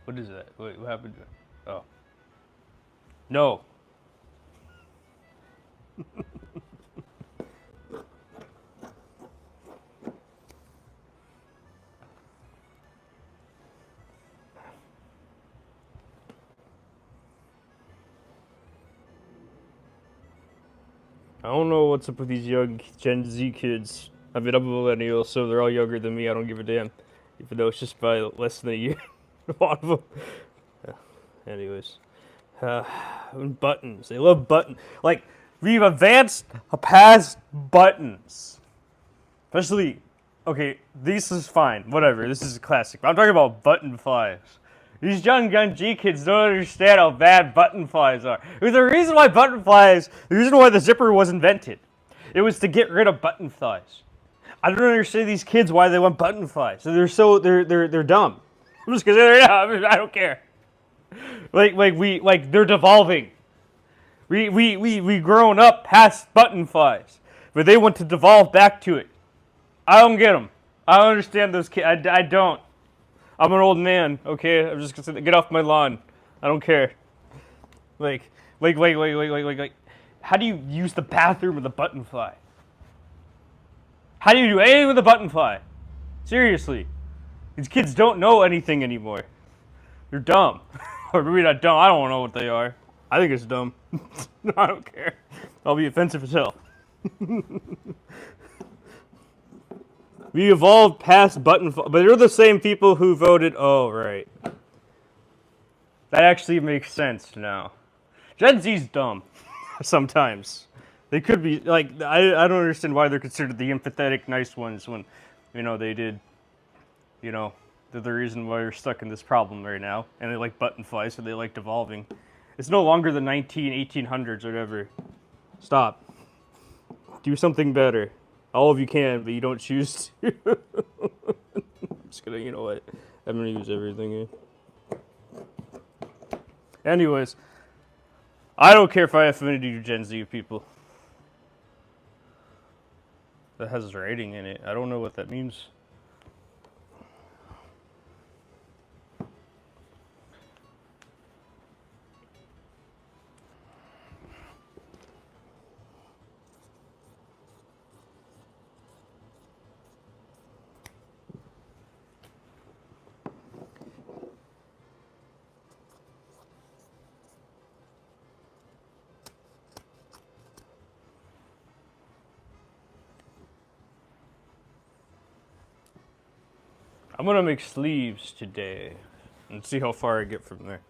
What is that? Wait, what happened to it? Oh. No. I don't know what's up with these young Gen Z kids. I mean, I'm a millennial, so they're all younger than me. I don't give a damn. Even though it's just by less than a year. A lot of them. Anyways. Uh, buttons. They love buttons. Like, we've advanced past buttons. Especially, okay, this is fine. Whatever. This is a classic. But I'm talking about button flies. These young Gen Z kids don't understand how bad button flies are. There's a reason why button flies, the reason why the zipper was invented. It was to get rid of button flies. I don't understand these kids why they want button flies. They're dumb. I'm just gonna say I don't care. Like they're devolving. We grown up past button flies, but they want to devolve back to it. I don't get them. I don't understand those kids. I don't. I'm an old man, okay? I'm just gonna get off my lawn. I don't care. Wait. How do you use the bathroom with a button fly? How do you do anything with a button fly? Seriously. These kids don't know anything anymore. They're dumb. Or maybe not dumb. I don't know what they are. I think it's dumb. I don't care. I'll be offensive as hell. We evolved past button fly, but they're the same people who voted. Oh, right. That actually makes sense now. Gen Z's dumb. Sometimes. They could be, like, I don't understand why they're considered the empathetic nice ones when, they did, they're the reason why we're stuck in this problem right now. And they like button flies, so they like devolving. It's no longer the 1800s or whatever. Stop. Do something better. All of you can, but you don't choose to. I'm just gonna, you know what? I'm gonna use everything here. Anyways, I don't care if I have affinity to Gen Z people. That has writing in it. I don't know what that means. I'm gonna make sleeves today and see how far I get from there.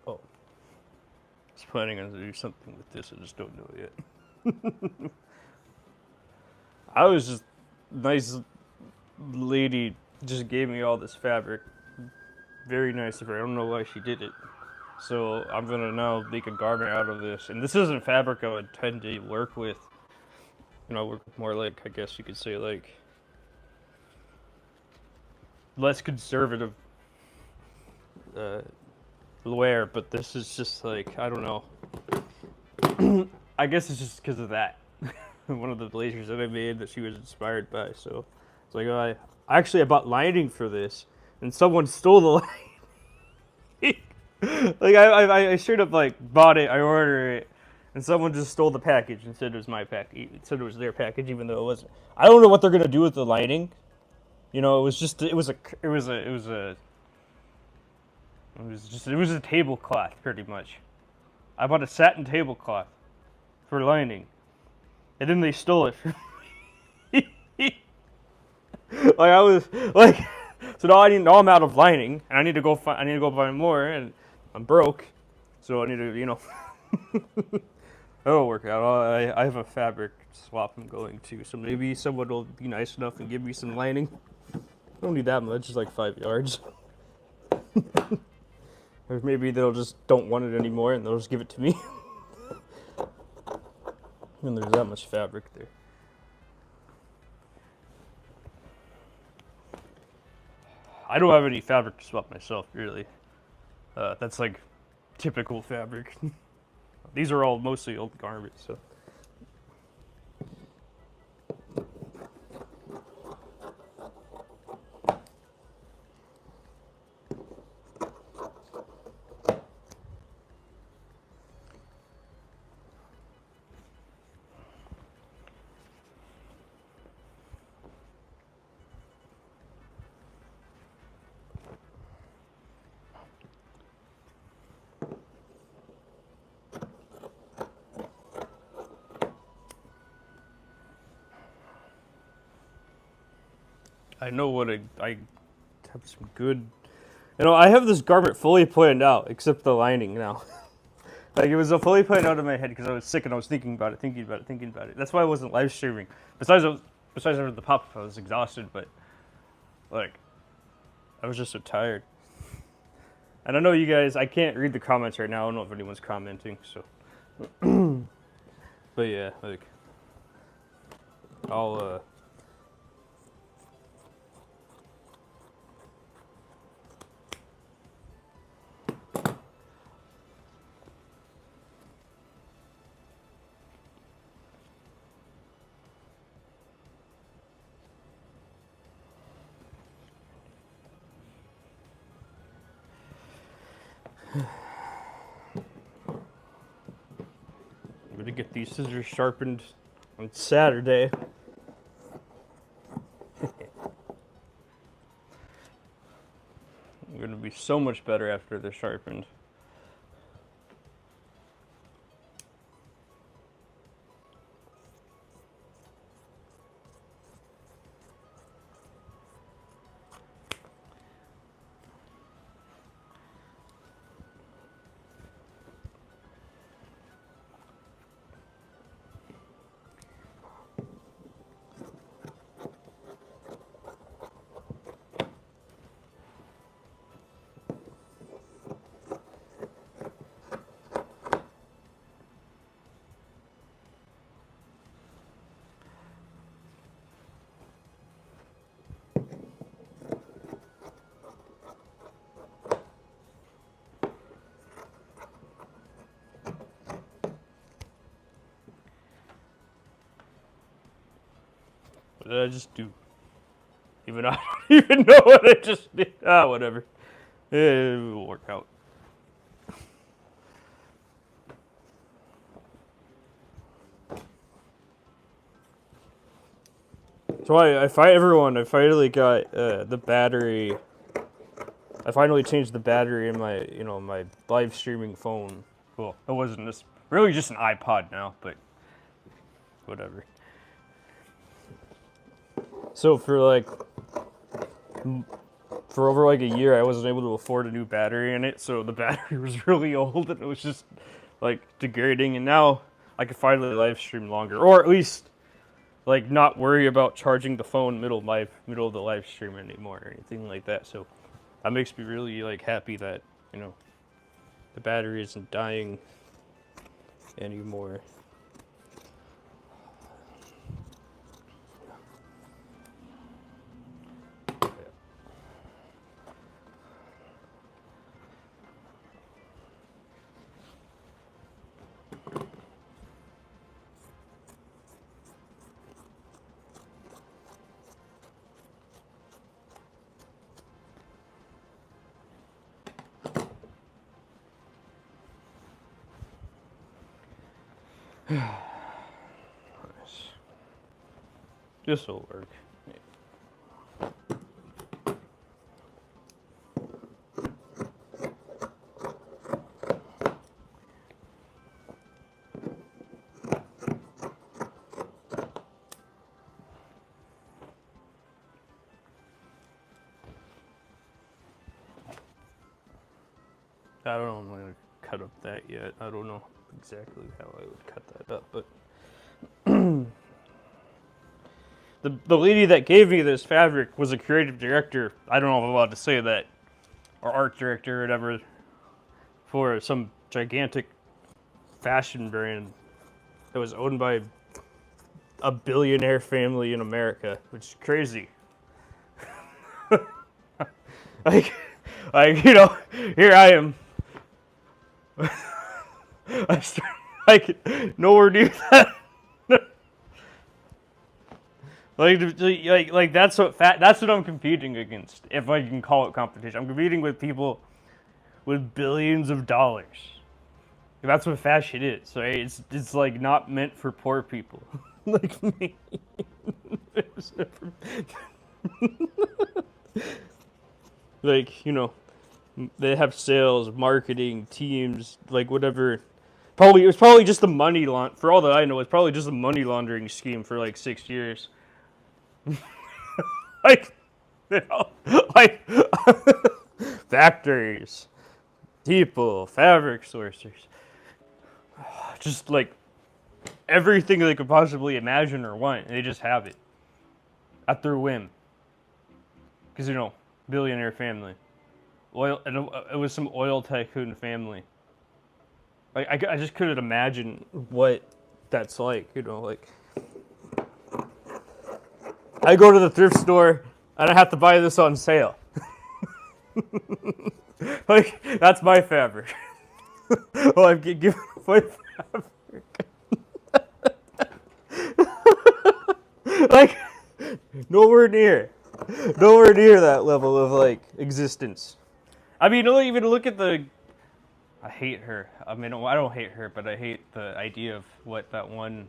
Oh. I was planning on doing something with this, I just don't know yet. I was just, nice lady just gave me all this fabric. Very nice of her. I don't know why she did it. So I'm gonna now make a garment out of this. And this isn't fabric I would tend to work with. Work with more like, I guess you could say, like, less conservative wear, but this is just like, I don't know. I guess it's just because of that. One of the blazers that I made that she was inspired by. So it's like, I bought lining for this, and someone stole the lining. Like I straight up like bought it, I ordered it, and someone just stole the package and said it was my package. Said it was their package, even though it wasn't. I don't know what they're gonna do with the lining. You know, it was a tablecloth pretty much. I bought a satin tablecloth for lining, and then they stole it from me. Like I was like, so now I'm out of lining, and I need to go find more, and I'm broke, so I need to that'll work out. I have a fabric swap I'm going to, so maybe someone will be nice enough and give me some lining. I don't need that much, just like 5 yards. Or maybe they'll just don't want it anymore and they'll just give it to me. And there's that much fabric there. I don't have any fabric to swap myself, really. That's like typical fabric. These are all mostly old garments, so. I know what I have some good. You know, I have this garment fully planned out, except the lining now. Like it was fully planned out in my head because I was sick and I was thinking about it. That's why I wasn't live streaming. Besides the pop up, I was exhausted, but like I was just so tired. And I know you guys. I can't read the comments right now. I don't know if anyone's commenting. So, but yeah, like I'll. I'm gonna get these scissors sharpened on Saturday. I'm gonna be so much better after they're sharpened. What did I just do? Even I don't even know what I just did. Ah, whatever. It will work out. So I finally got the battery. I finally changed the battery in my, my live streaming phone. Well, it wasn't really just an iPod now, but whatever. So for over like a year, I wasn't able to afford a new battery in it, so the battery was really old and it was just like degrading. And now I can finally live stream longer, or at least like not worry about charging the phone middle of the live stream anymore or anything like that. So that makes me really like happy that the battery isn't dying anymore. This will work. I don't know if I'm going to cut up that yet. I don't know exactly how I would cut that up, but the lady that gave me this fabric was a creative director. I don't know if I'm allowed to say that, or art director or whatever, for some gigantic fashion brand that was owned by a billionaire family in America, which is crazy. like, here I am. Nowhere near that. like that's what I'm competing against, if I can call it competition. I'm competing with people with billions of dollars. That's what fashion is, right? It's like not meant for poor people like me. Like, they have sales, marketing, teams, like whatever. It was probably just the money for all that I know, it's probably just a money laundering scheme for like 6 years. like, like factories, people, fabric sourcers, just like everything they could possibly imagine or want, they just have it at their whim. Because billionaire family, and it was some oil tycoon family. Like I just couldn't imagine what that's like. Like I go to the thrift store and I have to buy this on sale. Like that's my fabric. Well, I'm giving away fabric. Like nowhere near that level of like existence. I mean, even look at I hate her. I mean, I don't hate her, but I hate the idea of what that one.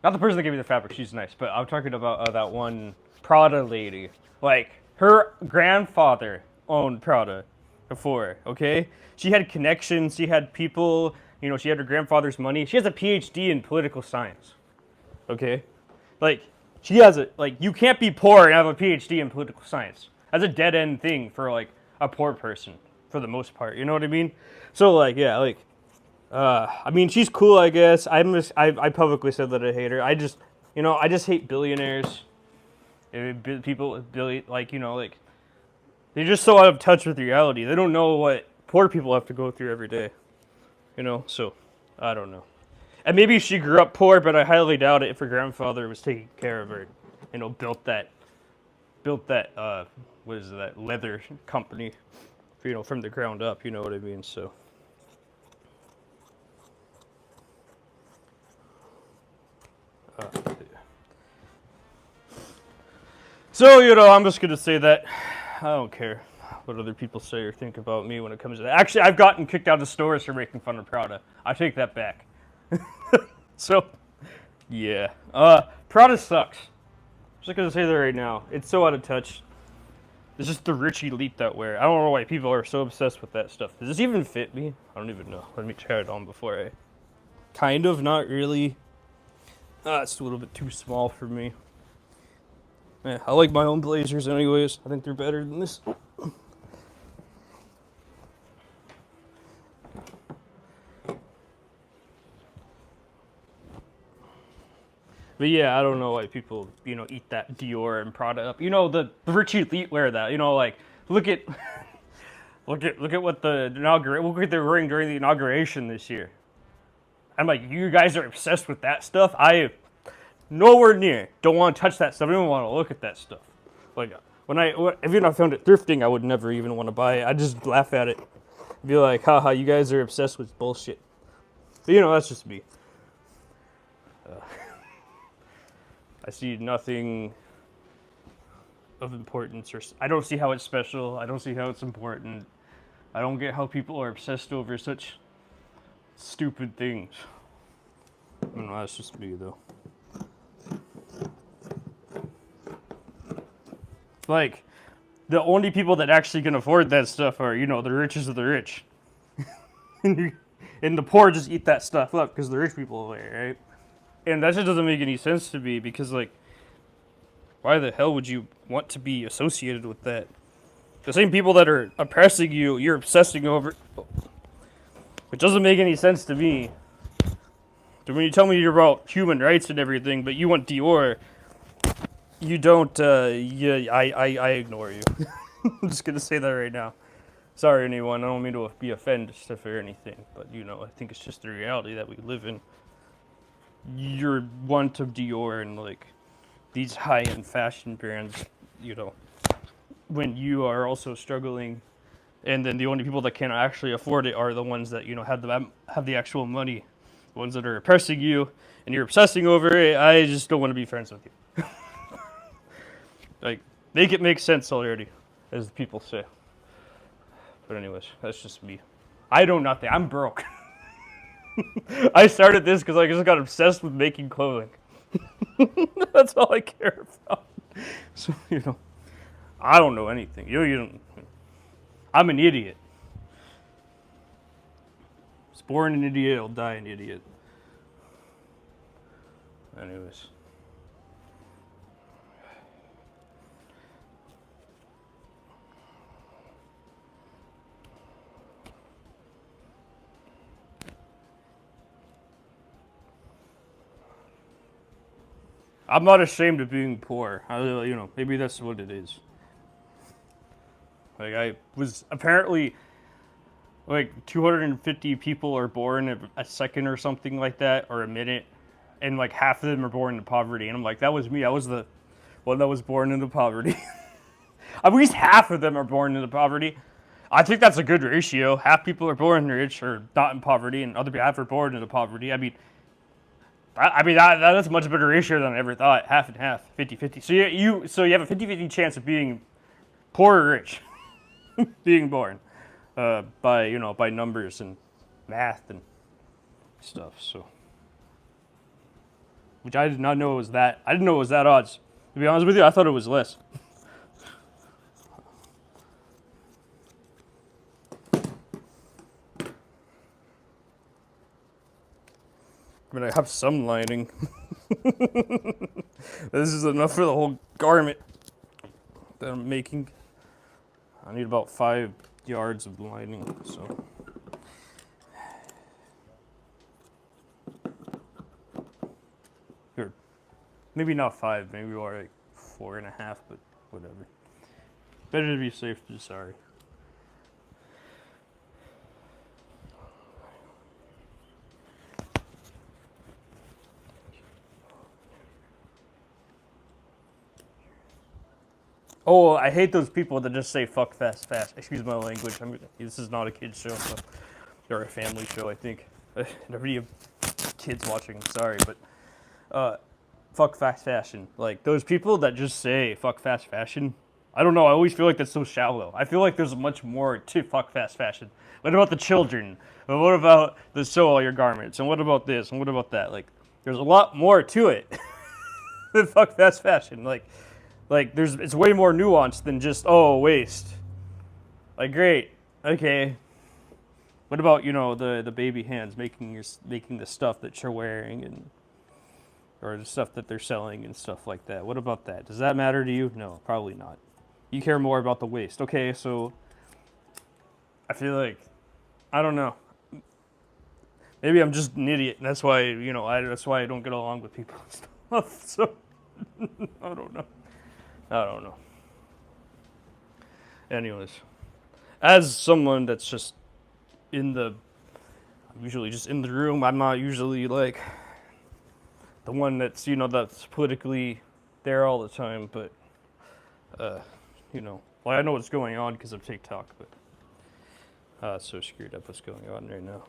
Not the person that gave me the fabric. She's nice, but I'm talking about that one Prada lady. Like her grandfather owned Prada before. Okay, she had connections. She had people. She had her grandfather's money. She has a PhD in political science. Okay, like. She has you can't be poor and have a PhD in political science. That's a dead end thing for like a poor person for the most part. You know what I mean? So I mean, she's cool, I guess. I publicly said that I hate her. I just hate billionaires. People, they're just so out of touch with reality. They don't know what poor people have to go through every day. So I don't know. And maybe she grew up poor, but I highly doubt it if her grandfather was taking care of her. Built that what is that, leather company, from the ground up. You know what I mean? So. So, I'm just gonna say that I don't care what other people say or think about me when it comes to that. Actually, I've gotten kicked out of stores for making fun of Prada. I take that back. So, yeah. Prada sucks. I'm just gonna say that right now. It's so out of touch. It's just the rich elite that wear. I don't know why people are so obsessed with that stuff. Does this even fit me? I don't even know. Let me try it on before I... Kind of, not really. It's a little bit too small for me. Yeah, I like my own blazers anyways. I think they're better than this. But yeah, I don't know why people, eat that Dior and Prada up. The rich elite wear that. Look at what look at their wearing during the inauguration this year. I'm like, you guys are obsessed with that stuff. I nowhere near don't want to touch that stuff. I don't want to look at that stuff. Like if I found it thrifting, I would never even want to buy it. I just laugh at it, be like, haha, you guys are obsessed with bullshit. But that's just me. I see nothing of importance, or I don't see how it's special. I don't see how it's important. I don't get how people are obsessed over such stupid things. I don't know, that's just me, though. Like, the only people that actually can afford that stuff are, you know, the richest of the rich. And the poor just eat that stuff up because the rich people are there, right? And that just doesn't make any sense to me because, like, why the hell would you want to be associated with that? The same people that are oppressing you, you're obsessing over. It doesn't make any sense to me. So when you tell me you're about human rights and everything, but you want Dior, you don't, yeah, I ignore you. I'm just gonna say that right now. Sorry, anyone. I don't mean to be offensive or anything, but you know, I think it's just the reality that we live in. You're want of Dior and like these high-end fashion brands, you know, when you are also struggling, and then the only people that can actually afford it are the ones that you know have the actual money, the ones that are oppressing you, and you're obsessing over it. I just don't want to be friends with you. Like, make it make sense already, as the people say. But anyways, that's just me. I know nothing. I'm broke. I started this because I just got obsessed with making clothing. That's all I care about. So, you know, I don't know anything. You don't. I'm an idiot. I was born an idiot, I'll die an idiot. Anyways. I'm not ashamed of being poor. You know, maybe that's what it is. Like, I was apparently, like, 250 people are born a second or something like that, or a minute, and, like, half of them are born into poverty. And I'm like, that was me. I was the one that was born into poverty. At least half of them are born into poverty. I think that's a good ratio. Half people are born rich or not in poverty, and other half are born into poverty. I mean, that's a much better ratio than I ever thought. Half and half, 50-50. So you have a 50-50 chance of being poor or rich, being born, by numbers and math and stuff. So, which I did not know it was that. I didn't know it was that odds. To be honest with you, I thought it was less. I mean, I have some lining. This is enough for the whole garment that I'm making. I need about 5 yards of lining, so. Here, maybe not 5, maybe more like 4.5, but whatever. Better to be safe than sorry. Oh, I hate those people that just say "fuck fast, fast." Excuse my language. This is not a kids show, so, or a family show. I think. Nobody have kids watching. Sorry, but fuck fast fashion. Like those people that just say "fuck fast fashion." I don't know. I always feel like that's so shallow. I feel like there's much more to fuck fast fashion. What about the children? And what about the sew all your garments? And what about this? And what about that? Like, there's a lot more to it than fuck fast fashion. Like it's way more nuanced than just waste. Like great, okay. What about the baby hands making the stuff that you're wearing and or the stuff that they're selling and stuff like that? What about that? Does that matter to you? No, probably not. You care more about the waste. Okay, so I feel like I don't know. Maybe I'm just an idiot, and that's why that's why I don't get along with people and stuff. So I don't know. Anyways, as someone that's just I'm usually just in the room. I'm not usually like the one that's that's politically there all the time, but well, I know what's going on because of TikTok, but so screwed up what's going on right now.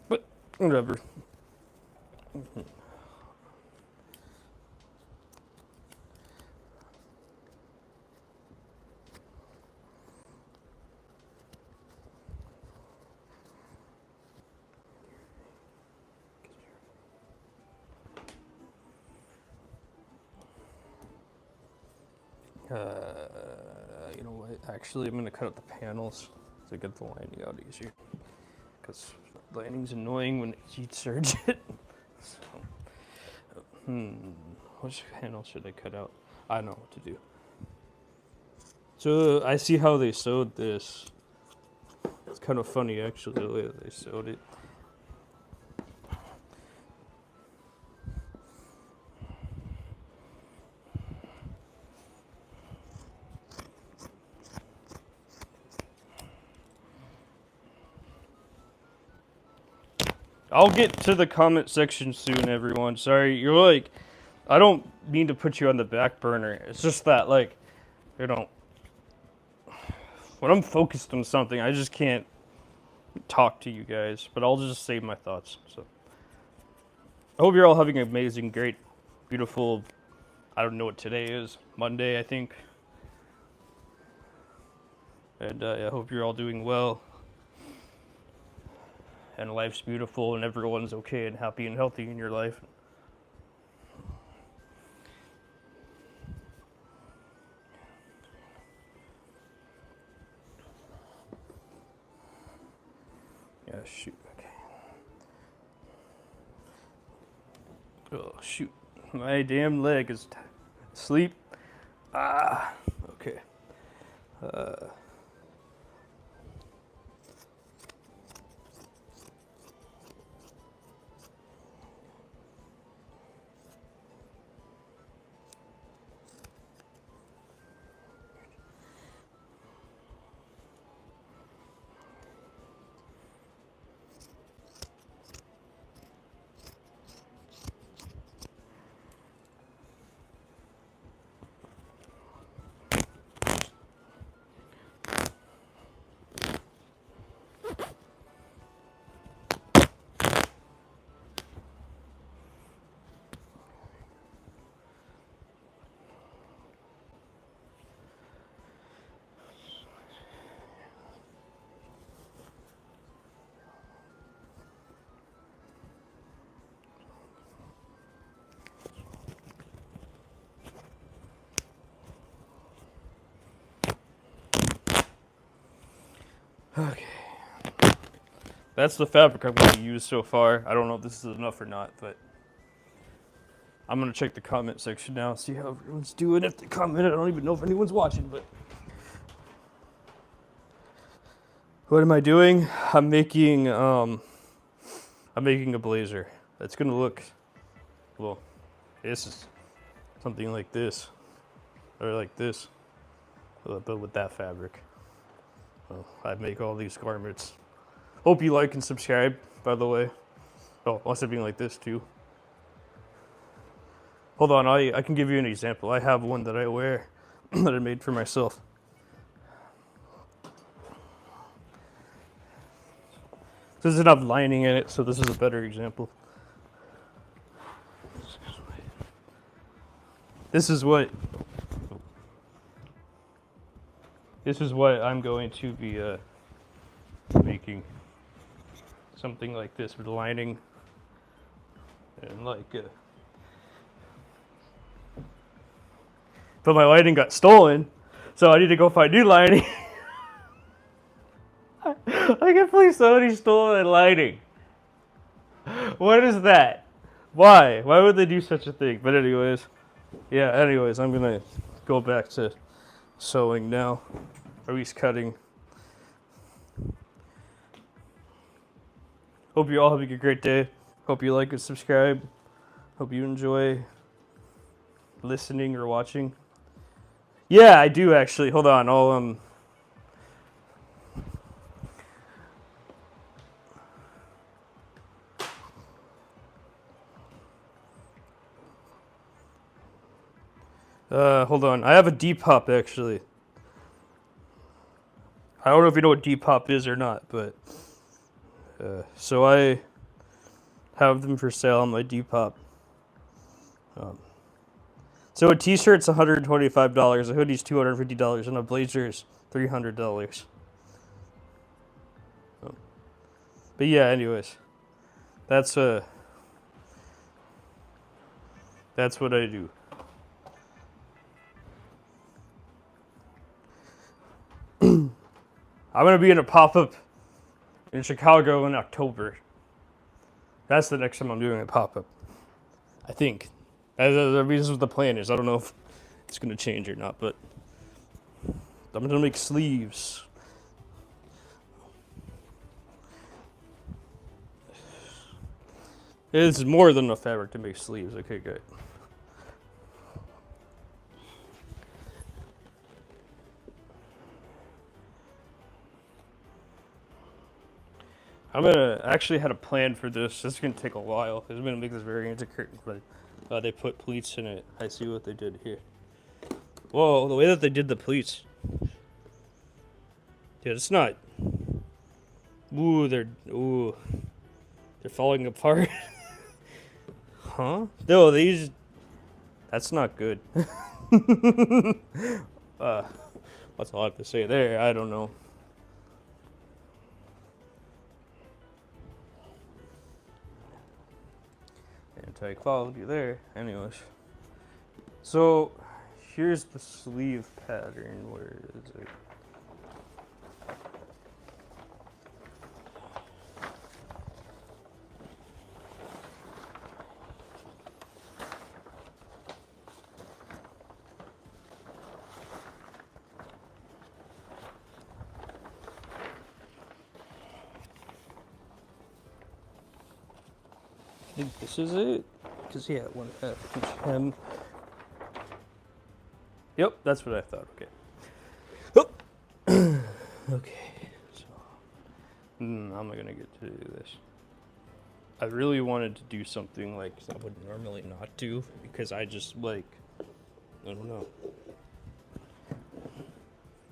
But whatever. You know what? Actually, I'm gonna cut out the panels to get the lining out easier. Because lining's annoying when you serge it. So, which panel should I cut out? I know what to do. So I see how they sewed this. It's kind of funny, actually, the way that they sewed it. I'll get to the comment section soon, everyone. Sorry, you're like, I don't mean to put you on the back burner. It's just that, like, you know, when I'm focused on something, I just can't talk to you guys. But I'll just save my thoughts. So, I hope you're all having an amazing, great, beautiful, I don't know what today is, Monday, I think. And I hope you're all doing well. And life's beautiful and everyone's okay and happy and healthy in your life. Yeah, shoot, okay. Oh, shoot. My damn leg is asleep. Ah, okay. Okay. That's the fabric I'm going to use so far. I don't know if this is enough or not, but I'm going to check the comment section now, see how everyone's doing. If they comment, I don't even know if anyone's watching, but what am I doing? I'm making a blazer. That's going to look, well, this is something like this, or like this, but with that fabric. Well, I make all these garments. Hope you like and subscribe, by the way. Oh, also being like this too. Hold on, I can give you an example. I have one that I wear that I made for myself. This doesn't have lining in it, so this is a better example. This is what I'm going to be making. Something like this with lining and like but my lining got stolen, so I need to go find new lining. I completely somebody stole my lining. What is that? Why would they do such a thing? But anyways, I'm gonna go back to sewing now, or at least cutting. Hope you're all having a great day. Hope you like and subscribe. Hope you enjoy listening or watching. Yeah, I do actually. Hold on. I'll hold on. I have a Depop actually. I don't know if you know what Depop is or not, but so I have them for sale on my Depop. So a t-shirt's $125, a hoodie's $250, and a blazer's $300. But yeah, anyways, that's what I do. I'm gonna be in a pop-up in Chicago in October. That's the next time I'm doing a pop-up. I think. This is what the plan is. I don't know if it's gonna change or not, but I'm gonna make sleeves. It's more than enough fabric to make sleeves. Okay, good. I'm gonna actually had a plan for this. This is gonna take a while. I'm gonna make this variant of curtain, but they put pleats in it. I see what they did here. Whoa, the way that they did the pleats. Dude, it's not. They're falling apart. Huh? No, these. That's not good. That's all I have to say there. I don't know. Anti-quality there. Anyways. So, here's the sleeve pattern. Where is it? I think this is it. Because, yeah, one half each hem. Yep, that's what I thought. Okay. Oh. Okay. So, how am I going to get to do this? I really wanted to do something like I would normally not do because I just like, I don't know.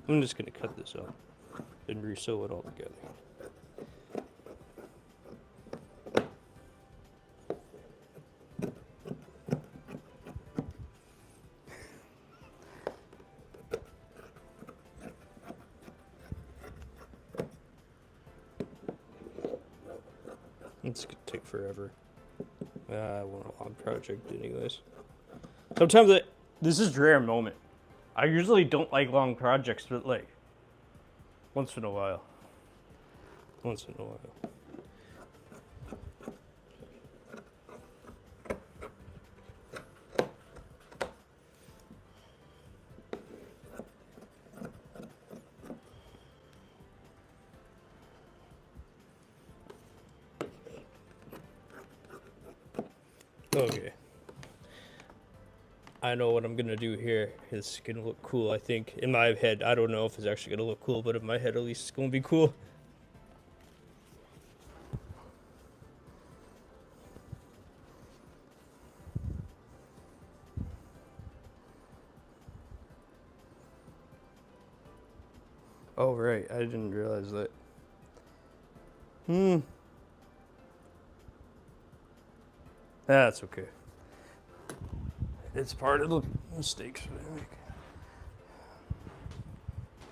I'm just going to cut this up and resew it all together. It's gonna take forever. I want a long project anyways. Sometimes this is a rare moment. I usually don't like long projects, but like, once in a while. Once in a while. Okay. I know what I'm gonna do here. It's gonna look cool, I think. In my head, I don't know if it's actually gonna look cool, but in my head at least it's gonna be cool. Oh right, I didn't realize that. That's okay. It's part of the mistakes that I make.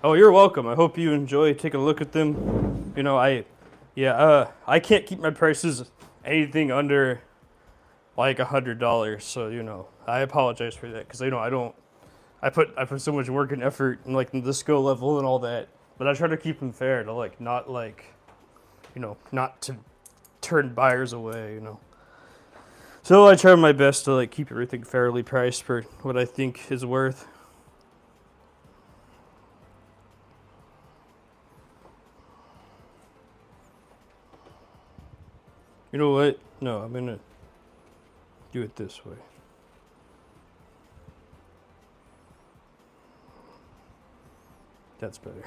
Oh, you're welcome. I hope you enjoy taking a look at them. You know, I can't keep my prices anything under like $100. So you know, I apologize for that because I put so much work and effort and like the skill level and all that. But I try to keep them fair to like not like, you know, not to turn buyers away. You know. So I try my best to like keep everything fairly priced for what I think is worth. You know what? No, I'm gonna do it this way. That's better.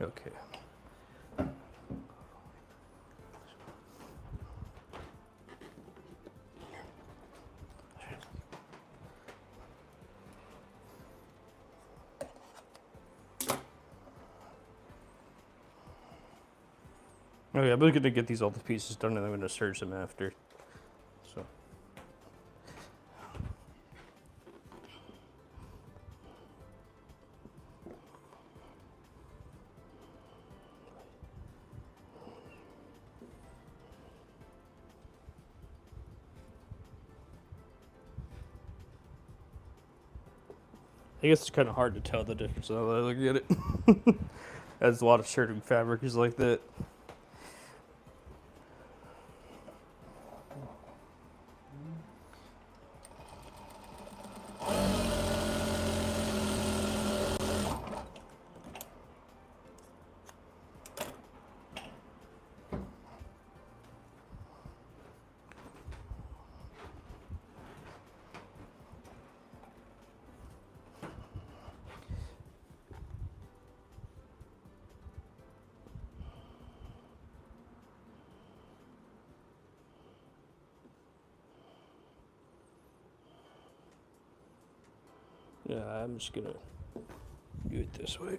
Okay. Okay, I'm looking to get all the pieces done and I'm going to serge them after. So. I guess it's kind of hard to tell the difference now that I look at it. As a lot of certain fabric is like that. Yeah, I'm just gonna do it this way.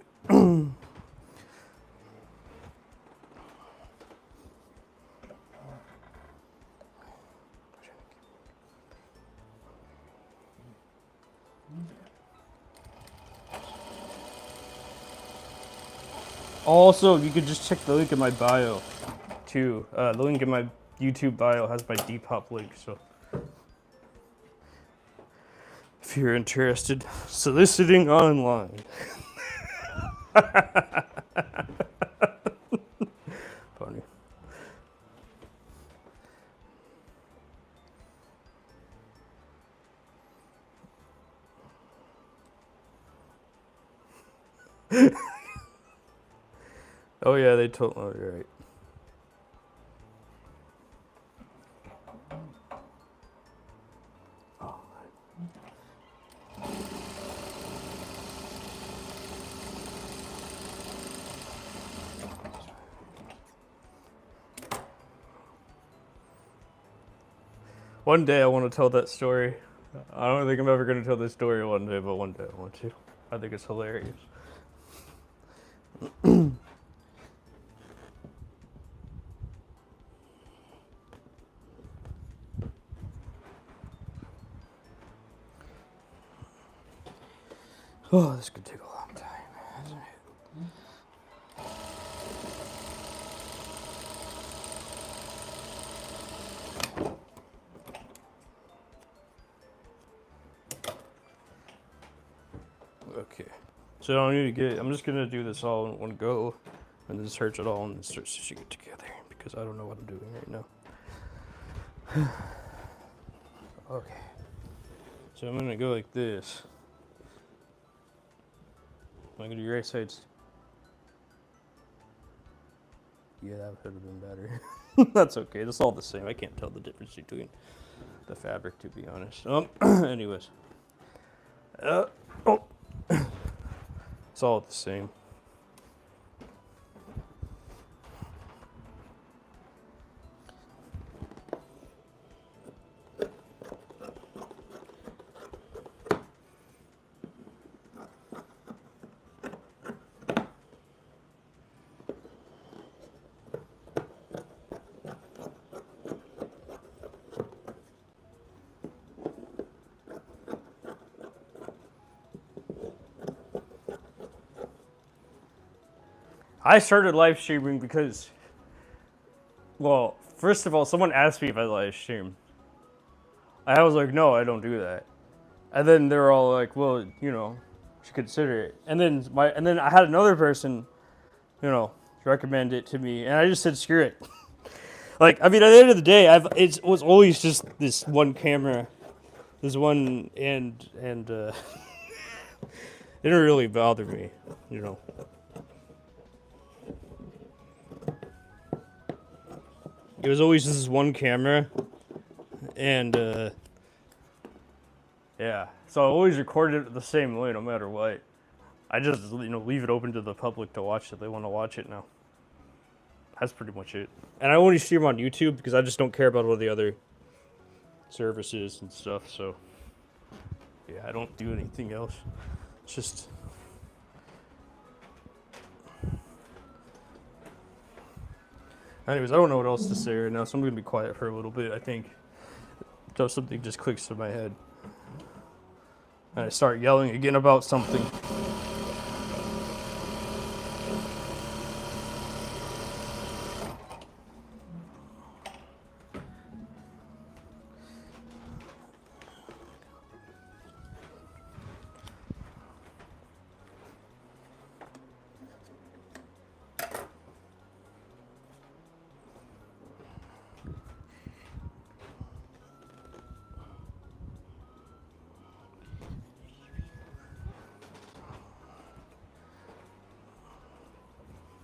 Also, you could just check the link in my bio, too. The link in my YouTube bio has my Depop link, so if you're interested, soliciting online. Funny. Oh yeah, they told. Oh, you're right. One day I want to tell that story. I don't think I'm ever going to tell this story one day, but one day I want to. I think it's hilarious. Oh, this could take a long time, hasn't it? Okay, so I need to get. I'm just gonna do this all in one go, and then search it all and then start stitching it together because I don't know what I'm doing right now. Okay, so I'm gonna go like this. Am I gonna do right sides? Yeah, that would have been better. That's okay. It's all the same. I can't tell the difference between the fabric, to be honest. Anyways. Oh. It's all the same. I started live streaming because, well, first of all, someone asked me if I live stream. I was like, no, I don't do that. And then they were all like, well, you know, you should consider it. And then I had another person, you know, recommend it to me, and I just said, screw it. Like, I mean, at the end of the day, it was always just this one camera, this one, and it didn't really bother me, you know. It was always just this one camera, and yeah. So I always recorded it the same way, no matter what. I just, you know, leave it open to the public to watch if they want to watch it now. That's pretty much it. And I only stream on YouTube because I just don't care about all the other services and stuff. So yeah, I don't do anything else. It's just. Anyways, I don't know what else to say right now, so I'm gonna be quiet for a little bit. I think until something just clicks to my head, and I start yelling again about something.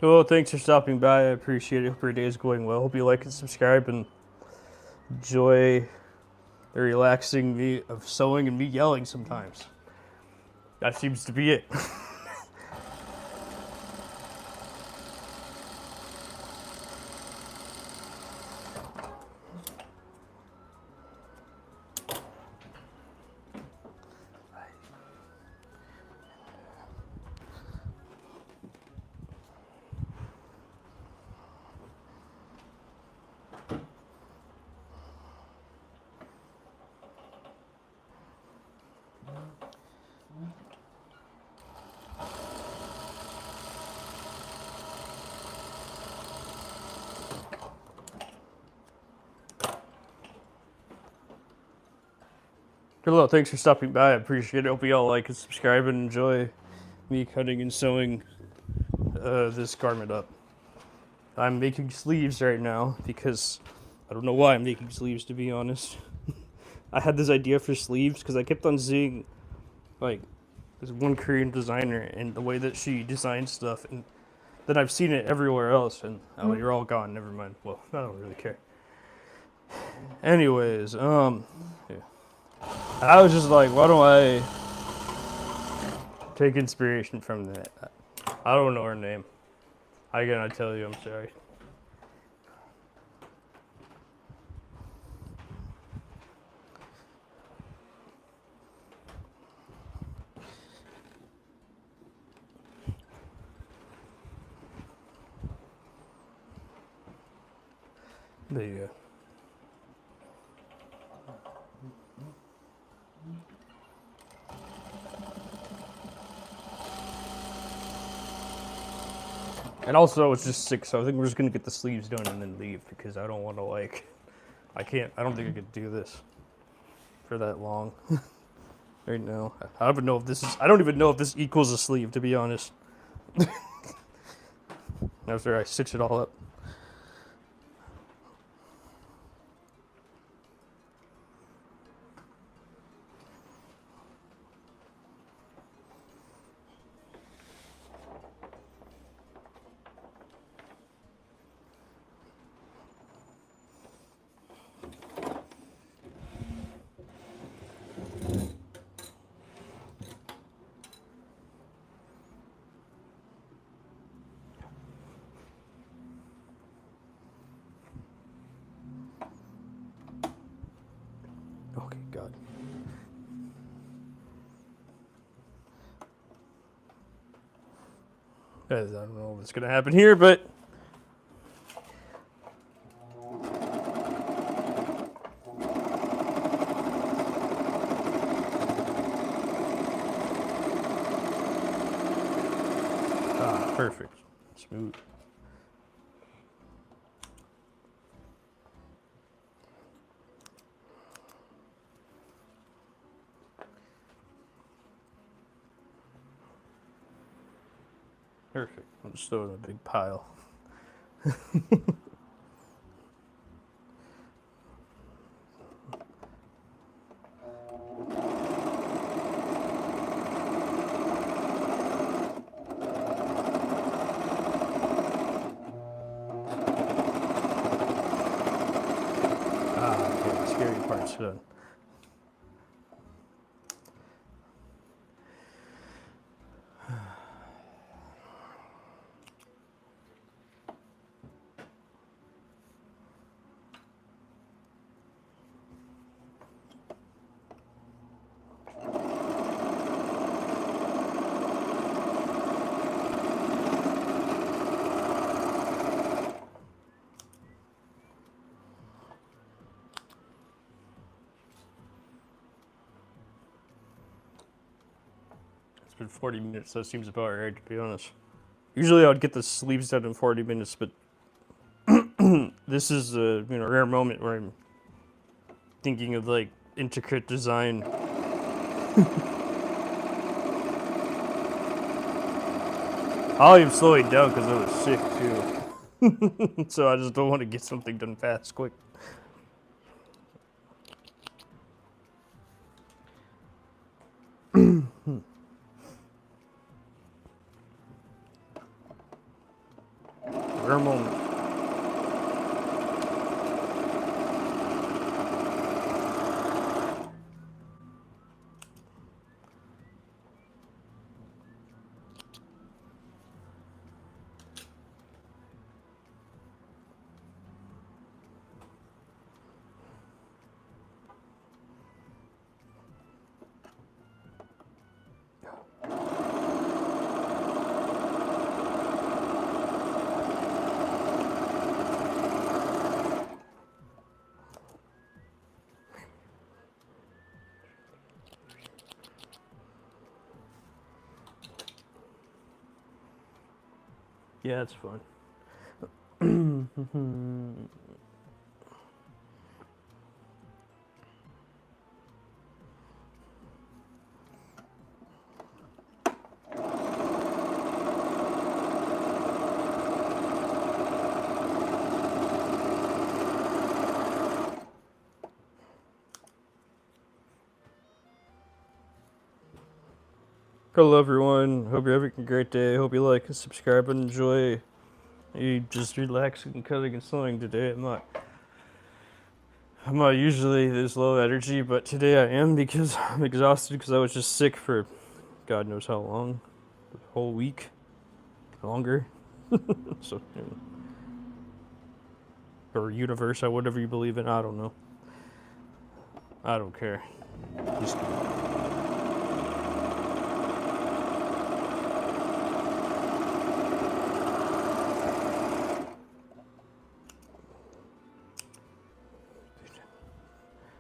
Well, thanks for stopping by. I appreciate it. Hope your day is going well. Hope you like and subscribe and enjoy the relaxing me of sewing and me yelling sometimes. That seems to be it. Hello, thanks for stopping by. I appreciate it. Hope you all like and subscribe and enjoy me cutting and sewing this garment up. I'm making sleeves right now because I don't know why I'm making sleeves, to be honest. I had this idea for sleeves because I kept on seeing like this one Korean designer and the way that she designs stuff, and then I've seen it everywhere else, and oh, you're all gone. Never mind. Well, I don't really care. Anyways, yeah. I was just like, why don't I take inspiration from that? I don't know her name. I gotta tell you, I'm sorry. There you go. And also, it's just sick, so I think we're just gonna get the sleeves done and then leave because I don't want to I don't think I could do this for that long right now. I don't even know if this equals a sleeve, to be honest. After I stitch it all up. Okay, God. I don't know what's gonna happen here, but perfect, smooth. Perfect. I'll just throw it in a big pile. Okay, the scary part's done. It's been 40 minutes, so it seems about right, to be honest. Usually I would get the sleeves done in 40 minutes, but this is a rare moment where I'm thinking of like intricate design. I am slowing down because I was sick too. So I just don't want to get something done fast, quick. Thermal. Yeah, it's fun. Hello everyone, hope you're having a great day. Hope you like and subscribe and enjoy. You just relaxing, cutting and sewing today. I'm not usually this low energy, but today I am because I'm exhausted because I was just sick for God knows how long. The whole week. Longer. So, or universe, or whatever you believe in, I don't know. I don't care. Just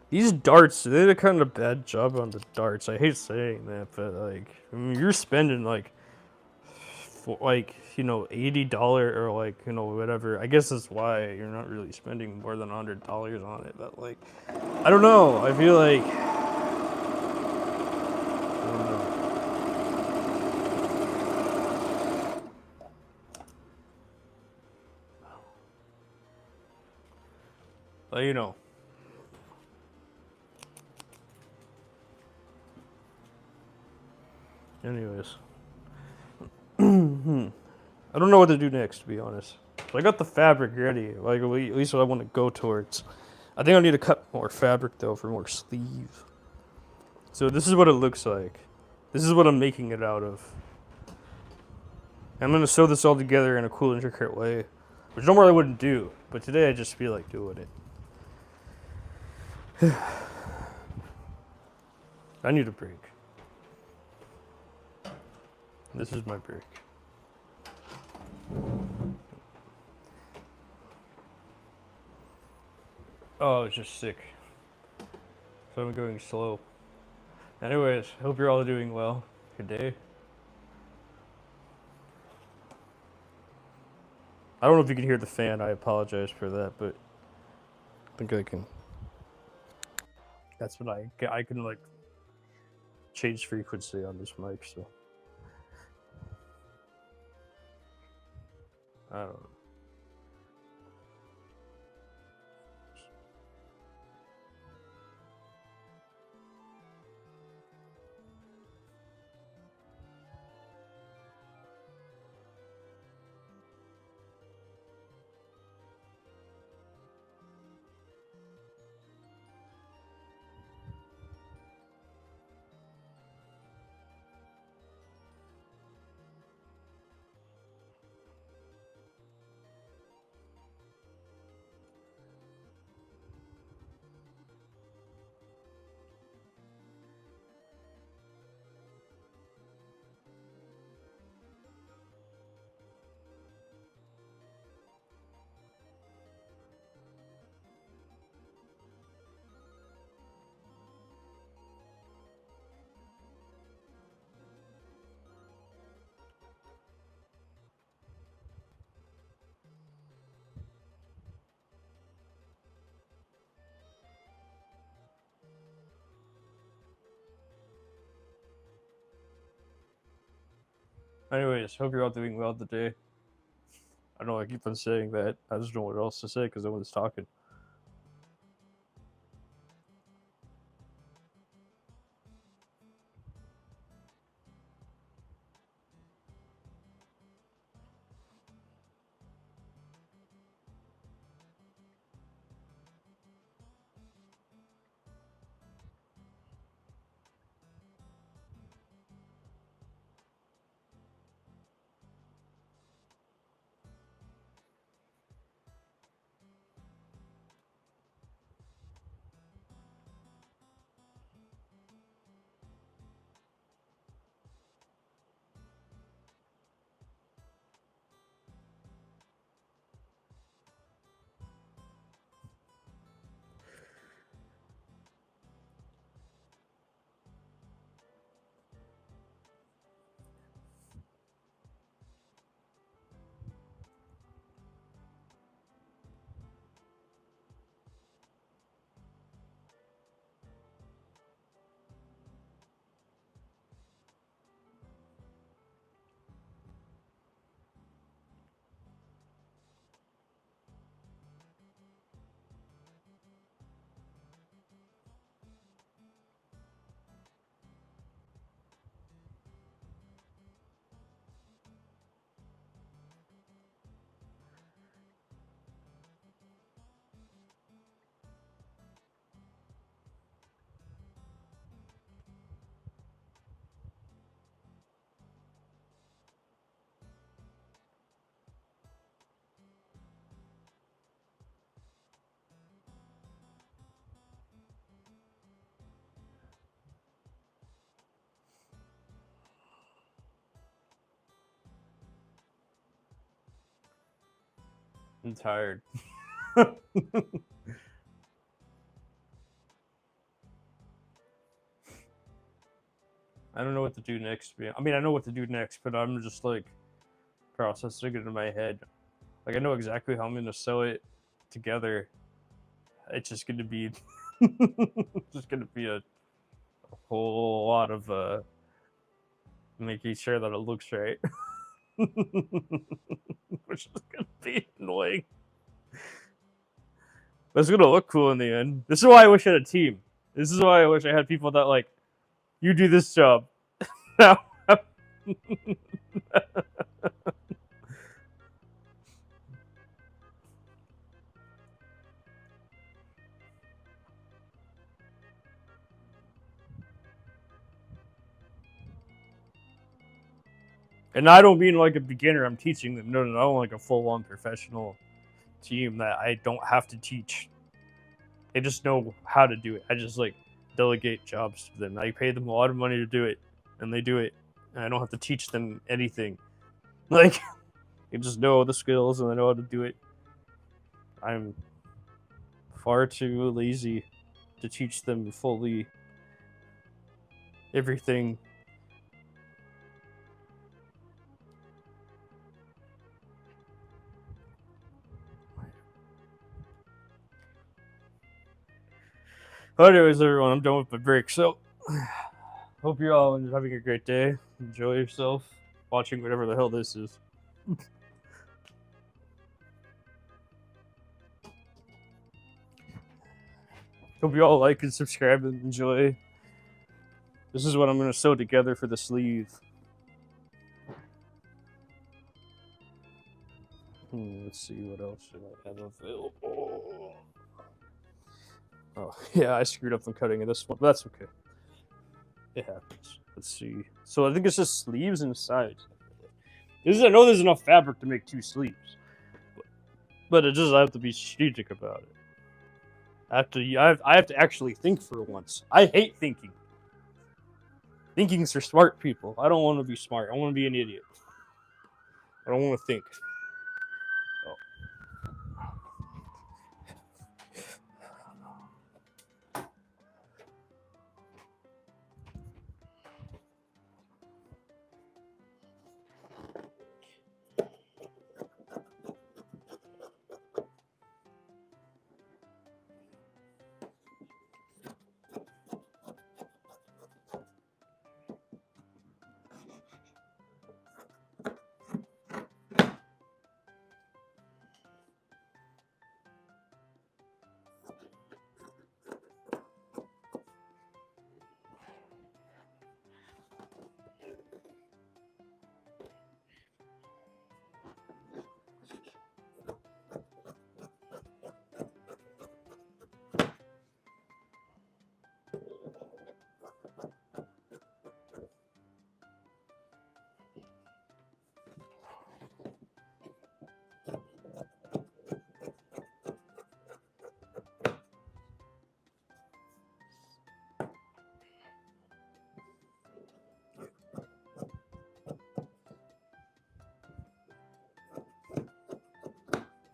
these darts, they did a kind of bad job on the darts. I hate saying that, but like, I mean, you're spending like, for like, $80 or like, whatever. I guess that's why you're not really spending more than $100 on it. But like, I don't know. I feel like, I don't know. Like, anyways. I don't know what to do next, to be honest. So I got the fabric ready, like at least what I want to go towards. I think I need to cut more fabric though for more sleeve. So this is what it looks like. This is what I'm making it out of. I'm gonna sew this all together in a cool, intricate way, which normally I wouldn't do, but today I just feel like doing it. I need a break. This is my break. Oh, I was just sick. So I'm going slow. Anyways, hope you're all doing well. Good day. I don't know if you can hear the fan. I apologize for that, but I think I can. That's what I can like change frequency on this mic, so I don't know. Anyways, hope you're all doing well today. I know I keep on saying that. I just don't know what else to say because no one's talking. I'm tired. I don't know what to do next. I mean, I know what to do next, but I'm just like processing it in my head. Like I know exactly how I'm gonna sew it together. It's just gonna be, just gonna be a whole lot of making sure that it looks right, which is gonna be annoying. But it's gonna look cool in the end. This is why I wish I had a team. This is why I wish I had people that like, you do this job. Now. And I don't mean like a beginner. I'm teaching them. No, I want like a full-on professional team that I don't have to teach. They just know how to do it. I just like delegate jobs to them. I pay them a lot of money to do it, and they do it. And I don't have to teach them anything. Like, they just know the skills and they know how to do it. I'm far too lazy to teach them fully everything. Anyways, everyone, I'm done with my break. So, hope you're all having a great day. Enjoy yourself watching whatever the hell this is. Hope you all like and subscribe and enjoy. This is what I'm going to sew together for the sleeve. Let's see what else do I have available. Oh, yeah, I screwed up on cutting this one, but that's okay. It happens. Let's see. So I think it's just sleeves and sides. I know there's enough fabric to make 2 sleeves, but it just I have to be strategic about it. I have to actually think for once. I hate thinking. Thinking's for smart people. I don't want to be smart. I want to be an idiot. I don't want to think.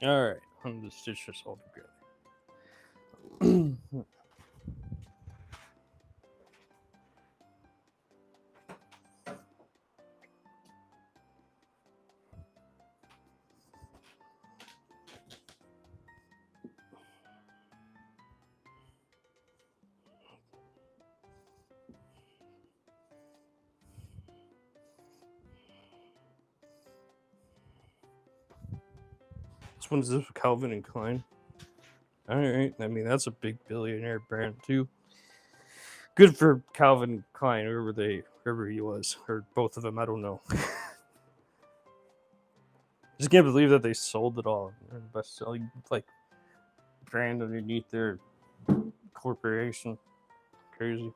Alright, I'm going to stitch this all together. This one's this Calvin and Klein. Alright, I mean, that's a big billionaire brand, too. Good for Calvin Klein, whoever he was, or both of them, I don't know. Just can't believe that they sold it all. They're the best selling like brand underneath their corporation. Crazy.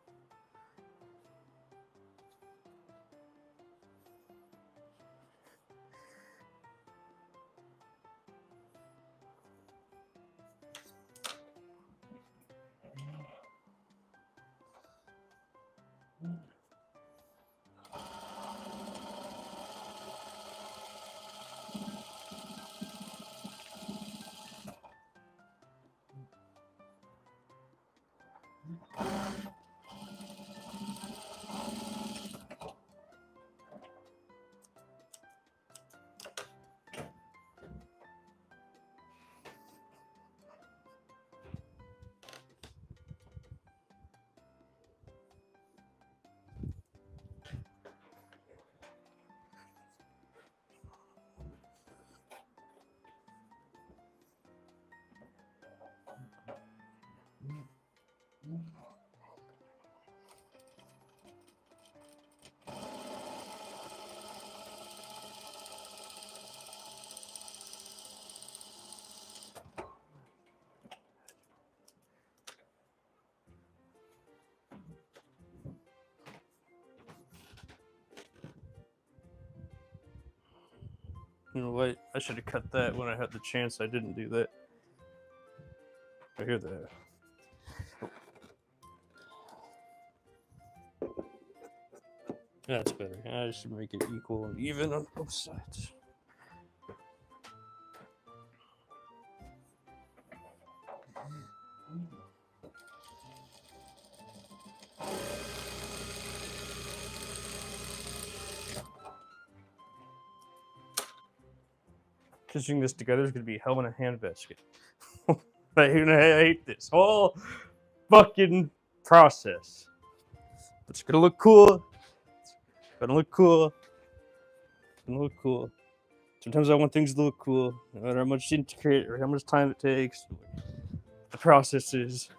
You know what? I should have cut that when I had the chance. I didn't do that. I hear that. That's better. I should make it equal and even on both sides. Stitching this together is going to be hell in a handbasket. I hate this whole fucking process. But it's gonna look cool. It's gonna look cool. It's gonna look cool. Sometimes I want things to look cool, no matter how much integrate or how much time it takes. The process is.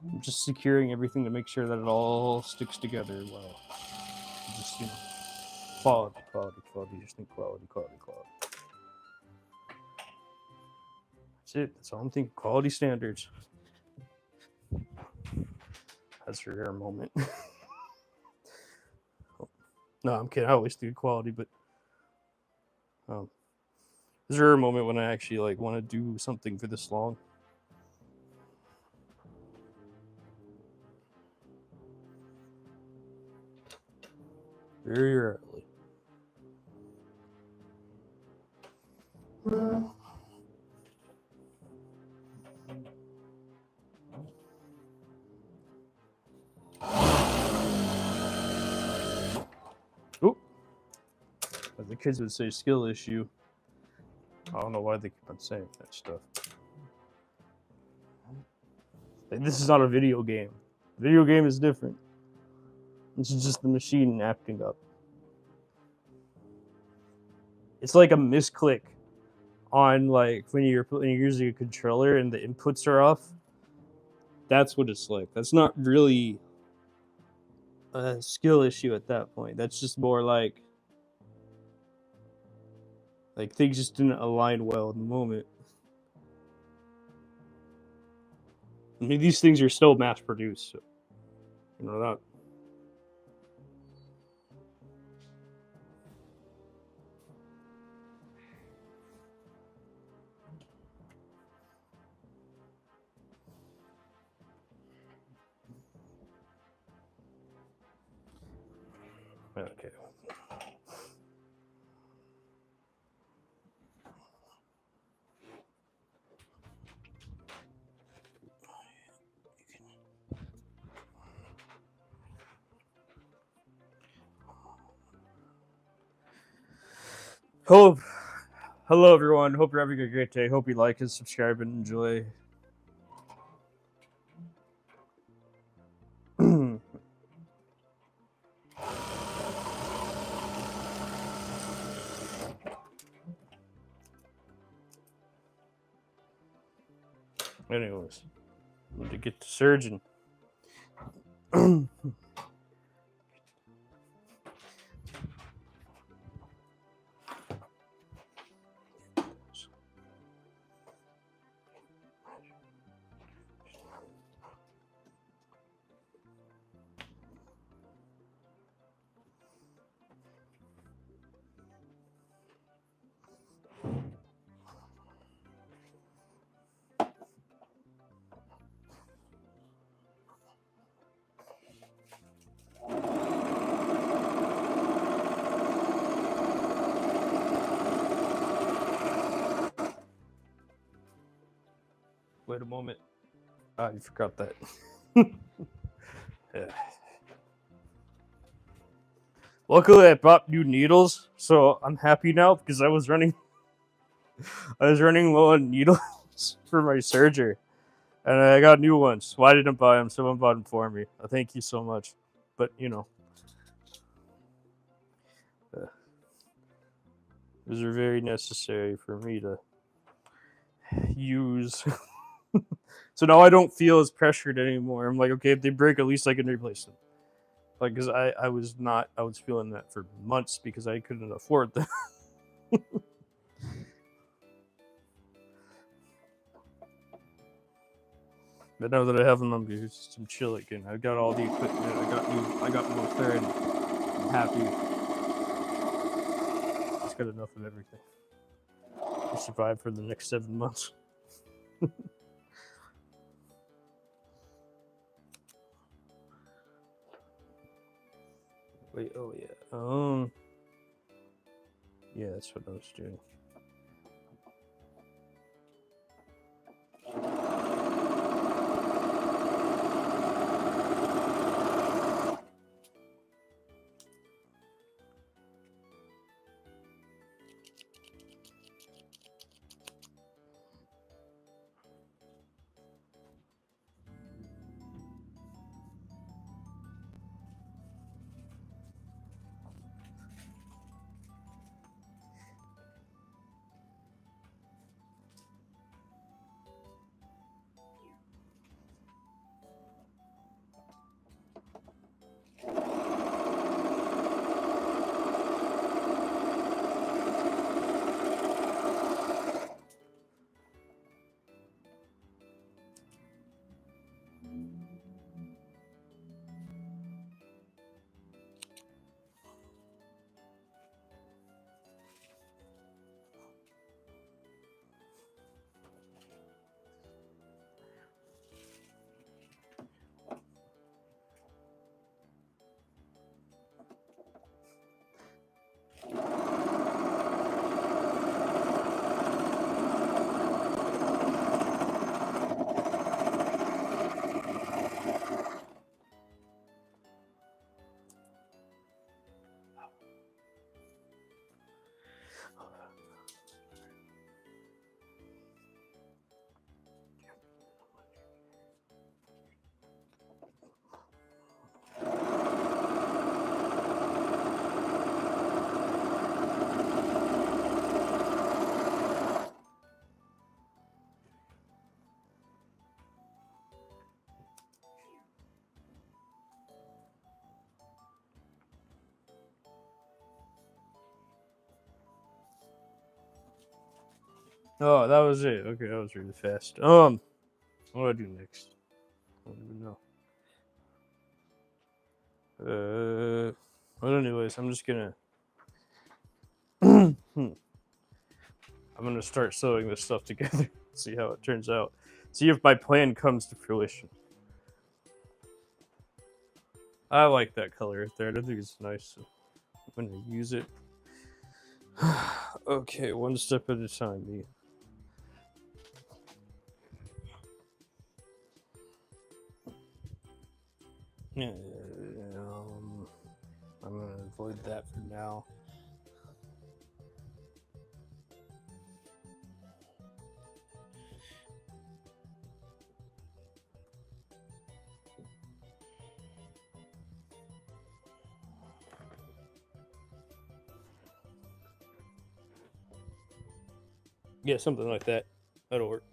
I'm just securing everything to make sure that it all sticks together well. Just, you know, quality. Just think quality. That's it. That's all I'm thinking. Quality standards. That's a rare moment. No, I'm kidding. I always do quality, but is there a moment when I actually like want to do something for this long? Very rarely. Oop. As the kids would say, skill issue. I don't know why they keep on saying that stuff. Like, this is not a video game. Video game is different. This is just the machine acting up. It's like a misclick on like when you're using a controller and the inputs are off. That's what it's like. That's not really a skill issue at that point. That's just more like things just didn't align well in the moment. I mean, these things are still mass produced, so you know that. Okay. Hello everyone. Hope you're having a great day. Hope you like and subscribe and enjoy. Anyways, I need to get to surgeon. Wait a moment. Ah, you forgot that. Yeah. Luckily, I bought new needles, so I'm happy now because I was running low on needles for my surgery, and I got new ones. Why didn't buy them? Someone bought them for me. Thank you so much. But you know, those are very necessary for me to use. So now I don't feel as pressured anymore. I'm like, okay, if they break, at least I can replace them. Like, because I was feeling that for months because I couldn't afford them. But now that I have them, I'm just some chill again. I got all the equipment. I got more thread. I'm happy. Just got enough of everything to survive for the next 7 months. Wait, oh yeah. Yeah, that's what I was doing. Oh, that was it. Okay, that was really fast. What do I do next? I don't even know. But anyways, I'm just gonna I'm gonna start sewing this stuff together. See how it turns out. See if my plan comes to fruition. I like that color right there. I think it's nice. So I'm gonna use it. Okay, one step at a time, me. I'm gonna avoid that for now. Yeah, something like that. That'll work.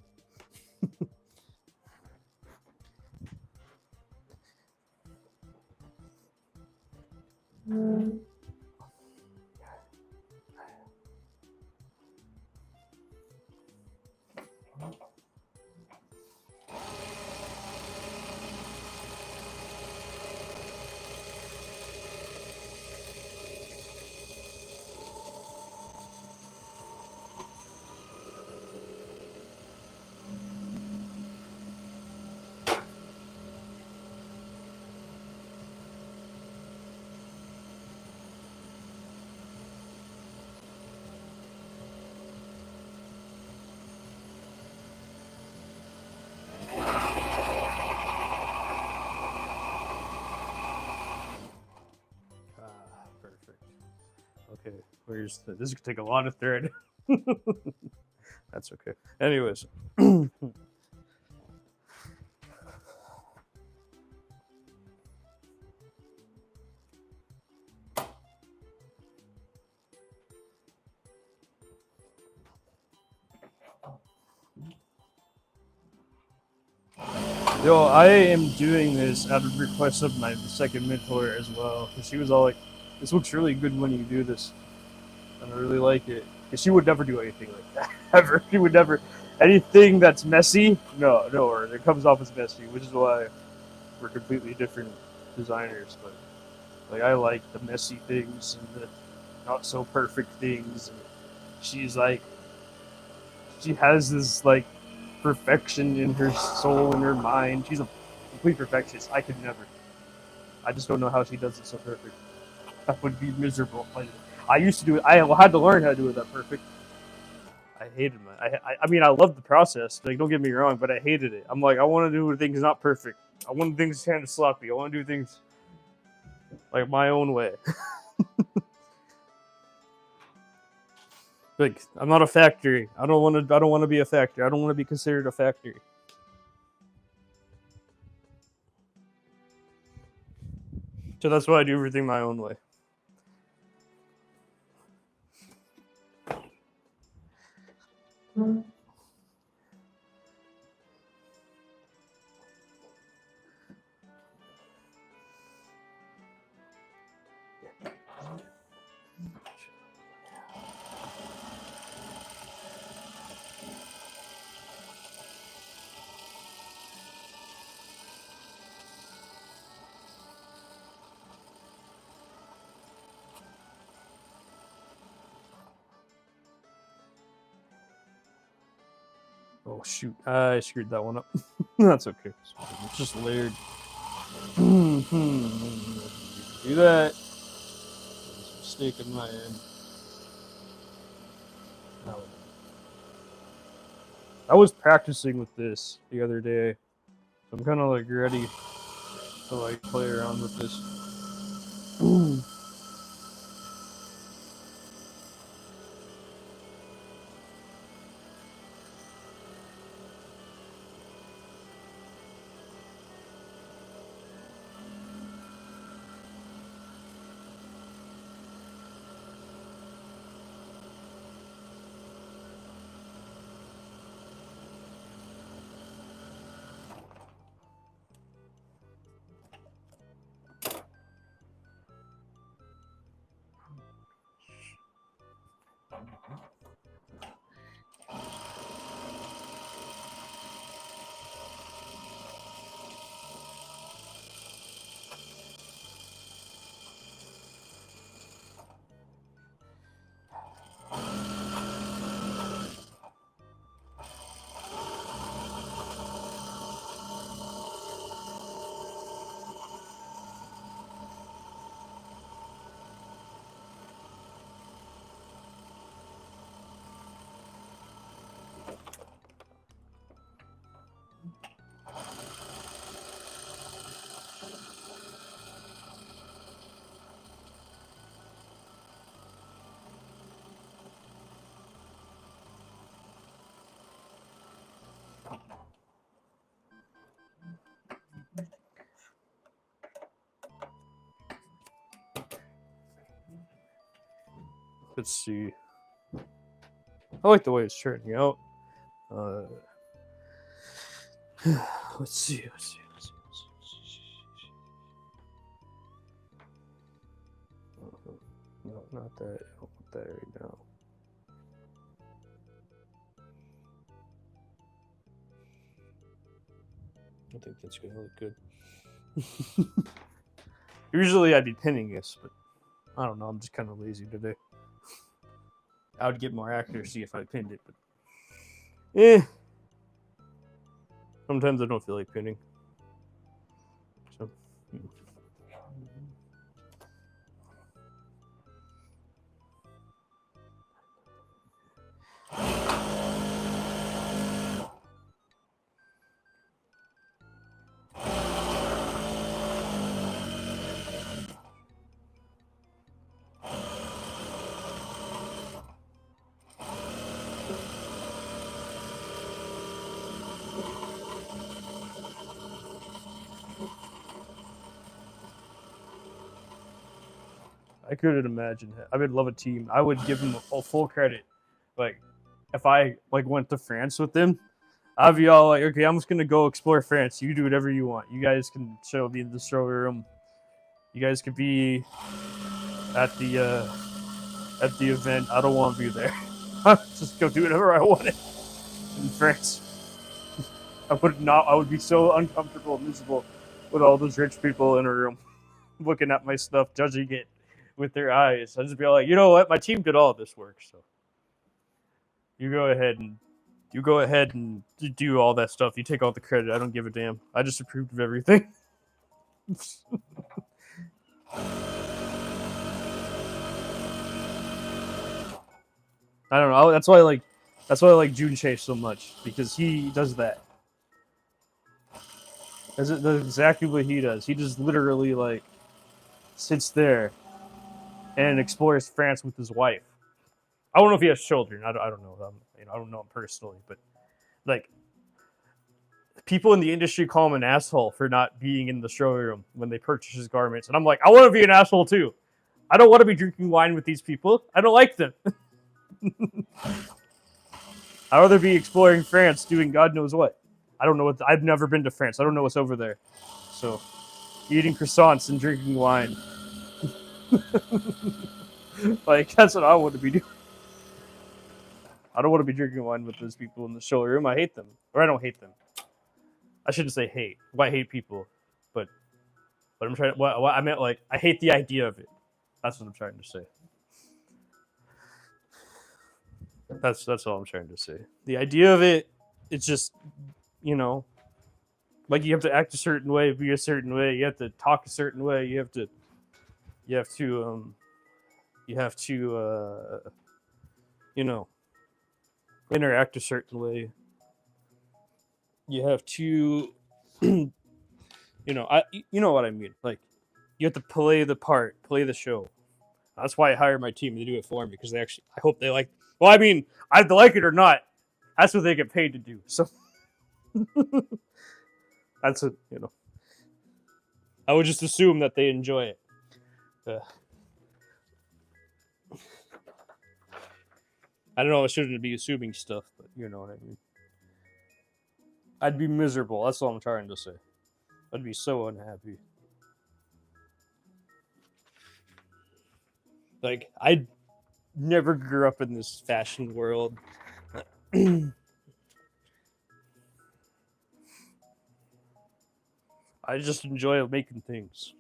Perfect. Okay, where's this is gonna take a lot of thread. That's okay. Anyways. Yo, I am doing this out of request of my second mentor as well. Because she was all like, this looks really good when you do this. And I really like it. Because she would never do anything like that. Ever. She would never. Anything that's messy, no, or it comes off as messy, which is why we're completely different designers. But like, I like the messy things and the not so perfect things. And she's like, she has this like perfection in her soul and her mind. She's a complete perfectionist. I could never. I just don't know how she does it so perfect. That would be miserable. Like, I used to do it. I had to learn how to do it that perfect. I hated my. I mean, I loved the process. Like, don't get me wrong, but I hated it. I'm like, I want to do things not perfect. I want things kind of sloppy. I want to do things like my own way. Like, I'm not a factory. I don't want to. I don't want to be a factory. I don't want to be considered a factory. So that's why I do everything my own way. Oh shoot! I screwed that one up. That's okay. It's just layered. Do that. There's a mistake in my end. I was practicing with this the other day, so I'm kind of like ready to like play around with this. Let's see. I like the way it's turning out. Let's see. No, not that. I don't want that right now. I think that's gonna look good. Usually I'd be pinning this, but I don't know. I'm just kind of lazy today. I would get more accuracy if I pinned it, but sometimes I don't feel like pinning. So. I couldn't imagine it. I would love a team. I would give them a full credit. Like, if I like went to France with them, I'd be all like, okay, I'm just gonna go explore France. You do whatever you want. You guys can show me the showroom. You guys could be at the event. I don't want to be there. Just go do whatever I want. in France. I would be so uncomfortable and miserable with all those rich people in a room looking at my stuff, judging it with their eyes. I'd just be like, you know what? My team did all of this work, so you go ahead and do all that stuff. You take all the credit. I don't give a damn. I just approved of everything. I don't know. That's why I like June Chase so much, because he does that. That's exactly what he does. He just literally like sits there and explores France with his wife. I don't know if he has children. I don't know. I don't know him personally, but like people in the industry call him an asshole for not being in the showroom when they purchase his garments, and I'm like, I want to be an asshole too. I don't want to be drinking wine with these people. I don't like them. I'd rather be exploring France, doing God knows what. I don't know what. I've never been to France. I don't know what's over there. So, eating croissants and drinking wine. Like, that's what I want to be doing. I don't want to be drinking wine with those people in the showroom. I hate them. Or I don't hate them. I shouldn't say hate. Well, I hate people. But I'm trying. What I meant, like, I hate the idea of it. That's what I'm trying to say. That's all I'm trying to say. The idea of it, it's just, you know, like you have to act a certain way, be a certain way. You have to talk a certain way. You have to you know, interact a certain way. You have to, you know what I mean. Like, you have to play the part, play the show. That's why I hire my team to do it for me, because I hope they like. Well, I mean, either like it or not, that's what they get paid to do. So that's it. I would just assume that they enjoy it. I don't know. I shouldn't be assuming stuff, but you know what I mean. I'd be miserable. That's all I'm trying to say. I'd be so unhappy. Like, I never grew up in this fashion world. I just enjoy making things.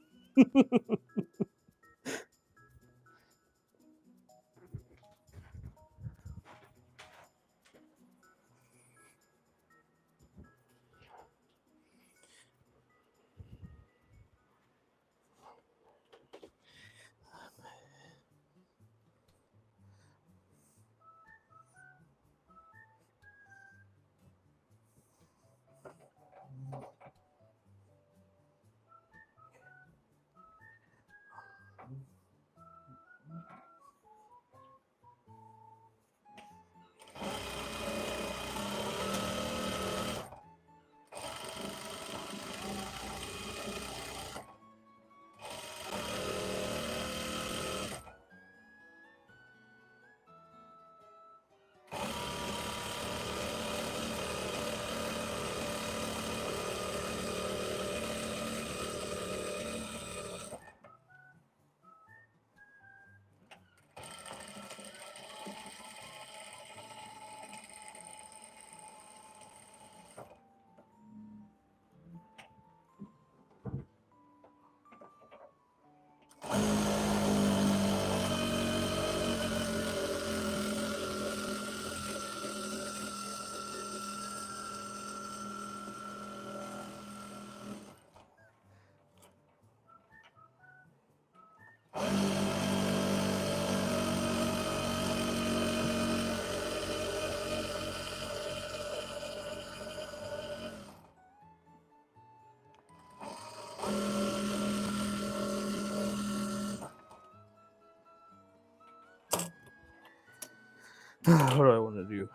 What do I want to do?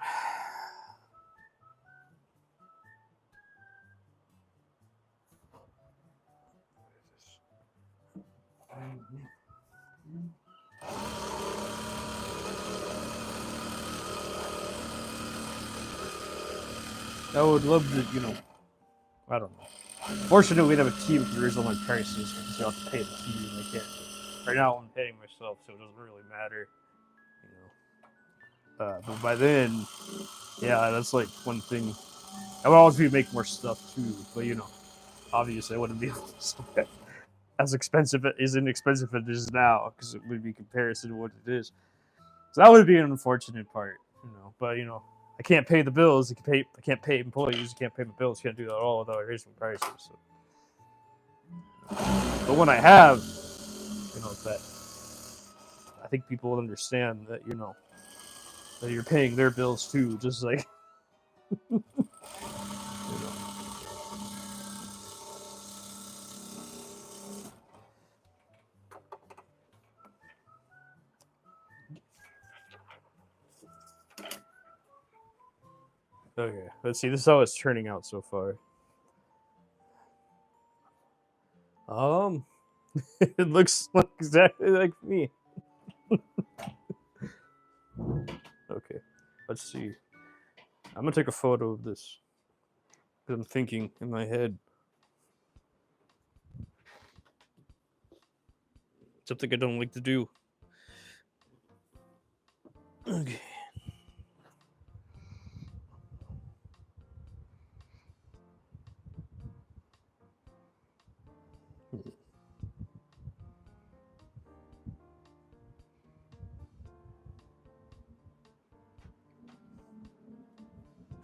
I would love to, I don't know. Fortunately, we'd have a team to raise all my prices, because you have to pay the team. I can't. Right now, I'm paying myself, so it doesn't really matter. But by then, yeah, that's like one thing. I would always be make more stuff too, but obviously I wouldn't be able to as expensive as inexpensive it is now because it would be comparison to what it is. So that would be an unfortunate part, But I can't pay the bills. I can't pay employees. I can't pay my bills. Can't do that all without raising prices. So. But when I have, that I think people will understand that that you're paying their bills too, just like Okay, let's see. This is how it's turning out so far. It looks like exactly like me. Okay, let's see. I'm gonna take a photo of this because I'm thinking in my head. Something I don't like to do. Okay.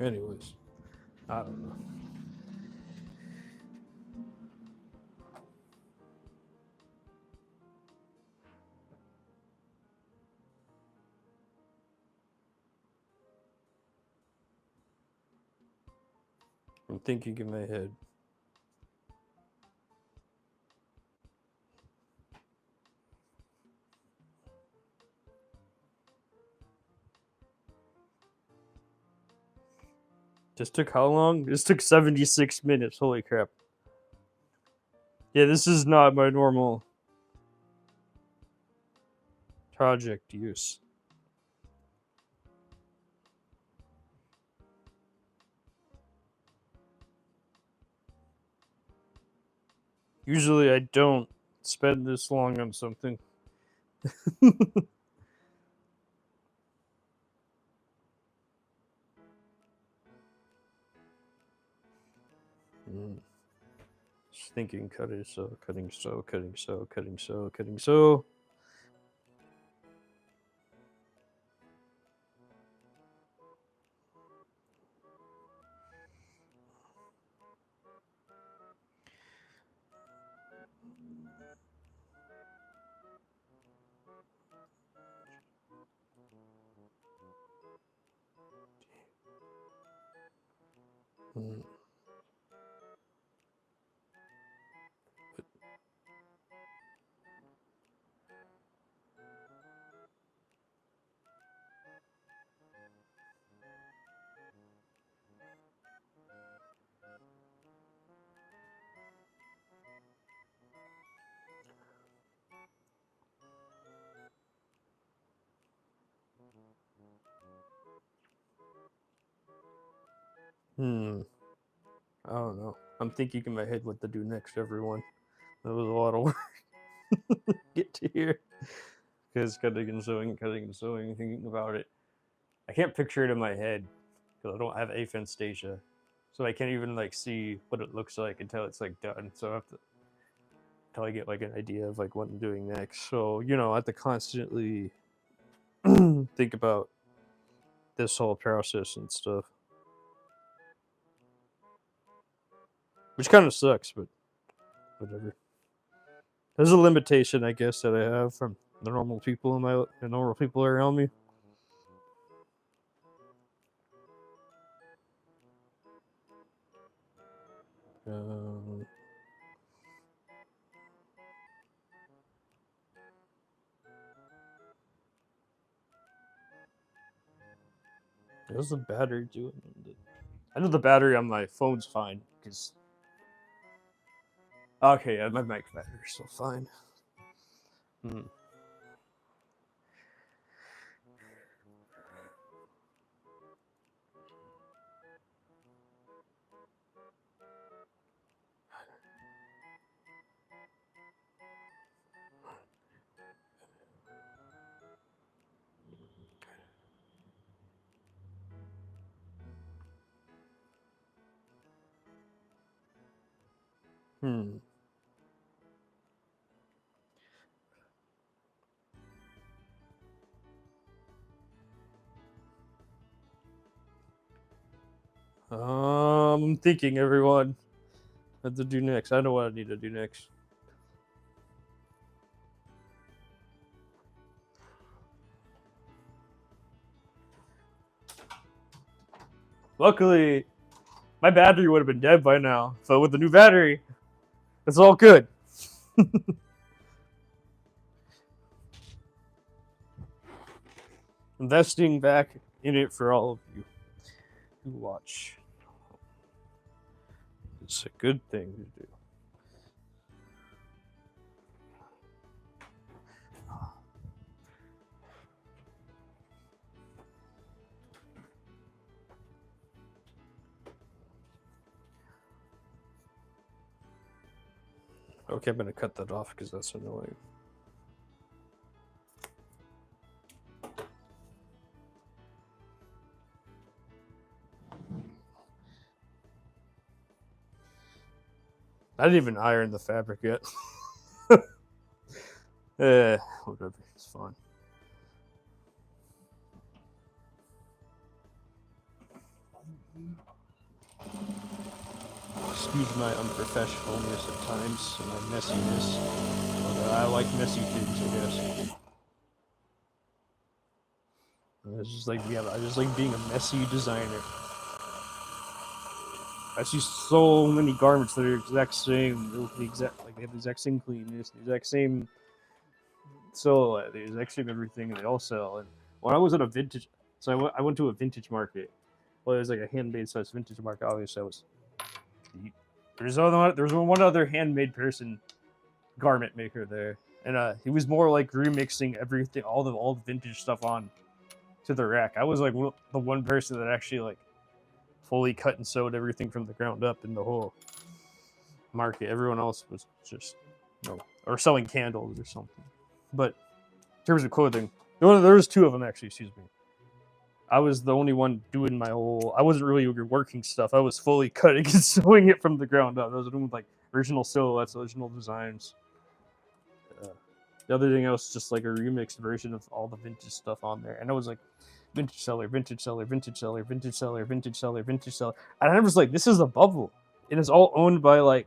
Anyways, I don't know. I'm thinking in my head. This took how long? This took 76 minutes. Holy crap. Yeah, this is not my normal project use. Usually I don't spend this long on something. Just thinking cutting so, cutting so, cutting so, cutting so, cutting so. I don't know. I'm thinking in my head what to do next, everyone. That was a lot of work. Get to here. Because cutting and sewing, thinking about it. I can't picture it in my head because I don't have aphantasia. So I can't even see what it looks like until it's done. So I have to until I get an idea of what I'm doing next. So I have to constantly think about this whole process and stuff, which kind of sucks, but whatever. There's a limitation, I guess, that I have from the normal people the normal people around me. Um, how's the battery doing? I know the battery on my phone's fine because. Okay, yeah, my mic battery's still fine. Hmm. I'm thinking, everyone. What to do next? I know what I need to do next. Luckily, my battery would have been dead by now. So with the new battery, it's all good. Investing back in it for all of you who watch. It's a good thing to do. Okay, I'm gonna cut that off because that's annoying. I didn't even iron the fabric yet. Whatever, it's fine. Excuse my unprofessionalness at times and my messiness. But I like messy things, I guess. It's just like, yeah, I just like being a messy designer. I see so many garments that are exact same. They look the exact, like they have the exact same cleanness, the exact same silhouette, the exact same everything, and they all sell. And when I was at a vintage, so I went to a vintage market. Well, it was like a handmade size vintage market. Obviously, I was. There's one other handmade person, garment maker there, and he was more like remixing everything, all the vintage stuff on to the rack. I was like the one person that actually like fully cut and sewed everything from the ground up in the whole market. Everyone else was just, or selling candles or something. But in terms of clothing, there was two of them actually. Excuse me. I was the only one doing my whole. I wasn't really working stuff. I was fully cutting and sewing it from the ground up. I was doing like original silhouettes, original designs. The other thing else, just like a remixed version of all the vintage stuff on there, and I was like, vintage seller, vintage seller, vintage seller, vintage seller, vintage seller, vintage seller, and I was like, this is a bubble, and it's all owned by like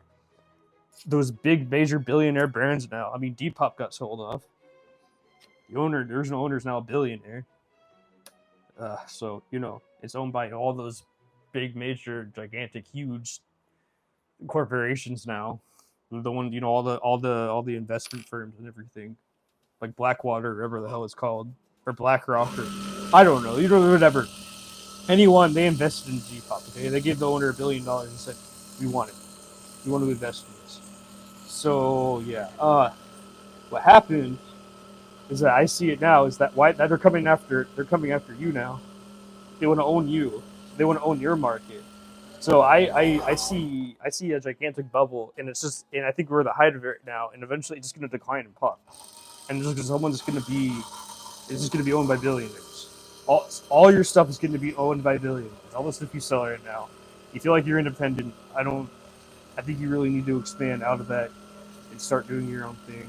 those big major billionaire brands now. I mean, Depop got sold off. The original owner is now a billionaire. So it's owned by all those big, major, gigantic, huge corporations now. The one, all the investment firms and everything, like Blackwater, whatever the hell it's called, or BlackRock, or I don't know, whatever. Anyone, they invested in Depop. Okay, they gave the owner $1 billion and said, "We want it. We want to invest in this." So yeah, what happened is that I see it now is that why that they're coming after you now. They want to own you. They want to own your market. So I see a gigantic bubble, and I think we're at the height of it now, and eventually it's just going to decline and pop, and it's just going to be owned by billionaires. All your stuff is going to be owned by billionaires. All the stuff you sell right now, you feel like you're independent. I think you really need to expand out of that and start doing your own thing,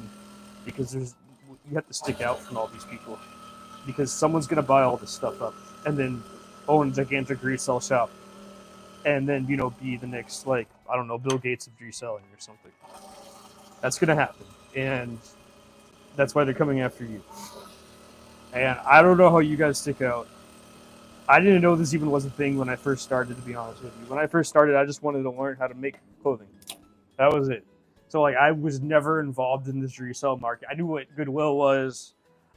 because you have to stick out from all these people, because someone's going to buy all this stuff up and then own a gigantic resale shop, and then be the next, like, I don't know, Bill Gates of reselling or something. That's gonna happen, and that's why they're coming after you. And I don't know how you guys stick out. I didn't know this even was a thing when I first started, to be honest with you. When I first started, I just wanted to learn how to make clothing. That was it. So like, I was never involved in this resale market. I knew what Goodwill was.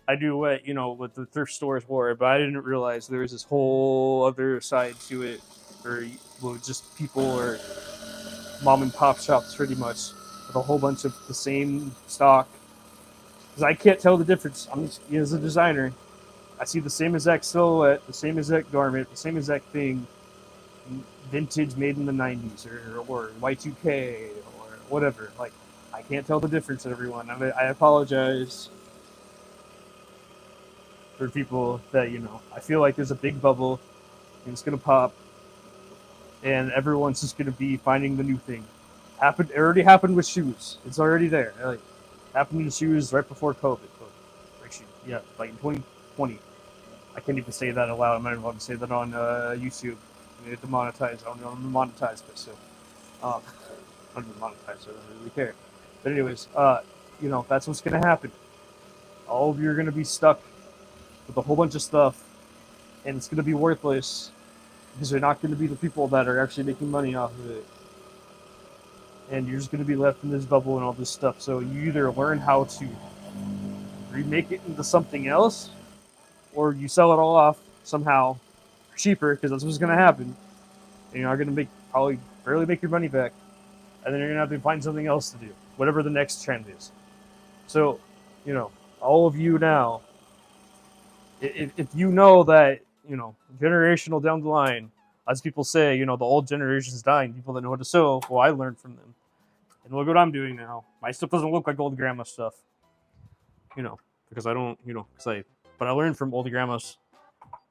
I knew what the thrift stores were, but I didn't realize there was this whole other side to it, or just people or mom and pop shops, pretty much, with a whole bunch of the same stock. Because I can't tell the difference. I'm just, as a designer, I see the same exact silhouette, the same exact garment, the same exact thing, vintage, made in the '90s, or Y2K, or whatever. Like, I can't tell the difference, everyone. I apologize for people that, I feel like there's a big bubble, and it's going to pop, and everyone's just going to be finding the new thing. Happened. It already happened with shoes. It's already there. Like, happened in shoes right before COVID. Actually, yeah, like in 2020. I can't even say that aloud. I'm not even allowed to say that on YouTube. I mean, demonetized. I don't know. I'm monetized, but still. I'm monetized, so I don't really care. But anyways, that's what's gonna happen. All of you are gonna be stuck with a whole bunch of stuff, and it's gonna be worthless because you're not gonna be the people that are actually making money off of it. And you're just gonna be left in this bubble and all this stuff. So you either learn how to remake it into something else, or you sell it all off somehow cheaper, because that's what's gonna happen. And you're not gonna probably barely make your money back, and then you're gonna have to find something else to do, whatever the next trend is. So, all of you now, if you know that, generational down the line, as people say, the old generation's dying, people that know how to sew, well, I learned from them. And look what I'm doing now. My stuff doesn't look like old grandma stuff, because I don't, but I learned from old grandmas,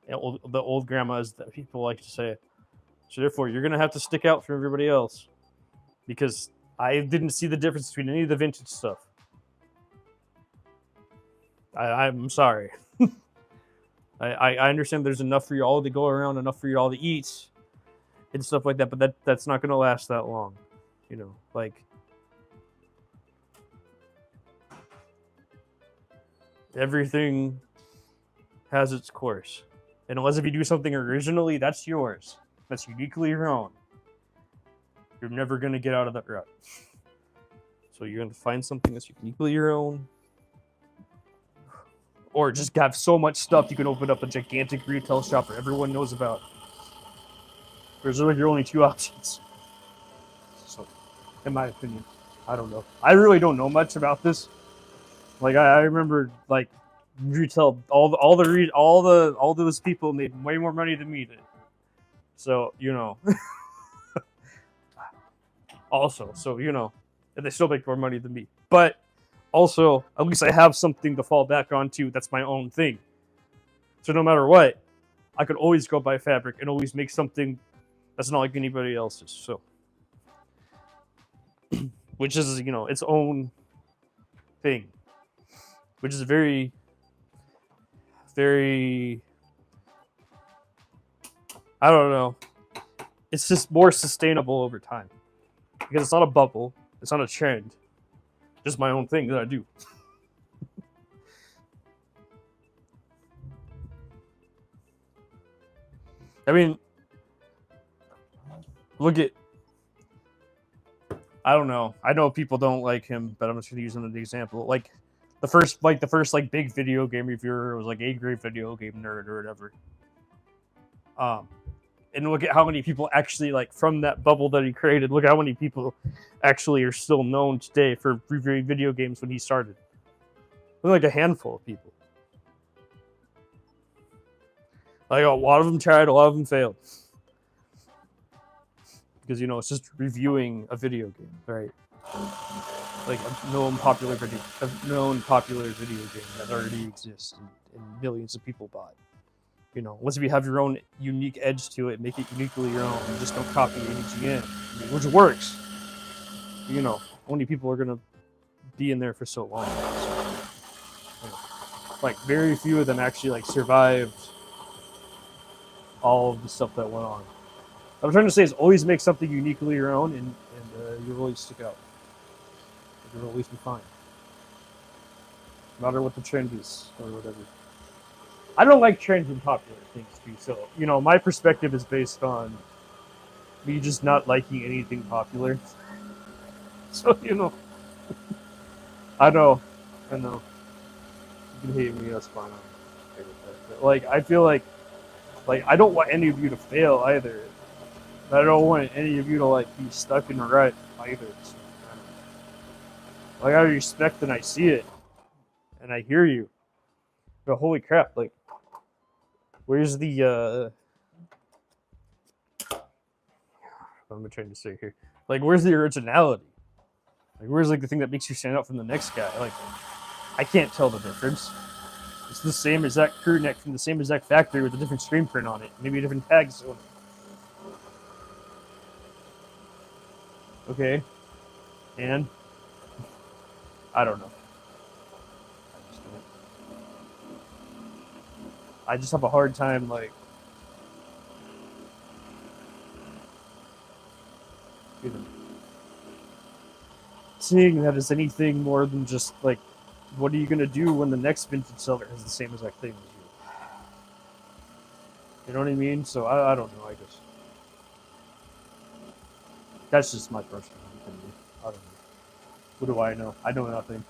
the old grandmas that people like to say. So therefore, you're going to have to stick out from everybody else, because I didn't see the difference between any of the vintage stuff. I'm sorry. I understand there's enough for you all to go around, enough for you all to eat, and stuff like that, but that's not going to last that long. Everything has its course. And unless if you do something originally, that's yours. That's uniquely your own. You're never going to get out of that rut. So you're going to find something that's uniquely your own. Or just have so much stuff you can open up a gigantic retail shop that everyone knows about. There's really your only two options. So, in my opinion, I don't know. I really don't know much about this. Like I remember, like retail, all those people made way more money than me did. So also, and they still make more money than me. But also, at least I have something to fall back onto. That's my own thing. So no matter what, I could always go buy fabric and always make something that's not like anybody else's. So, which is its own thing, which is very, very. I don't know. It's just more sustainable over time because it's not a bubble. It's not a trend. Just my own thing that I do. I mean, look at. I don't know. I know people don't like him, but I'm just gonna use him as an example. Like the first big video game reviewer was like A grade video game nerd or whatever. And look at how many people actually from that bubble that he created. Look at how many people actually are still known today for reviewing video games when he started. Only like a handful of people. Like a lot of them tried, a lot of them failed. Because it's just reviewing a video game, right? Like a known popular video game that already exists and millions of people bought. Unless if you have your own unique edge to it, make it uniquely your own, and just don't copy AGN, which works. Only people are gonna be in there for so long. So, very few of them actually survived all of the stuff that went on. What I'm trying to say is always make something uniquely your own, and you'll always stick out. You'll always be fine, no matter what the trend is or whatever. I don't like trends in popular things too, so my perspective is based on me just not liking anything popular. So I know, you can hate me, that's fine. But I feel like I don't want any of you to fail either. But I don't want any of you to be stuck in a rut either. So, I respect and I see it, and I hear you. But holy crap! Where's the what am I trying to say here? Where's the originality? Where's the thing that makes you stand out from the next guy? I can't tell the difference. It's the same exact crew neck from the same exact factory with a different screen print on it, maybe a different tags on it. Okay, And I don't know. I just have a hard time like seeing that as anything more than just like, what are you gonna do when the next vintage seller has the same exact thing as you? You know what I mean? So I don't know. I guess that's just my personal opinion. I don't know. What do I know? I know nothing.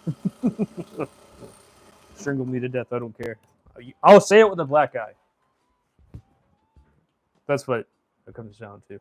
Strangle me to death. I don't care. I'll say it with a black eye. That's what it comes down to.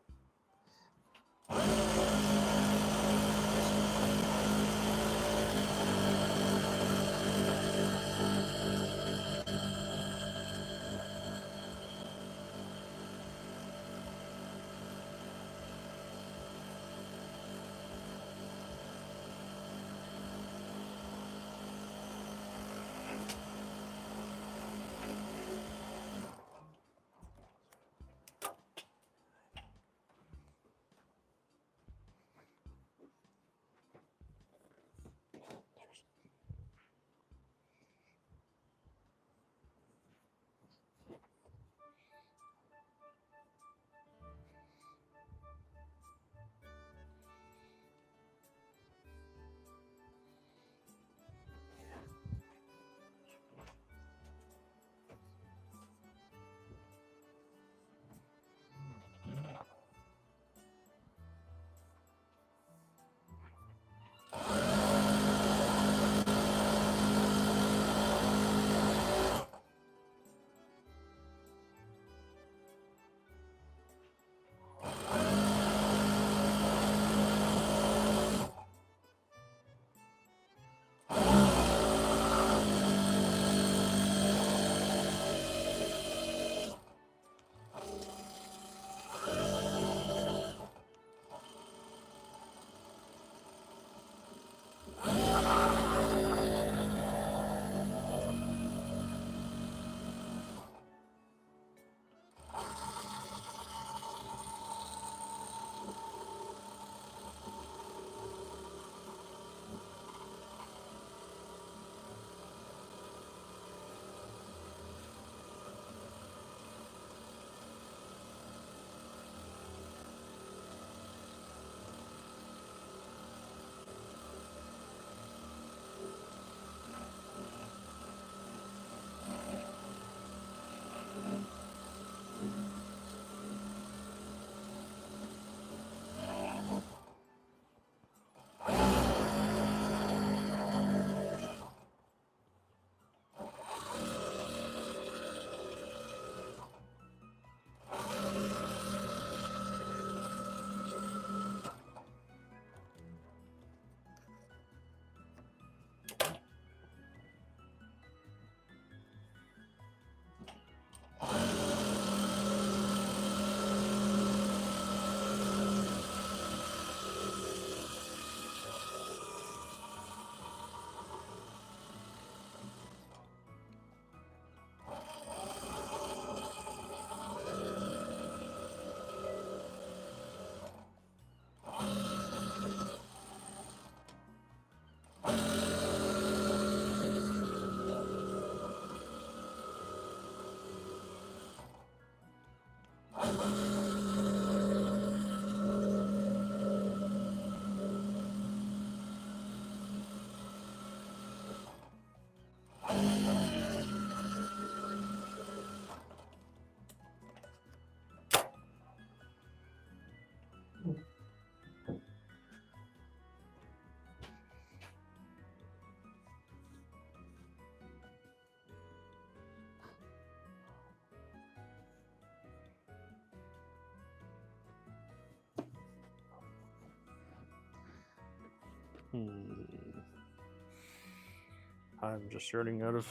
I'm just running out of.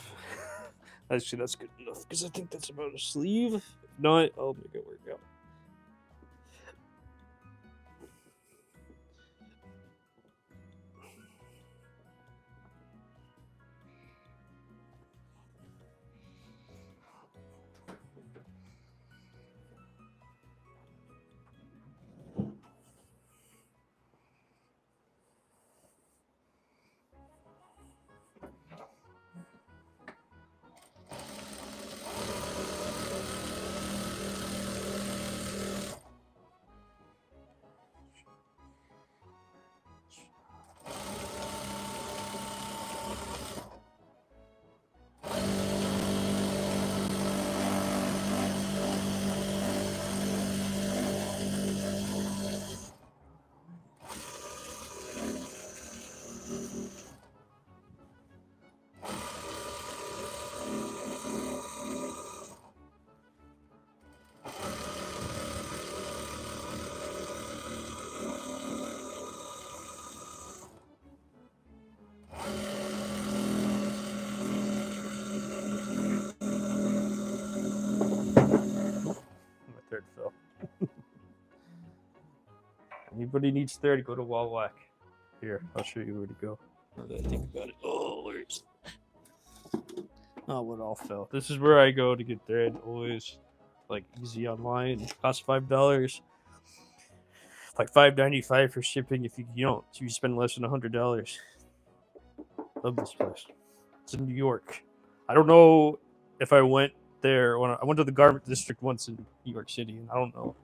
Actually, that's good enough because I think that's about a sleeve. If not, I'll make it work out. everybody needs thread, go to Wallach. Here, I'll show you where to go. Now that I think about it. Oh, where's... Oh, what all fell. This is where I go to get thread, always. Like, easy online. Costs $5. Like $5.95 for shipping if you spend less than $100. Love this place. It's in New York. I don't know if I went there when I went to the garment district once in New York City, and I don't know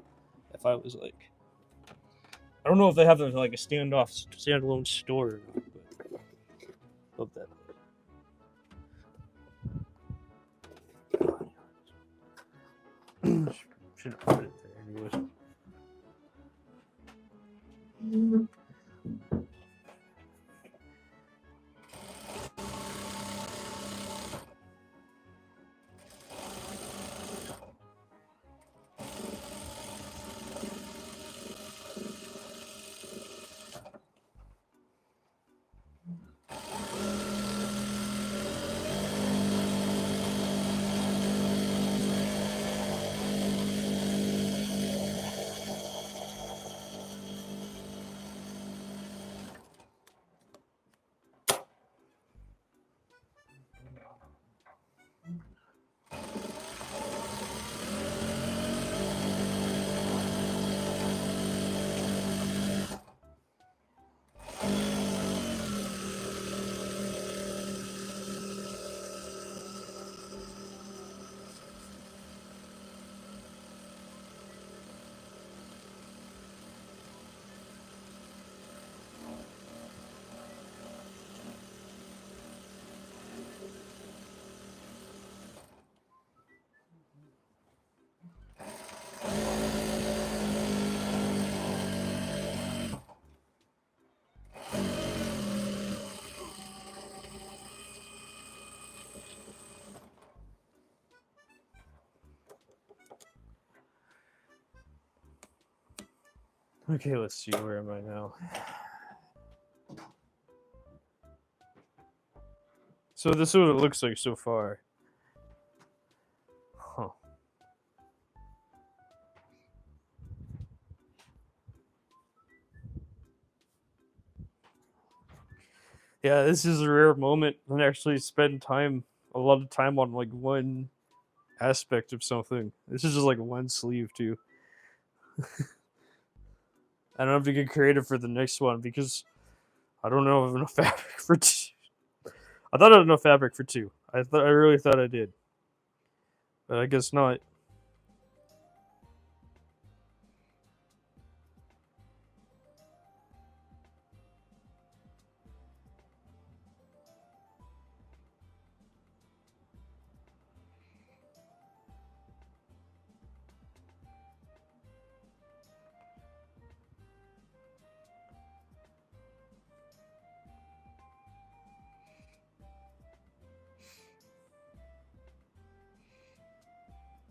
if I was like, I don't know if they have like a standalone store or not, but love that. Should have put it there anyways. Okay, let's see, where am I now? So this is what it looks like so far. Huh. Yeah, this is a rare moment when I actually spend a lot of time on like one aspect of something. This is just like one sleeve too. I don't have to get creative for the next one because I don't know if I have enough fabric for two. I thought I had enough fabric for two. I really thought I did, but I guess not.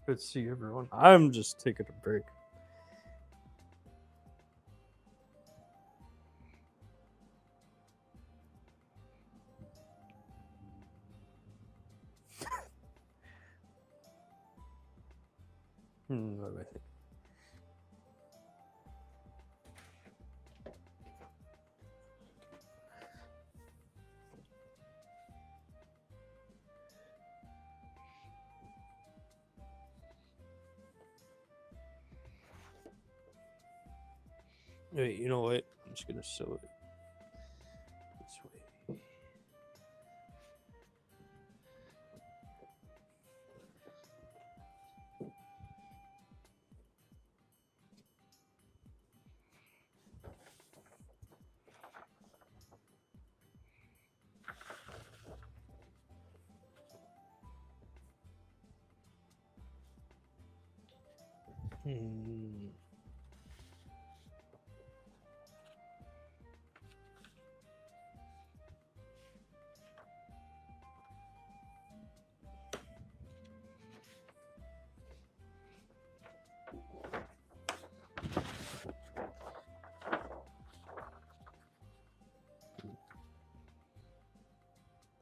Good to see everyone. I'm just taking a break. What do I think? Wait, you know what? I'm just gonna sew it this way.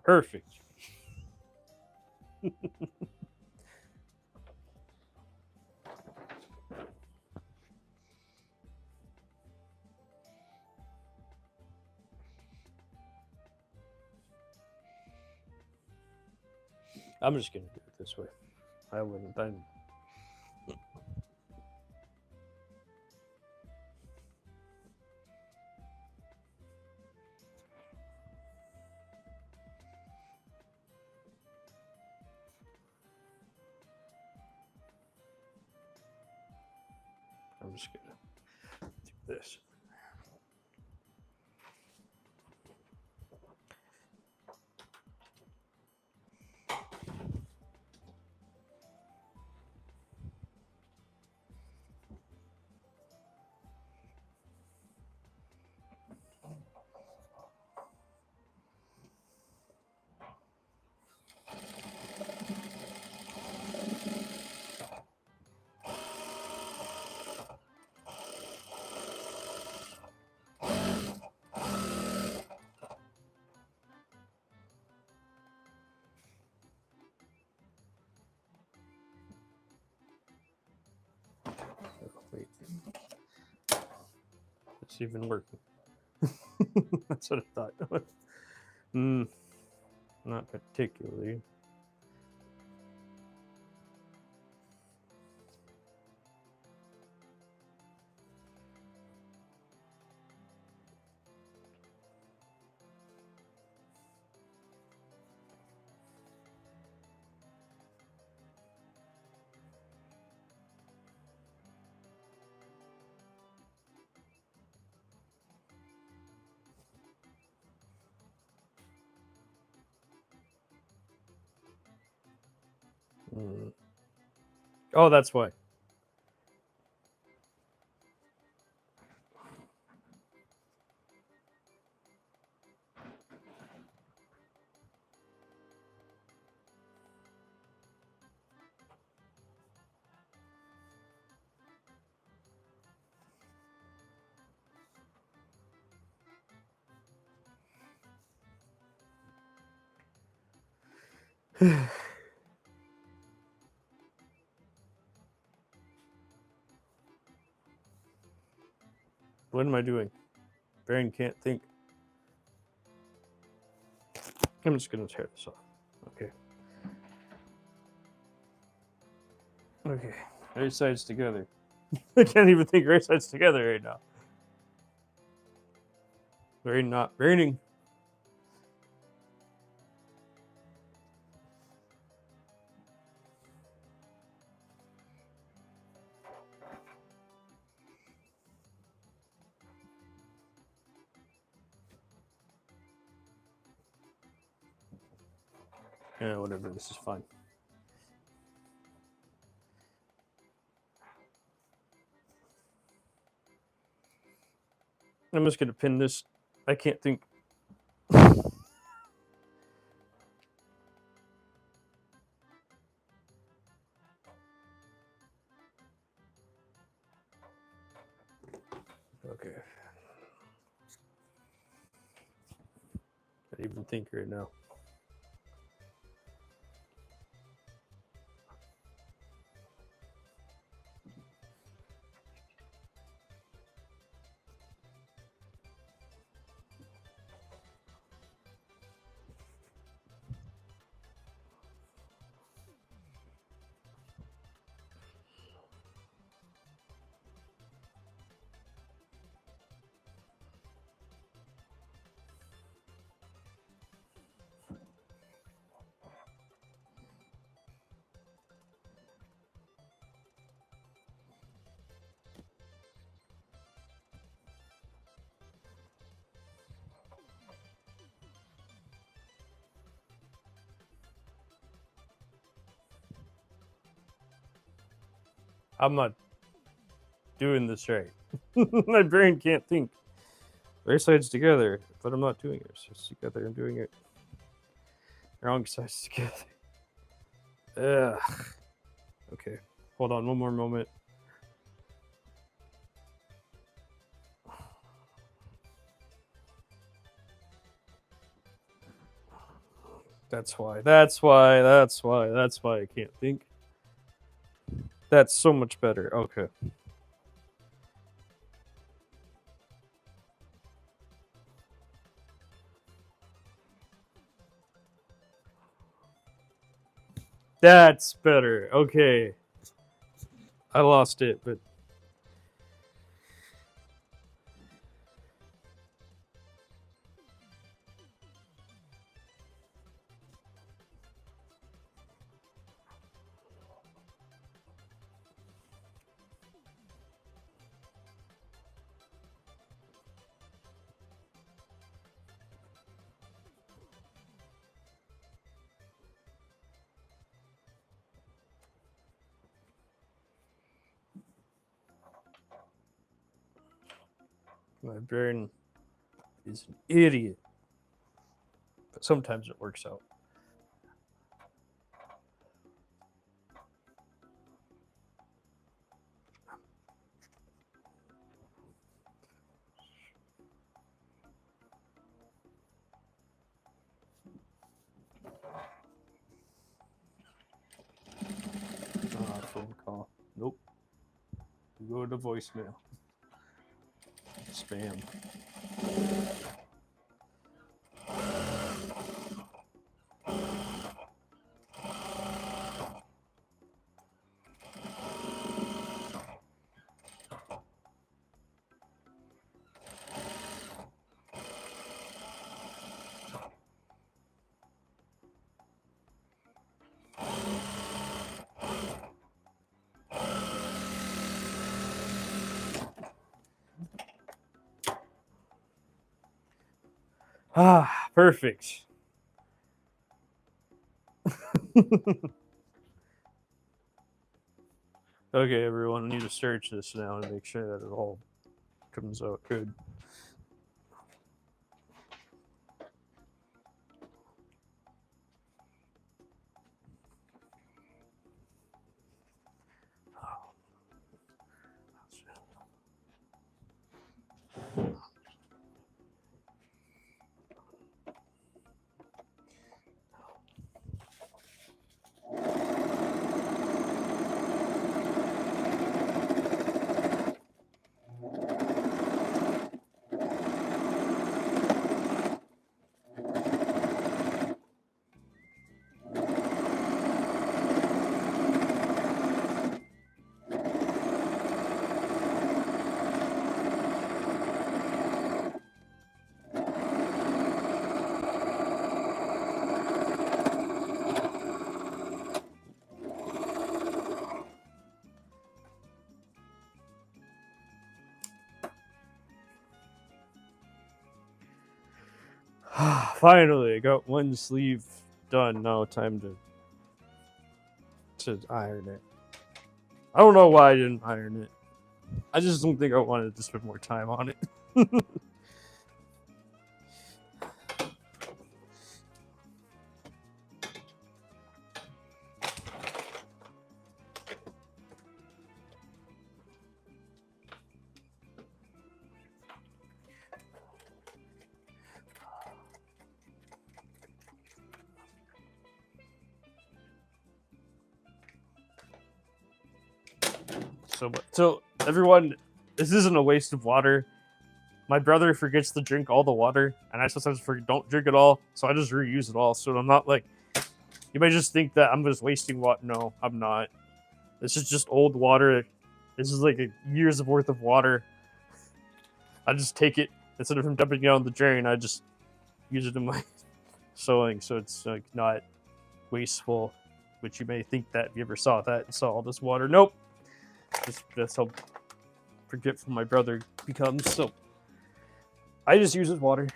Perfect. I'm just gonna do it this way. I wouldn't. I'm just gonna do this. Wait, it's even working. That's what I thought. Not particularly. Oh, that's why. What am I doing? Brain can't think. I'm just gonna tear this off. Okay. Okay. Right sides together. I can't even think right sides together right now. Brain not braining. Yeah, whatever. This is fine. I'm just gonna pin this. I can't think. Okay. I can't even think right now. I'm not doing this right. My brain can't think. Right sides together, but I'm not doing it. It's together. I'm doing it. Wrong sides together. Ugh. Okay. Hold on one more moment. That's why I can't think. That's so much better. Okay. That's better. Okay. I lost it, but my brain is an idiot. But sometimes it works out. Phone call. Nope. Go to voicemail. Spam. Ah, perfect. Okay, everyone, I need to search this now and make sure that it all comes out good. Finally, I got one sleeve done. Now time to iron it. I don't know why I didn't iron it. I just don't think I wanted to spend more time on it. So everyone, this isn't a waste of water. My brother forgets to drink all the water, and I sometimes don't drink it all, so I just reuse it all. So I'm not like, you might just think that I'm just wasting water. No, I'm not. This is just old water. This is like years of worth of water. I just take it instead of dumping it down the drain. I just use it in my sewing, so it's like not wasteful. Which you may think that if you ever saw that and saw all this water. Nope. That's how forgetful my brother becomes. So I just use his water,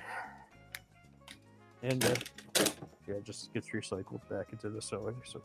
and yeah, it just gets recycled back into the sewing. So.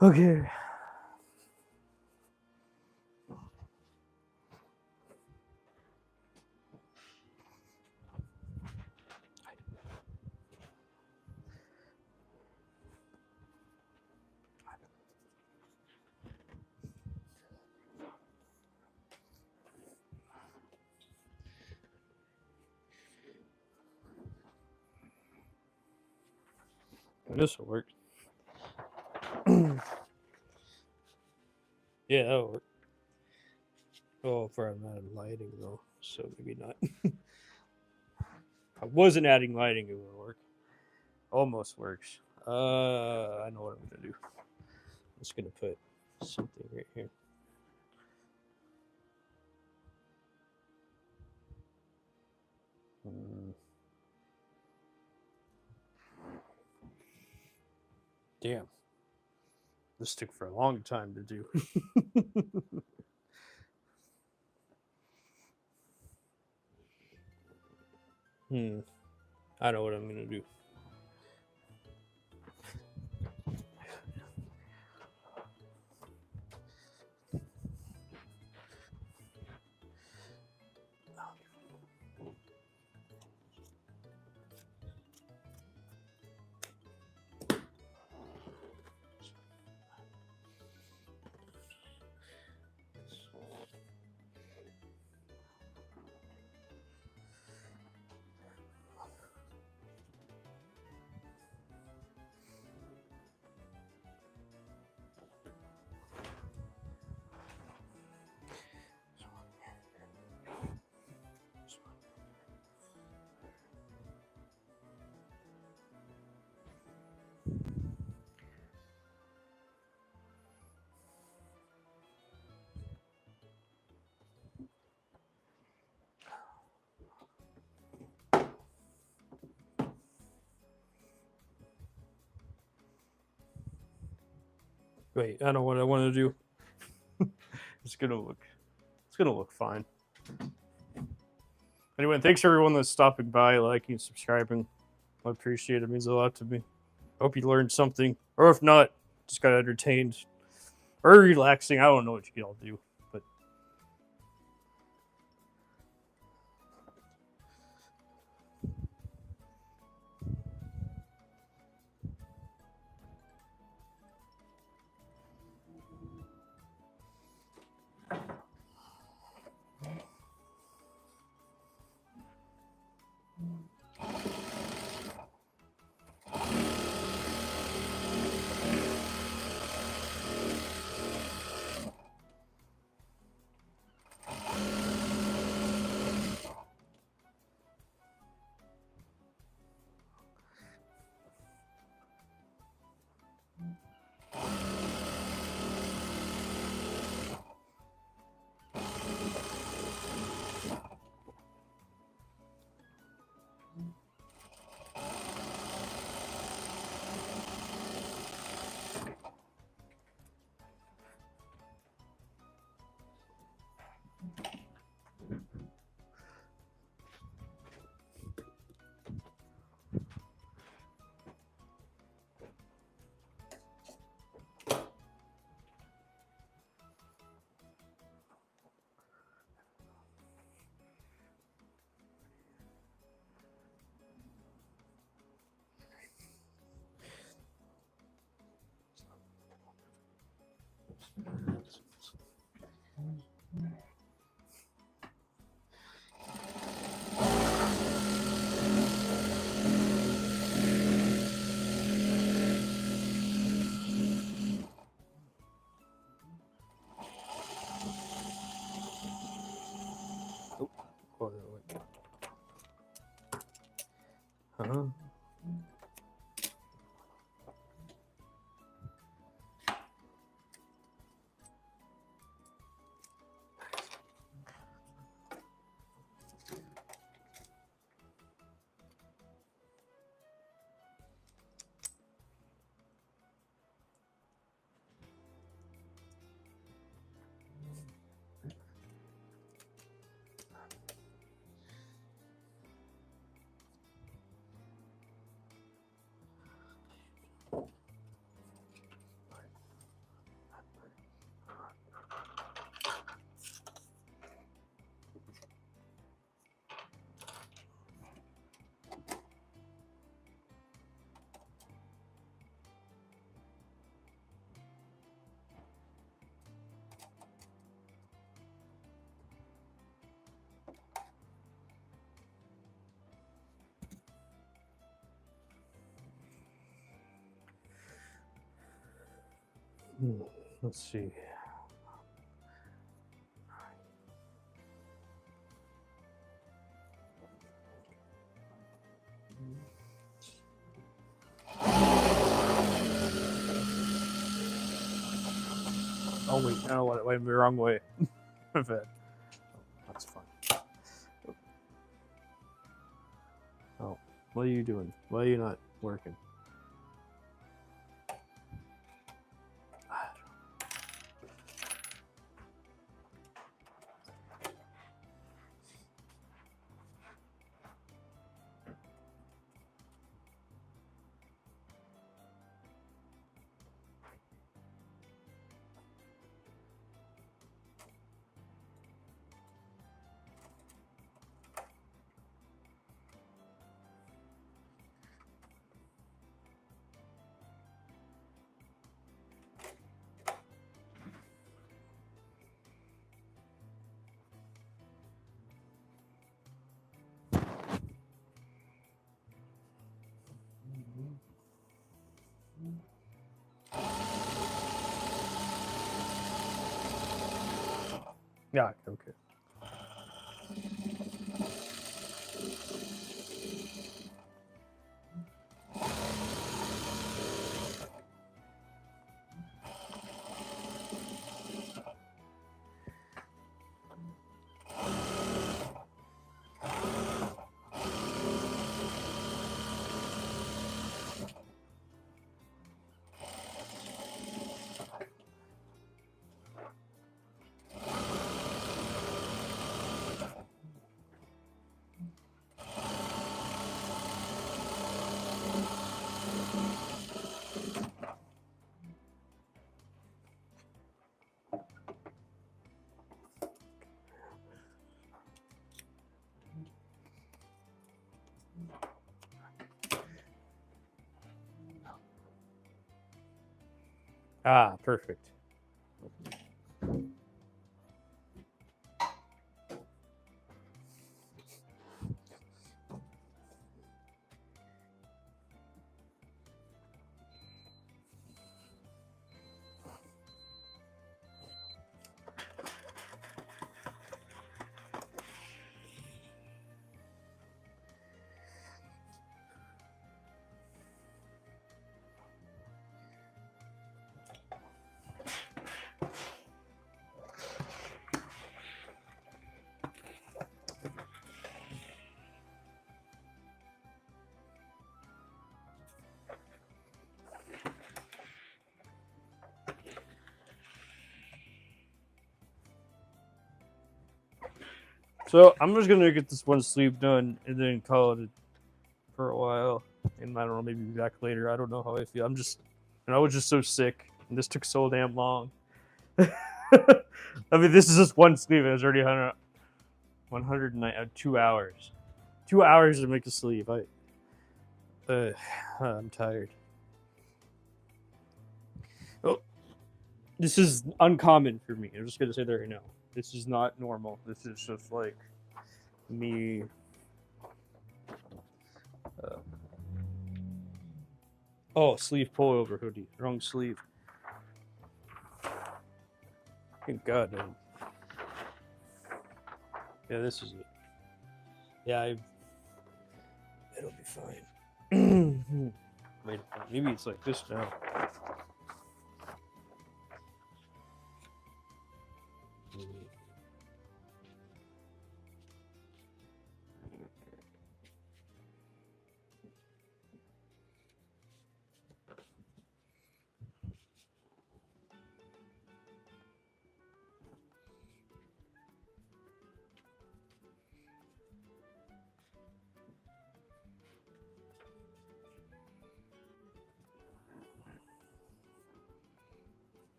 Okay. This will work. Yeah, that'll work. Oh, if I'm adding lighting though, so maybe not. If I wasn't adding lighting, it would work. Almost works. I know what I'm gonna do. I'm just gonna put something right here. Damn, this took for a long time to do. I know what I'm gonna do. Wait, I know what I want to do. It's gonna look fine. Anyway, thanks everyone that's stopping by, liking, subscribing. I appreciate it. It means a lot to me. Hope you learned something, or if not, just got entertained or relaxing. I don't know what you can all do, but huh? Let's see. Oh wait, no, what? Wait, the wrong way. My bad. That's fine. Oh, what are you doing? Why are you not working? Yeah, okay. Ah, perfect. So I'm just gonna get this one sleeve done and then call it for a while. And I don't know, maybe be back later. I don't know how I feel. I was just so sick, and this took so damn long. I mean, this is just one sleeve, and it's already 109, 2 hours. 2 hours to make a sleeve. I'm tired. Oh, this is uncommon for me. I'm just gonna say that right now. This is not normal. This is just like me. Oh, sleeve pullover hoodie. Wrong sleeve. Thank God. Man. Yeah, this is it. Yeah, it'll be fine. Wait, maybe it's like this now.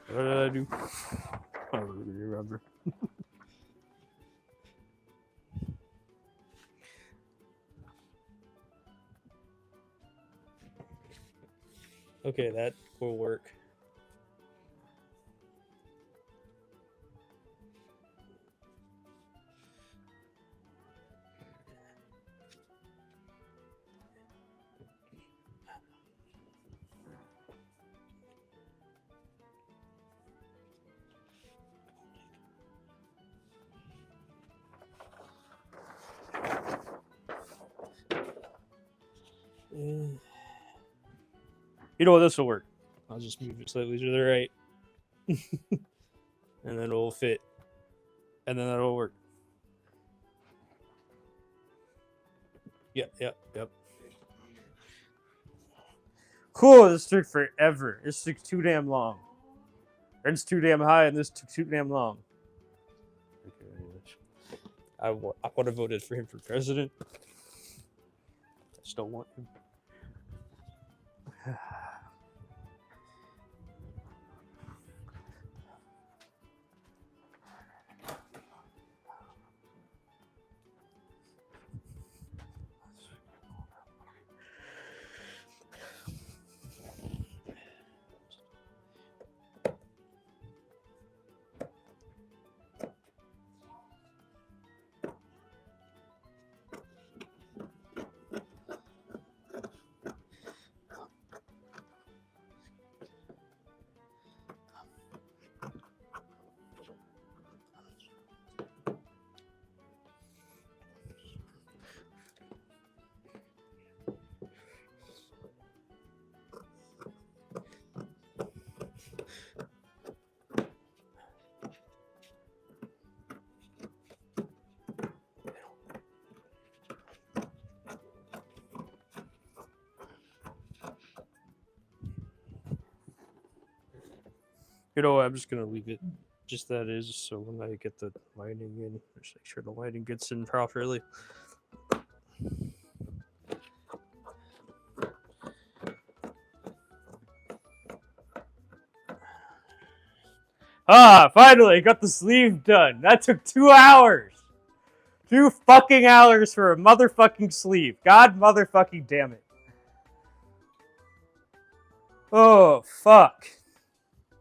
What did I do? I don't really remember. Okay, that will work. You know what? This will work. I'll just move it slightly to the right. And then it'll fit. And then that'll work. Yep. Cool, this took forever. This took too damn long. It's too damn high, and this took too damn long. Okay, anyways. I would have voted for him for president. I still want him. You know what? I'm just gonna leave it just that is, so when I get the lighting in, just make sure the lighting gets in properly. Ah, finally got the sleeve done. That took 2 hours. 2 fucking hours for a motherfucking sleeve. God motherfucking damn it. Oh, fuck.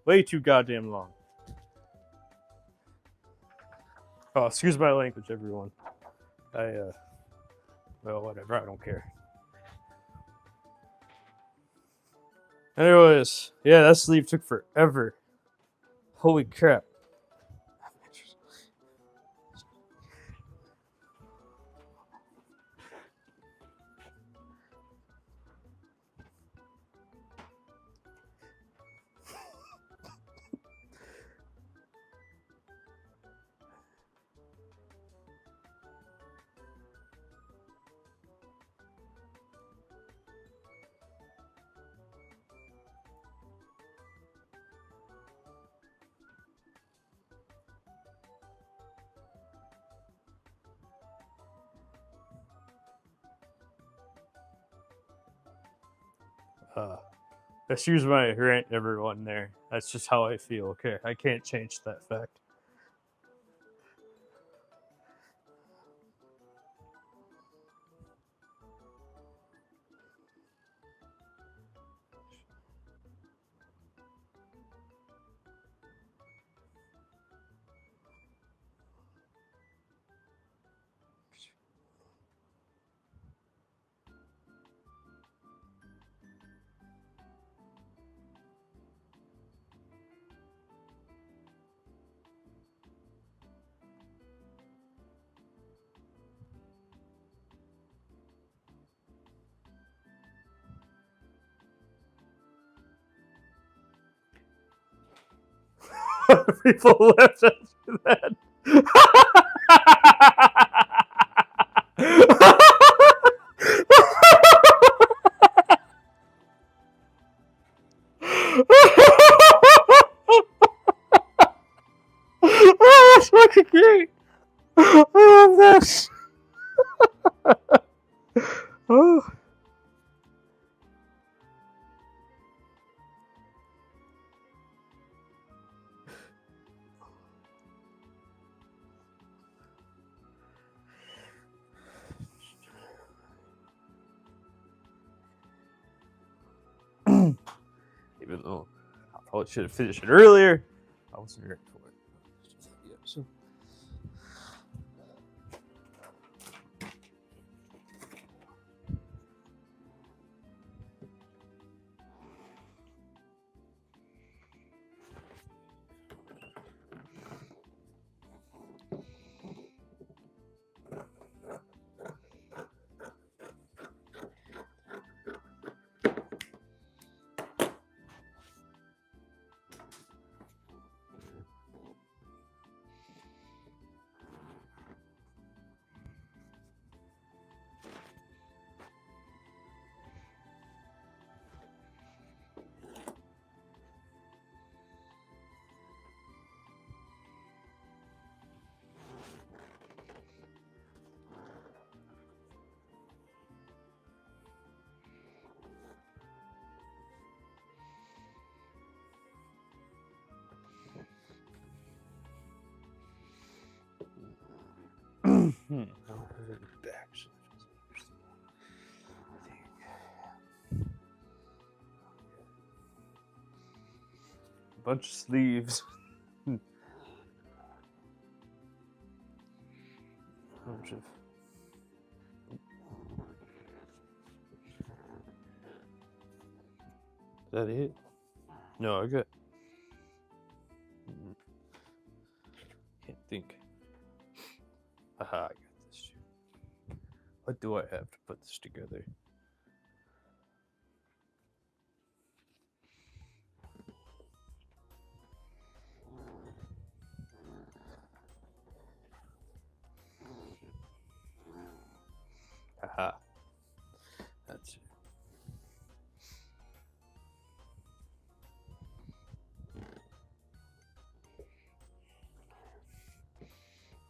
Way too goddamn long. Oh, excuse my language, everyone. Well, whatever, I don't care. Anyways, yeah, that sleeve took forever. Holy crap. Excuse my rant, everyone there. That's just how I feel, okay? I can't change that fact. People left after that. Oh, that's fucking great. I love this. Oh. Even though I probably should have finished it earlier, I wasn't ready for it. Yeah, so. Bunch of sleeves. Bunch of. Is that it? No, I got. Can't think. Aha, I got this too. What do I have to put this together? Haha. That's it.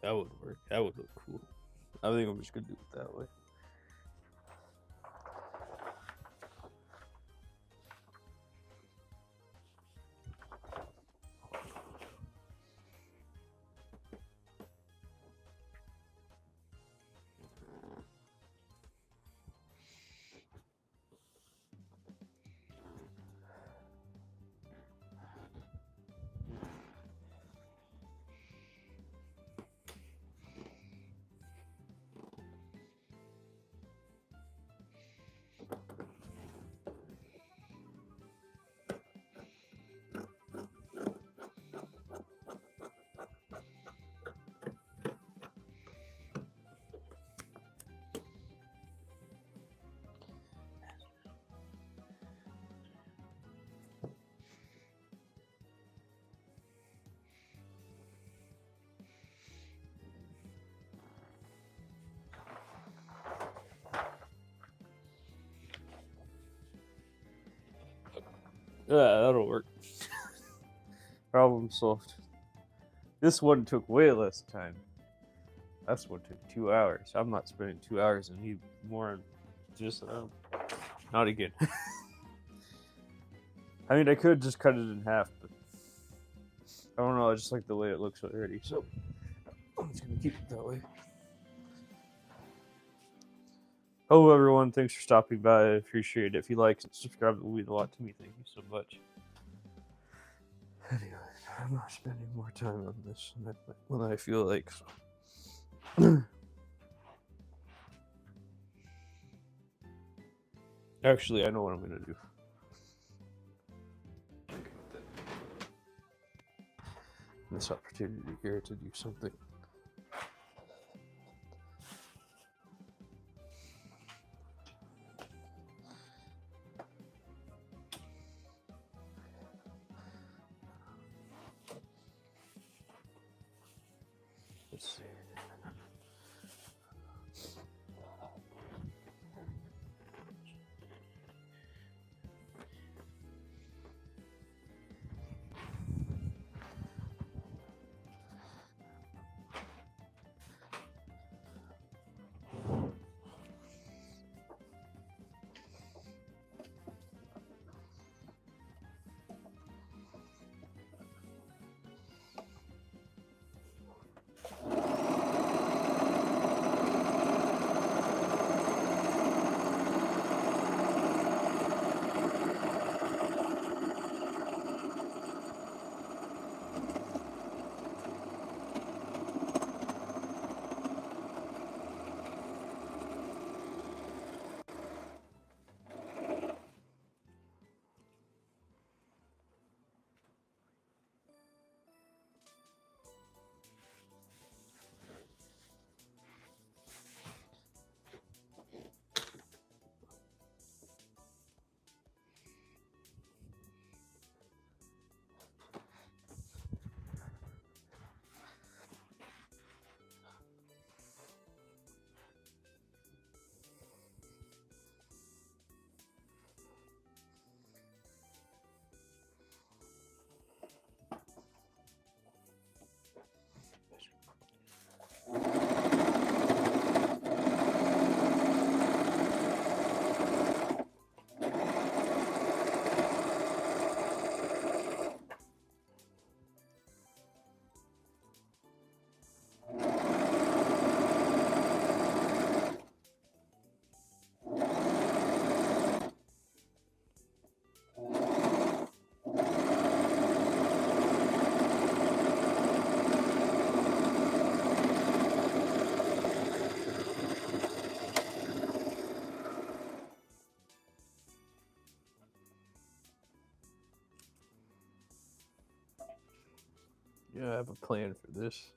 That would work. That would look cool. I think I'm just gonna do it that way. Yeah, that'll work. Problem solved. This one took way less time. That's one took 2 hours. I'm not spending 2 hours and need more. Just not again. I mean, I could just cut it in half, but I don't know. I just like the way it looks already, so I'm just gonna keep it that way. Hello, everyone. Thanks for stopping by. I appreciate it. If you like and subscribe, it will mean a lot to me. Thank you so much. Anyway, I'm not spending more time on this when I feel like. So. Actually, I know what I'm gonna do. This opportunity here to do something. Let's see. Yeah, I have a plan for this.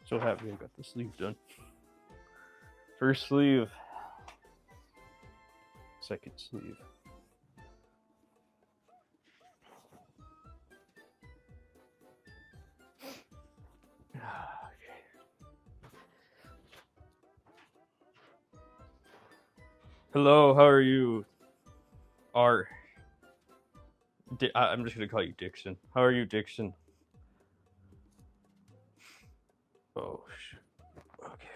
So happy I got the sleeve done. First sleeve. Second sleeve. Hello, how are you? I'm just gonna call you Dixon. How are you, Dixon? Oh, shit. Okay.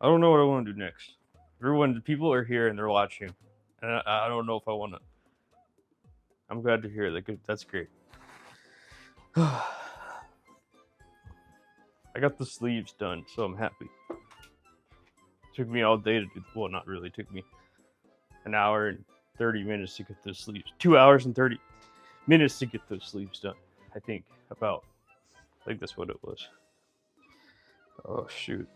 I don't know what I want to do next. The people are here and they're watching, and I don't know if I want to. I'm glad to hear that. That's great. I got the sleeves done, so I'm happy. Took me all day to do. Well, not really. It took me an hour and 30 minutes to get those sleeves. 2 hours and 30 minutes to get those sleeves done. I think that's what it was. Oh shoot.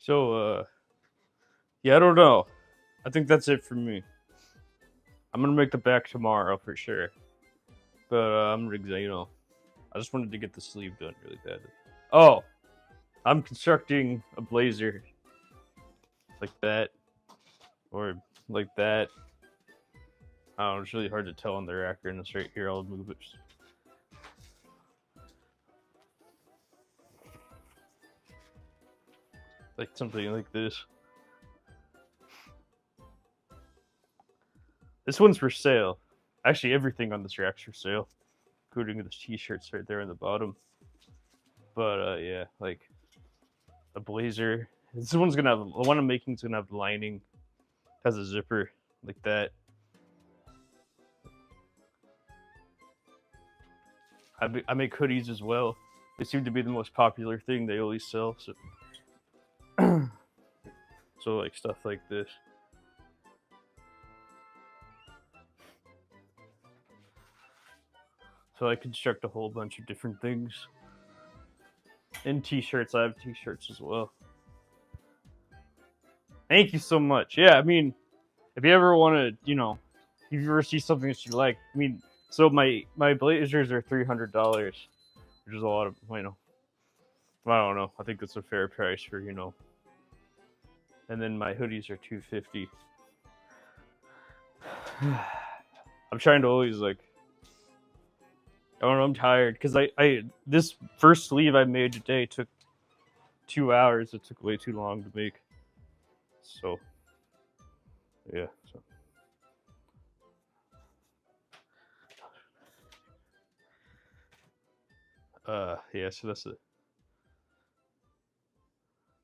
So yeah, I don't know. I think that's it for me. I'm gonna make the back tomorrow for sure. But I'm I just wanted to get the sleeve done really badly. Oh, I'm constructing a blazer like that, or like that. I don't know, it's really hard to tell on the racker, and it's right here. I'll move it. Like something like this. This one's for sale. Actually, everything on this rack's for sale, including the t-shirts right there in the bottom. But yeah, like a blazer. This one's gonna have the one I'm making is gonna have the lining, has a zipper like that. I make hoodies as well. They seem to be the most popular thing they always sell. So like stuff like this. So I construct a whole bunch of different things. And t-shirts, I have t-shirts as well. Thank you so much. Yeah, I mean, if you ever want to, if you ever see something that you like, I mean, so my blazers are $300, which is a lot of, I don't know. I think that's a fair price for, And then my hoodies are $250. I'm trying to always I don't know. I'm tired because this first sleeve I made today took 2 hours. It took way too long to make. So yeah. Yeah. So that's it.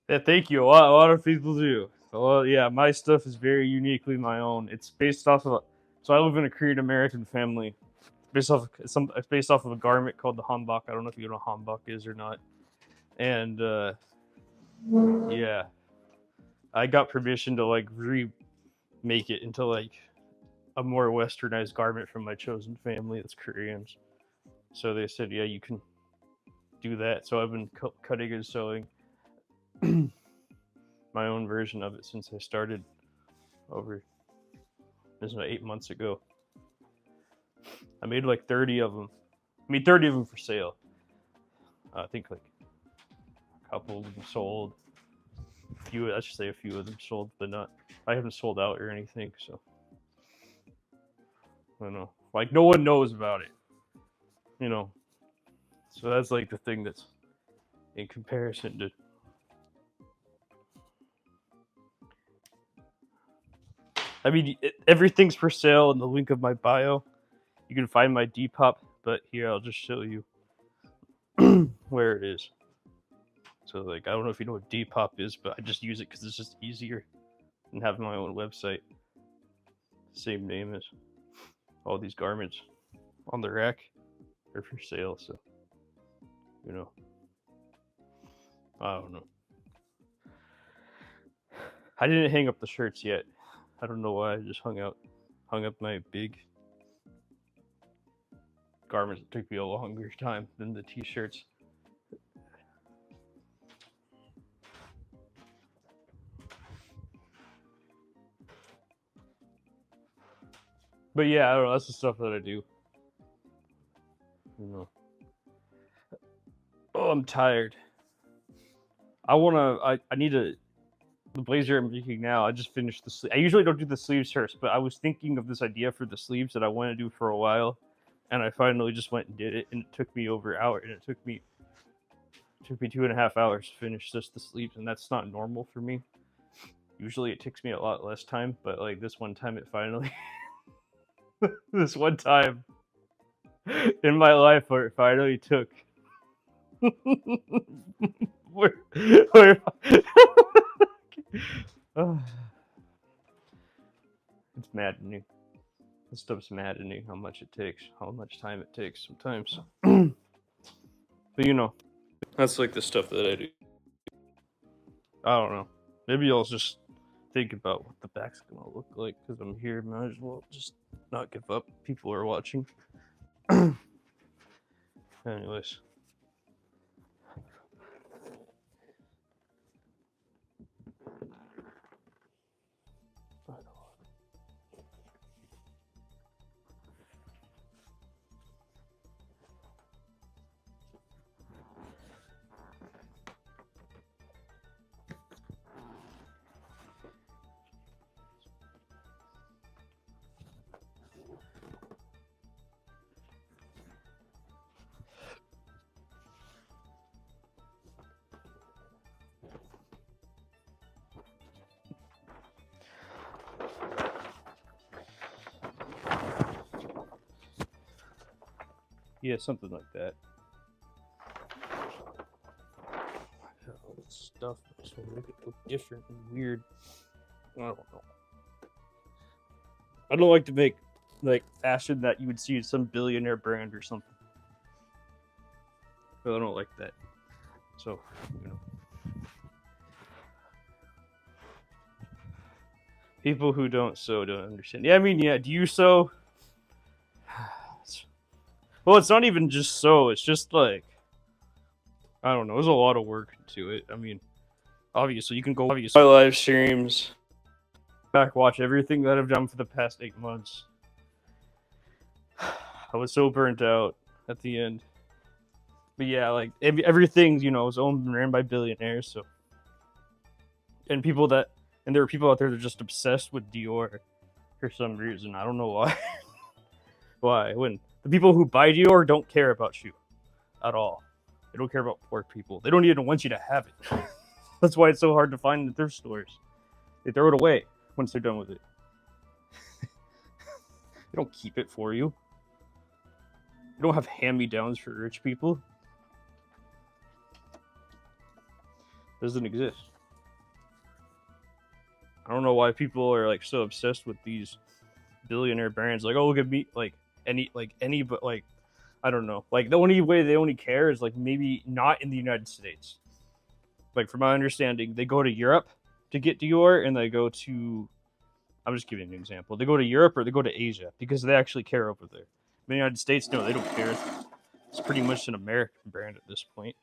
Yeah. Thank you. A lot of people do. Well, yeah. My stuff is very uniquely my own. It's based off of. So I live in a Korean American family. It's based off of a garment called the hanbok. I don't know if you know what hanbok is or not. And yeah, I got permission to remake it into a more westernized garment from my chosen family that's Koreans. So they said, yeah, you can do that. So I've been cutting and sewing my own version of it since I started this was 8 months ago. I made 30 of them. I made 30 of them for sale. I think a couple of them sold. I should say a few of them sold, but not. I haven't sold out or anything, so I don't know. No one knows about it, So that's the thing that's in comparison to. I mean, everything's for sale in the link of my bio. You can find my Depop, but here I'll just show you where it is. So like I don't know if you know what Depop is, but I just use it because it's just easier than having my own website. Same name as all these garments on the rack are for sale. So you know, I don't know. I didn't hang up the shirts yet. I don't know why. I just hung up my big garments. It took me a longer time than the t-shirts. But yeah, I don't know. That's the stuff that I do. You know. Oh, I'm tired. I need the blazer I'm making now. I just finished the sleeve. I usually don't do the sleeves first, but I was thinking of this idea for the sleeves that I want to do for a while, and I finally just went and did it, and it took me over an hour, and it took me 2.5 hours to finish just the sleeves, and that's not normal for me. Usually it takes me a lot less time, but like this one time it finally this one time in my life where it finally took where it's maddening. This stuff's maddening how much it takes, how much time it takes sometimes. But you know, that's like the stuff that I do. I don't know. Maybe I'll just think about what the back's gonna look like because I'm here. Might as well just not give up. People are watching. Anyways. Yeah, something like that. All this stuff to make it look different and weird. I don't know. I don't like to make like fashion that you would see in some billionaire brand or something. But I don't like that. So, you know. People who don't sew don't understand. Yeah, I mean, yeah, do you sew? Well, it's not even just sew, it's just like, I don't know, there's a lot of work to it. I mean, obviously, you can go my live streams, back watch everything that I've done for the past 8 months. I was so burnt out at the end. But yeah, like, everything, you know, is owned and ran by billionaires, so. And there are people out there that are just obsessed with Dior for some reason. I don't know why. Why? When the people who buy Dior don't care about you at all. They don't care about poor people. They don't even want you to have it. That's why it's so hard to find in the thrift stores. They throw it away once they're done with it. They don't keep it for you. They don't have hand-me-downs for rich people. It doesn't exist. I don't know why people are like so obsessed with these billionaire brands. Like, oh, look at me, like any, but like, I don't know. Like, the only way they only care is like maybe not in the United States. Like, from my understanding, they go to Europe to get Dior, and they go to, I'm just giving an example. They go to Europe or they go to Asia because they actually care over there. In the United States, no, they don't care. It's pretty much an American brand at this point.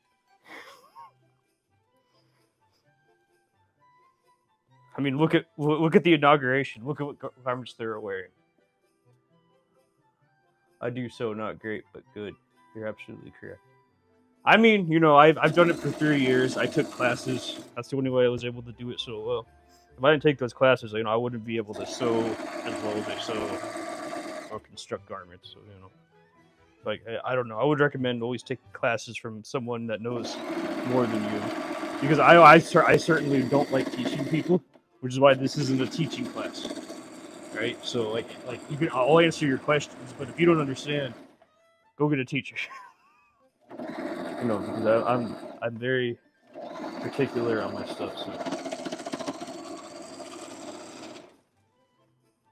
I mean, look at the inauguration. Look at what garments they're wearing. I do so not great, but good. You're absolutely correct. I mean, you know, I've done it for 3 years. I took classes. That's the only way I was able to do it so well. If I didn't take those classes, you know, I wouldn't be able to sew as well as I sew or construct garments. So, you know, like, I don't know. I would recommend always taking classes from someone that knows more than you, because I certainly don't like teaching people, which is why this isn't a teaching class. right? So like I'll answer your questions, but if you don't understand, go get a teacher. Because I'm very particular on my stuff. So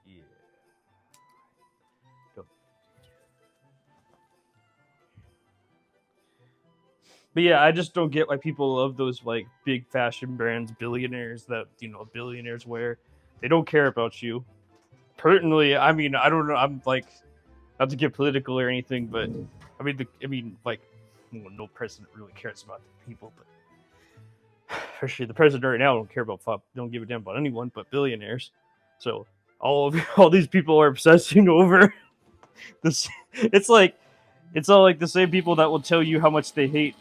yeah. But yeah, I just don't get why people love those like big fashion brands, billionaires that billionaires wear. They don't care about you. Personally, I mean, I don't know. I'm like, not to get political or anything, but like, well, no president really cares about the people, but especially the president right now don't give a damn about anyone but billionaires. So all these people are obsessing over this. It's all like the same people that will tell you how much they hate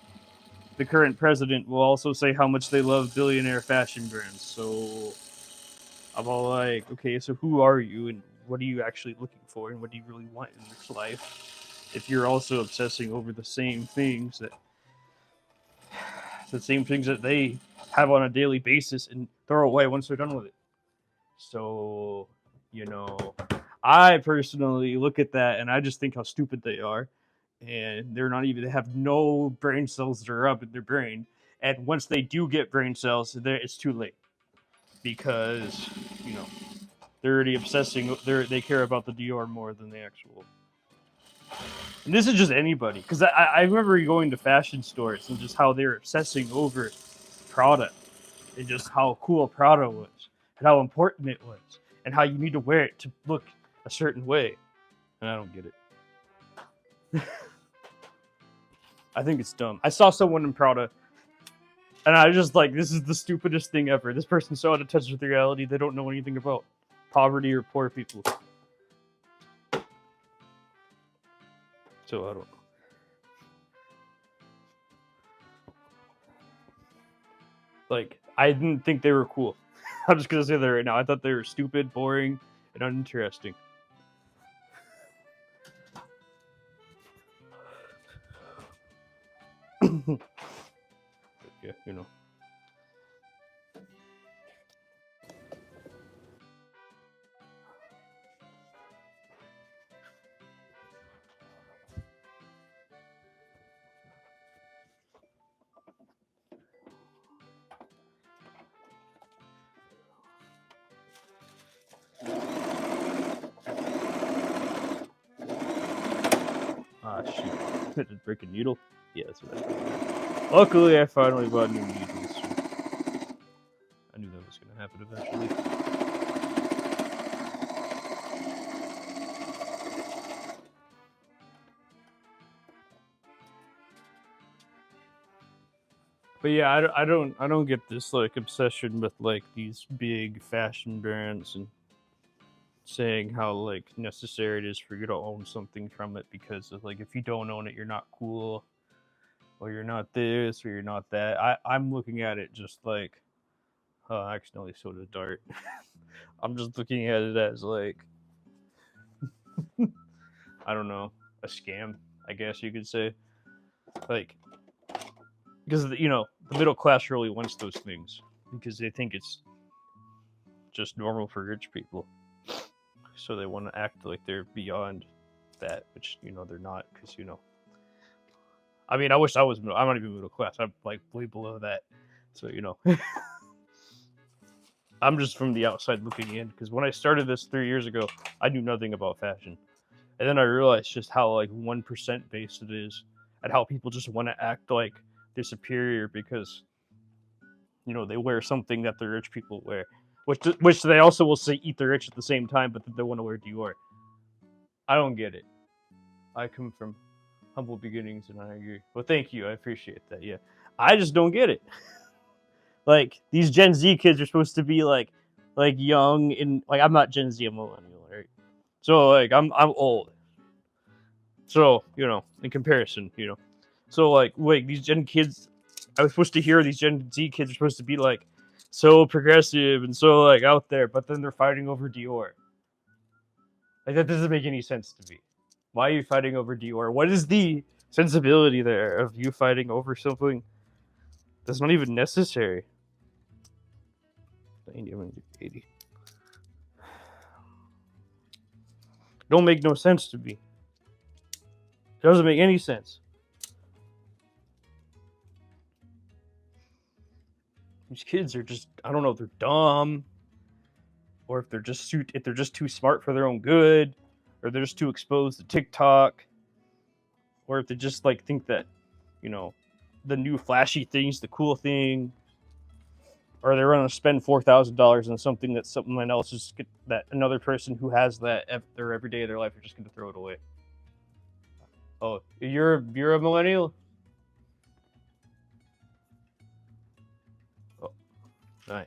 the current president will also say how much they love billionaire fashion brands. So I'm all like, okay, so who are you and what are you actually looking for and what do you really want in this life? If you're also obsessing over the same things that they have on a daily basis and throw away once they're done with it. So, I personally look at that and I just think how stupid they are. And they have no brain cells that are up in their brain. And once they do get brain cells, it's too late. Because, they're already obsessing, they care about the Dior more than the actual. And this is just anybody. Because I remember going to fashion stores and just how they're obsessing over Prada. And just how cool Prada was. And how important it was. And how you need to wear it to look a certain way. And I don't get it. I think it's dumb. I saw someone in Prada, and I was just like, this is the stupidest thing ever. This person's so out of touch with reality, they don't know anything about poverty or poor people. So I don't know. Like, I didn't think they were cool. I'm just gonna say that right now. I thought they were stupid, boring, and uninteresting. Yeah, Ah, shoot. Did it break a needle? Yeah, that's what I did. Luckily, I finally bought new needles. I knew that was going to happen eventually. But yeah, I don't get this like obsession with like these big fashion brands and saying how like necessary it is for you to own something from it because of, like if you don't own it, you're not cool, or you're not this, or you're not that. I'm looking at it just like, oh, I accidentally sold a dart. I'm just looking at it as like, I don't know, a scam, I guess you could say, like because the middle class really wants those things because they think it's just normal for rich people. So they want to act like they're beyond that, which they're not. Because I mean, I wish I was. I'm not even middle class. I'm like way below that. So I'm just from the outside looking in. Because when I started this 3 years ago, I knew nothing about fashion, and then I realized just how like 1% based it is, and how people just want to act like they're superior because they wear something that the rich people wear, which they also will say eat the rich at the same time, but they want to wear Dior. I don't get it. I come from humble beginnings, and I agree. Well, thank you. I appreciate that. Yeah, I just don't get it. Like these Gen Z kids are supposed to be like young and like I'm not Gen Z, I'm millennial, right? So like I'm old. So in comparison, so like wait, these Gen kids, I was supposed to hear these Gen Z kids are supposed to be like so progressive and so like out there, but then they're fighting over Dior. Like that doesn't make any sense to me. Why are you fighting over Dior? What is the sensibility there of you fighting over something that's not even necessary? 90, I'm gonna do 80. Don't make no sense to me. It doesn't make any sense. These kids are just, I don't know if they're dumb, or if they're just too smart for their own good, or they're just too exposed to TikTok, or if they just like think that, you know, the new flashy thing's the cool thing, or they're going to spend $4,000 on something that someone else is that another person who has that their every day of their life are just going to throw it away. Oh, you're a millennial? Oh, nice.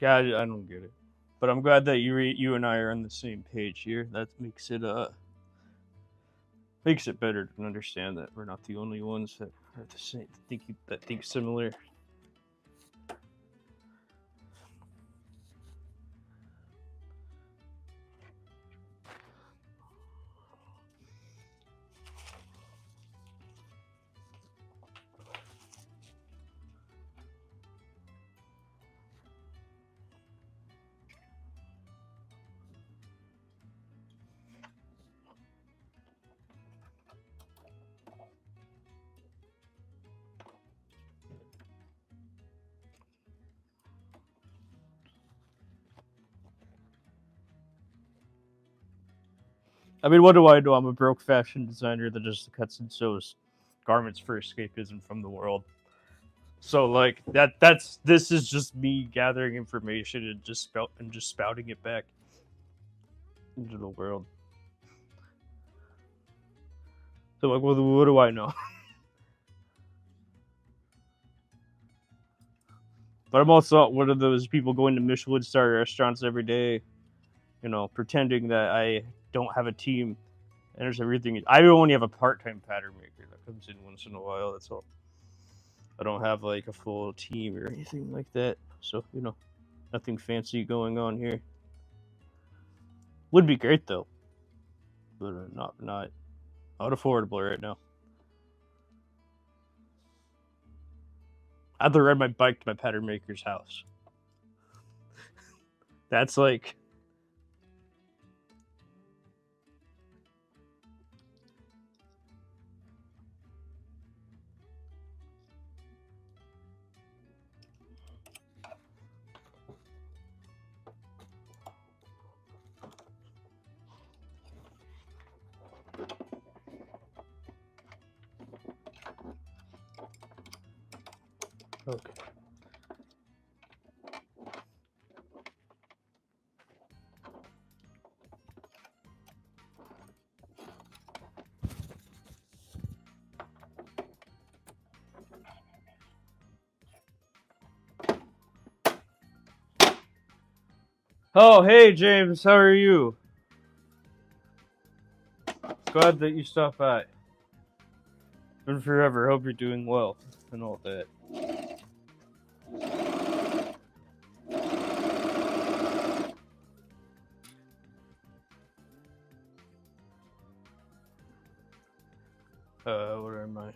Yeah, I don't get it, but I'm glad that you and I are on the same page here. That makes it better to understand that we're not the only ones that are the same that think similar. I mean, what do I know? I'm a broke fashion designer that just cuts and sews garments for escapism from the world. So like this is just me gathering information and just spouting it back into the world. So like, what do I know? But I'm also one of those people going to Michelin star restaurants every day, you know, pretending that I don't have a team and there's everything. I only have a part-time pattern maker that comes in once in a while. That's all. I don't have like a full team or anything like that. So, you know, nothing fancy going on here. Would be great though, but not affordable right now. I have to ride my bike to my pattern maker's house. That's like okay. Oh, hey James, how are you? Glad that you stopped by. Been forever. Hope you're doing well and all that. What are my?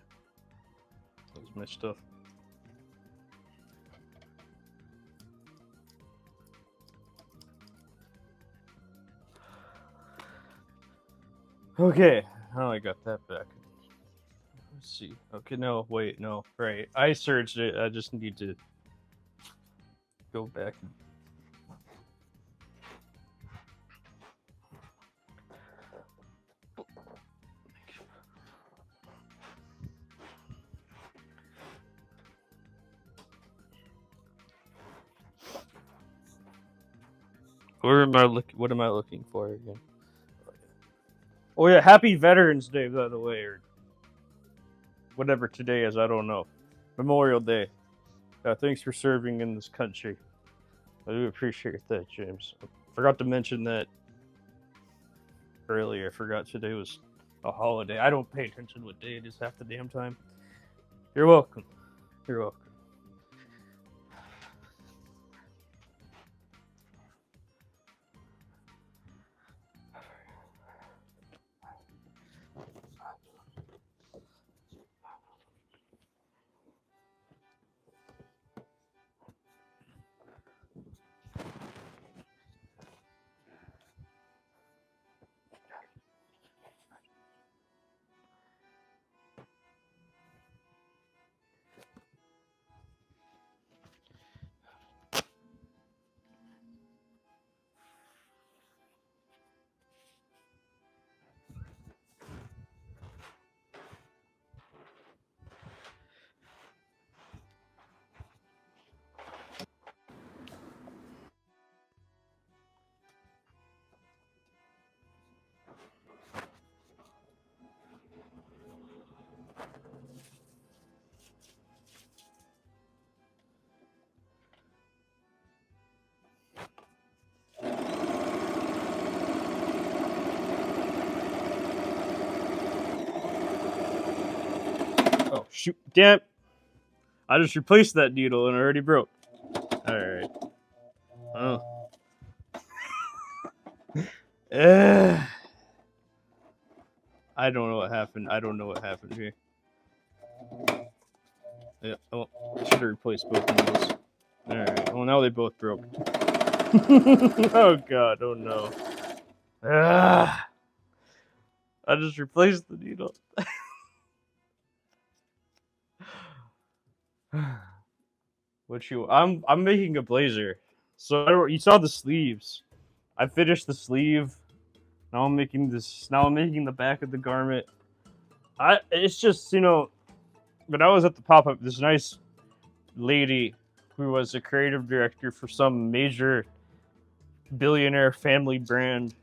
What's my stuff? Okay, how I got that back. Let's see. Okay, no, wait, no, right. I searched it. I just need to go back. Where am I looking? What am I looking for again? Oh yeah, Happy Veterans Day, by the way, or whatever today is. I don't know. Memorial Day. Thanks for serving in this country. I do appreciate that, James. I forgot to mention that earlier. I forgot today was a holiday. I don't pay attention to what day it is half the damn time. You're welcome. You're welcome. shoot, damn! I just replaced that needle and it already broke. All right. Oh. I don't know what happened. I don't know what happened here. Yeah. Oh, I should have replaced both needles. All right. Well, now they both broke. Oh god. Oh no. I just replaced the needle. What you? I'm making a blazer. So you saw the sleeves. I finished the sleeve. Now I'm making this. Now I'm making the back of the garment. It's just, you know, when I was at the pop up, this nice lady who was a creative director for some major billionaire family brand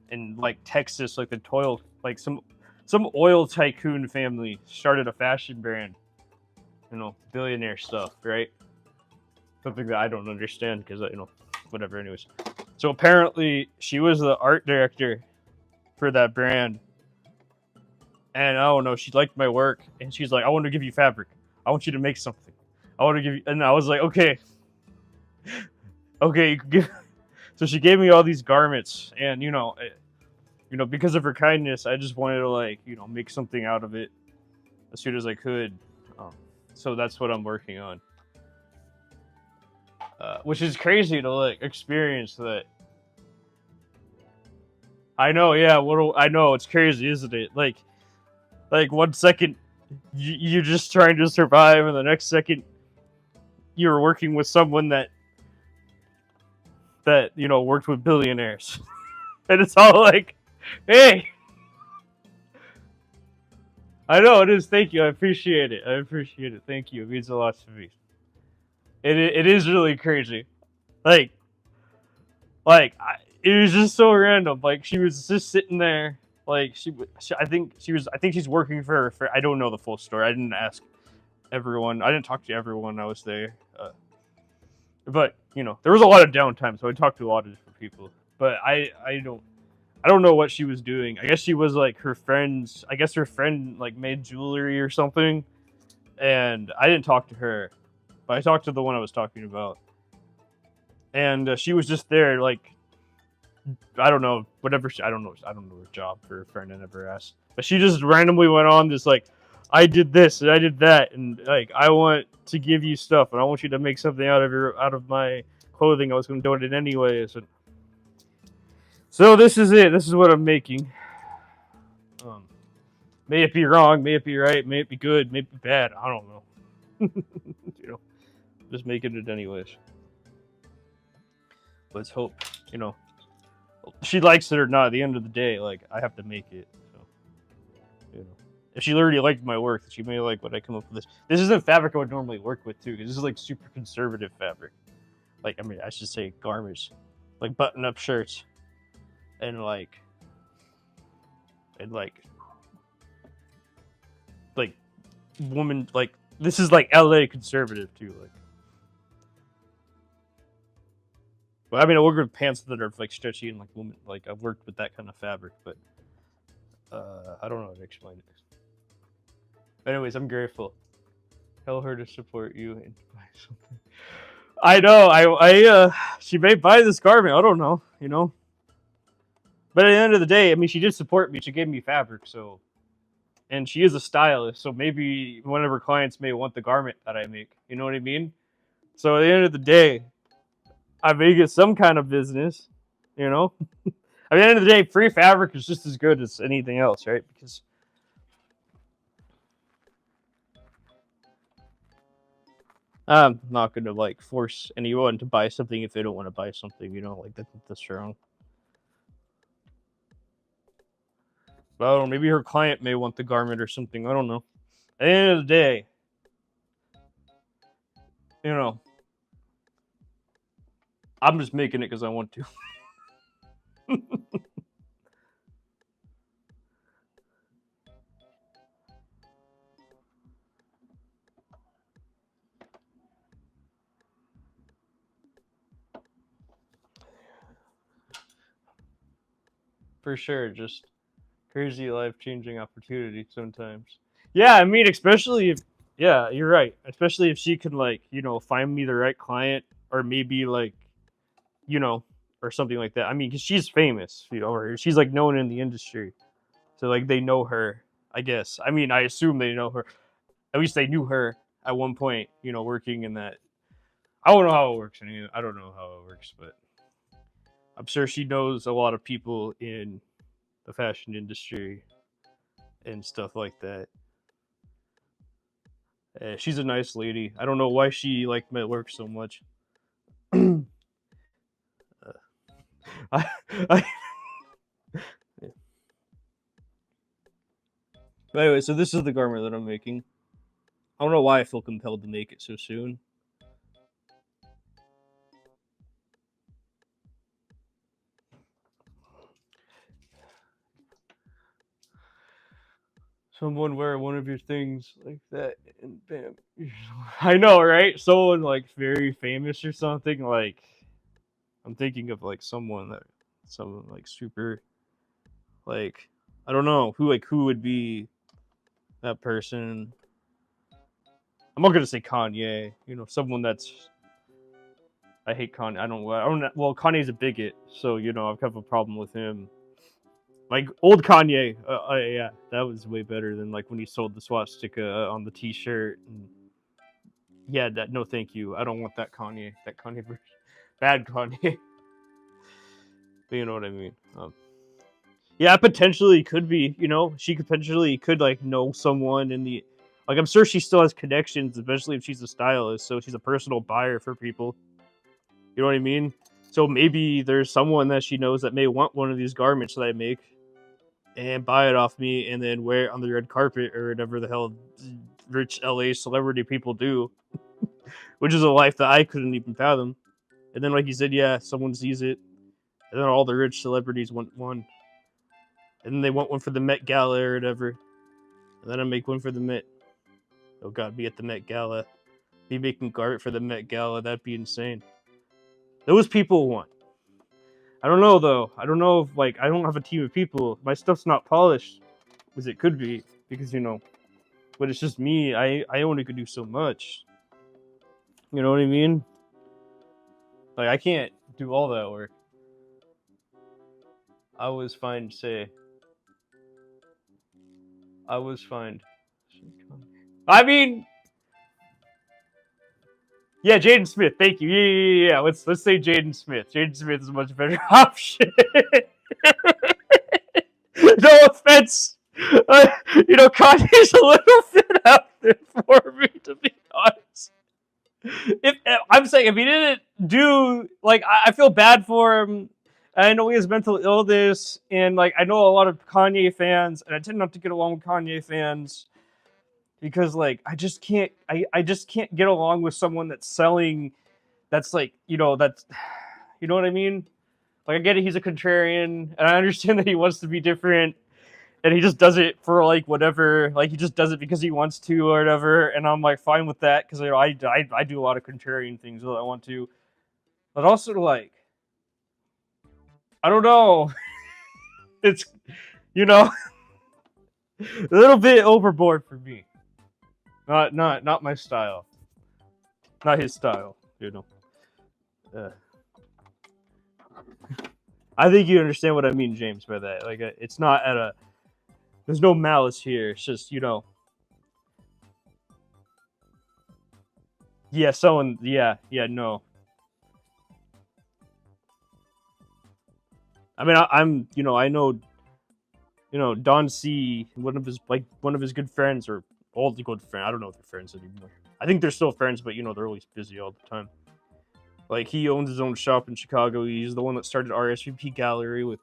in like Texas, like the toil, like some oil tycoon family started a fashion brand. You know, billionaire stuff, right? Something that I don't understand because, you know, whatever. Anyways, so apparently she was the art director for that brand. And I don't know, she liked my work, and she's like, I want to give you fabric. I want you to make something. I want to give you, and I was like, okay. Okay, you can give. So she gave me all these garments, and you know, because of her kindness, I just wanted to, like, you know, make something out of it as soon as I could. So that's what I'm working on. Which is crazy to, like, experience that. I know, yeah. I know, it's crazy, isn't it? Like 1 second you're just trying to survive, and the next second you're working with someone that you know worked with billionaires, and it's all like, hey. I know it is. Thank you. I appreciate it. Thank you. It means a lot to me. It is really crazy. Like it was just so random. Like, she was just sitting there. Like, I think she's working for. I don't know the full story. I didn't ask everyone. I didn't talk to everyone. I was there. But you know, there was a lot of downtime, so I talked to a lot of different people. But I don't know what she was doing. I guess she was like her friend's. I guess her friend like made jewelry or something, and I didn't talk to her, but I talked to the one I was talking about, and she was just there like, I don't know, whatever. I don't know her job for her friend. I never asked, but she just randomly went on this like, I did this and I did that, and like, I want to give you stuff, and I want you to make something out of my clothing. I was going to donate it anyways. And so this is it. This is what I'm making. May it be wrong, may it be right, may it be good, may it be bad. I don't know. You know, just making it anyways. Let's hope, you know, she likes it or not. At the end of the day, like, I have to make it. So, you know, if she already liked my work, she may like what I come up with. This isn't fabric I would normally work with too, because this is like super conservative fabric. Like, I mean, I should say garments, like button-up shirts, and like woman, like, this is like LA conservative too, like. But I mean, I work with pants that are like stretchy and like woman, like I've worked with that kind of fabric, but I don't know how to explain it. Anyways, I'm grateful. Tell her to support you and buy something. I know, she may buy this garment. I don't know, you know. But at the end of the day, I mean, she did support me. She gave me fabric, so. And she is a stylist, so maybe one of her clients may want the garment that I make. You know what I mean? So at the end of the day, I make it some kind of business, you know? At the end of the day, free fabric is just as good as anything else, right? Because I'm not going to, like, force anyone to buy something if they don't want to buy something, you know? Like, that's wrong. Well, maybe her client may want the garment or something. I don't know. At the end of the day, you know, I'm just making it because I want to. For sure, just crazy life-changing opportunity sometimes. Yeah, I mean, especially if Yeah, you're right. Especially if she can like, find me the right client, or maybe like, you know, or something like that. I mean, cause she's famous, or she's like known in the industry, so like they know her. I guess. I mean, I assume they know her. At least they knew her at one point. Working in that. I don't know how it works. I don't know how it works, but I'm sure she knows a lot of people in the fashion industry and stuff like that. She's a nice lady. I don't know why she like my work so much. I, I, but anyway, so this is the garment that I'm making. I don't know why I feel compelled to make it so soon. Someone wear one of your things like that, and bam. I know, right? Someone like very famous or something. Like I'm thinking of like someone like super, like I don't know who would be that person. I'm not gonna say Kanye. Someone that's I hate Kanye. I don't. Well, Kanye's a bigot, so I've got a problem with him. Like old Kanye, yeah, that was way better than like when he sold the swastika on the T-shirt. And yeah, that no, thank you. I don't want that Kanye. That Kanye version, bad Kanye. But you know what I mean. Yeah, potentially could be. She potentially could like know someone in the. Like I'm sure she still has connections, especially if she's a stylist. So she's a personal buyer for people. You know what I mean? So maybe there's someone that she knows that may want one of these garments that I make and buy it off me and then wear it on the red carpet or whatever the hell rich LA celebrity people do, which is a life that I couldn't even fathom. And then, like you said, yeah, someone sees it, and then all the rich celebrities want one, and then they want one for the Met Gala or whatever, and then I make one for the Met. Oh God, be at the Met Gala, be making garment for the Met Gala. That'd be insane. Those people want. I don't know though. I don't know if like I don't have a team of people. My stuff's not polished as it could be because but it's just me. I only could do so much. You know what I mean? Like I can't do all that work. I was fine. Say I was fine. I mean, yeah, Jaden Smith. Thank you. Yeah. Let's say Jaden Smith. Jaden Smith is a much better option. No offense. Kanye's a little bit out there for me, to be honest. If I'm saying if he didn't do like, I feel bad for him. I know he has mental illness, and like I know a lot of Kanye fans, and I tend not to get along with Kanye fans because like I just can't get along with someone that's selling that's like that's you know what I mean. Like I get it, he's a contrarian, and I understand that he wants to be different, and he just does it for like whatever, like he just does it because he wants to or whatever, and I'm like fine with that because I do a lot of contrarian things that I want to, but also like I don't know, it's a little bit overboard for me. Not my style, not his style. Uh, I think you understand what I mean, James, by that. Like it's not at a. There's no malice here. It's just Yeah, someone. Yeah, no. I mean, I'm. I know. Don C. One of his good friends, or old good friend. I don't know if they're friends anymore. I think they're still friends, but they're always busy all the time. Like he owns his own shop in Chicago. He's the one that started RSVP Gallery with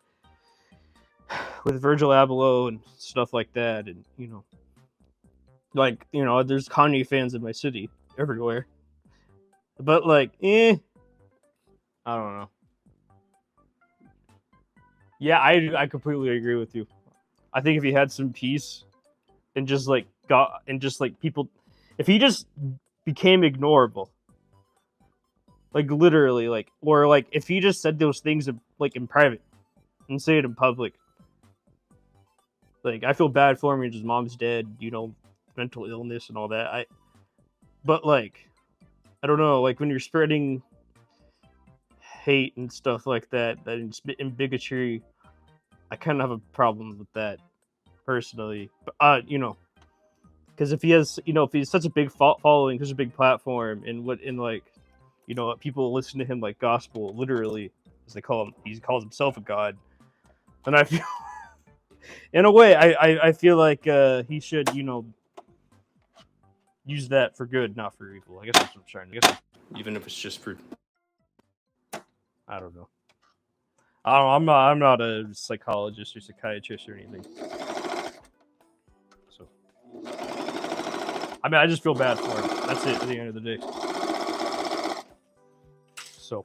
Virgil Abloh and stuff like that. And there's Kanye fans in my city everywhere. But like, I don't know. Yeah, I completely agree with you. I think if he had some peace and just like got and just like people, if he just became ignorable, like literally, like or like if he just said those things like in private and say it in public, like I feel bad for him. His mom's dead, mental illness and all that. But like, I don't know, like when you're spreading hate and stuff like that, and bigotry, I kind of have a problem with that personally. But because if he has, if he's such a big following, such a big platform, and like, people listen to him like gospel, literally, as they call him, he calls himself a god. And I feel, in a way, I feel like he should, use that for good, not for evil. I guess that's what I'm trying to. Even if it's just for, I don't know. I'm not a psychologist or psychiatrist or anything. So, I mean, I just feel bad for him. That's it. At the end of the day. So,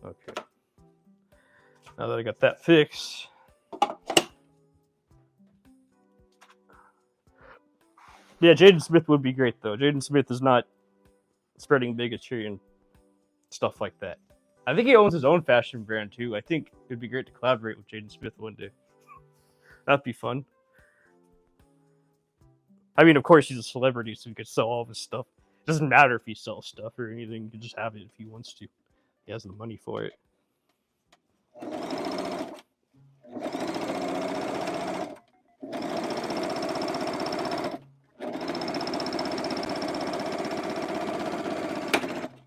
okay. Now that I got that fixed. Yeah, Jaden Smith would be great though. Jaden Smith is not spreading bigotry and stuff like that. I think he owns his own fashion brand too. I think it'd be great to collaborate with Jaden Smith one day. That'd be fun. I mean, of course, he's a celebrity, so he could sell all of his stuff. It doesn't matter if he sells stuff or anything. He can just have it if he wants to. He has the money for it.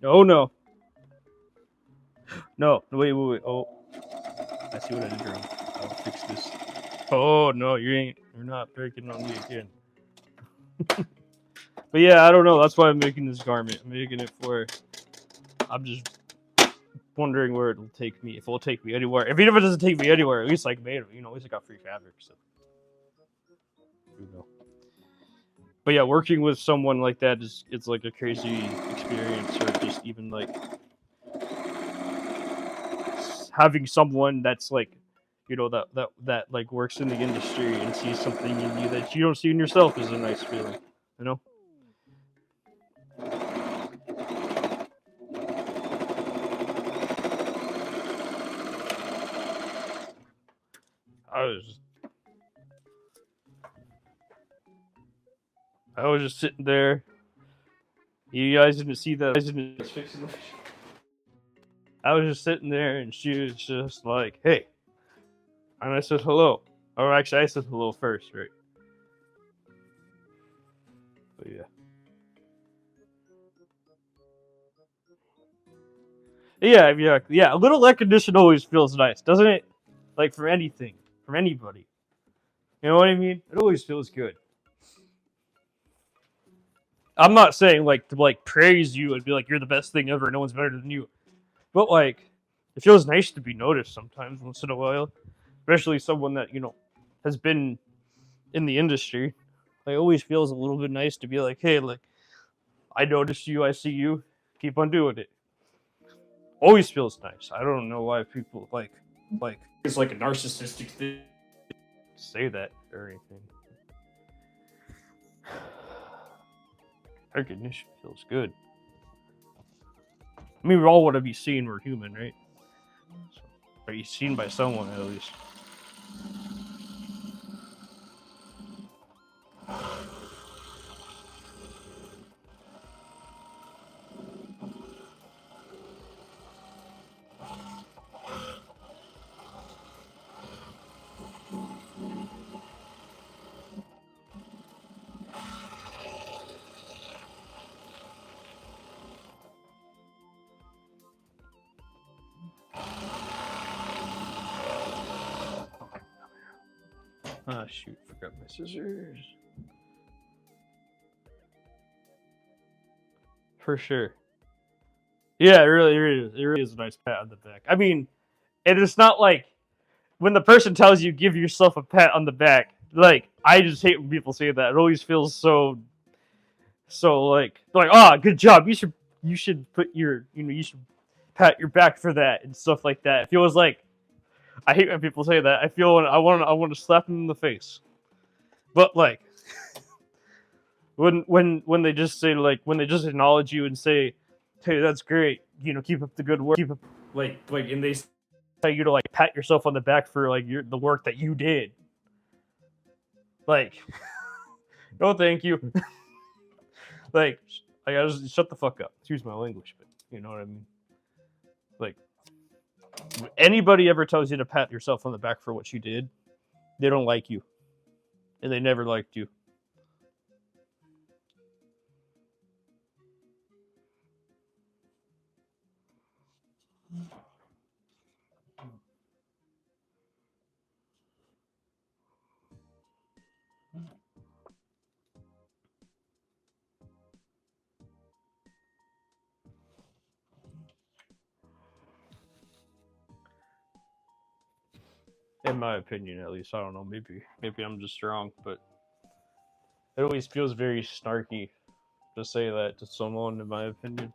Oh no. No, wait. Oh, I see what I did wrong. I'll fix this. Oh no, you're not breaking on me again. But yeah, I don't know. That's why I'm making this garment. I'm making it for. I'm just wondering where it'll take me. If it'll take me anywhere. If even if it doesn't take me anywhere, at least like made it. At least I got free fabric. So. But yeah, working with someone like that it's like a crazy experience, or just even like having someone that's like, that like works in the industry and sees something in you that you don't see in yourself is a nice feeling, you know. I was just sitting there. You guys didn't see that. I was just sitting there, and she was just like, "Hey," and I said hello. Or actually, I said hello first, right? But yeah. A little recognition always feels nice, doesn't it? Like for anything, from anybody. You know what I mean? It always feels good. I'm not saying like to like praise you and be like you're the best thing ever. No one's better than you. But like, it feels nice to be noticed sometimes, once in a while, especially someone that has been in the industry. Like, it always feels a little bit nice to be like, hey, like, I noticed you, I see you, keep on doing it. Always feels nice. I don't know why people like it's like a narcissistic thing to say that or anything. Recognition feels good. I mean, we all want to be seen. We're human, right? So, are you seen by someone at least? Ah, shoot, forgot my scissors. For sure. Yeah, it really is a nice pat on the back. I mean, and it's not like when the person tells you give yourself a pat on the back. Like, I just hate when people say that. It always feels so like oh, good job. You should put your you should pat your back for that and stuff like that. It feels like I hate when people say that. I feel I want to slap them in the face. But like when they just say like when they just acknowledge you and say, "Hey, that's great. Keep up the good work." Keep up like and they tell you to like pat yourself on the back for like the work that you did. Like, no, thank you. Like, I gotta just shut the fuck up. Excuse my language, but you know what I mean. Like, anybody ever tells you to pat yourself on the back for what you did, they don't like you, and they never liked you. In my opinion, at least. I don't know. Maybe I'm just wrong, but it always feels very snarky to say that to someone. In my opinion.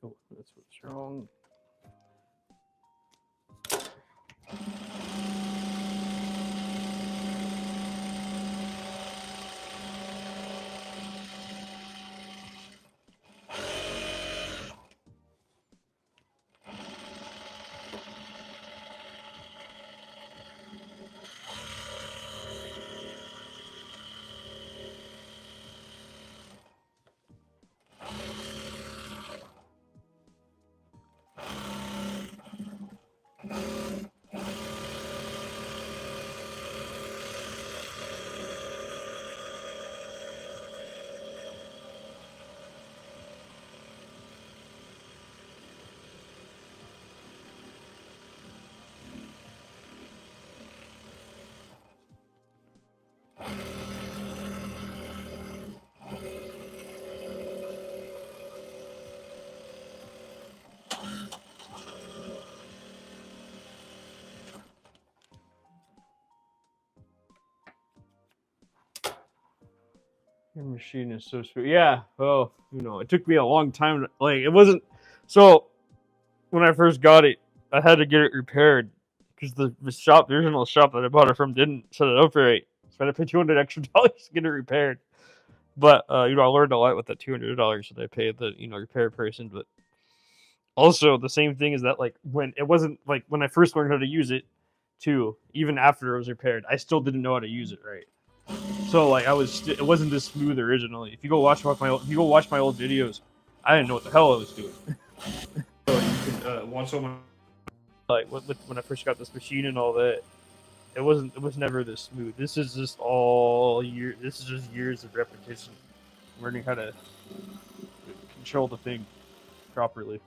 Oh, that's what's wrong. Your machine is so sweet. Yeah. Well, it took me a long time. Like, it wasn't. So, when I first got it, I had to get it repaired because the original shop that I bought it from, didn't set it up right. So I had to pay $200 extra to get it repaired. But I learned a lot with that $200 that I paid the repair person. But also the same thing is that, like, when it wasn't like when I first learned how to use it, too, even after it was repaired, I still didn't know how to use it right. So like it wasn't this smooth originally. If you go watch my old videos, I didn't know what the hell I was doing. So you can watch someone like when I first got this machine and all that. It was never this smooth. This is just years of repetition, learning how to control the thing properly.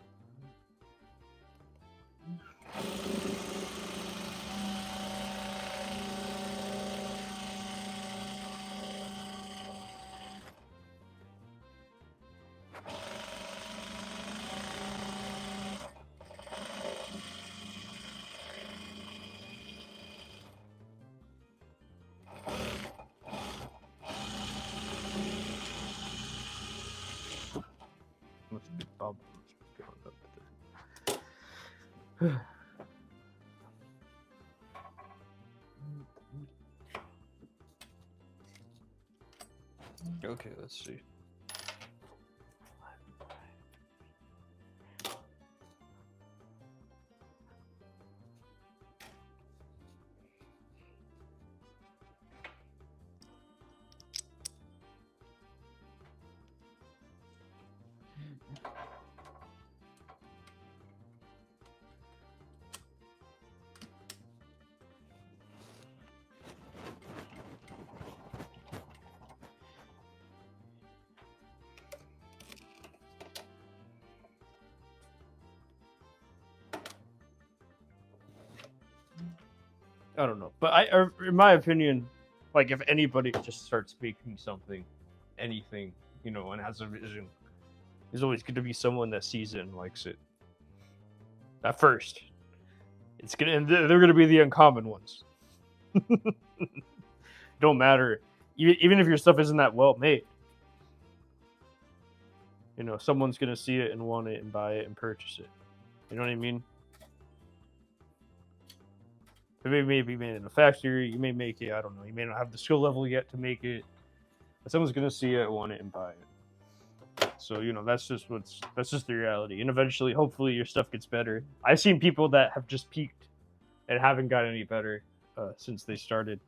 Must be Bob. Okay, let's see. I don't know, but in my opinion, like if anybody just starts making something, anything, and has a vision, there's always going to be someone that sees it and likes it. At first, and they're going to be the uncommon ones. Don't matter, even if your stuff isn't that well made. Someone's going to see it and want it and buy it and purchase it. You know what I mean? It may be made in a factory. You may make it. I don't know. You may not have the skill level yet to make it. But someone's gonna see it, want it, and buy it. So that's just the reality. And eventually, hopefully, your stuff gets better. I've seen people that have just peaked and haven't gotten any better since they started,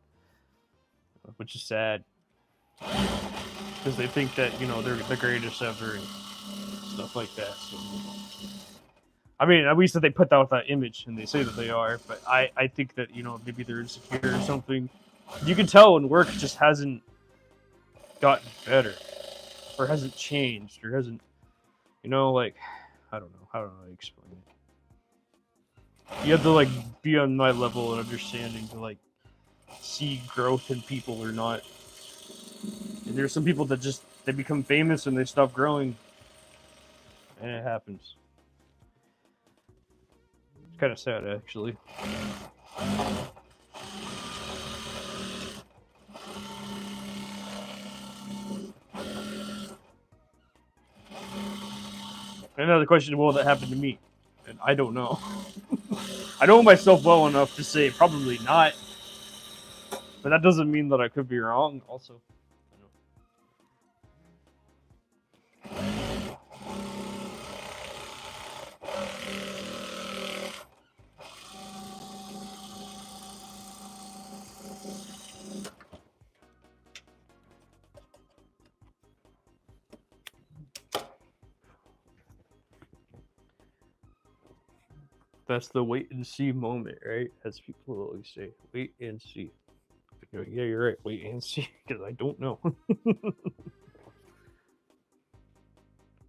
which is sad because they think that they're the greatest ever and stuff like that. So, I mean, at least that they put out that image and they say that they are. But I think that maybe they're insecure or something. You can tell when work just hasn't gotten better or hasn't changed or hasn't like I don't know how do I explain it. You have to like be on my level and understanding to like see growth in people or not. And there's some people that just they become famous and they stop growing, and it happens. It's kind of sad, actually. And now the question: will that happen to me? And I don't know. I know myself well enough to say probably not, but that doesn't mean that I could be wrong. Also. That's the wait and see moment, right? As people always say, wait and see. Yeah, you're right. Wait and see, because I don't know.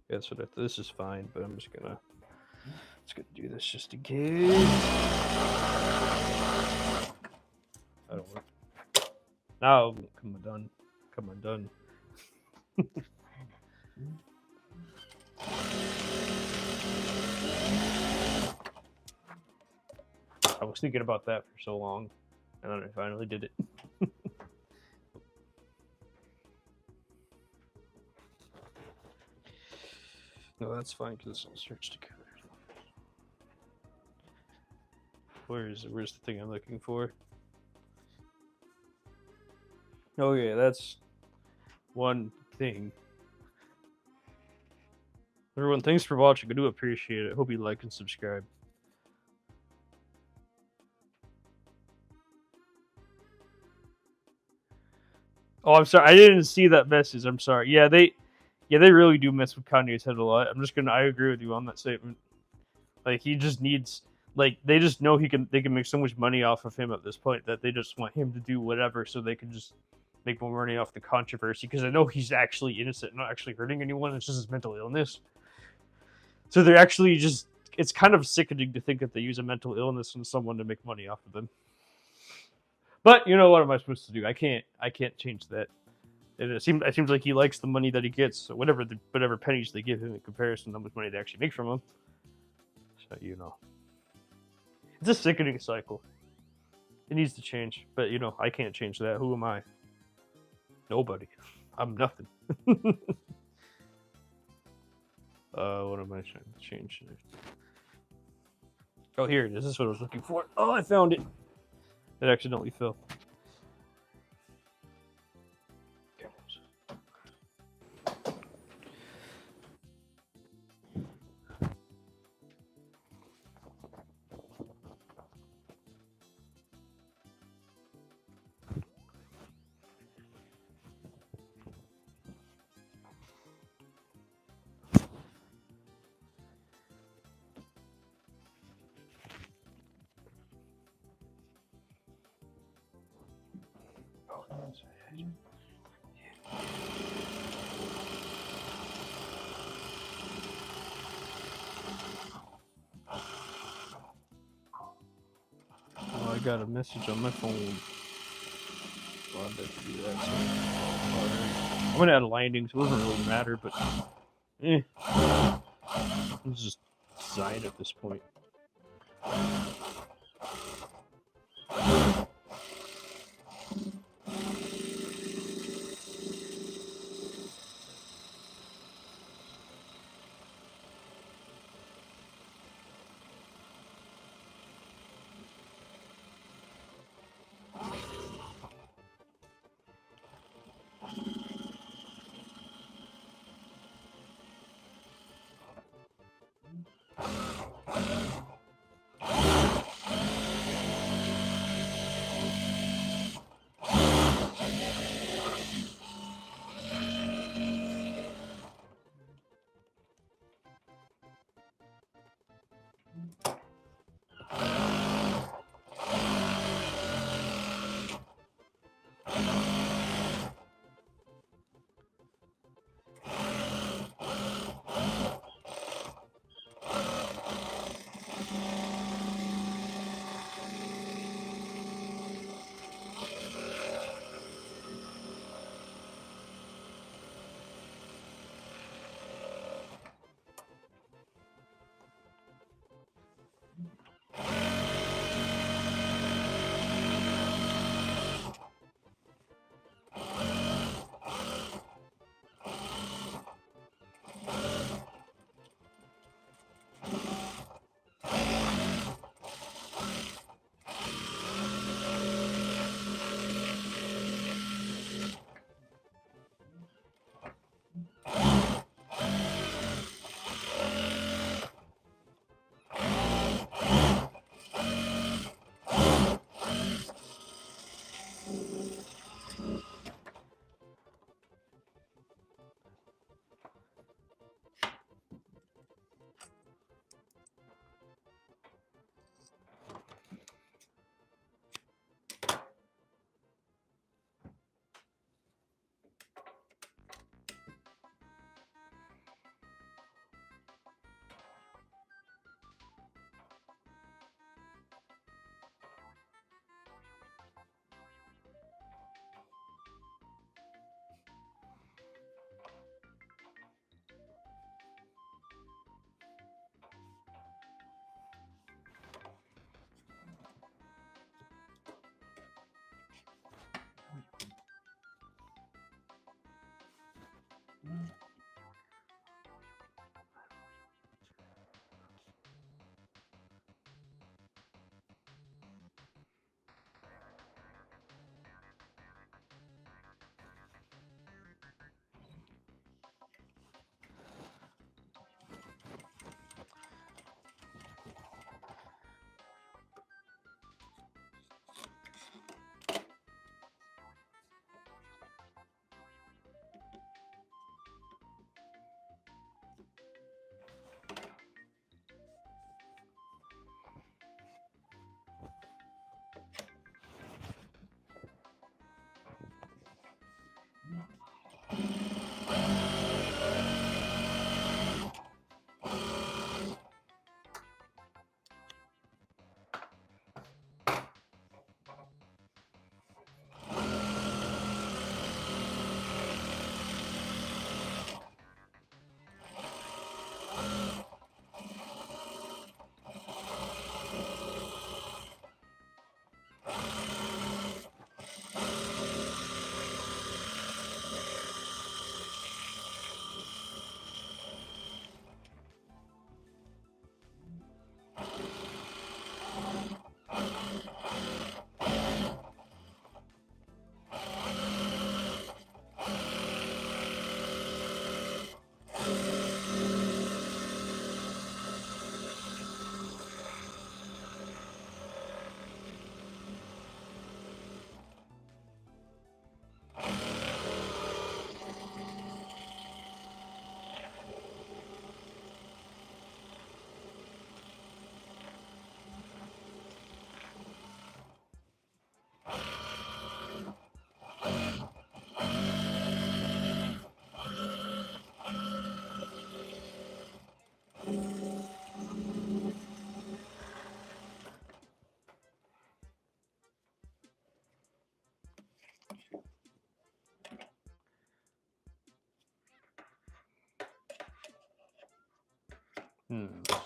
Yeah, so this is fine, but I'm just gonna do this just in case. I don't want. Now, come on, done. I was thinking about that for so long, and then I finally did it. No, that's fine because it's all searched together. Where's the thing I'm looking for? Oh yeah, that's one thing. Everyone, thanks for watching. I do appreciate it. Hope you like and subscribe. Oh, I'm sorry. I didn't see that message. I'm sorry. Yeah, they really do mess with Kanye's head a lot. I agree with you on that statement. Like he just needs they just know they can make so much money off of him at this point that they just want him to do whatever so they can just make more money off the controversy because I know he's actually innocent, not actually hurting anyone. It's just his mental illness. So they're actually just it's kind of sickening to think that they use a mental illness on someone to make money off of them. But what am I supposed to do? I can't change that. And it seems like he likes the money that he gets. So whatever pennies they give him in comparison to how much money they actually make from him. So it's a sickening cycle. It needs to change, but I can't change that. Who am I? Nobody. I'm nothing. What am I trying to change? Oh, here it is. This is what I was looking for. Oh, I found it. It accidentally fell. Oh, I got a message on my phone. Well, I better do that. So. I'm gonna add a landing, so it doesn't really matter, but it's just design at this point.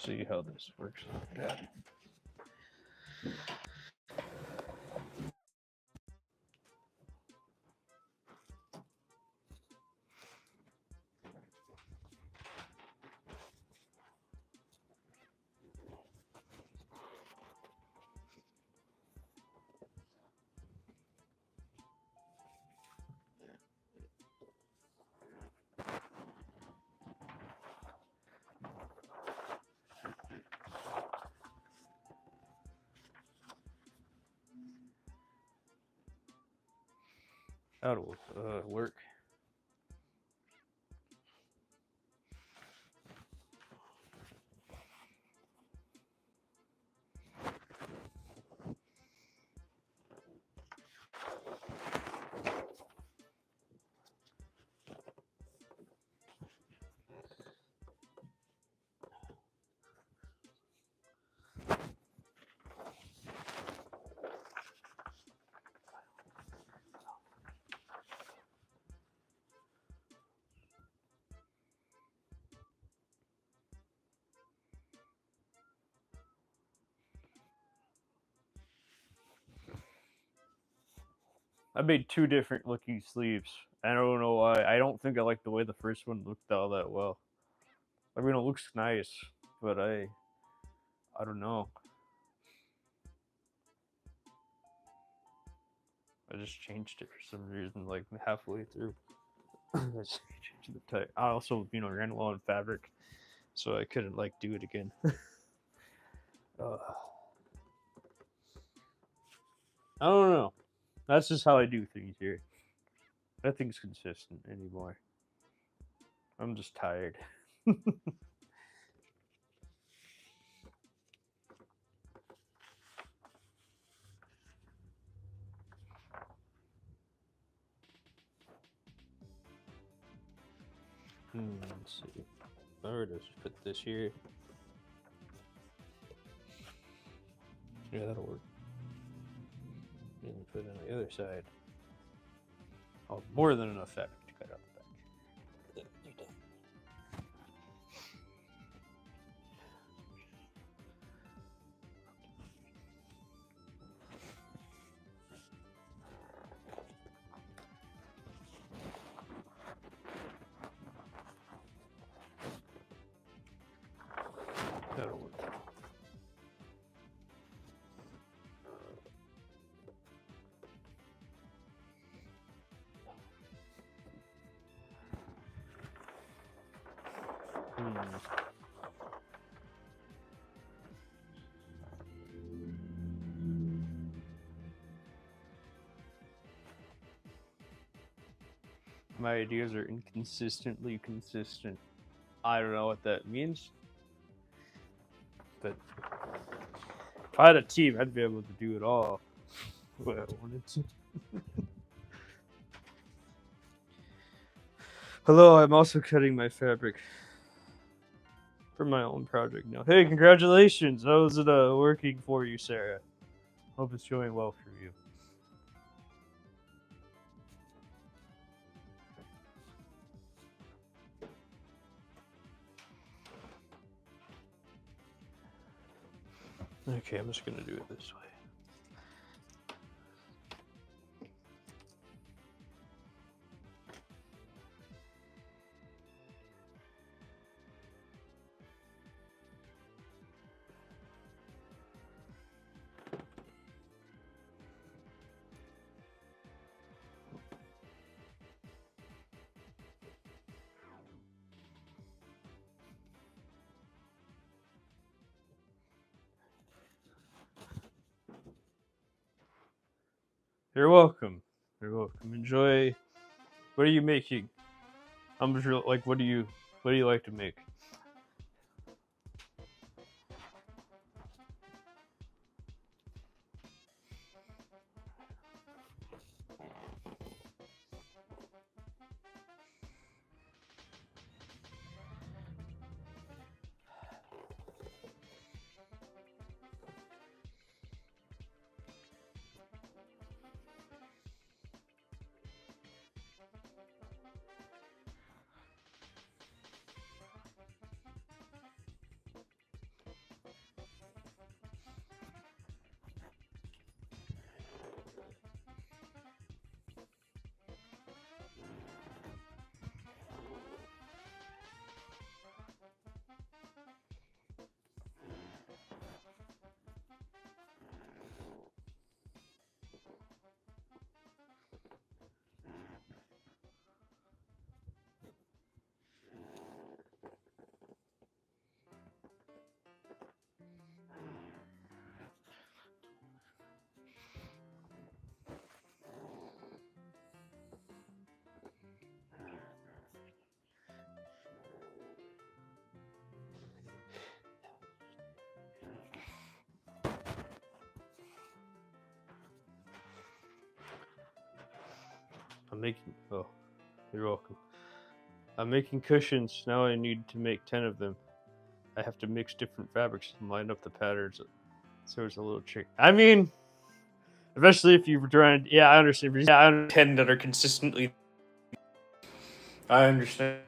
Let's see how this works. That'll work. I made two different looking sleeves. I don't know why. I don't think I like the way the first one looked all that well. I mean, it looks nice, but I don't know. I just changed it for some reason, like halfway through. I just changed the type. I also, ran low on fabric, so I couldn't like do it again. I don't know. That's just how I do things here. Nothing's consistent anymore. I'm just tired. Let's see. Or just put this here. Yeah, that'll work. And put it on the other side. Oh, more than enough fabric to cut out the back. You're done. That'll work. My ideas are inconsistently consistent. I don't know what that means. But if I had a team, I'd be able to do it all. What I wanted to. Hello, I'm also cutting my fabric for my own project now. Hey, congratulations! How's it working for you, Sarah? Hope it's going well for you. Okay, I'm just gonna do it this way. You're welcome. You're welcome. Enjoy. What are you making? I'm just like, what do you like to make? making. Oh, you're welcome. I'm making cushions. Now I need to make 10 of them. I have to mix different fabrics to line up the patterns. So it's a little trick. I mean, especially if you're trying. Yeah, I understand. Yeah, I understand 10 that are consistently. I understand.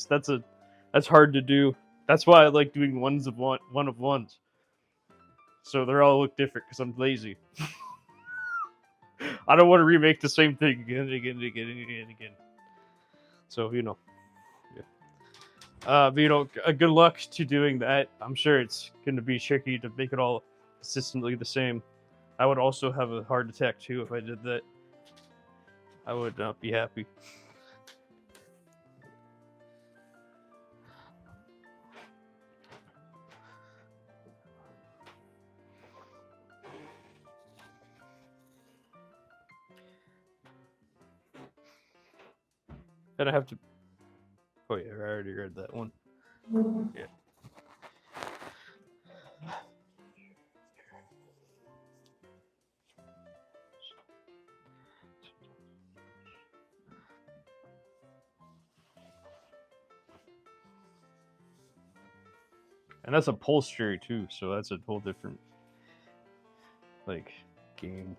That's hard to do. That's why I like doing one of ones. So they're all look different because I'm lazy. I don't want to remake the same thing again and again and again and again and again. So yeah. But good luck to doing that. I'm sure it's going to be tricky to make it all consistently the same. I would also have a heart attack too if I did that. I would not be happy. And I have to. Oh yeah, I already read that one. Yeah. And that's upholstery too, so that's a whole different game.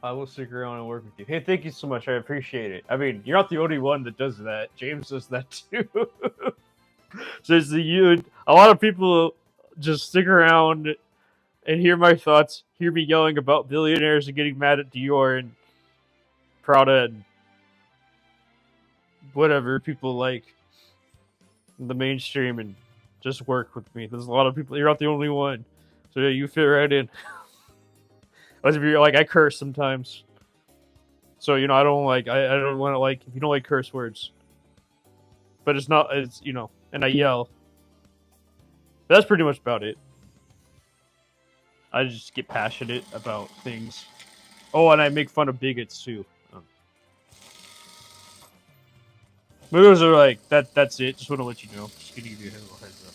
I will stick around and work with you. Hey, thank you so much. I appreciate it. I mean, you're not the only one that does that. James does that too. So it's you. A lot of people just stick around and hear my thoughts, hear me yelling about billionaires and getting mad at Dior and Prada and whatever people like in the mainstream, and just work with me. There's a lot of people. You're not the only one. So yeah, you fit right in. As if you're like, I curse sometimes. So I don't like. I don't want to like. If you don't like curse words, but it's not. It's and I yell. But that's pretty much about it. I just get passionate about things. Oh, and I make fun of bigots too. But those are like that. That's it. Just want to let you know. Just gonna give you a little heads up.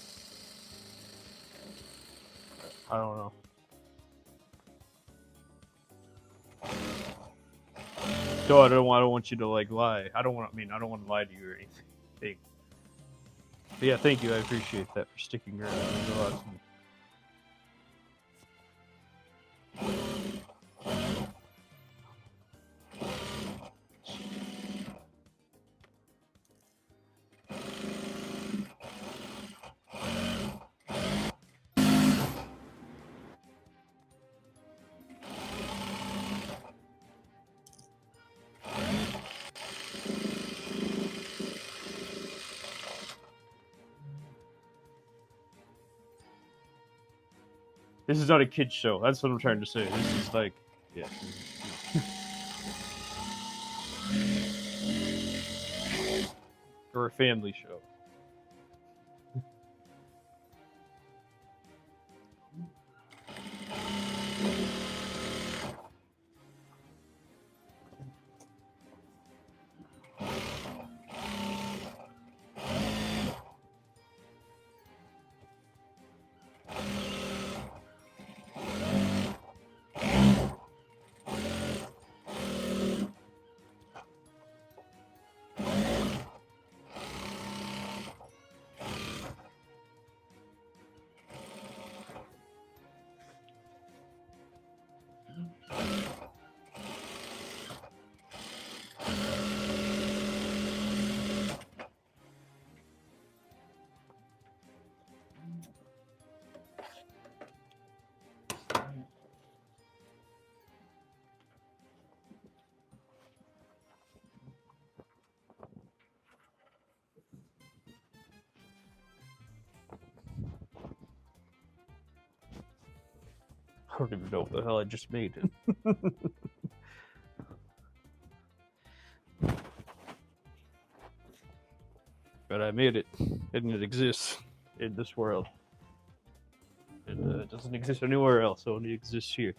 I don't know. No, I don't want you to like lie. I don't want to lie to you or anything. But yeah, thank you. I appreciate that for sticking around. It means a lot to me. This is not a kid's show. That's what I'm trying to say. This is like, yeah. Or a family show. I don't even know what the hell I just made. But I made it, and it exists in this world. It doesn't exist anywhere else. It only exists here.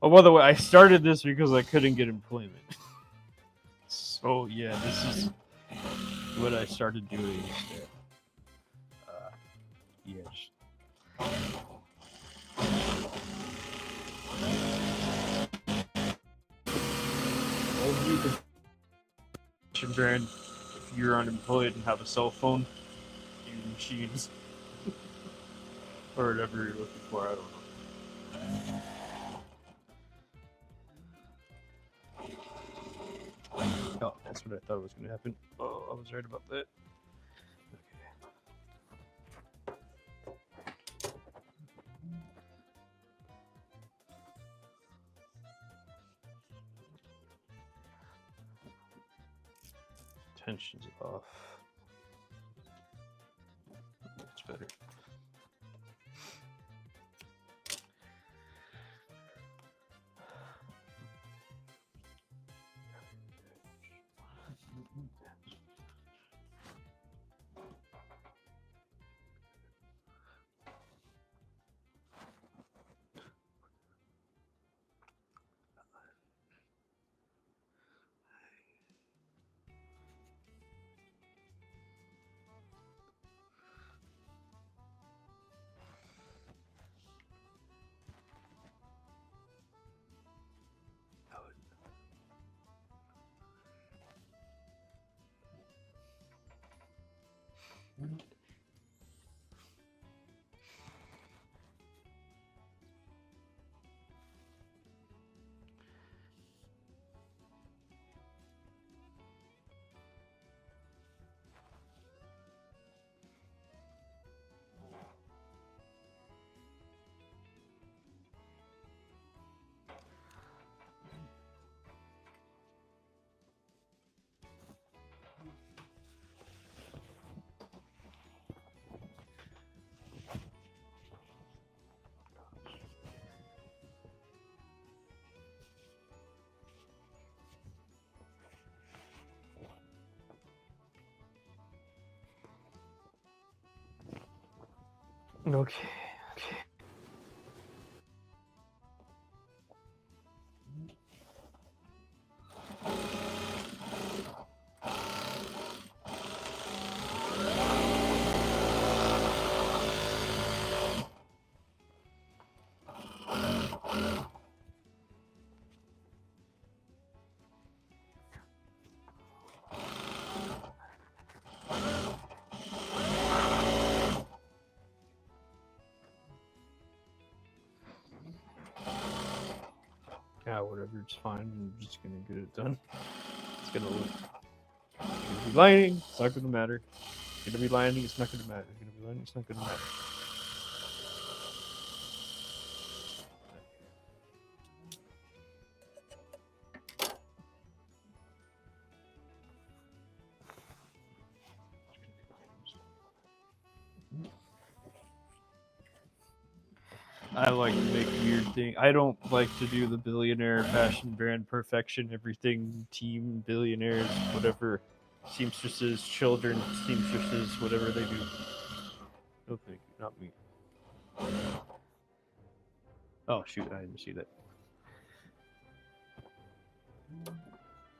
Oh, by the way, I started this because I couldn't get employment. So yeah, this is what I started doing instead. Yes. All of you can brand if you're unemployed and have a cell phone, using machines, or whatever you're looking for. I don't know. Oh, that's what I thought was going to happen. Oh, I was right about that. Tension's off. That's better. Okay. Okay. Yeah, whatever, it's fine. I'm just gonna get it done. It's gonna look. It's gonna be lining, it's not gonna matter. It's gonna be lining, it's not gonna matter. It's gonna be lining, it's not gonna matter. I like to make weird things. I don't like to do the billionaire fashion brand perfection, everything team, billionaires, whatever, seamstresses, children, seamstresses, whatever they do. No, thank you, not me. Oh shoot, I didn't see that.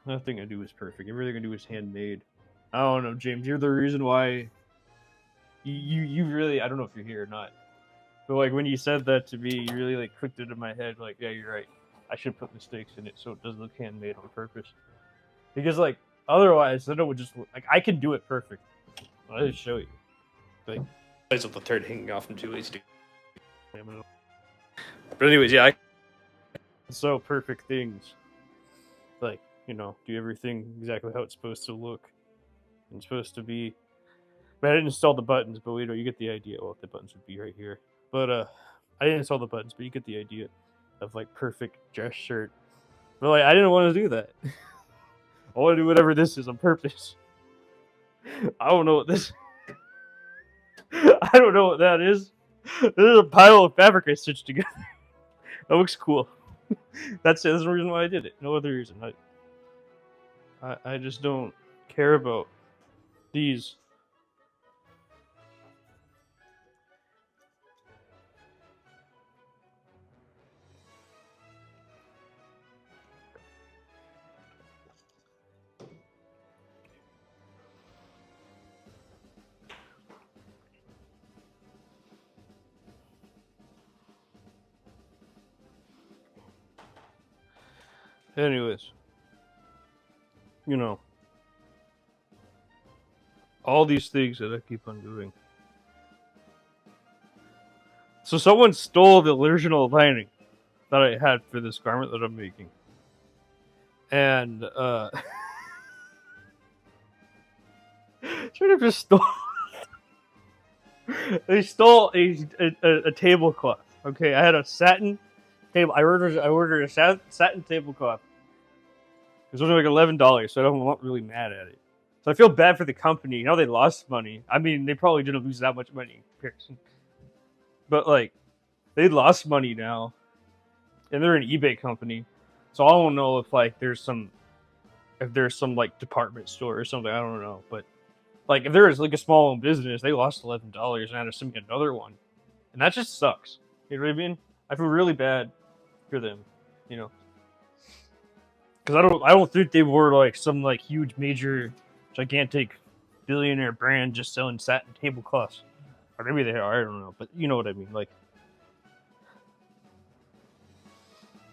Nothing I do is perfect. Everything I do is handmade. I don't know, James. You're the reason why. You really. I don't know if you're here or not. But like when you said that to me, you really like clicked it in my head. Like, yeah, you're right. I should put mistakes in it so it doesn't look handmade on purpose. Because like otherwise, then it would just look, like I can do it perfect. I'll just show you. Like, that's what the third hanging off. I'm too lazy to. But anyways, yeah, so perfect things. Like, you know, do everything exactly how it's supposed to look. And it's supposed to be. I didn't install the buttons, but you know, you get the idea. Well, the buttons would be right here. But I didn't install the buttons, but you get the idea of like perfect dress shirt. But like, I didn't want to do that. I want to do whatever this is on purpose. I don't know what this. I don't know what that is. This is a pile of fabric I stitched together. That looks cool. That's the reason why I did it. No other reason. I just don't care about these. Anyways, you know, all these things that I keep on doing. So someone stole the original lining that I had for this garment that I'm making. And should have just stole. They stole a tablecloth. Okay, I had a satin table. I ordered a satin tablecloth. It was only like $11, so I'm not really mad at it. So I feel bad for the company. You know, they lost money. I mean, they probably didn't lose that much money in comparison. But like, they lost money now, and they're an eBay company. So I don't know if like there's some like department store or something. I don't know, but like if there is like a small business, they lost $11 and had to send me another one, and that just sucks. You know what I mean? I feel really bad for them, you know, because I don't think they were like some like huge major gigantic billionaire brand just selling satin tablecloths, or maybe they are. I don't know, but you know what I mean. Like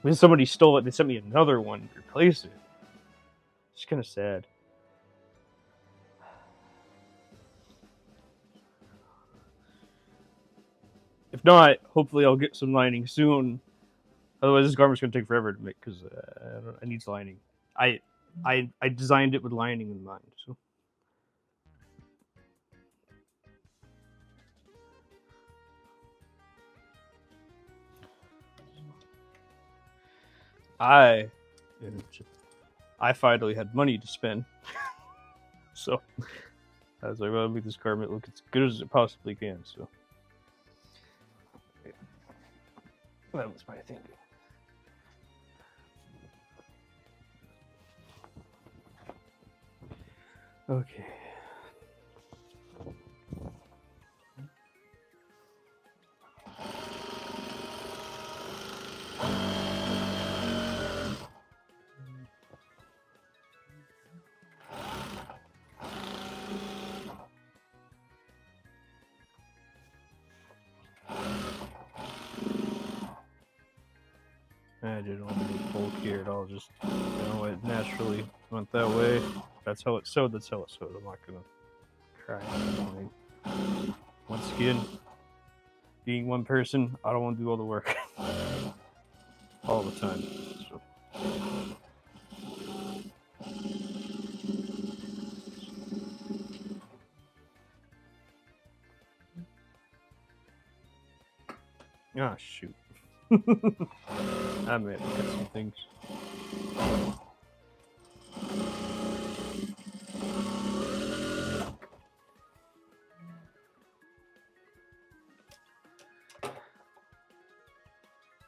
when somebody stole it, they sent me another one to replace it. It's kind of sad. not, hopefully I'll get some lining soon. Otherwise, this garment's gonna take forever to make because I need lining. I designed it with lining in mind. So I finally had money to spend. So I was like, well, I'll make this garment look as good as it possibly can. So that was my thinking. Okay. I didn't want to make bulk here at all. Just, it naturally went that way. That's how it sewed. That's how it sewed. I'm not gonna cry. Once again, being one person, I don't want to do all the work all the time. So. Ah, shoot. I may have to cut some things.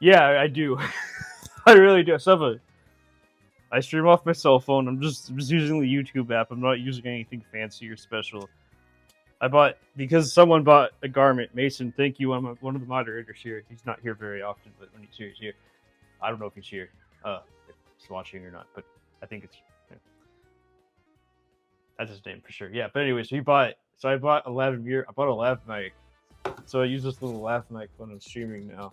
Yeah, I do. I really do. I stream off my cell phone. I'm just using the YouTube app. I'm not using anything fancy or special. I bought, because someone bought a garment. Mason, thank you. I'm one of the moderators here. He's not here very often, but when he's here, he's here. I don't know if he's here, if he's watching or not, but I think it's, that's his name for sure. Yeah, but anyway, so I bought a lav mic. So I use this little lav mic when I'm streaming now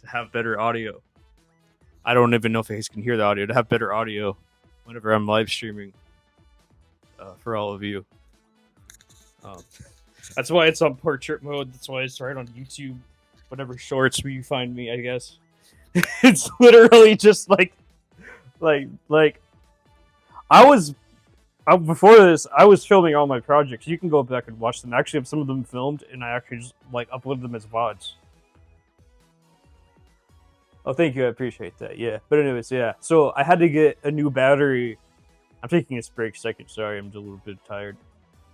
to have better audio. I don't even know if you guys can hear the audio. To have better audio whenever I'm live streaming for all of you. That's why it's on portrait mode. That's why it's right on YouTube. Whatever shorts where you find me, I guess. It's literally just like before this, I was filming all my projects. You can go back and watch them. I actually have some of them filmed, and I actually just uploaded them as VODs. Oh, thank you. I appreciate that. Yeah. But anyways, yeah. So I had to get a new battery. I'm taking a break second. Sorry, I'm just a little bit tired.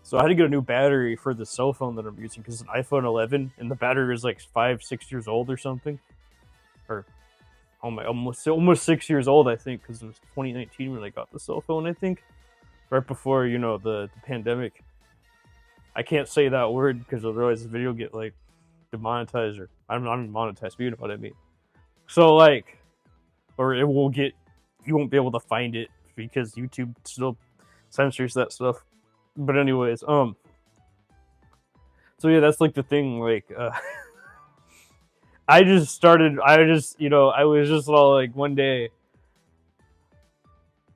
So I had to get a new battery for the cell phone that I'm using because it's an iPhone 11, and the battery is like 5-6 years old or something. Or almost 6 years old, I think, because it was 2019 when I got the cell phone. I think right before the pandemic. I can't say that word because otherwise the video get like demonetized, or I'm not even monetized, but you know what I mean. So or it will get, you won't be able to find it because YouTube still censors that stuff. But anyways, so yeah, that's like the thing. I was just all like, one day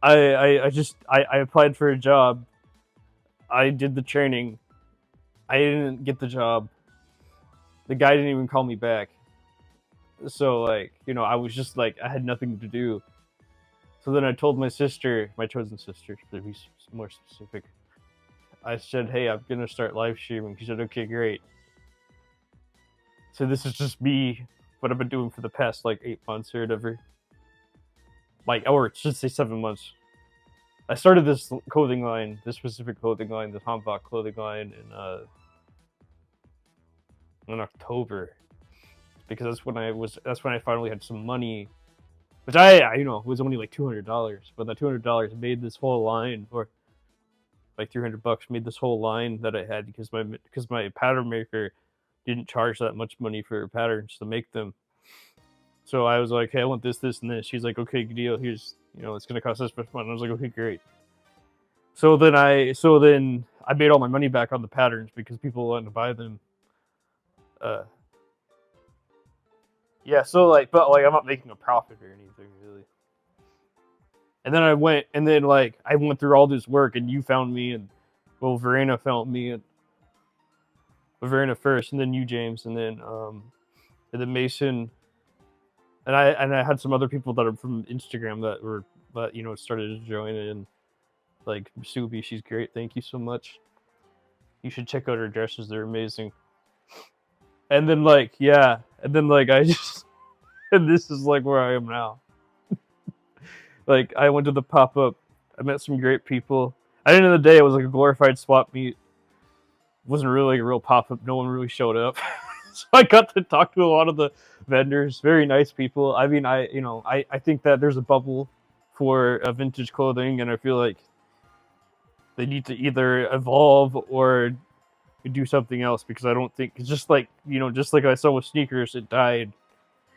I applied for a job. I did the training. I didn't get the job. The guy didn't even call me back. So I was just I had nothing to do. So then I told my sister, my chosen sister, to be more specific. I said, hey, I'm gonna start live streaming. She said, okay, great. So this is just me, what I've been doing for the past 8 months or whatever. Or it should say 7 months. I started this clothing line, this specific clothing line, the hanbok clothing line in October. Because that's when I finally had some money. Which it was only $200, but that $200 made this whole line, or $300 made this whole line that I had because my pattern maker didn't charge that much money for patterns to make them. So I was like, hey, I want this, this, and this. She's like, okay, good deal. Here's, it's gonna cost this much money. I was like, okay, great. So then I made all my money back on the patterns because people wanted to buy them. Yeah, so but I'm not making a profit or anything really. And then I went through all this work, and you found me, and Verena found me, and Verna first, and then you, James, and then Mason, and I had some other people that are from Instagram that started to join in, like Subi. She's great. Thank you so much. You should check out her dresses; they're amazing. And then I just, and this is like where I am now. Like I went to the pop up. I met some great people. At the end of the day, it was like a glorified swap meet. It wasn't really like a real pop up. No one really showed up. So I got to talk to a lot of the vendors. Very nice people. I mean, I think that there's a bubble for vintage clothing, and I feel like they need to either evolve or do something else, because I don't think it's just like I saw with sneakers, it died.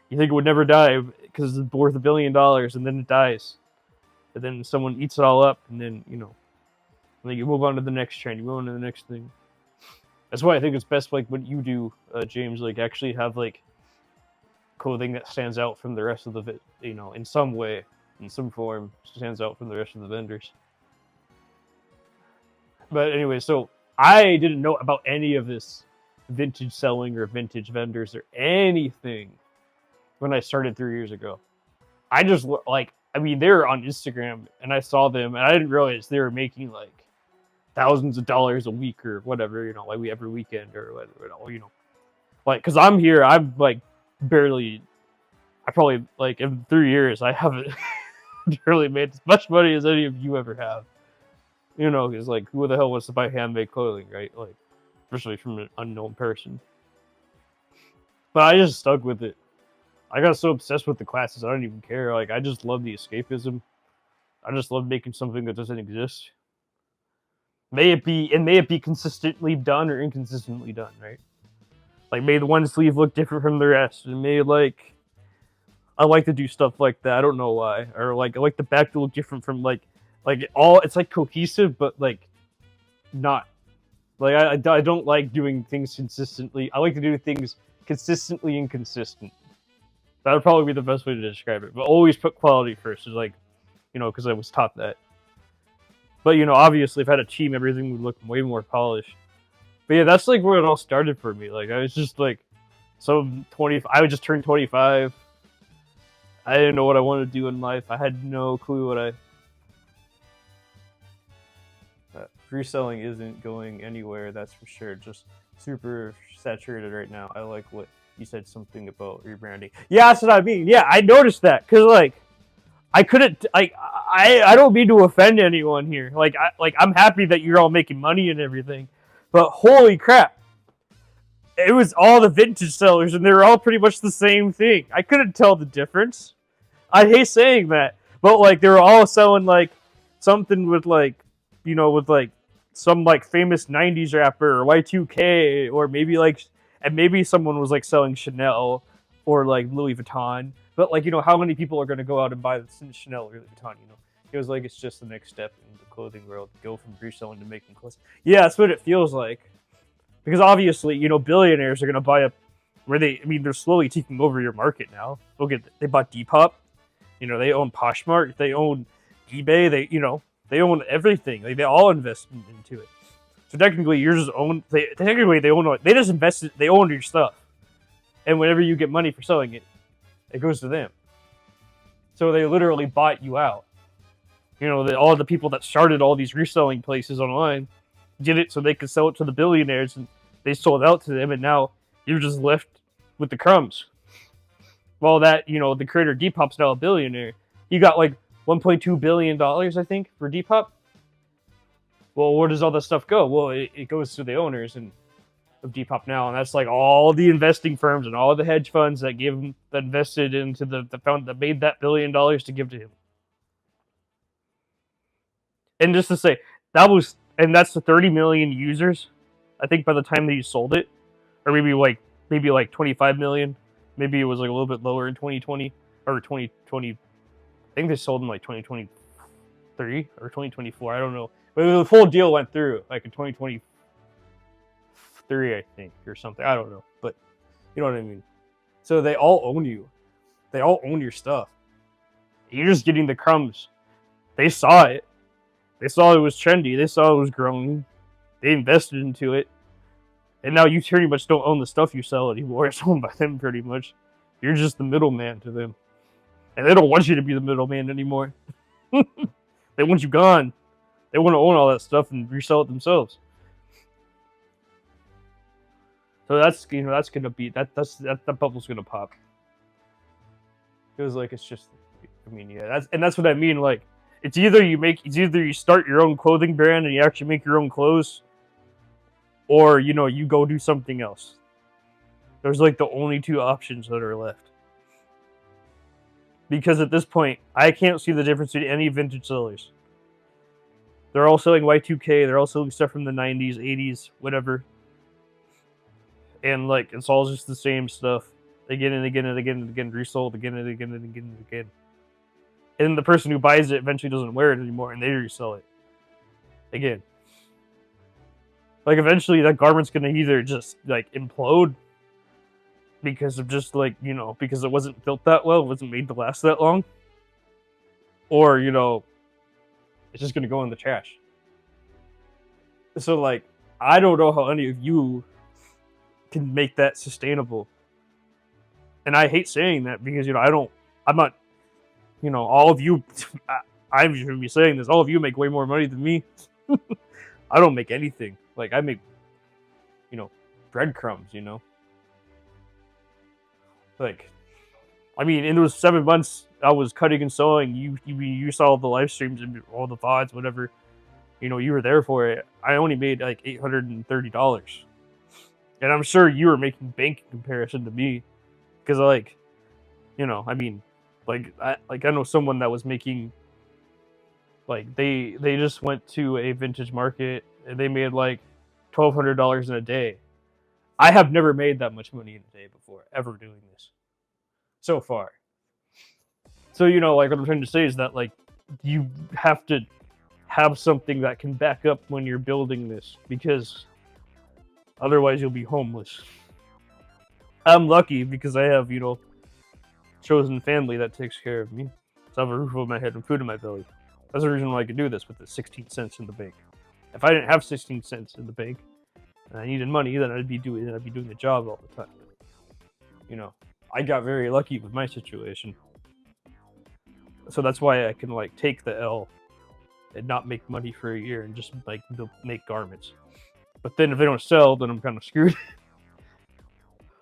You think it would never die because it's worth $1 billion, and then it dies, and then someone eats it all up, and then like you move on to the next trend, you move on to the next thing. That's why I think it's best, like what you do, James, like actually have like clothing that stands out from the rest of the in some way, in some form, stands out from the rest of the vendors. But anyway, so I didn't know about any of this vintage selling or vintage vendors or anything when I started 3 years ago. I just they were on Instagram and I saw them, and I didn't realize they were making like thousands of dollars a week or whatever, like every weekend or whatever, like, because I'm here, I'm like barely, I probably, like, in 3 years I haven't really made as much money as any of you ever have, because like who the hell wants to buy handmade clothing, right? Like, especially from an unknown person. But I just stuck with it. I got so obsessed with the classes, I don't even care. Like, I just love the escapism. I just love making something that doesn't exist. May it be consistently done or inconsistently done, right? Like, may the one sleeve look different from the rest, and I like to do stuff like that. I don't know why. Or like, I like the back to look different from like it's like cohesive, but like not. Like, I don't like doing things consistently. I like to do things consistently inconsistent. That would probably be the best way to describe it. But always put quality first, is like, because I was taught that. But, obviously, if I had a team, everything would look way more polished. But yeah, that's like where it all started for me. Like, I was just like, I would just turn 25. I didn't know what I wanted to do in life. I had no clue what reselling isn't going anywhere, that's for sure. Just super saturated right now. I like what you said, something about rebranding. Yeah, that's what I mean. Yeah, I noticed that, because like, I couldn't, like, I don't mean to offend anyone here. Like, I'm happy that you're all making money and everything, but holy crap, it was all the vintage sellers, and they were all pretty much the same thing. I couldn't tell the difference. I hate saying that, but like, they were all selling like something with like, with like some like famous 90s rapper or Y2K, or maybe like, and maybe someone was like selling Chanel or like Louis Vuitton. But like, how many people are going to go out and buy Chanel or Louis Vuitton? It was like, it's just the next step in the clothing world. Go from reselling to making clothes. Yeah, that's what it feels like. Because obviously, billionaires are going to buy up where they're slowly taking over your market now. They bought Depop. They own Poshmark. They own eBay. They own everything. Like, they all invest into it. So technically, you're just own. They own. They just invested. They own your stuff. And whenever you get money for selling it, it goes to them. So they literally bought you out. All the people that started all these reselling places online did it so they could sell it to the billionaires, and they sold out to them, and now you're just left with the crumbs. Well, that, the creator Depop's now a billionaire. He got like $1.2 billion, I think, for Depop. Well, where does all this stuff go? Well, it goes to the owners of Depop now, and that's like all the investing firms and all the hedge funds that invested into that made that $1 billion to give to him. And just to say, that's the 30 million users, I think, by the time that you sold it, or maybe like 25 million. Maybe it was like a little bit lower in 2020 or 2020. I think they sold in like 2023 or 2024. I don't know. But the full deal went through like in 2023, I think, or something. I don't know. But you know what I mean. So they all own you. They all own your stuff. You're just getting the crumbs. They saw it. They saw it was trendy. They saw it was growing. They invested into it. And now you pretty much don't own the stuff you sell anymore. It's owned by them pretty much. You're just the middleman to them. And they don't want you to be the middleman anymore. They want you gone. They want to own all that stuff and resell it themselves. So that's that's gonna be that bubble's gonna pop. Feels like it's just, I mean, yeah, that's what I mean. Like, it's either you start your own clothing brand and you actually make your own clothes, or you go do something else. There's like the only two options that are left. Because at this point, I can't see the difference between any vintage sellers. They're all selling Y2K. They're all selling stuff from the 90s, 80s, whatever. And like, it's all just the same stuff again and again and again and again, resold again and again and again and again. And the person who buys it eventually doesn't wear it anymore, and they resell it again. Like, eventually that garment's gonna either just like implode because of just like, because it wasn't built that well, it wasn't made to last that long, or it's just gonna go in the trash. So like, I don't know how any of you can make that sustainable. And I hate saying that because I'm not, all of you, I'm just gonna be saying this, all of you make way more money than me. I don't make anything. Like, I make, breadcrumbs, Like, I mean, in those 7 months I was cutting and sewing, you saw the live streams and all the VODs, whatever, you were there for it. I only made like $830. And I'm sure you were making bank in comparison to me. Because, like, I mean, I know someone that was making, like, they just went to a vintage market and they made like $1,200 in a day. I have never made that much money in a day before, ever doing this. So far. So, like, what I'm trying to say is that, like, you have to have something that can back up when you're building this, because otherwise you'll be homeless. I'm lucky because I have, chosen family that takes care of me. So I have a roof over my head and food in my belly. That's the reason why I could do this with the 16 cents in the bank. If I didn't have 16 cents in the bank and I needed money, then I'd be doing the job all the time. I got very lucky with my situation. So that's why I can, like, take the L and not make money for a year and just, like, make garments. But then if they don't sell, then I'm kind of screwed.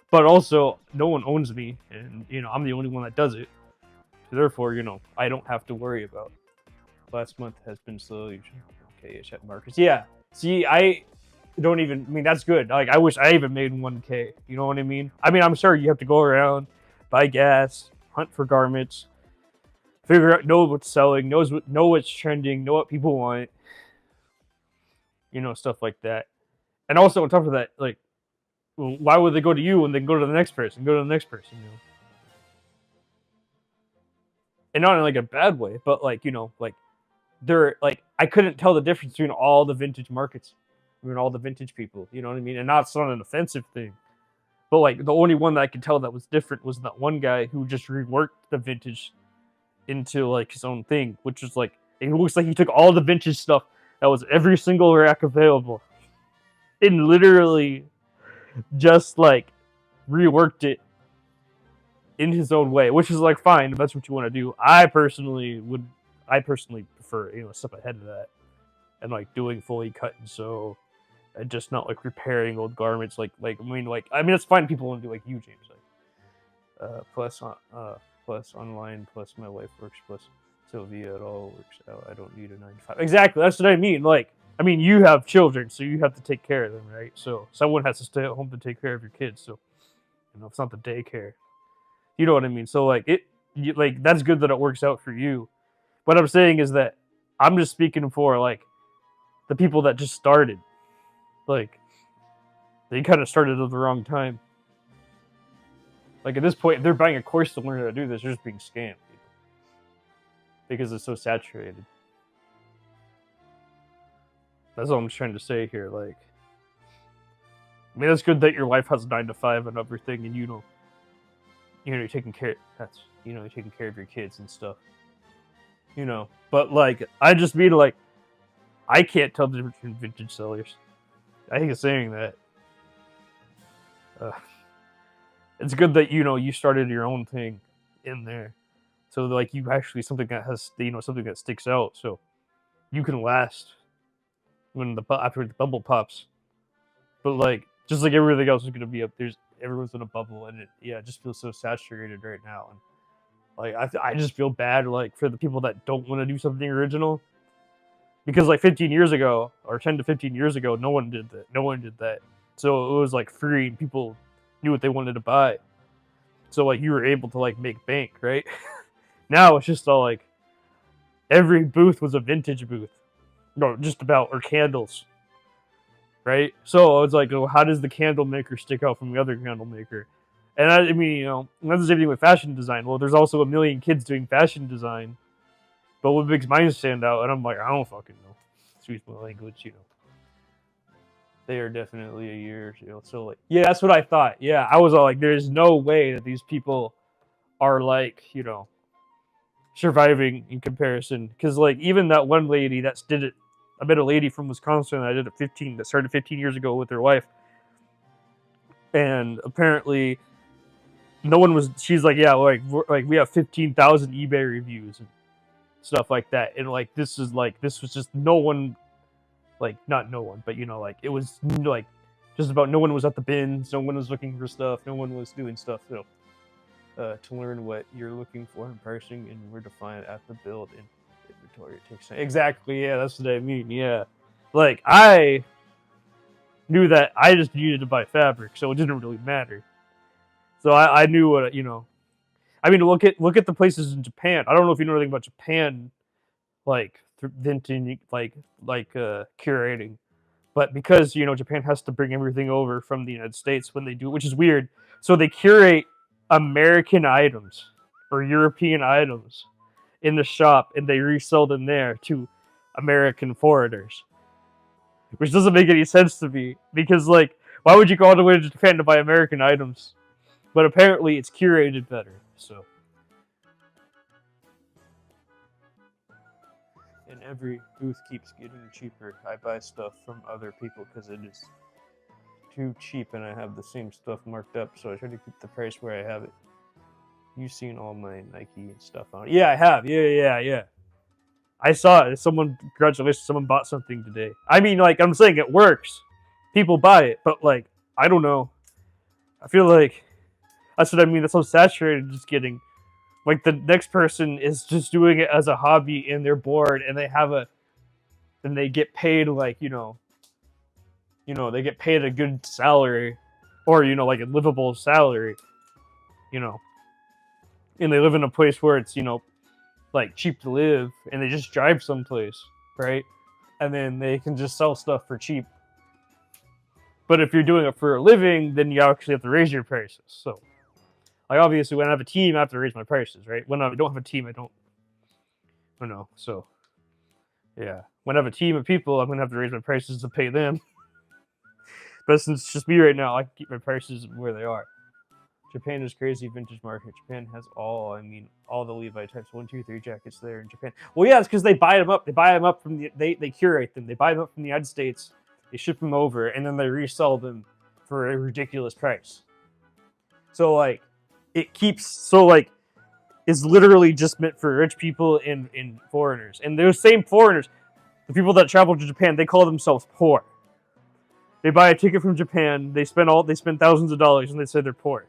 But also, no one owns me, and, I'm the only one that does it. So therefore, I don't have to worry about. Last month has been slowly okay-ish at markets. Yeah, see, I don't even, that's good. Like, I wish I even made 1K. You know what I mean? I'm sure you have to go around, buy gas, hunt for garments, figure out, know what's selling, know what's trending, know what people want. Stuff like that. And also, on top of that, like, why would they go to you when they can go to the next person? And not in, like, a bad way, but, like, like, they're, like, I couldn't tell the difference between all the vintage markets. All the vintage people, you know what I mean? And it's not an offensive thing. But, like, the only one that I could tell that was different was that one guy who just reworked the vintage into, like, his own thing, which was, like, it looks like he took all the vintage stuff that was every single rack available and literally just, like, reworked it in his own way, which is, like, fine if that's what you want to do. I personally prefer, stuff ahead of that and, like, doing fully cut and sew and just not, like, repairing old garments. It's fine. People want to do, like, you, James, like, plus online, plus my wife works, plus Sylvia, it all works out. I don't need a 9 to 5. Exactly. That's what I mean. Like, you have children, so you have to take care of them, right? So someone has to stay at home to take care of your kids. So, it's not the daycare. You know what I mean? So, like, that's good that it works out for you. What I'm saying is that I'm just speaking for, like, the people that just started. Like, they kind of started at the wrong time. Like, at this point, if they're buying a course to learn how to do this, they're just being scammed. Because it's so saturated. That's all I'm trying to say here. Like, it's good that your wife has 9 to 5 and everything, and you're taking care. You're taking care of your kids and stuff. But, like, I just mean, like, I can't tell the difference between vintage sellers. I hate saying that. it's good that you started your own thing in there, so like you actually something that has something that sticks out, so you can last when after the bubble pops. But like just like everything else is gonna be up there's everyone's in a bubble, and it just feels so saturated right now, and like I just feel bad like for the people that don't want to do something original, because like 15 years ago or 10 to 15 years ago, no one did that. So it was like free, and people knew what they wanted to buy. So like you were able to like make bank, right? Now it's just all like every booth was a vintage booth, no, just about, or candles, right? So it's like, oh, how does the candle maker stick out from the other candle maker? And I mean, that's the same thing with fashion design. Well, there's also a million kids doing fashion design, but what makes mine stand out? And I'm like, I don't fucking know. Excuse my language, They are definitely a year, so like, yeah, that's what I thought. Yeah, I was all like, there's no way that these people are like, surviving in comparison. Because like, even that one lady that did it, I met a lady from Wisconsin that did it that started 15 years ago with her wife. And apparently no one was, she's like, yeah, like we have 15,000 eBay reviews and stuff like that. And like, this was just no one, like not no one, but like it was like just about no one was at the bins, no one was looking for stuff, no one was doing stuff. So to learn what you're looking for in pricing and where to find at the build and inventory, it takes time. Exactly, yeah, that's what I mean. Yeah, like I knew that I just needed to buy fabric, so it didn't really matter. So I knew what I mean. Look at the places in Japan. I don't know if you know anything about Japan, like vintage, like curating, but because Japan has to bring everything over from the United States when they do, which is weird. So they curate American items or European items in the shop, and they resell them there to American foreigners, which doesn't make any sense to me, because like, why would you go all the way to Japan to buy American items? But apparently it's curated better. So, and every booth keeps getting cheaper. I buy stuff from other people because it is too cheap, and I have the same stuff marked up, so I try to keep the price where I have it. You've seen all my Nike and stuff on it. Yeah, I have. Yeah. I saw it. Congratulations, someone bought something today. I mean, like, I'm saying it works. People buy it, but like, I don't know. I feel like that's what I mean. That's so saturated, just getting. Like, the next person is just doing it as a hobby, and they're bored, and and they get paid like, they get paid a good salary, or like a livable salary, and they live in a place where it's like cheap to live, and they just drive someplace, right? And then they can just sell stuff for cheap. But if you're doing it for a living, then you actually have to raise your prices. So, like, obviously, when I have a team, I have to raise my prices, right? When I don't have a team, I don't know. So, yeah, when I have a team of people, I'm gonna have to raise my prices to pay them. But since it's just me right now, I can keep my prices where they are. Japan is crazy vintage market. Japan has all the Levi types, 1, 2, 3 jackets there in Japan. Well, yeah, it's because they buy them up. They buy them up from they curate them. They buy them up from the United States. They ship them over, and then they resell them for a ridiculous price. So like, it's literally just meant for rich people and foreigners. And those same foreigners, the people that travel to Japan, they call themselves poor. They buy a ticket from Japan. They spend thousands of dollars, and they say they're poor.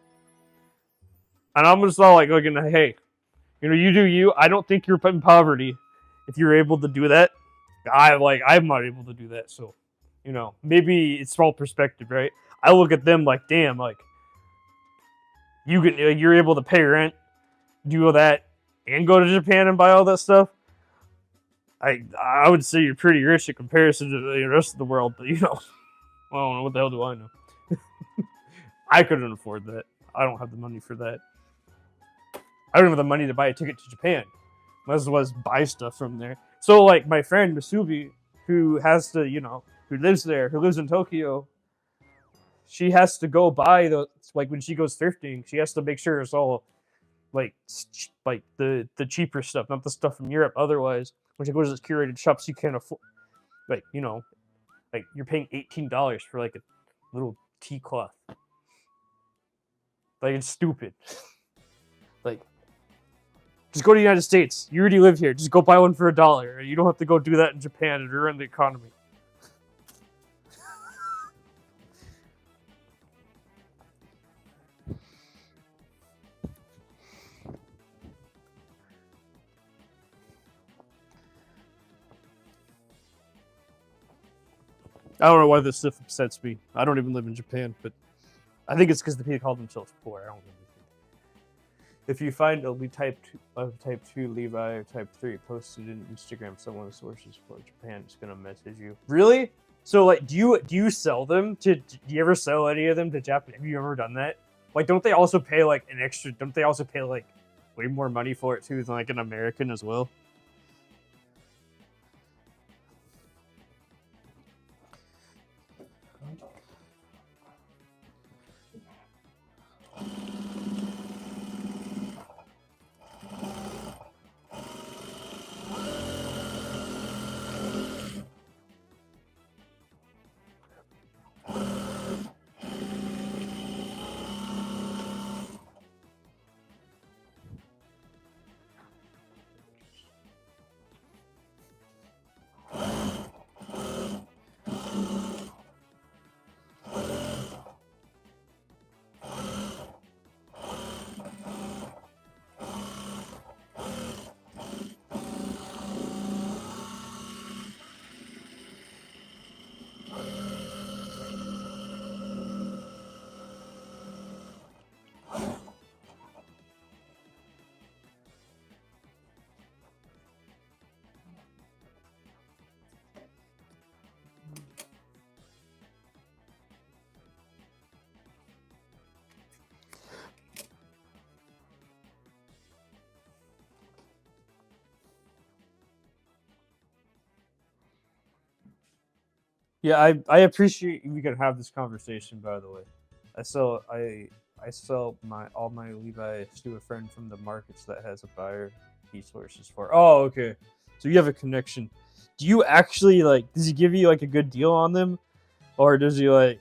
And I'm just all like, looking, hey, you do you. I don't think you're in poverty if you're able to do that. I'm not able to do that. So, maybe it's small perspective, right? I look at them like, damn, like, you're able to pay rent, do all that, and go to Japan and buy all that stuff. I would say you're pretty rich in comparison to the rest of the world, but I don't know, what the hell do I know? I couldn't afford that. I don't have the money for that. I don't have the money to buy a ticket to Japan. Might as well buy stuff from there. So, like, my friend Masubi, who has to, who lives there, who lives in Tokyo, she has to go buy like, when she goes thrifting, she has to make sure it's all, like the cheaper stuff, not the stuff from Europe. Otherwise, when she goes to this curated shops, you can't afford, like, like, you're paying $18 for, like, a little tea cloth. Like, it's stupid. Like, just go to the United States. You already live here. Just go buy one for $1. You don't have to go do that in Japan and ruin the economy. I don't know why this stuff upsets me. I don't even live in Japan, but I think it's because the people call themselves poor. I don't really think. If you find a type 2 Levi or type 3 posted in Instagram, someone with sources for Japan is gonna message you. Really? So like, do you sell them to? Do you ever sell any of them to Japan? Have you ever done that? Like, don't they also pay like an extra? Don't they also pay like way more money for it too than like an American as well? Yeah, I appreciate we can have this conversation. By the way, I sell all my Levi's to a friend from the markets that has a buyer he sources for. Oh, okay. So you have a connection. Do you actually like? Does he give you like a good deal on them, or does he like?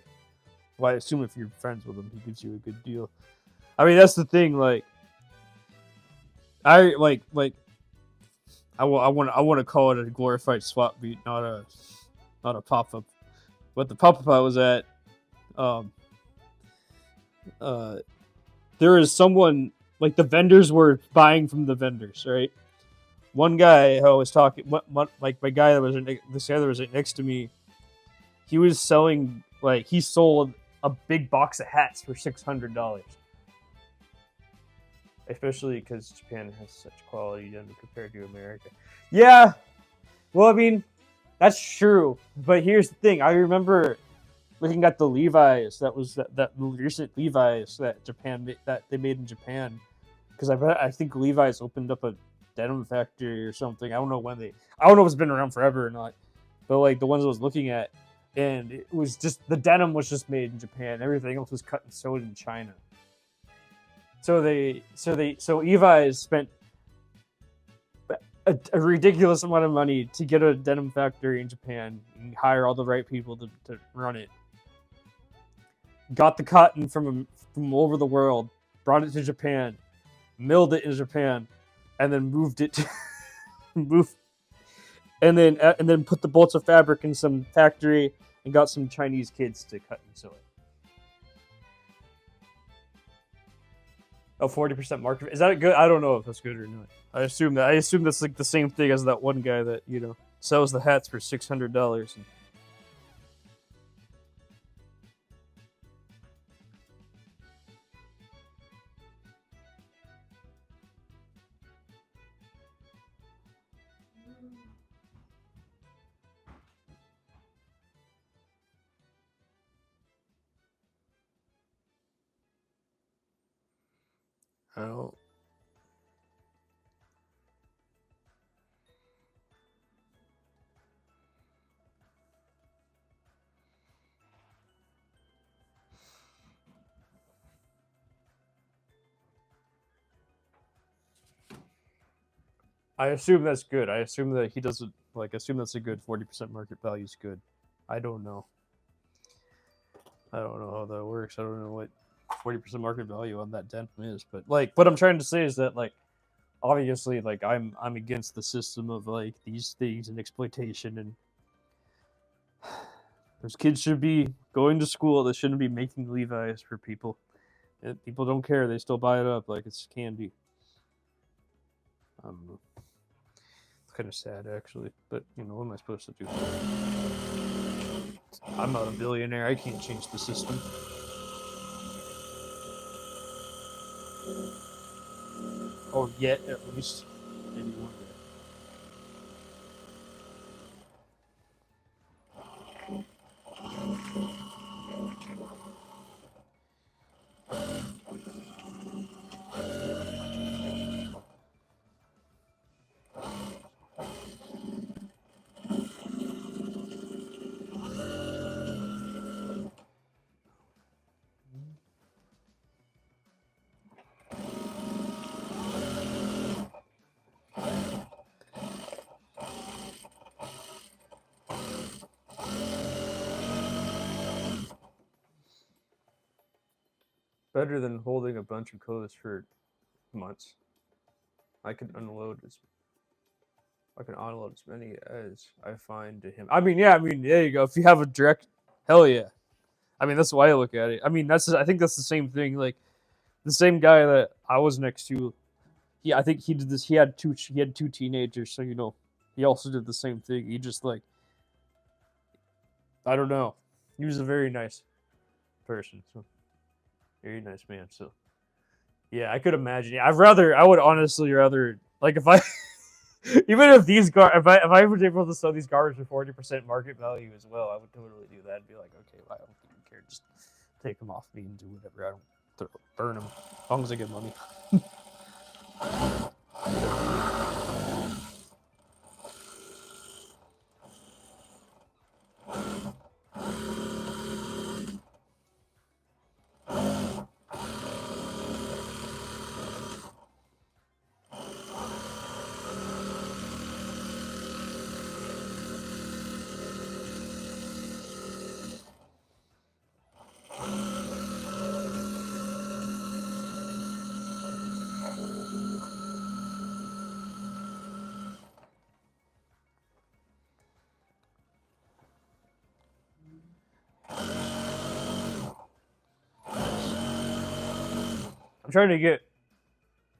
Well, I assume if you're friends with him, he gives you a good deal. I mean, that's the thing. Like, I I want to call it a glorified swap meet, not a pop up. But the pop up I was at, um, there is someone like the vendors were buying from the vendors, right? One guy I was talking, like my guy that was this guy that was right next to me, he was selling like he sold a big box of hats for $600, especially because Japan has such quality compared to America. Yeah, well, I mean, that's true, but here's the thing. I remember looking at the Levi's that recent Levi's that they made in Japan, because I think Levi's opened up a denim factory or something. I don't know if it's been around forever or not, but like the ones I was looking at, and it was just the denim was just made in Japan. Everything else was cut and sewed in China. So Levi's spent a ridiculous amount of money to get a denim factory in Japan and hire all the right people to run it. Got the cotton from over the world, brought it to Japan, milled it in Japan, and then moved it to and then put the bolts of fabric in some factory and got some Chinese kids to cut and sew it. Oh, 40% market. Is that good? I don't know if that's good or not. I assume that's like the same thing as that one guy that, sells the hats for $600. Oh. I assume that's good. I assume that he doesn't assume that's a good 40% market value is good. I don't know. I don't know how that works. I don't know what 40% market value on that den is. But like, what I'm trying to say is that like, obviously, like I'm against the system of like these things and exploitation, and those kids should be going to school. They shouldn't be making Levi's for people. And people don't care. They still buy it up like it's candy. I don't know. It's kind of sad, actually. But, you know, what am I supposed to do? I'm not a billionaire. I can't change the system. Or yet, at least. Maybe one day. Better than holding a bunch of clothes for months. I can unload as many as I find to him. I mean, there you go. If you have a direct, hell yeah. I mean, that's the way I look at it. I mean, I think that's the same thing. Like the same guy that I was next to, I think he did this. He had two teenagers, so you know, he also did the same thing. He just like, I don't know. He was a very nice person. So. Very nice man. So, yeah, I could imagine. I would honestly rather, like, if I, even if these if I was able to sell these garbage for 40% market value as well, I would totally do that and be like, okay, well, I don't even care. Just take them off me and do whatever. I don't burn them as long as I get money. I'm trying to get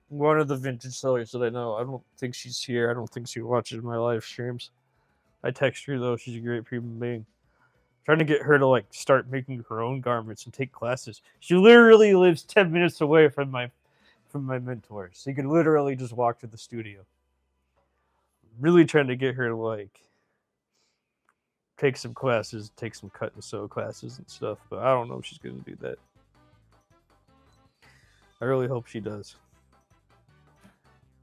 one of the vintage sellers that I know. I don't think she's here. I don't think she watches my live streams. I text her though. She's a great human being. Trying to get her to like start making her own garments and take classes. She literally lives 10 minutes away from my mentor. So you could literally just walk to the studio. Really trying to get her to like take some classes, take some cut and sew classes and stuff, but I don't know if she's gonna do that. I really hope she does.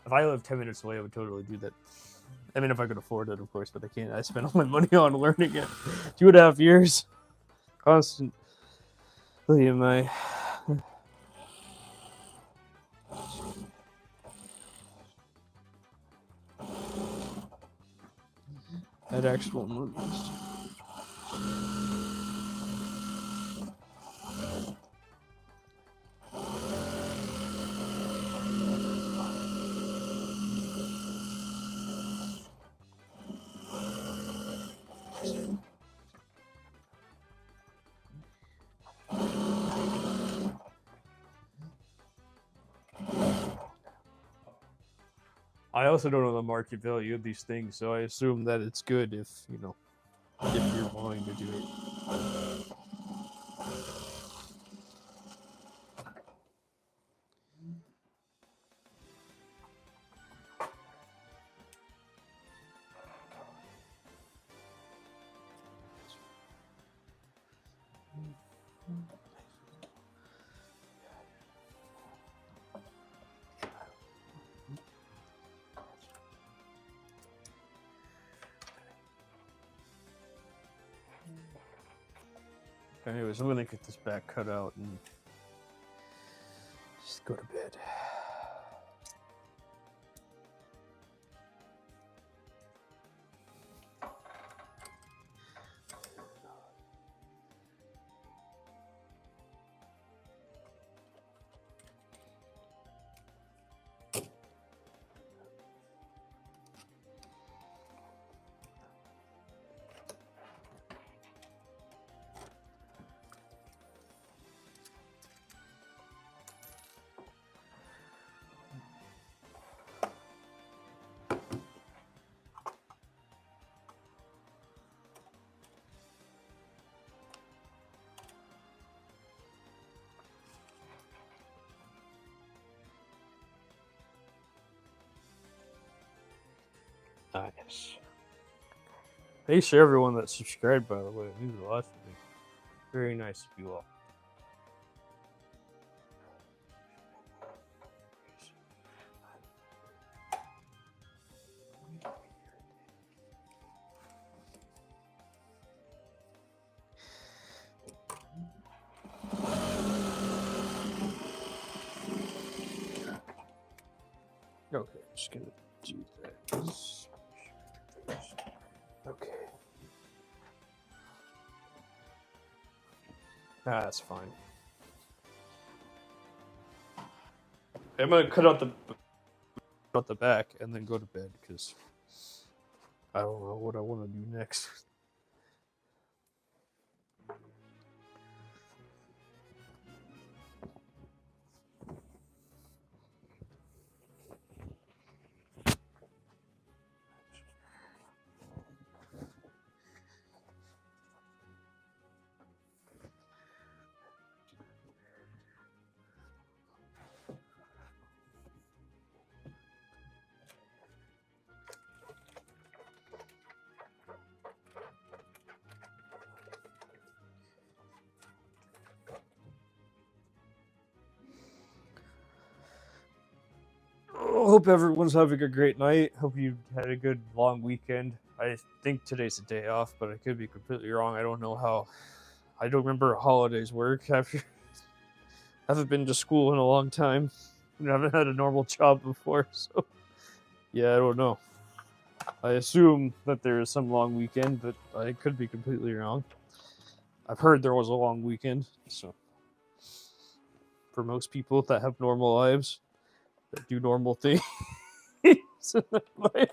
If I live 10 minutes away, I would totally do that. I mean, if I could afford it, of course, but I can't. I spent all my money on learning it. 2.5 years. Constantly am I. At actual movies. I also don't know the market value of these things, so I assume that it's good if, you know, if you're willing to do it. Anyways, I'm gonna get this back cut out and just go to bed. Nice. Thanks to everyone that subscribed, by the way. It means a lot to me. Very nice of you all. Okay, I'm just gonna do that. Okay. That's fine. I'm gonna cut out the back and then go to bed because I don't know what I want to do next. Hope everyone's having a great night. Hope you had a good long weekend. I think today's a day off, but I could be completely wrong. I don't know how. I don't remember how holidays work. I haven't been to school in a long time. I haven't had a normal job before, so yeah, I don't know. I assume that there is some long weekend, but I could be completely wrong. I've heard there was a long weekend, so for most people that have normal lives, that do normal things in their life.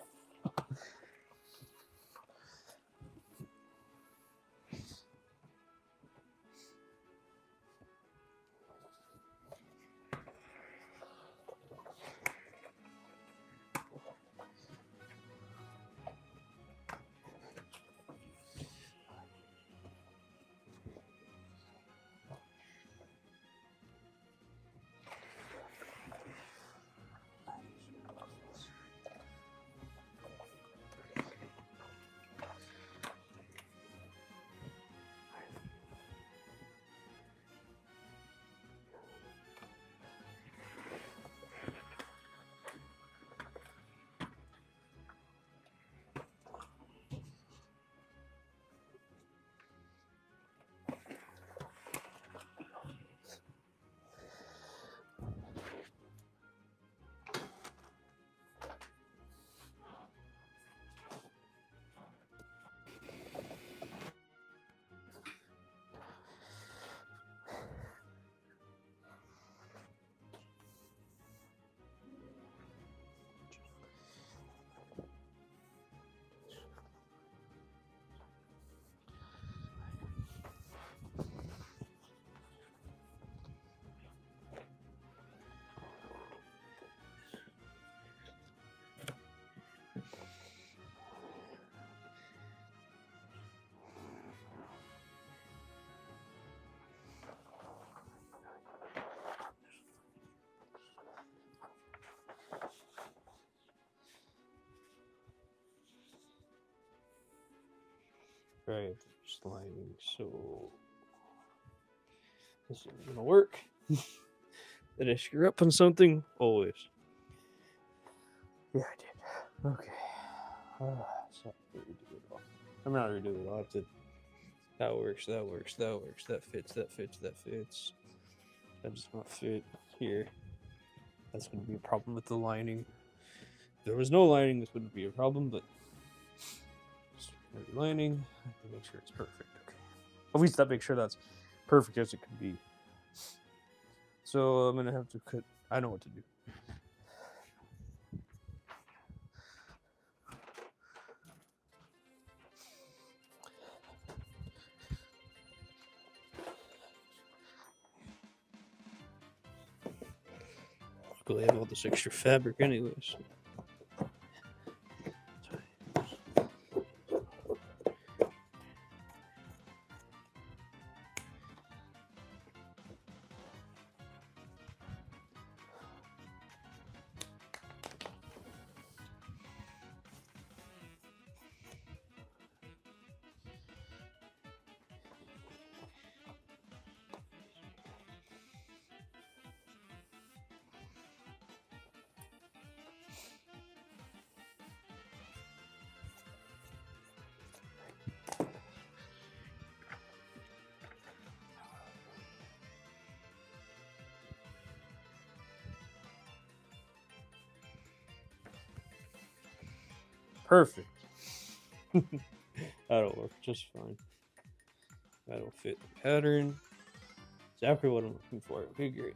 Right, just lining, so this isn't gonna work. Did I screw up on something? Always. Yeah, I did. Okay. So redo it all. I'm not redo it all. I have to. That works. That works. That works. That fits. That fits. That fits. That does not fit here. That's going to be a problem with the lining. If there was no lining, this wouldn't be a problem, but lining, I have to make sure it's perfect. Okay. At least that makes sure that's perfect as it can be. So I'm going to have to cut. I know what to do. Go have all this extra fabric anyways. Perfect. That'll work just fine. That'll fit the pattern. Exactly what I'm looking for. Okay, great.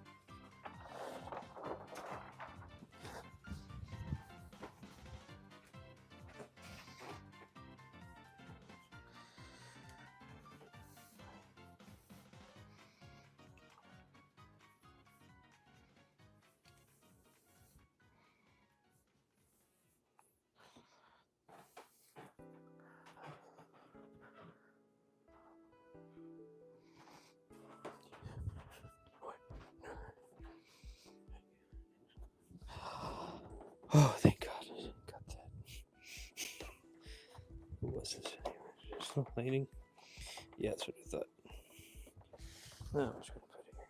Oh, thank God. Got that. Who was this? Just complaining? Yeah, that's what I thought. No, I'm just going to put it here.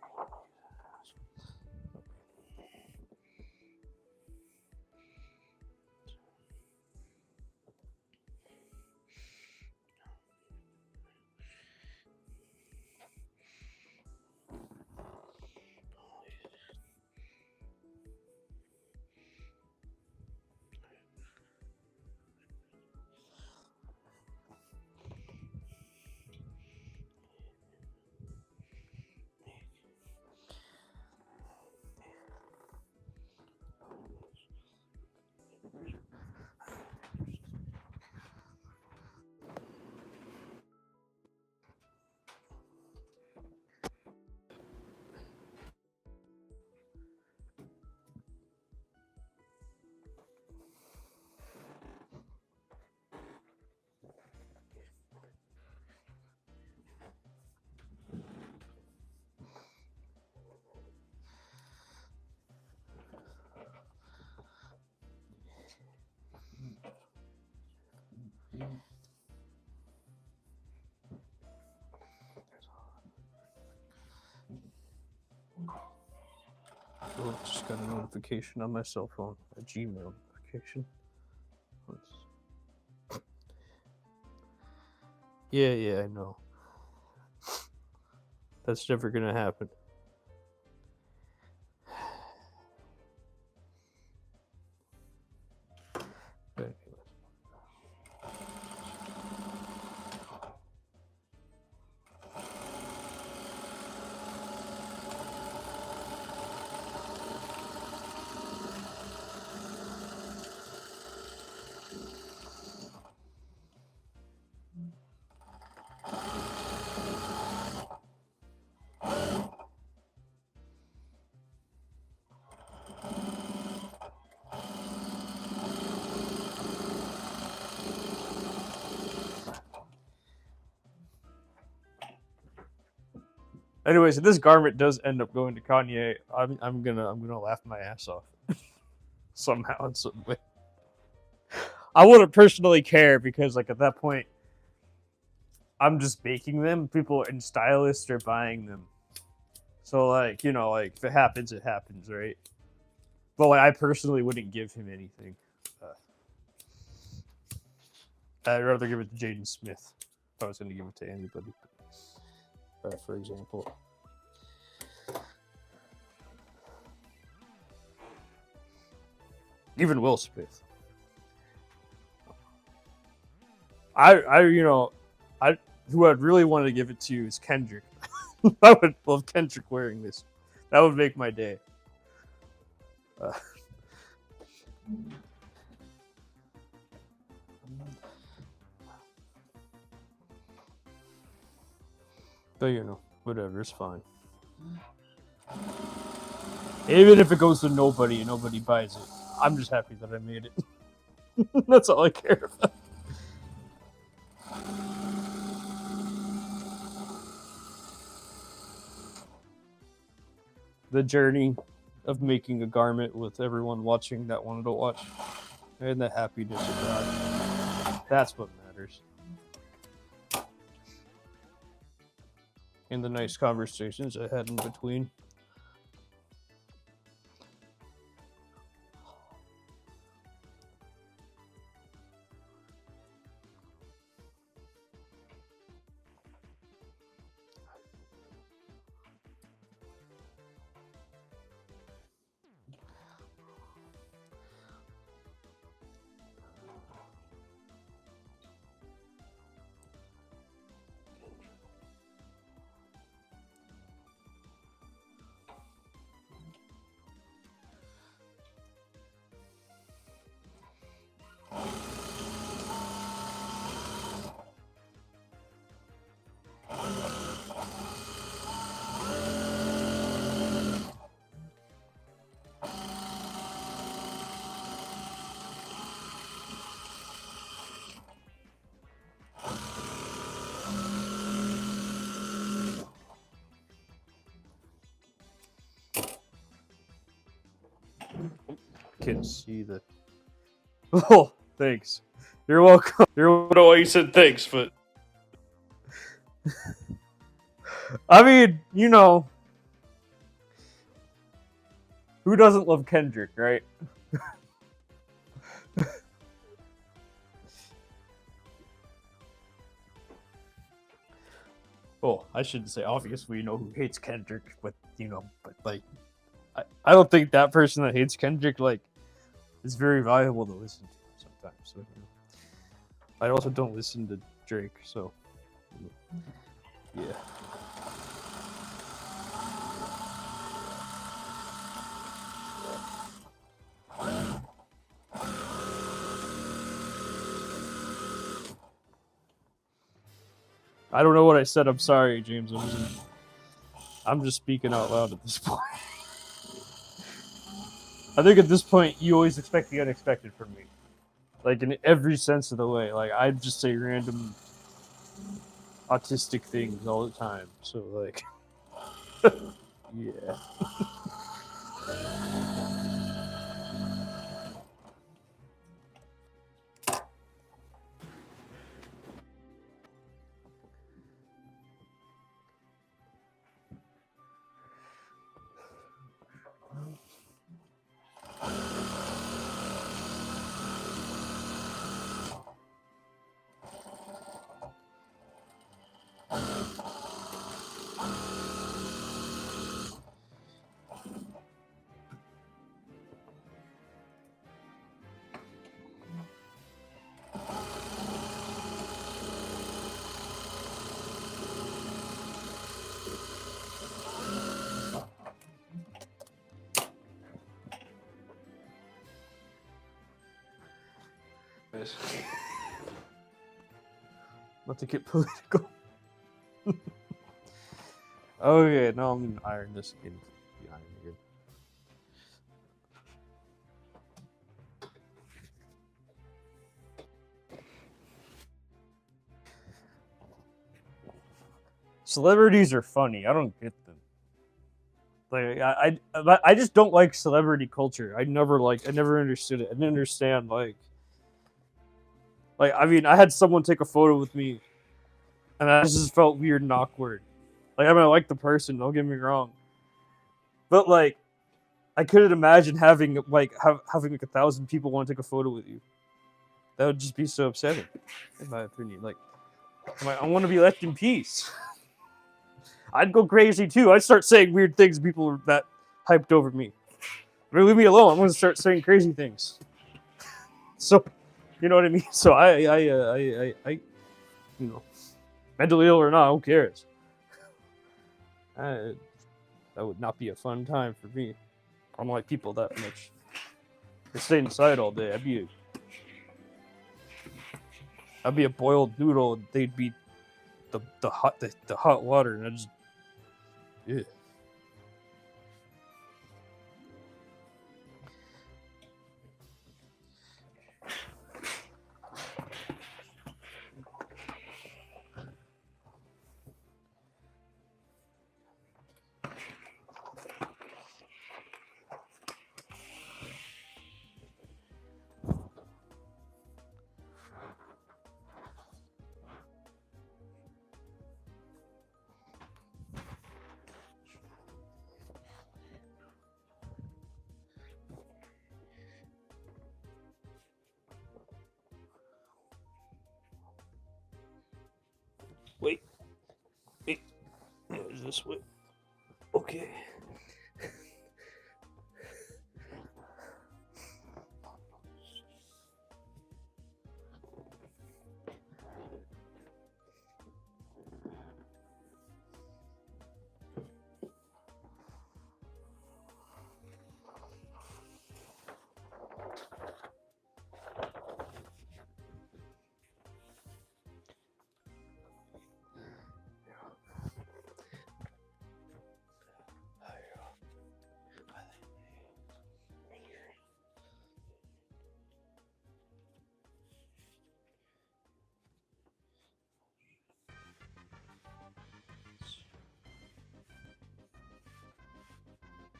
Oh, just got a notification on my cell phone. A Gmail notification. Yeah, I know. That's never gonna happen. But anyways, if this garment does end up going to Kanye, I'm gonna laugh my ass off somehow in some way. I wouldn't personally care because, like, at that point, I'm just making them. People and stylists are buying them. So, like, you know, like, if it happens, it happens, right? But, like, I personally wouldn't give him anything. I'd rather give it to Jaden Smith if I was going to give it to anybody. For example. Even Will Smith. Who I'd really want to give it to is Kendrick. I would love Kendrick wearing this. That would make my day. But, you know, whatever, it's fine. Even if it goes to nobody and nobody buys it, I'm just happy that I made it. That's all I care about. The journey of making a garment with everyone watching that wanted to watch, and the happiness of that. That's what matters. And the nice conversations I had in between. can see the. Oh, thanks. You're welcome. I don't know why you said thanks, but I mean, you know, who doesn't love Kendrick, right? Well, I shouldn't say obviously you know who hates Kendrick, but you know, but like, I don't think that person that hates Kendrick like is very valuable to listen to sometimes. So, you know. I also don't listen to Drake, so yeah. I don't know what I said. I'm sorry, James. I'm just speaking out loud at this point. I think at this point, you always expect the unexpected from me. Like, in every sense of the way. Like, I just say random autistic things all the time. So, like, yeah. Not to get political. Okay, now I'm gonna iron this in the iron again. Celebrities are funny. I don't get them. Like I just don't like celebrity culture. I never understood it. I didn't understand like I mean I had someone take a photo with me, and I just felt weird and awkward. Like I mean I like the person. Don't get me wrong, but like I couldn't imagine having having like 1,000 people want to take a photo with you. That would just be so upsetting, in my opinion. Like I want to be left in peace. I'd go crazy too. I'd start saying weird things. People are that hyped over me. Leave me alone. I'm gonna start saying crazy things. So, you know what I mean. So I you know, mentally ill or not, who cares? That would not be a fun time for me. I don't like people that much. They stay inside all day. I'd be a boiled noodle. And they'd be the hot water, and I just yeah. Wait. Is this way? Okay.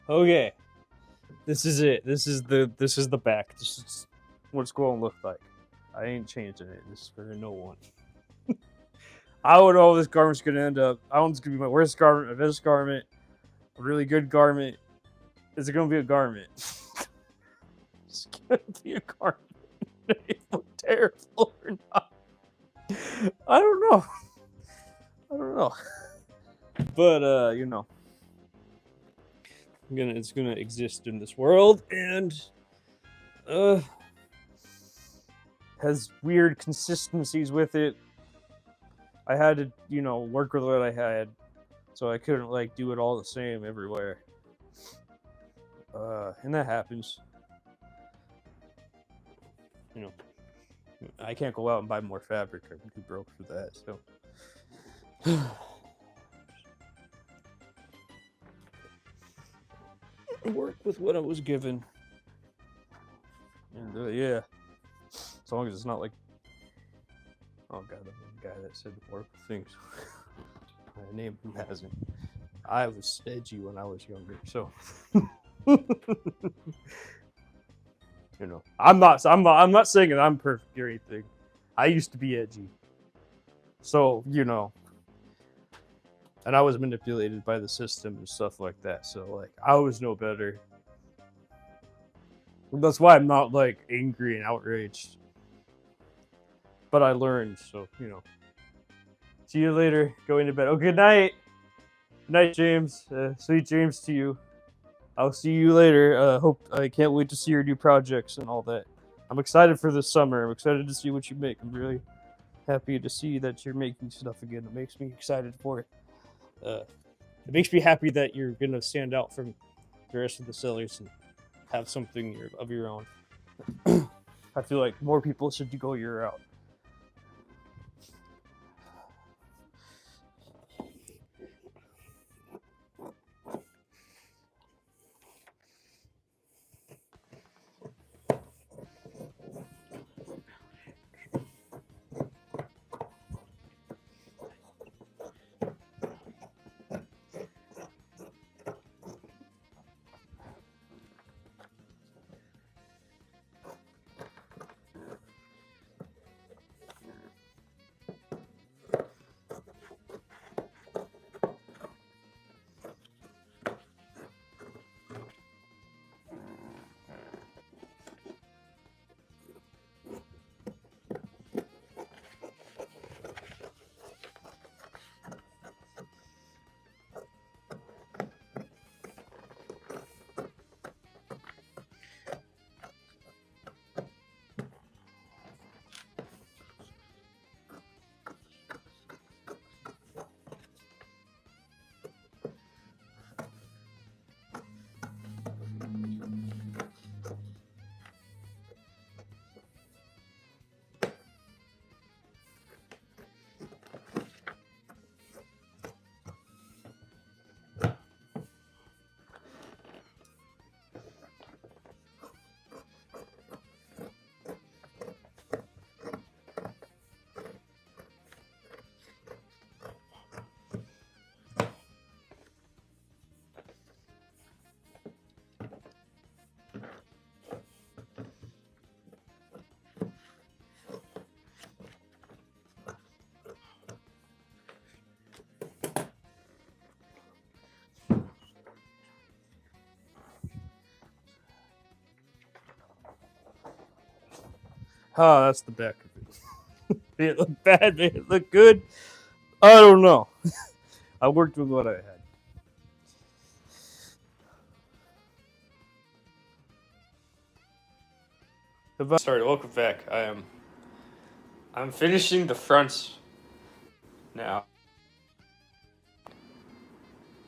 Okay. This is it. This is the back. This is what it's going to look like. I ain't changing it. This is for no one. I don't know how this garment's gonna end up. I don't know if it's gonna be my worst garment, my best garment, a really good garment. Is it gonna be a garment? It's gonna be a garment. It look terrible or not? I don't know. I don't know. But you know, it's gonna exist in this world, and has weird consistencies with it. I had to, you know, work with what I had, so I couldn't like do it all the same everywhere. And that happens. You know, I can't go out and buy more fabric. I'm too broke for that. So, work with what I was given, and yeah, as long as it's not like, oh god, that one guy that said horrible things. My name hasn't. I was edgy when I was younger, so. You know, I'm not saying that I'm perfect or anything. I used to be edgy. So, you know, and I was manipulated by the system and stuff like that. So, like, I was no better. That's why I'm not, like, angry and outraged. But I learned, so, you know. See you later. Going to bed. Oh, good night. Good night, James. Sweet dreams to you. I'll see you later. I can't wait to see your new projects and all that. I'm excited for this summer. I'm excited to see what you make. I'm really happy to see that you're making stuff again. It makes me excited for it. It makes me happy that you're gonna stand out from the rest of the sellers and have something of your own. I feel like more people should go your route. Oh, that's the back of it. Did it look bad? Did it look good? I don't know. I worked with what I had. Sorry, welcome back. I'm finishing the fronts now.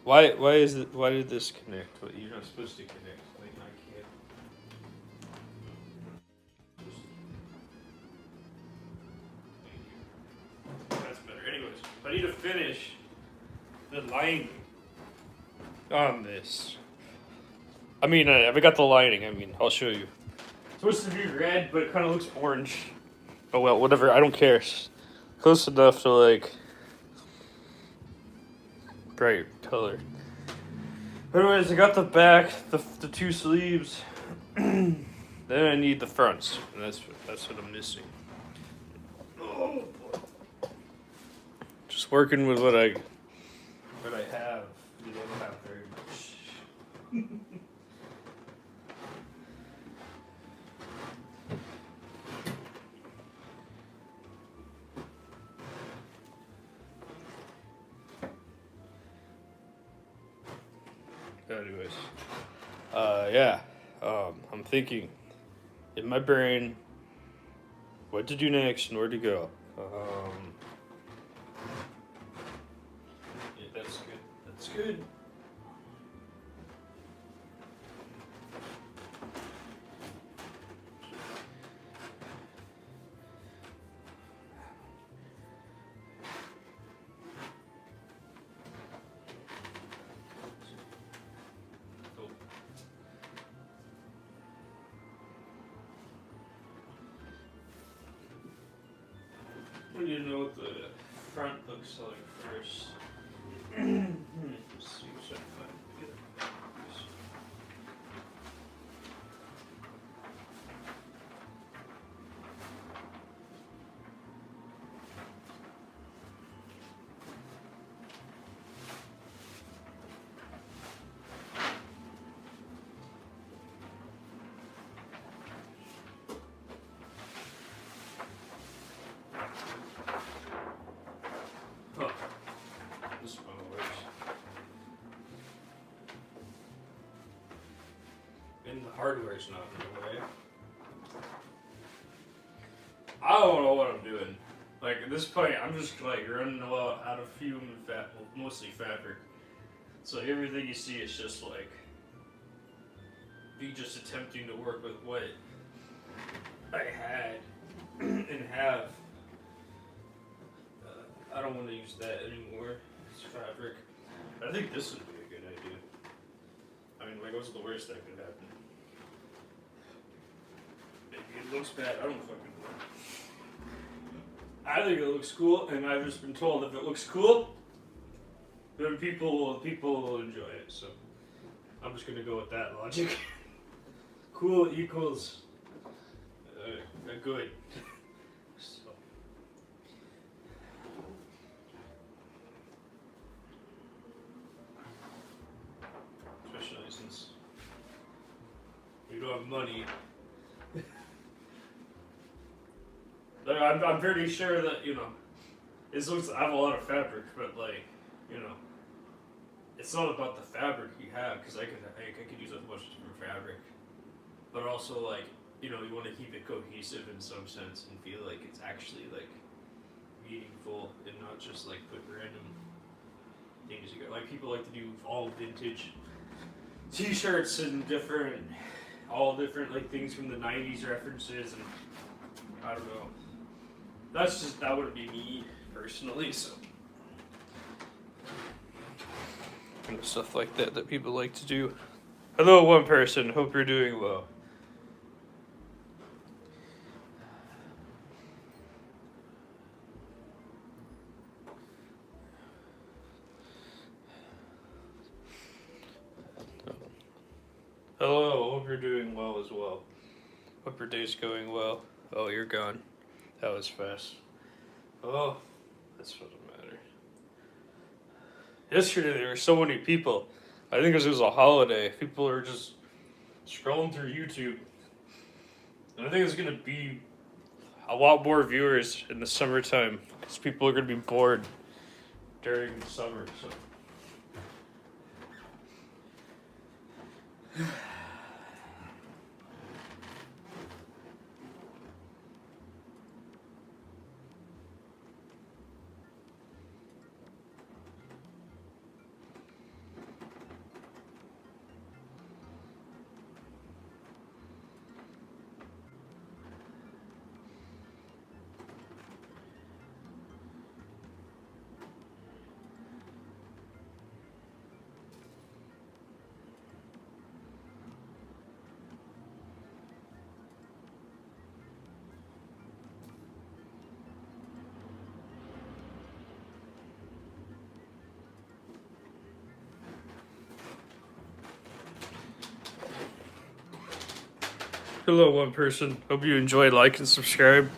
Why did this connect? What, you're not supposed to connect. Like, I can't. That's better. Anyways, I need to finish the lining on this. I mean, I got the lining. I mean, I'll show you. It's supposed to be red, but it kind of looks orange. Oh well, whatever. I don't care. It's close enough to like bright color. Anyways, I got the back, the two sleeves. Then I need the fronts, and that's what I'm missing. Oh boy. Just working with what I have. You don't have very much. Anyways, yeah. I'm thinking in my brain what to do next and where to go. Yeah, that's good. That's good. Cool. We need to know what the front looks like first. Let's see if I can get it. Huh. This one works. And the hardware's not in the way. I don't know what I'm doing. Like at this point, I'm just like running out of fume and fat, well, mostly fabric. So everything you see is just like me just attempting to work with what I had and have. I don't want to use that anymore. It's fabric. I think this would be a good idea. I mean, like, what's the worst that could happen? Maybe it looks bad. I don't fucking know. I think it looks cool, and I've just been told if it looks cool, then people will enjoy it. So I'm just gonna go with that logic. Cool equals good. So. Especially since we don't have money. But I'm pretty sure that, you know, it looks, I have a lot of fabric, but like, you know, it's not about the fabric you have, because I could use a bunch of different fabric. But also, like, you know, you want to keep it cohesive in some sense and feel like it's actually like meaningful and not just like put random things together. Like people like to do all vintage t-shirts and all different like things from the 90s references, and I don't know. That wouldn't be me personally, so. And stuff like that people like to do. Hello, one person. Hope you're doing well. Hello, hope you're doing well as well. Hope your day's going well. Oh, you're gone. That was fast. Oh, that's what matters. Yesterday there were so many people. I think because it was a holiday. People are just scrolling through YouTube. And I think there's going to be a lot more viewers in the summertime because people are going to be bored during the summer. So. Hello, one person. Hope you enjoyed. Like and subscribe.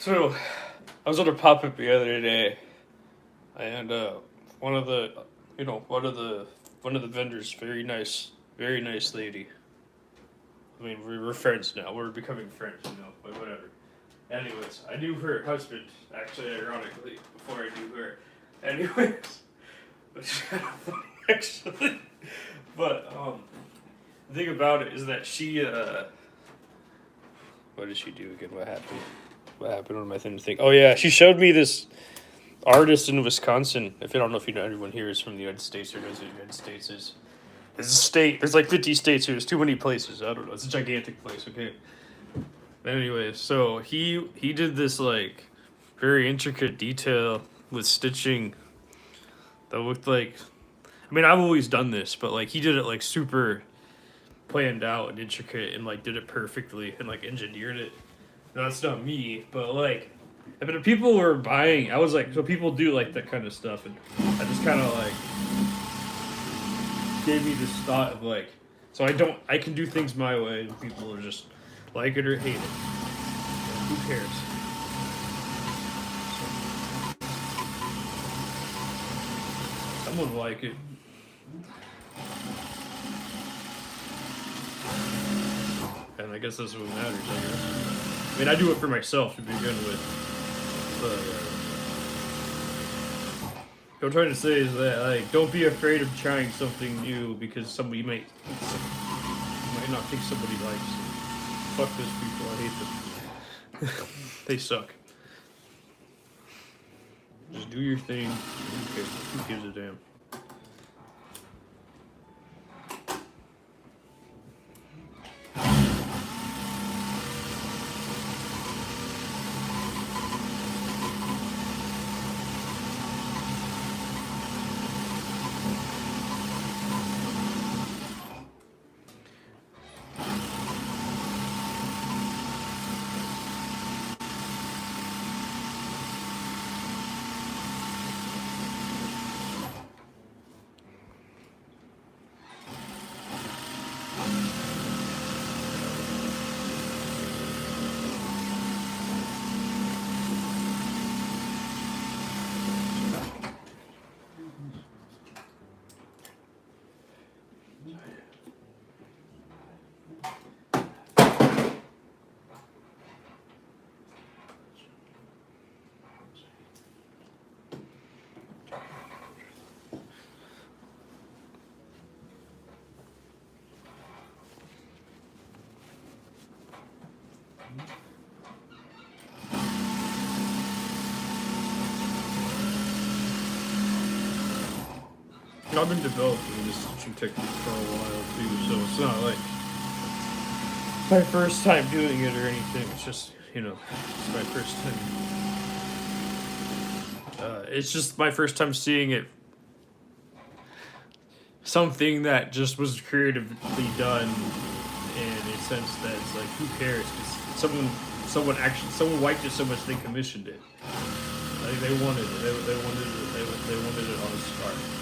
So, I was on a pop-up the other day, and one of the, one of the vendors, very nice lady. I mean, we're friends now. We're becoming friends, but whatever. Anyways, I knew her husband, actually, ironically, before I knew her. Anyways, which is kind of funny, actually. But the thing about it is that she, what did she do again? What happened? What happened on my thing? Oh yeah, she showed me this artist in Wisconsin. If I don't know if you know, everyone here is from the United States or knows what the United States is. It's a state. There's like 50 states here. There's too many places. I don't know. It's a gigantic place. Okay. But anyway, so he did this like very intricate detail with stitching that looked like. I mean, I've always done this, but like he did it like super planned out and intricate and like did it perfectly and like engineered it. No, that's not me, but like, I mean, if people were buying, I was like, so people do like that kind of stuff, and I just kind of like gave me this thought of like, so I can do things my way, and people are just like it or hate it. Who cares? Someone will like it. And I guess that's what matters, I guess. I mean, I do it for myself to begin with. But what I'm trying to say is that, like, don't be afraid of trying something new because somebody might not think somebody likes it. Fuck those people, I hate them. They suck. Just do your thing. Who gives a damn? I've been developing this stitching technique for a while too, so it's not like my first time doing it or anything. It's just, it's my first time. It's just my first time seeing it. Something that just was creatively done, in a sense that it's like, who cares? Because someone liked it so much they commissioned it. Like they wanted it. They wanted it. They wanted it on a scarf.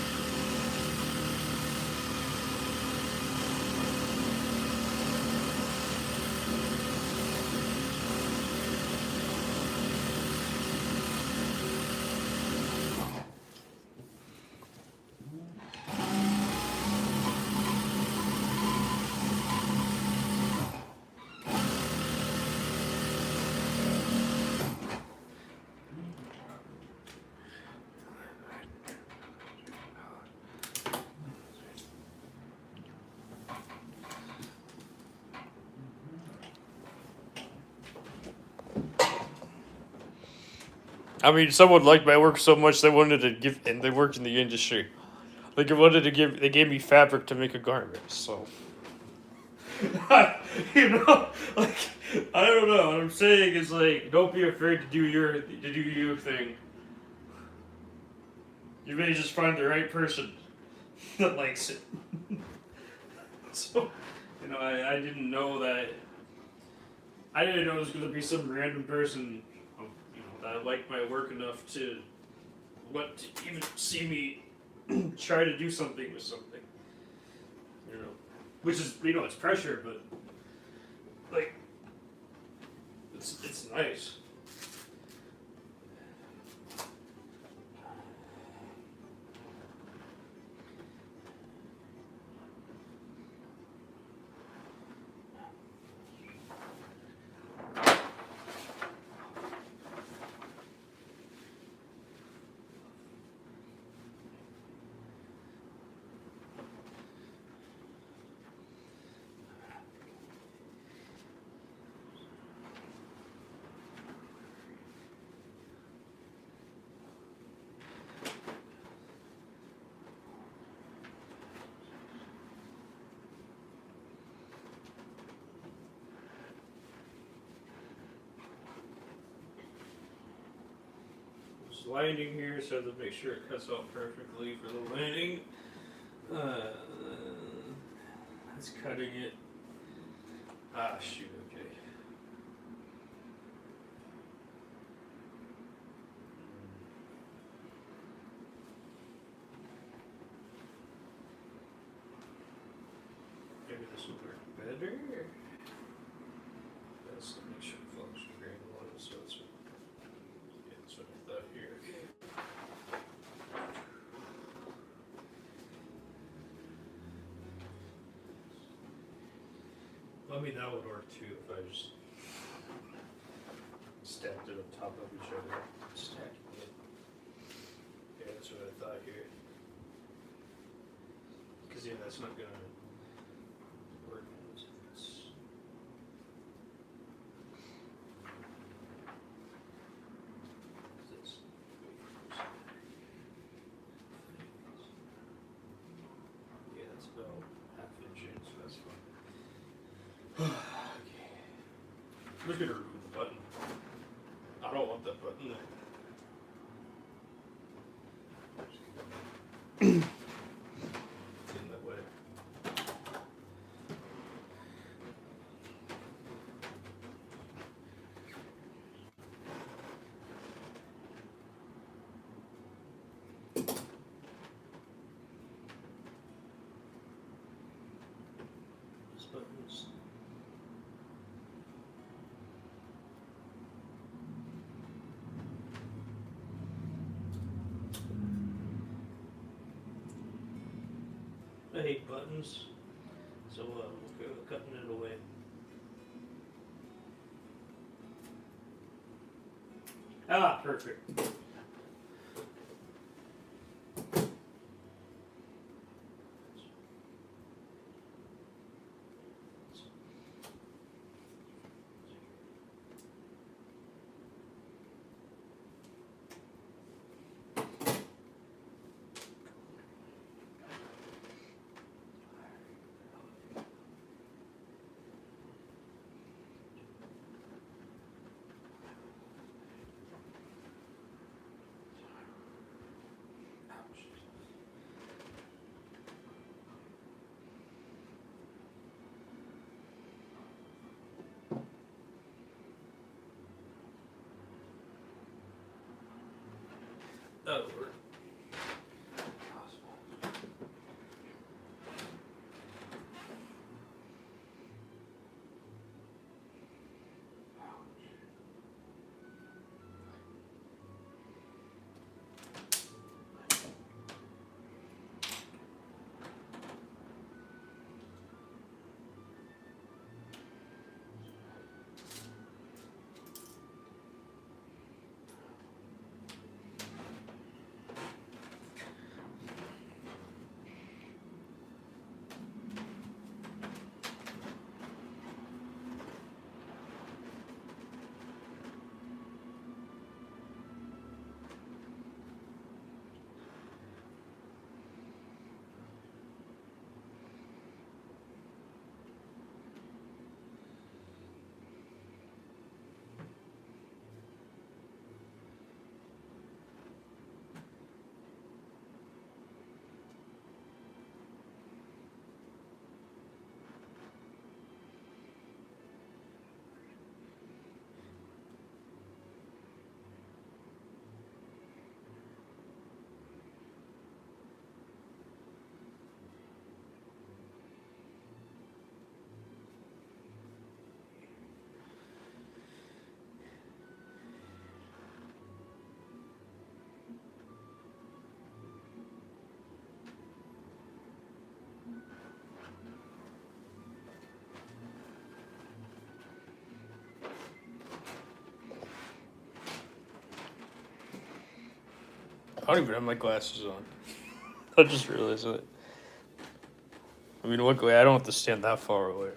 I mean, someone liked my work so much they wanted to give, and they worked in the industry. Like, they gave me fabric to make a garment. So, like, I don't know. What I'm saying is, like, don't be afraid to do your thing. You may just find the right person that likes it. So, I didn't know that. I didn't know it was going to be some random person, that liked my work enough to even see me try to do something with something. Which is, it's pressure, but like, it's nice. Lining here, so to make sure it cuts out perfectly for the lining. That's cutting it. Ah, shoot, okay. Maybe this will work better. Let's make sure it follows the grain line, so it's. Yeah, that's what I thought here. Okay. I mean, that would work too if I just stacked it on top of each other. Stacking it. Yeah, that's what I thought here. Because, yeah, that's not going to work. Yeah, that's about half-inch in, so that's fine. Okay. We're going to remove the button. I don't want that button there. It's in that way. This button's. I hate buttons, so we'll go cutting it away. Ah, perfect. That'll work. I don't even have my glasses on. I just realized that. I mean, luckily I don't have to stand that far away.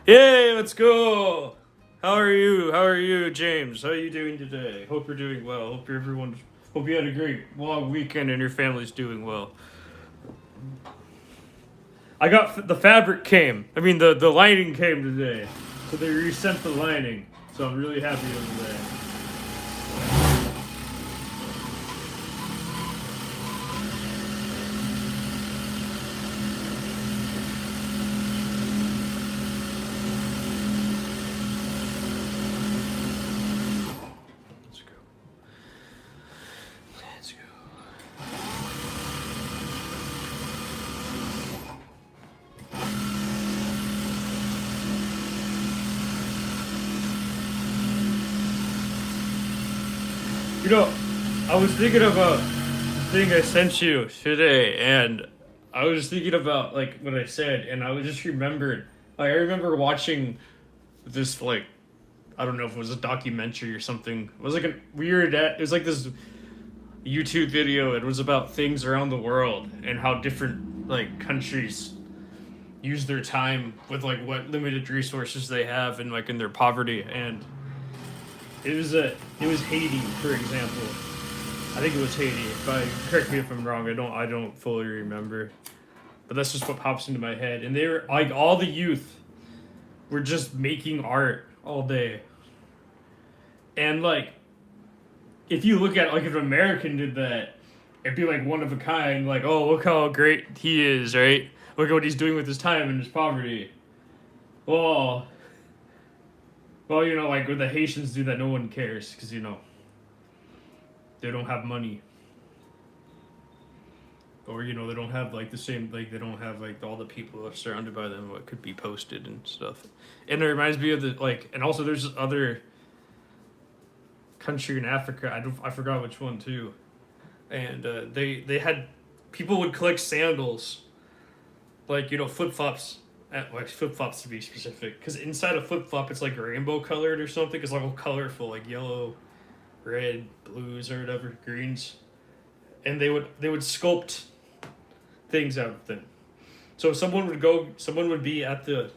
Yay, let's go! How are you? How are you, James? How are you doing today? Hope you're doing well. Hope you had a great long weekend and your family's doing well. The fabric came. I mean, the lining came today. So they resent the lining. So I'm really happy over that. Let's go. Let's go. You know, I was thinking about the thing I sent you today, and I was thinking about like what I said, and I just remembered. Like, I remember watching this like I don't know if it was a documentary or something. It was like a weird. It was like this YouTube video. It was about things around the world and how different like countries use their time with like what limited resources they have and like in their poverty. And it was Haiti, for example. I think it was Haiti. Correct me if I'm wrong. I don't fully remember, but that's just what pops into my head. And they were like all the youth were just making art all day. And like, if you look at like if an American did that, it'd be like one of a kind. Like, oh, look how great he is, right? Look at what he's doing with his time and his poverty. Well, you know, like when the Haitians do that, no one cares because you know they don't have money, or you know they don't have like the same like they don't have like all the people that are surrounded by them what could be posted and stuff. And it reminds me of the like, and also there's this other country in Africa. I forgot which one too, and they had people would collect sandals, like you know flip flops. Like flip flops to be specific, because inside a flip flop it's like rainbow colored or something. It's like all colorful, like yellow, red, blues or whatever, greens, and they would sculpt things out of them. So someone would be at the,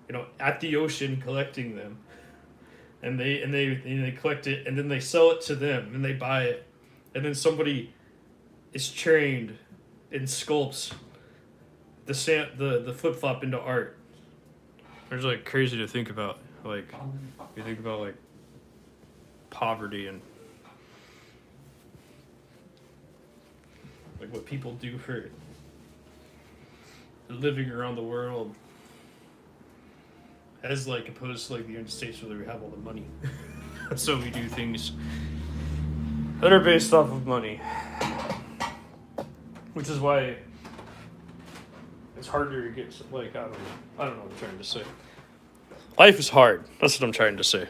you know, at the ocean collecting them, and they collect it and then they sell it to them and they buy it, and then somebody is trained and sculpts the flip flop into art. It's like crazy to think about. Like you think about like poverty and like what people do for living around the world, as like opposed to like the United States where we have all the money. So we do things that are based off of money, which is why it's harder to get like I don't know what I'm trying to say. Life is hard. That's what I'm trying to say.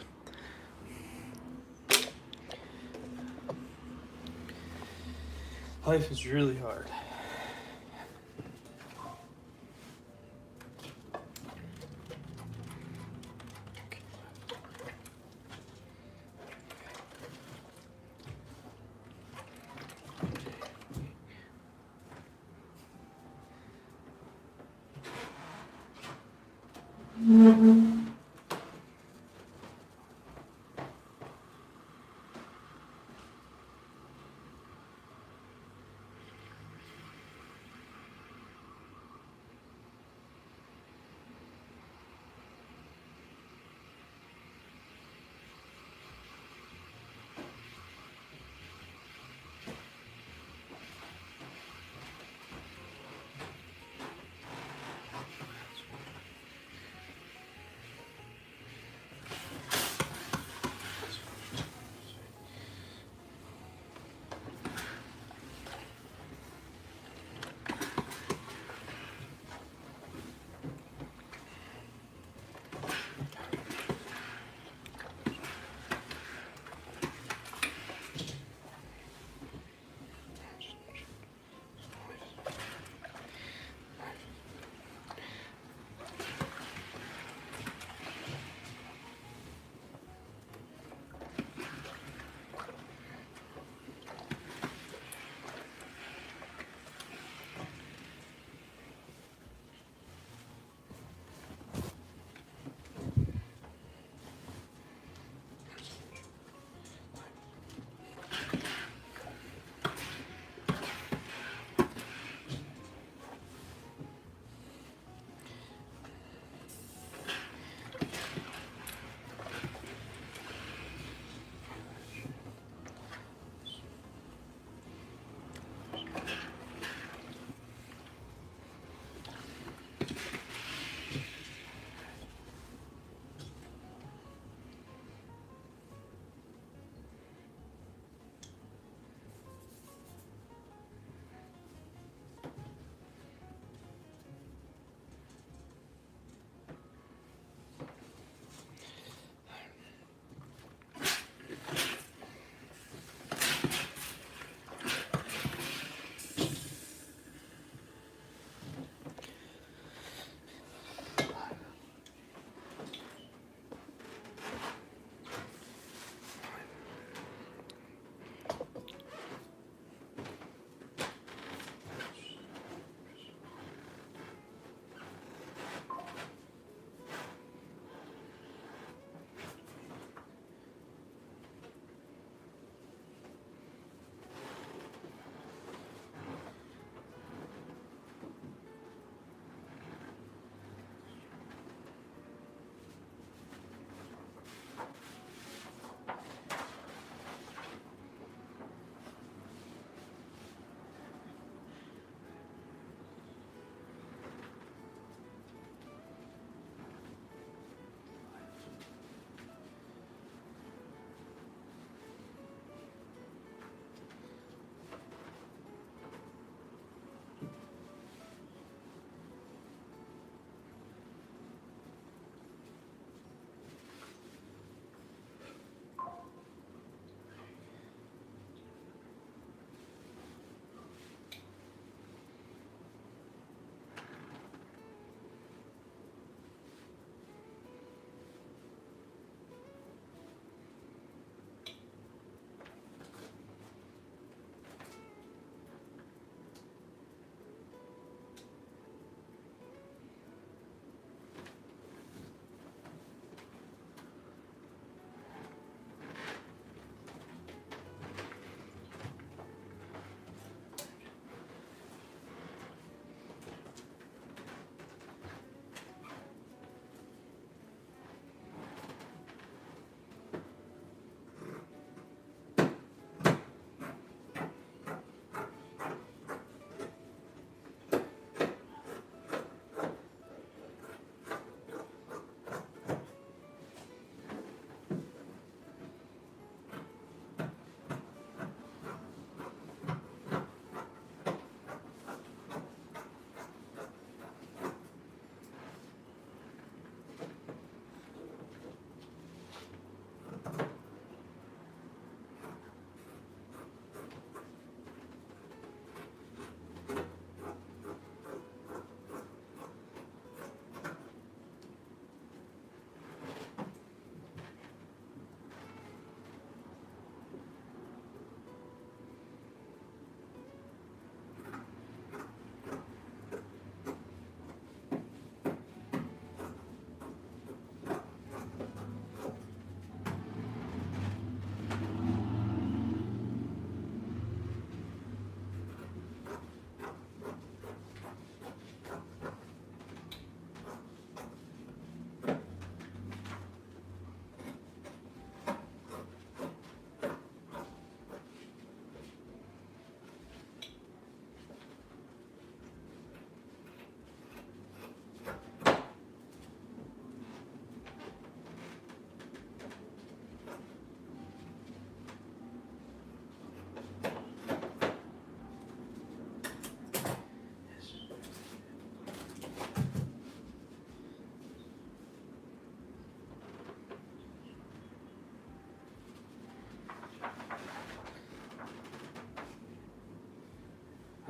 Life is really hard.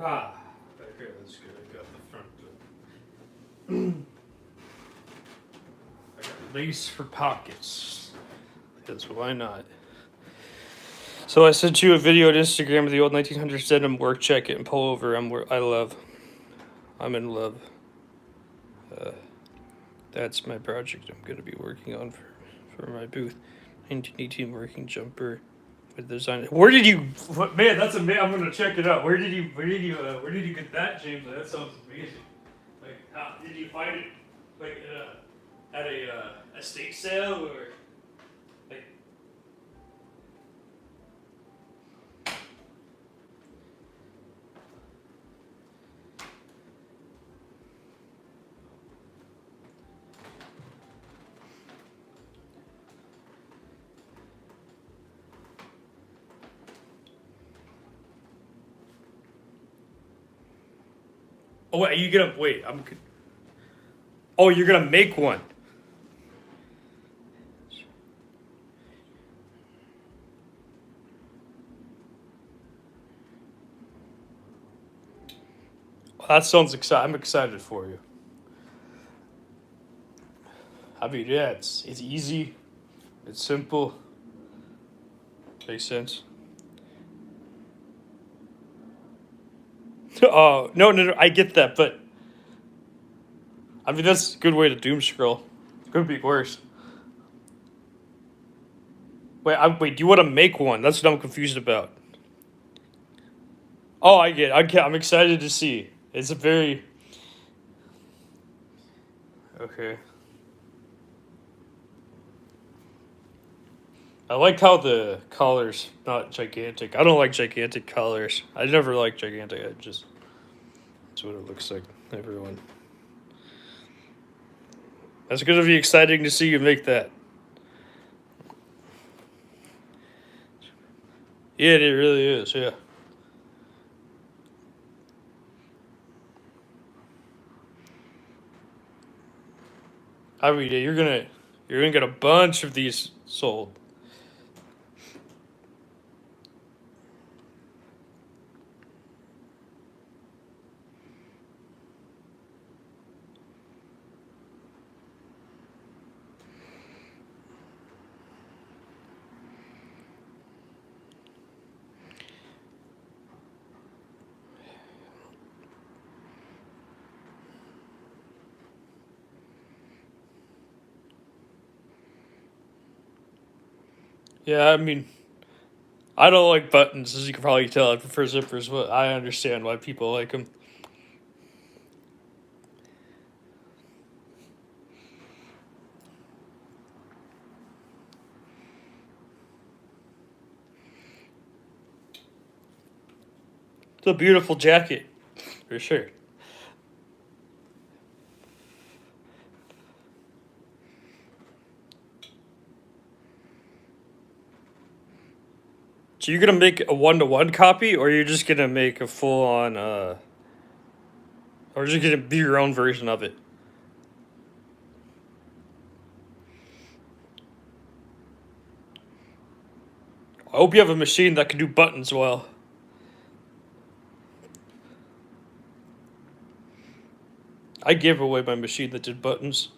Ah, okay, that's good. I got the front. I got lace for pockets. Because why not? So I sent you a video on Instagram of the old 1900s denim work jacket and pullover. I'm in love. That's my project I'm going to be working on for my booth. 1918 working jumper with design. Where did you? Man, that's amazing. I'm going to check it out. Where did you get that, James? That sounds amazing. Like, how did you find it? Like at a estate sale or like? Oh wait, you gonna wait? Oh, you're gonna make one. That sounds exciting. I'm excited for you. I mean, yeah, it's easy, it's simple. Makes sense. Oh no, I get that, but I mean that's a good way to doom scroll. Could be worse. Wait. Do you want to make one? That's what I'm confused about. Oh, I get. I'm excited to see. It's a very okay. I like how the collar's not gigantic. I don't like gigantic collars. I never like gigantic. That's what it looks like. Everyone. That's gonna be exciting to see you make that. Yeah, it really is. Yeah. I mean, yeah, you're gonna get a bunch of these sold. Yeah, I mean, I don't like buttons, as you can probably tell. I prefer zippers, but I understand why people like them. It's a beautiful jacket, for sure. So you're gonna make a 1-to-1 copy, or you're just gonna make a full on, or just gonna be your own version of it? I hope you have a machine that can do buttons well. I gave away my machine that did buttons.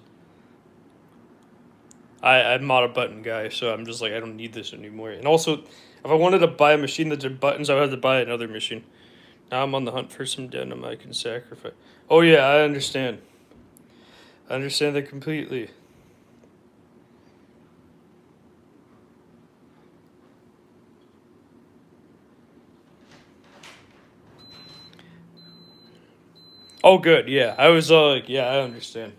I'm not a button guy, so I'm just like, I don't need this anymore. And also, if I wanted to buy a machine that did buttons, I would have to buy another machine. Now I'm on the hunt for some denim I can sacrifice. Oh yeah, I understand. I understand that completely. Oh good, yeah. I was like, yeah, I understand.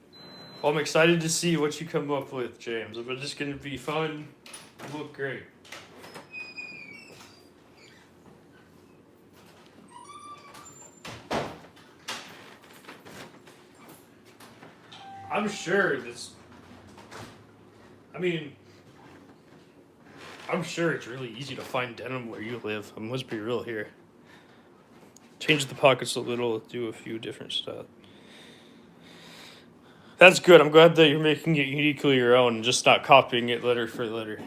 Well, I'm excited to see what you come up with, James. It's just gonna be fun. You look great. I'm sure this. I mean, I'm sure it's really easy to find denim where you live. I must be real here. Change the pockets a little, do a few different stuff. That's good. I'm glad that you're making it uniquely your own and just not copying it letter for letter.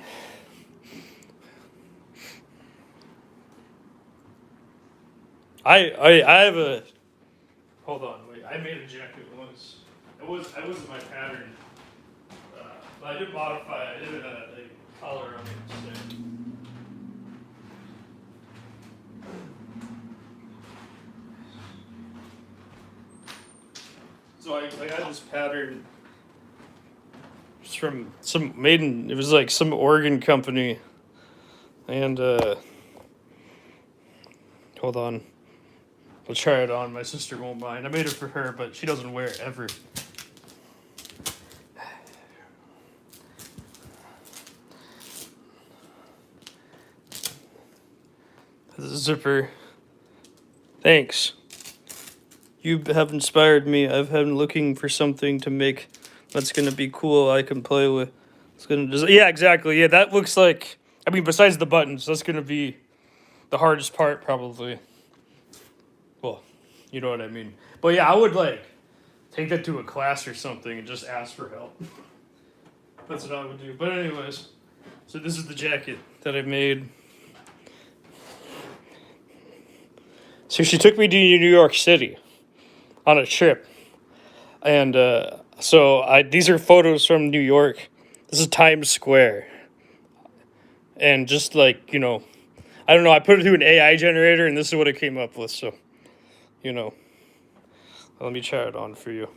I have a. Hold on, wait. I made a jacket once. I wasn't my pattern, but I did modify it. I did a collar on it instead. So I got this pattern. It's from it was like some Oregon company, and hold on. I'll try it on. My sister won't mind. I made it for her, but she doesn't wear it ever. The zipper. Thanks. You have inspired me. I've been looking for something to make that's gonna be cool. I can play with. It's gonna just yeah, exactly. Yeah, that looks like. I mean, besides the buttons, that's gonna be the hardest part probably. Well, you know what I mean. But yeah, I would like take that to a class or something and just ask for help. That's what I would do. But anyways, so this is the jacket that I made. So she took me to New York City on a trip, and these are photos from New York. This is Times Square, and just like I don't know. I put it through an AI generator, and this is what it came up with. So, let me try it on for you.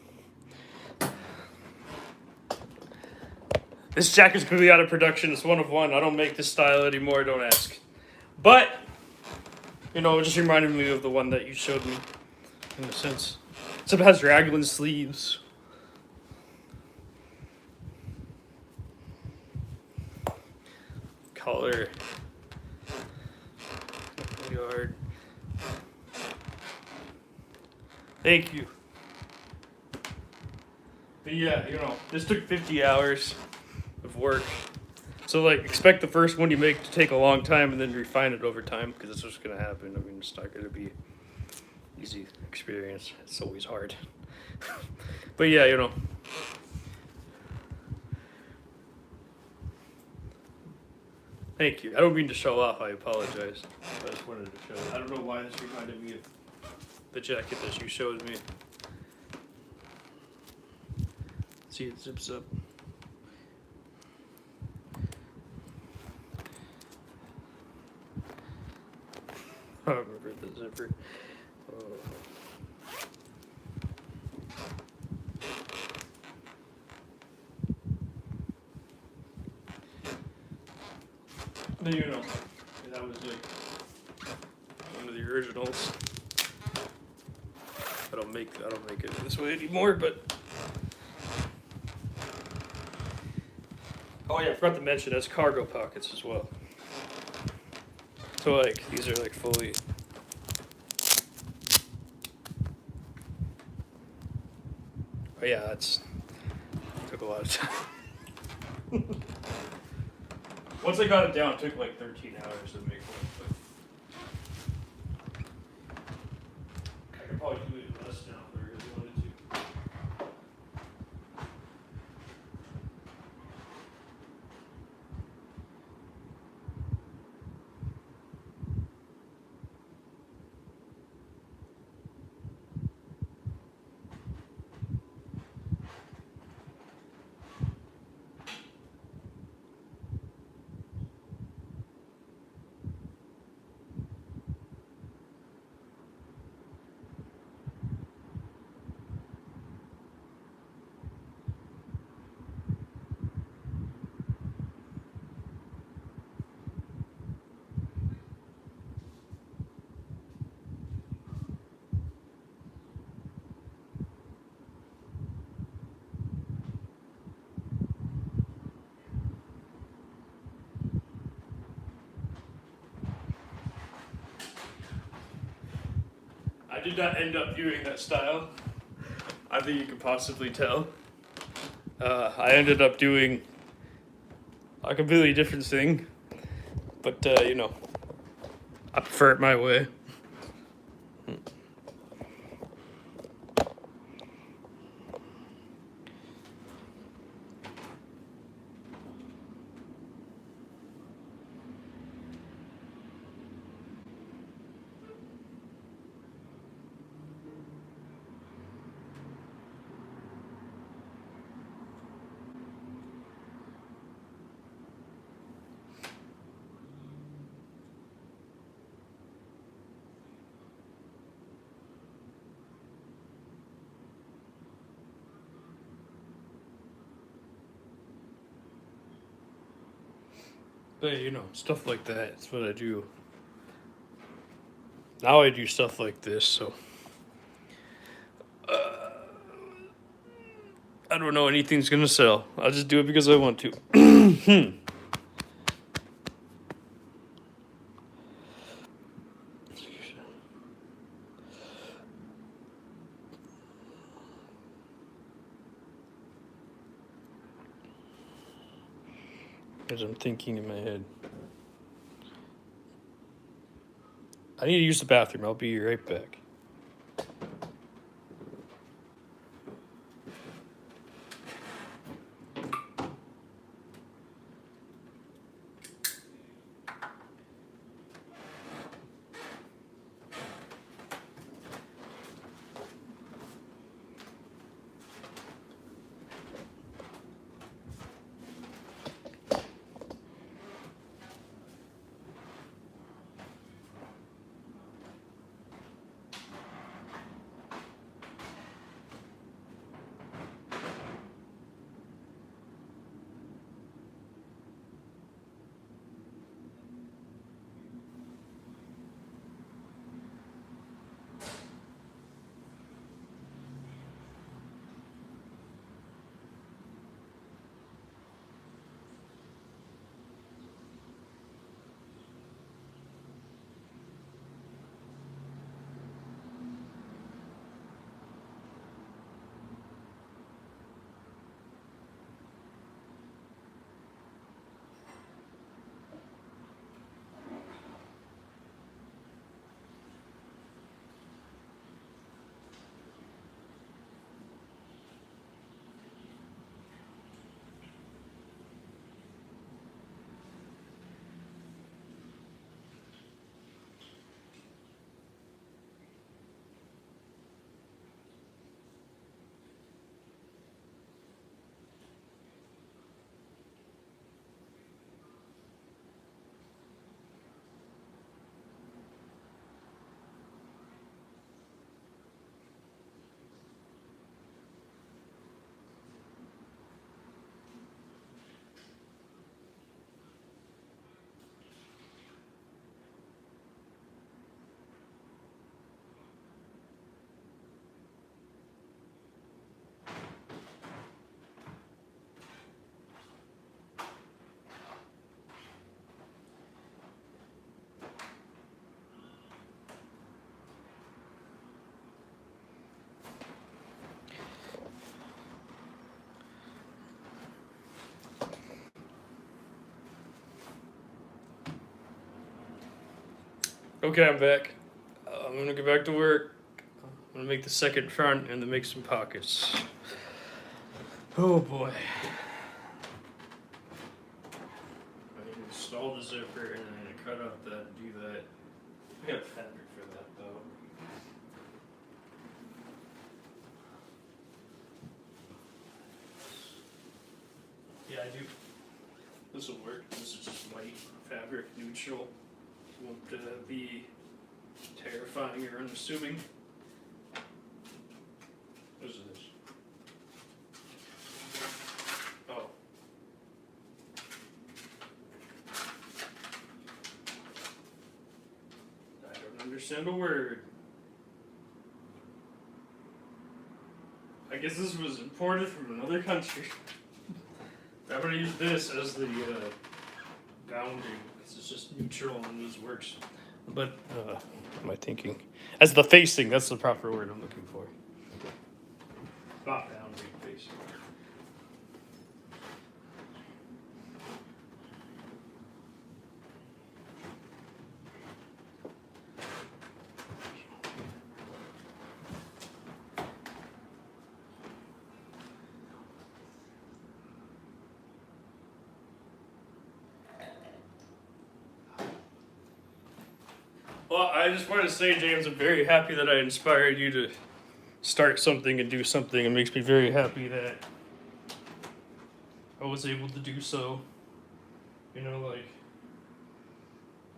This jacket's clearly out of production. It's one of one. I don't make this style anymore. Don't ask. But it just reminded me of the one that you showed me, in a sense. Except it has raglan sleeves. Color. Yard. Thank you. But yeah, this took 50 hours of work. So, expect the first one you make to take a long time and then refine it over time, because that's what's going to happen. I mean, it's not going to be easy experience. It's always hard. But yeah, Thank you. I don't mean to show off. I apologize. I just wanted to show it. I don't know why this reminded me of the jacket that you showed me. See, it zips up. I don't remember the zipper. Then that was one of the originals. I don't make it this way anymore, but oh yeah, I forgot to mention it has cargo pockets as well. So these are fully. Oh yeah, took a lot of time. Once I got it down, it took 13 hours to make one. But I could probably do it less now if I really wanted to. I did not end up doing that style. I think you can possibly tell. I ended up doing a completely different thing, but I prefer it my way. But, you know, stuff like that. It's what I do. Now I do stuff like this, so. I don't know anything's gonna sell. I'll just do it because I want to. As I'm thinking in my head. I need to use the bathroom. I'll be right back. Okay, I'm back. I'm gonna get back to work. I'm gonna make the second front and then make some pockets. Oh boy. I need to install the zipper and then I need to cut out that and do that. I got fabric for that though. Yeah, I do. This will work. This is just white fabric, neutral. Won't be terrifying or unassuming. What is this? Oh. I don't understand a word. I guess this was imported from another country. I'm gonna use this as the bounding. It's just neutral and this works. But, what am I thinking? As the facing, that's the proper word I'm looking for. Not bounding, facing. Well, I just wanted to say, James, I'm very happy that I inspired you to start something and do something. It makes me very happy that I was able to do so. You know, like,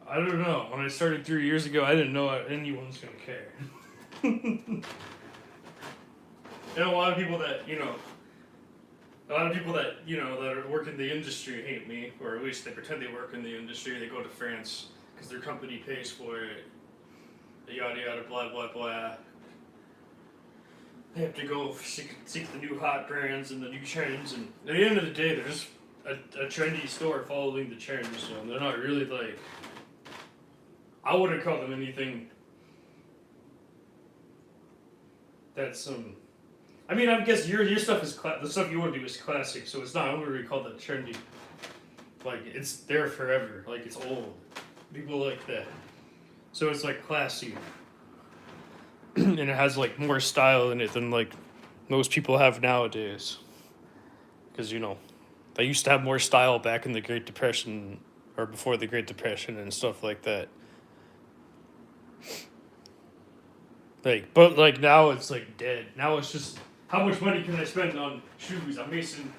I don't know. When I started 3 years ago, I didn't know anyone was going to care. And a lot of people that, you know, A lot of people that that work in the industry hate me, or at least they pretend they work in the industry. They go to France because their company pays for it. Yada yada blah blah blah. They have to go seek the new hot brands and the new trends, and at the end of the day, they're just a trendy store following the trends. So they're not really like. I wouldn't call them anything. That's I mean, I guess your stuff is the stuff you want to do is classic, so it's not. I wouldn't really call that trendy. Like it's there forever. Like it's old. People like that. So it's like classy, and it has like more style in it than like most people have nowadays. Because they used to have more style back in the Great Depression or before the Great Depression and stuff like that. But now it's like dead. Now it's just how much money can I spend on shoes? I'm Mason,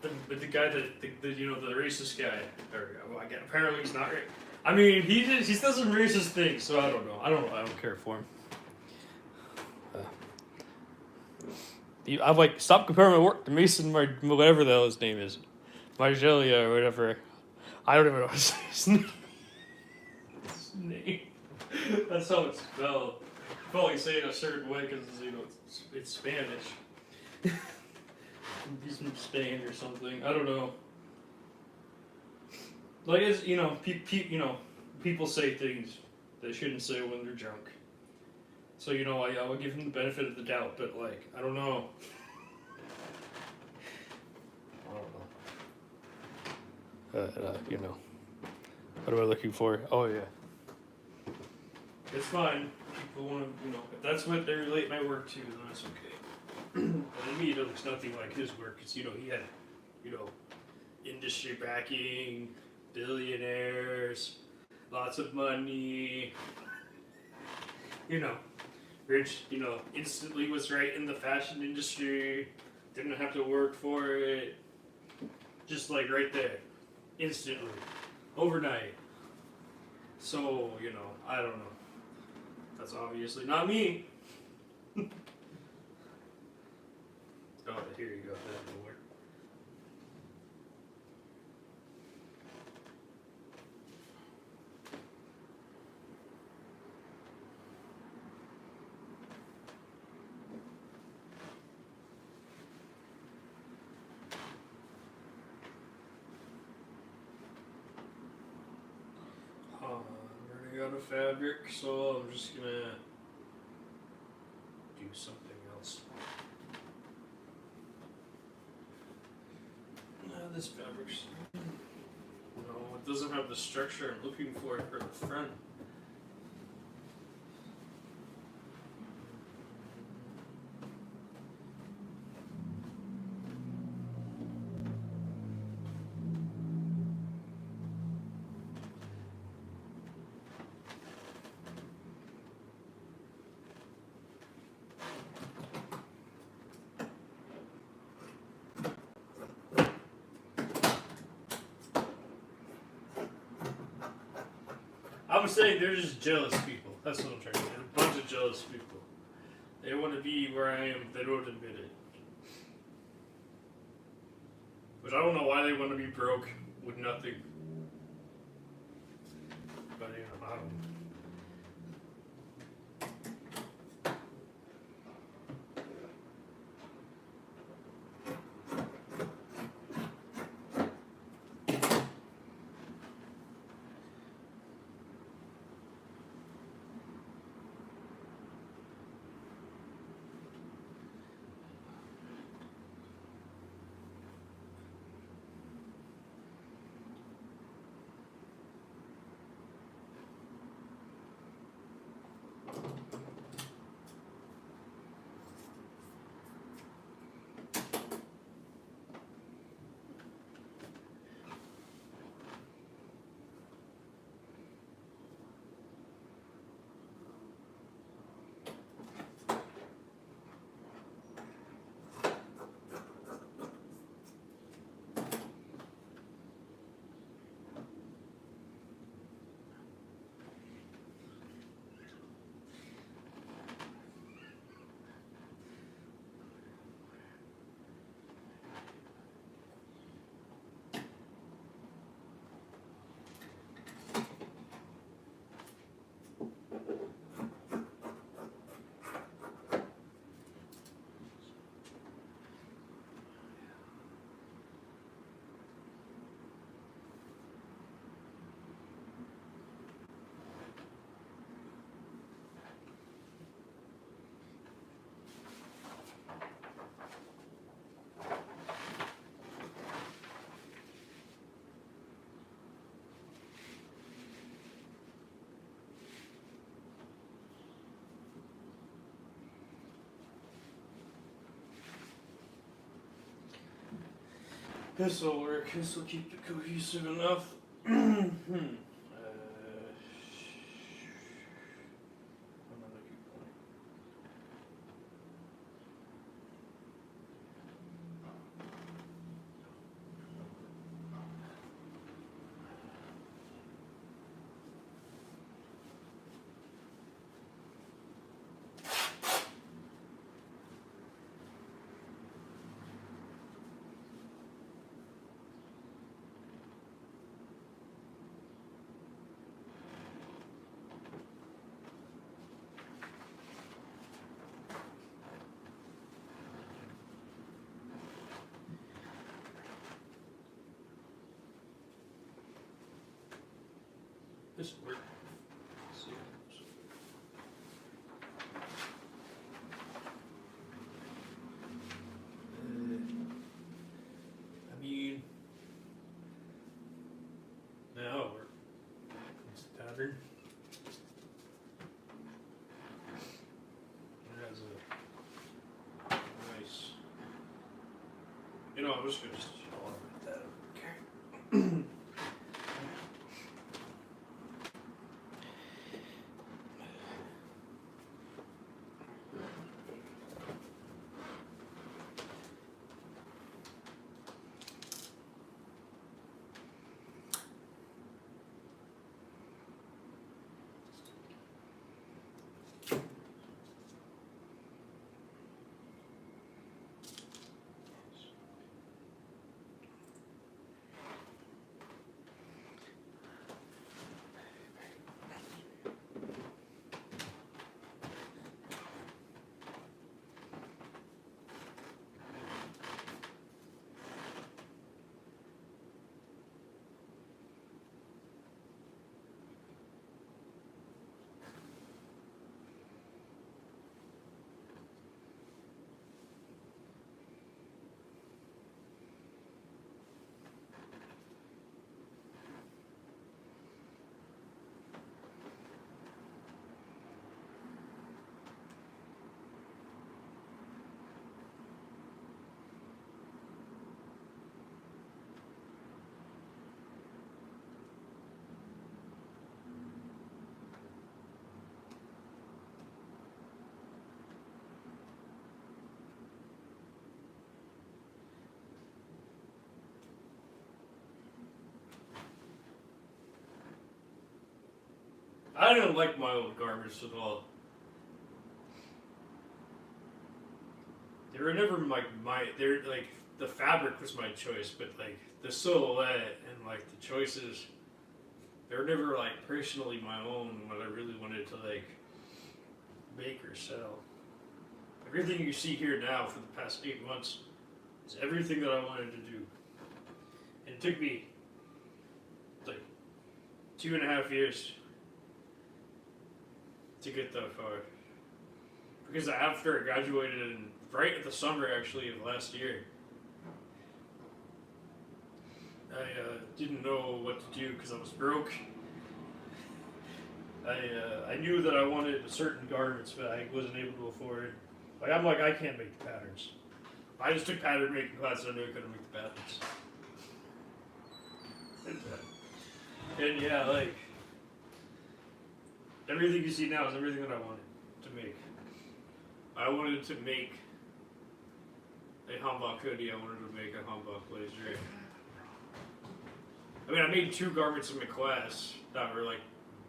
the guy that the racist guy. Apparently he's not right. I mean he does some racist things, so I don't know. I don't care for him. I'm like, stop comparing my work to Mason, whatever the hell his name is, Margelia or whatever. I don't even know his name. That's how it's spelled. Probably say it a certain way because it's Spanish. He's from Spain or something. I don't know. Like it's people say things they shouldn't say when they're drunk. So I would give him the benefit of the doubt, but like I don't know. What am I looking for? Oh yeah. It's fine. People want to, if that's what they relate my work to, then that's okay. But to me, it looks nothing like his work. Because, he had, industry backing, billionaires, lots of money. Rich, instantly was right in the fashion industry. Didn't have to work for it. Just like right there. Instantly. Overnight. So, I don't know. That's obviously not me. Oh, here you go. That will work. I'm running out of fabric, so I'm just gonna do something else. This fabric's no, it doesn't have the structure I'm looking for the front. I'm saying they're just jealous people. That's what I'm trying to say. They're a bunch of jealous people. They want to be where I am, they don't admit it. But I don't know why they want to be broke with nothing. But I don't know. This'll work. This'll keep it cohesive enough. This'll work. Let's see. I mean, now it's a pattern. It has a nice. You know, I'm just gonna automate that. Okay. I didn't like my old garments at all. They were never like they're like the fabric was my choice, but like the silhouette and like the choices, they were never like personally my own. What I really wanted to like make or sell. Everything you see here now for the past 8 months is everything that I wanted to do. And it took me like 2.5 years to get that far. Because after I graduated, right at the summer actually of last year, I didn't know what to do because I was broke. I knew that I wanted certain garments, but I wasn't able to afford. Like I can't make the patterns. I just took pattern making classes. I knew I couldn't make the patterns. And yeah, like everything you see now is everything that I wanted to make. I wanted to make a hanbok hoodie. I wanted to make a hanbok blazer. I mean, I made 2 garments in my class that were like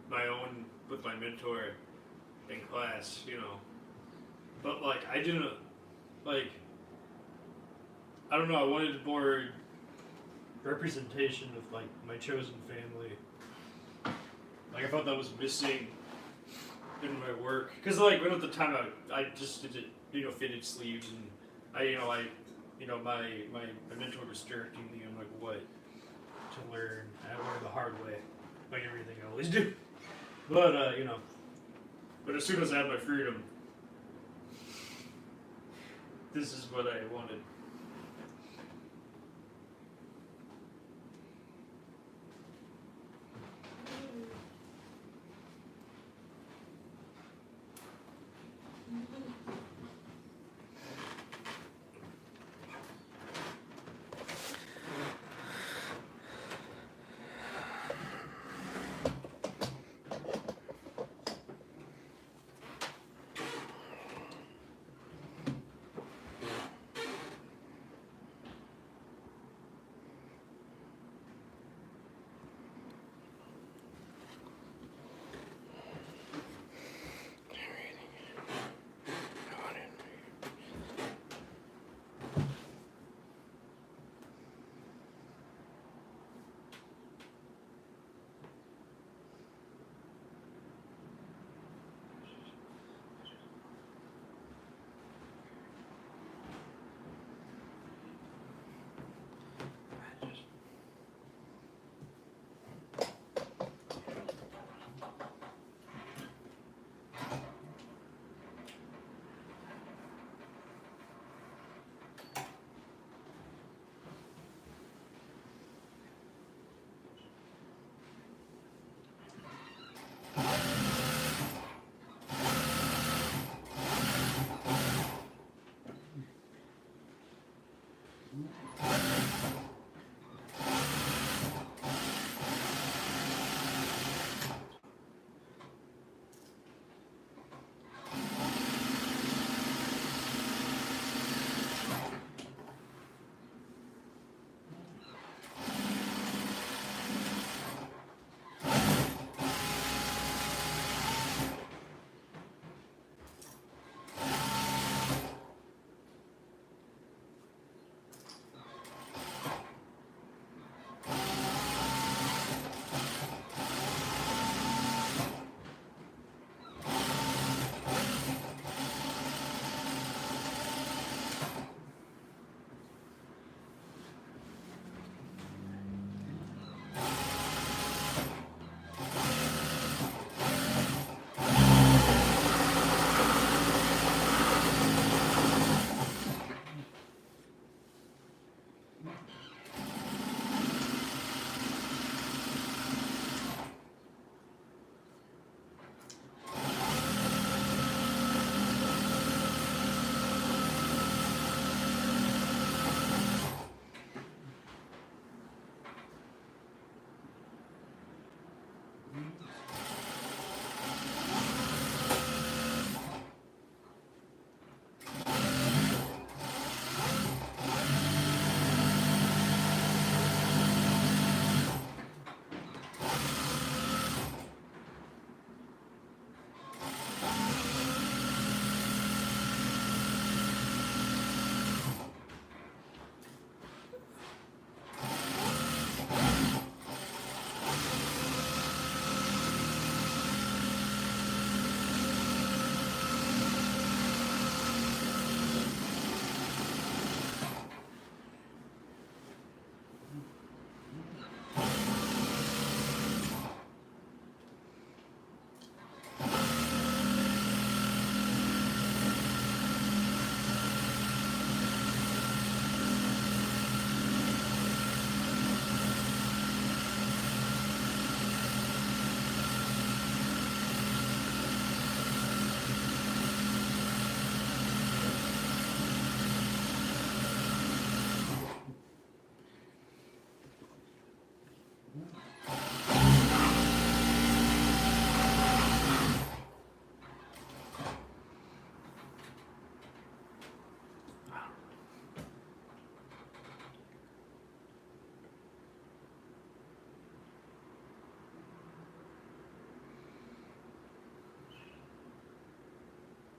my own with my mentor in class, you know. But like, I didn't like. I don't know. I wanted more representation of like my chosen family. Like I thought that was missing in my work because like at the time I just did it, you know, fitted sleeves and my mentor was directing me on like what to learn. I learned the hard way, like everything I always do. But but as soon as I had my freedom, this is what I wanted.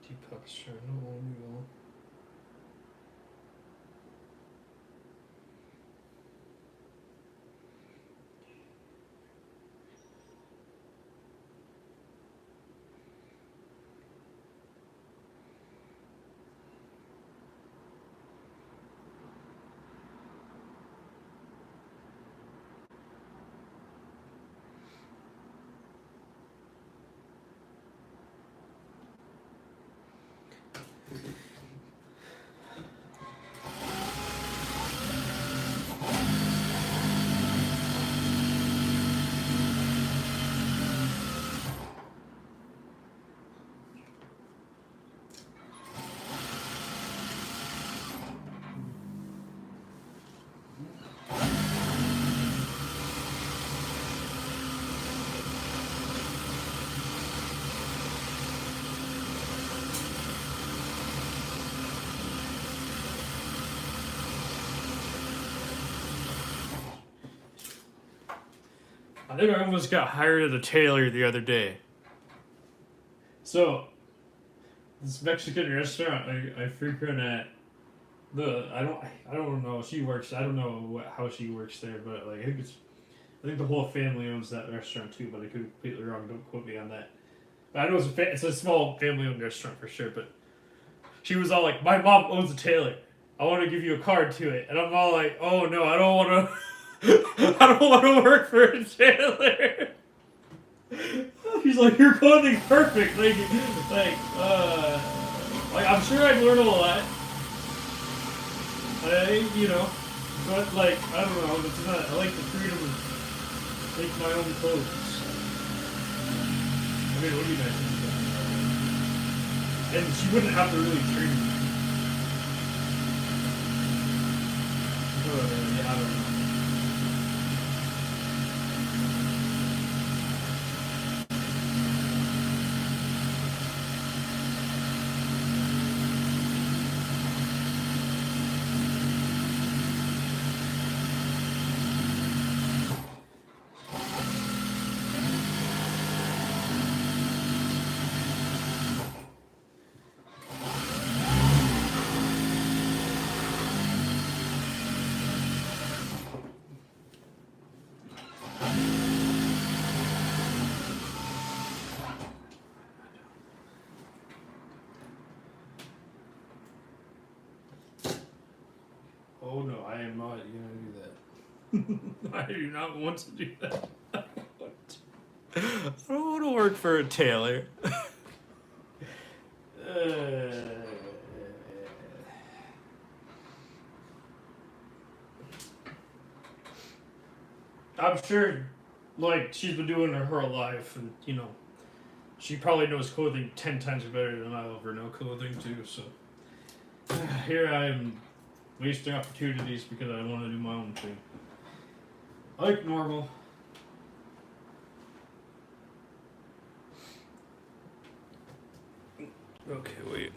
Deepak's trying to own you all. I think I almost got hired as a tailor the other day. So, this Mexican restaurant I frequent at, I don't know, she works, I don't know how she works there, but like I think the whole family owns that restaurant too, but I could be completely wrong, don't quote me on that. But I know it's a small family owned restaurant for sure, but she was all like, my mom owns a tailor. I want to give you a card to it. And I'm all like, oh no, I don't want to. I don't want to work for a tailor. He's like, your clothing's perfect. Like I'm sure I'd learn a lot. But like, I don't know. It's not. I like the freedom to make my own clothes. I mean, what do you guys think about that? And she wouldn't have to really train me. Yeah, I don't know. Oh no, I am not gonna do that. I do not want to do that. I don't want to work for a tailor. I'm sure, like, she's been doing it her whole life, and, she probably knows clothing 10 times better than I ever know clothing, too, so. Here I am wasting opportunities because I want to do my own thing. Like normal. Okay, wait.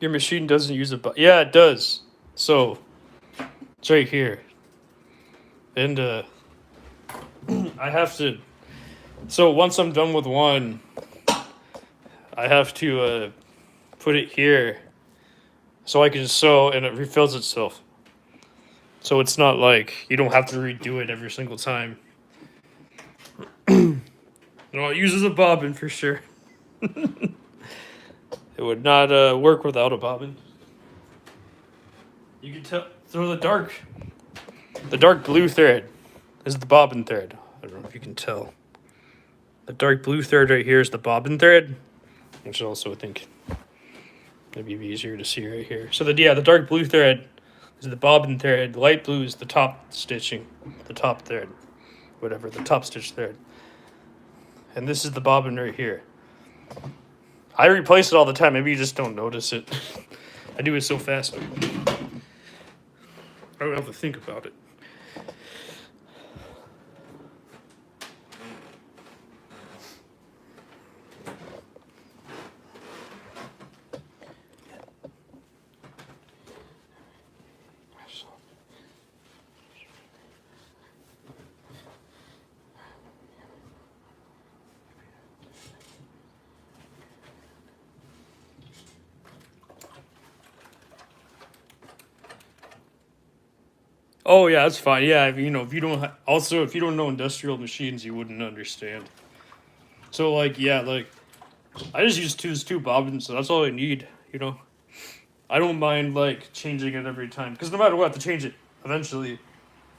Your machine doesn't use a bobbin. Yeah, it does. So it's right here, and I have to. So once I'm done with one, I have to put it here, so I can sew, and it refills itself. So it's not like you don't have to redo it every single time. No, it uses a bobbin for sure. It would not work without a bobbin. You can tell. So the dark blue thread is the bobbin thread. I don't know if you can tell. The dark blue thread right here is the bobbin thread, which also I think maybe be easier to see right here. So the dark blue thread is the bobbin thread. The light blue is the top stitching, the top thread, whatever, the top stitch thread. And this is the bobbin right here. I replace it all the time. Maybe you just don't notice it. I do it so fast. I don't have to think about it. Oh yeah, that's fine. Yeah, if you don't know industrial machines, you wouldn't understand. So like I just use two bobbins, so that's all I need. I don't mind like changing it every time because no matter what, I have to change it eventually.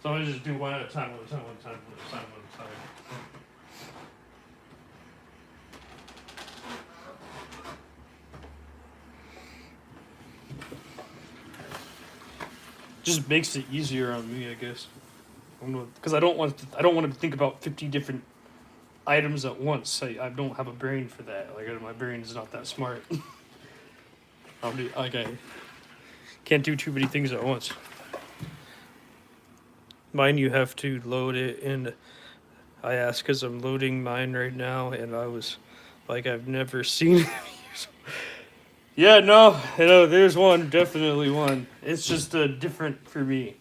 So I just do one at a time, one at a time, one at a time, one at a time, one at a time. Just makes it easier on me, I guess. Because I don't want to think about 50 different items at once. I don't have a brain for that. Like my brain is not that smart. I can't do too many things at once. Mine, you have to load it, and I asked because I'm loading mine right now, and I was like, I've never seen it. Yeah, no, there's one, definitely one. It's just different for me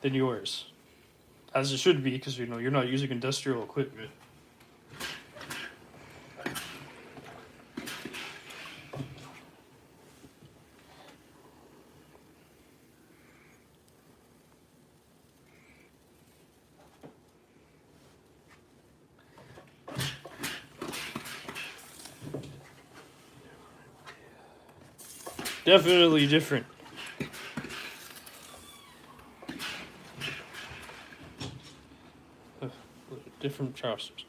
than yours, as it should be, because you're not using industrial equipment. Definitely different. Different trousers.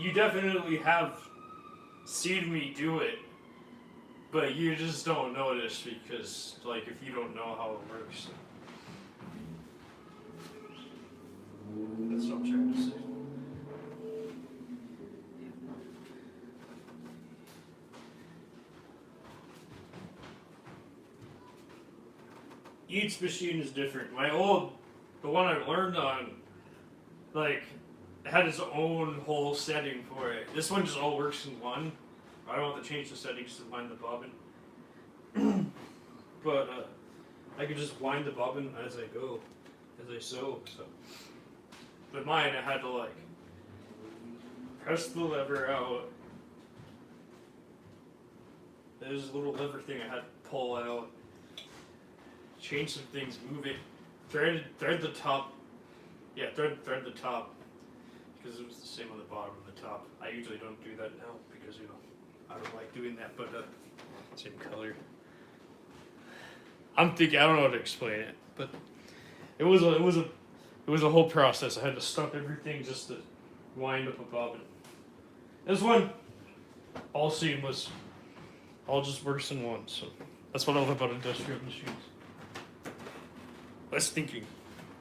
You definitely have seen me do it, but you just don't notice because, if you don't know how it works. That's what I'm trying to say. each machine is different. The one I learned on, like, had its own whole setting for it. This one just all works in one. I don't have to change the settings to wind the bobbin. But I could just wind the bobbin as I go, as I sew. So, but mine, I had to like press the lever out. There's a little lever thing I had to pull out, change some things, move it, thread the top. Yeah, thread the top because it was the same on the bottom and the top. I usually don't do that now because I don't like doing that, but same color. I don't know how to explain it, but it was a whole process. I had to stop everything just to wind up a bobbin. This one, all seamless, all just works in one. So that's what I love about industrial machines. Less thinking.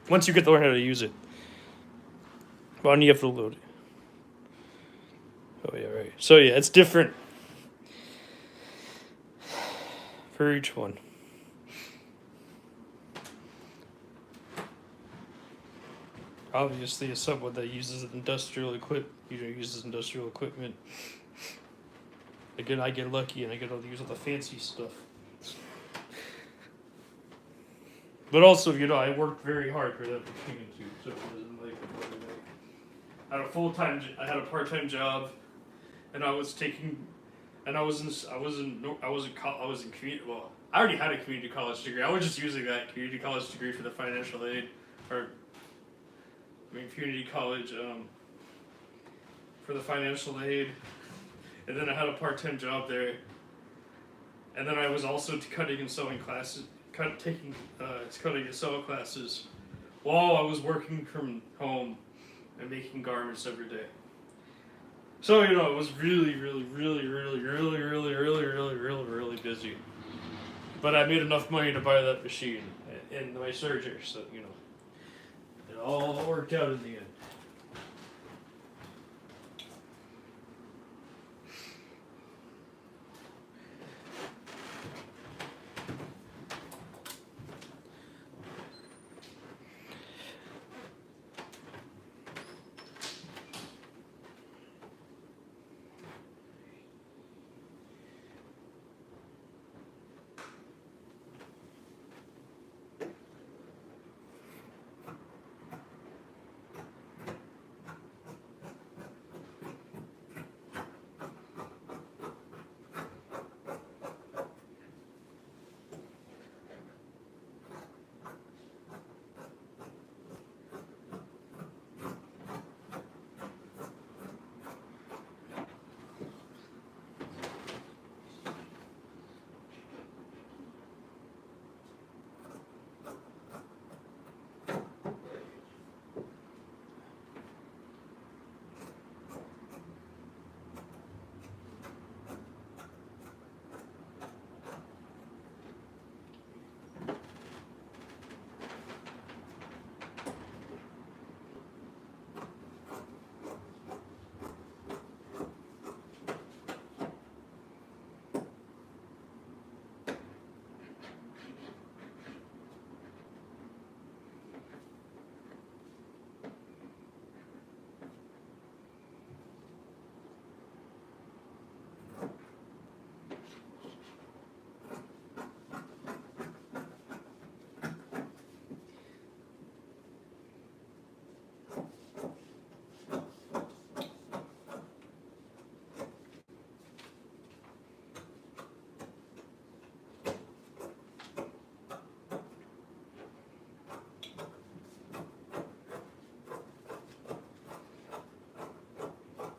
Once you get to learn how to use it, well, you have to load it. Oh yeah, right. So yeah, it's different for each one. Obviously, as someone that uses industrial equipment, again, I get lucky and I get to use all the fancy stuff. But also, I worked very hard for that machine too, so it wasn't like I had a part-time job, and I was in community. Well, I already had a community college degree. I was just using that community college degree for the financial aid, community college for the financial aid, and then I had a part-time job there, and then I was also cutting and sewing classes, cutting and sewing classes, while I was working from home and making garments every day. So it was really, really, really, really, really, really, really, really, really, really busy. But I made enough money to buy that machine and my serger, so it all worked out in the end.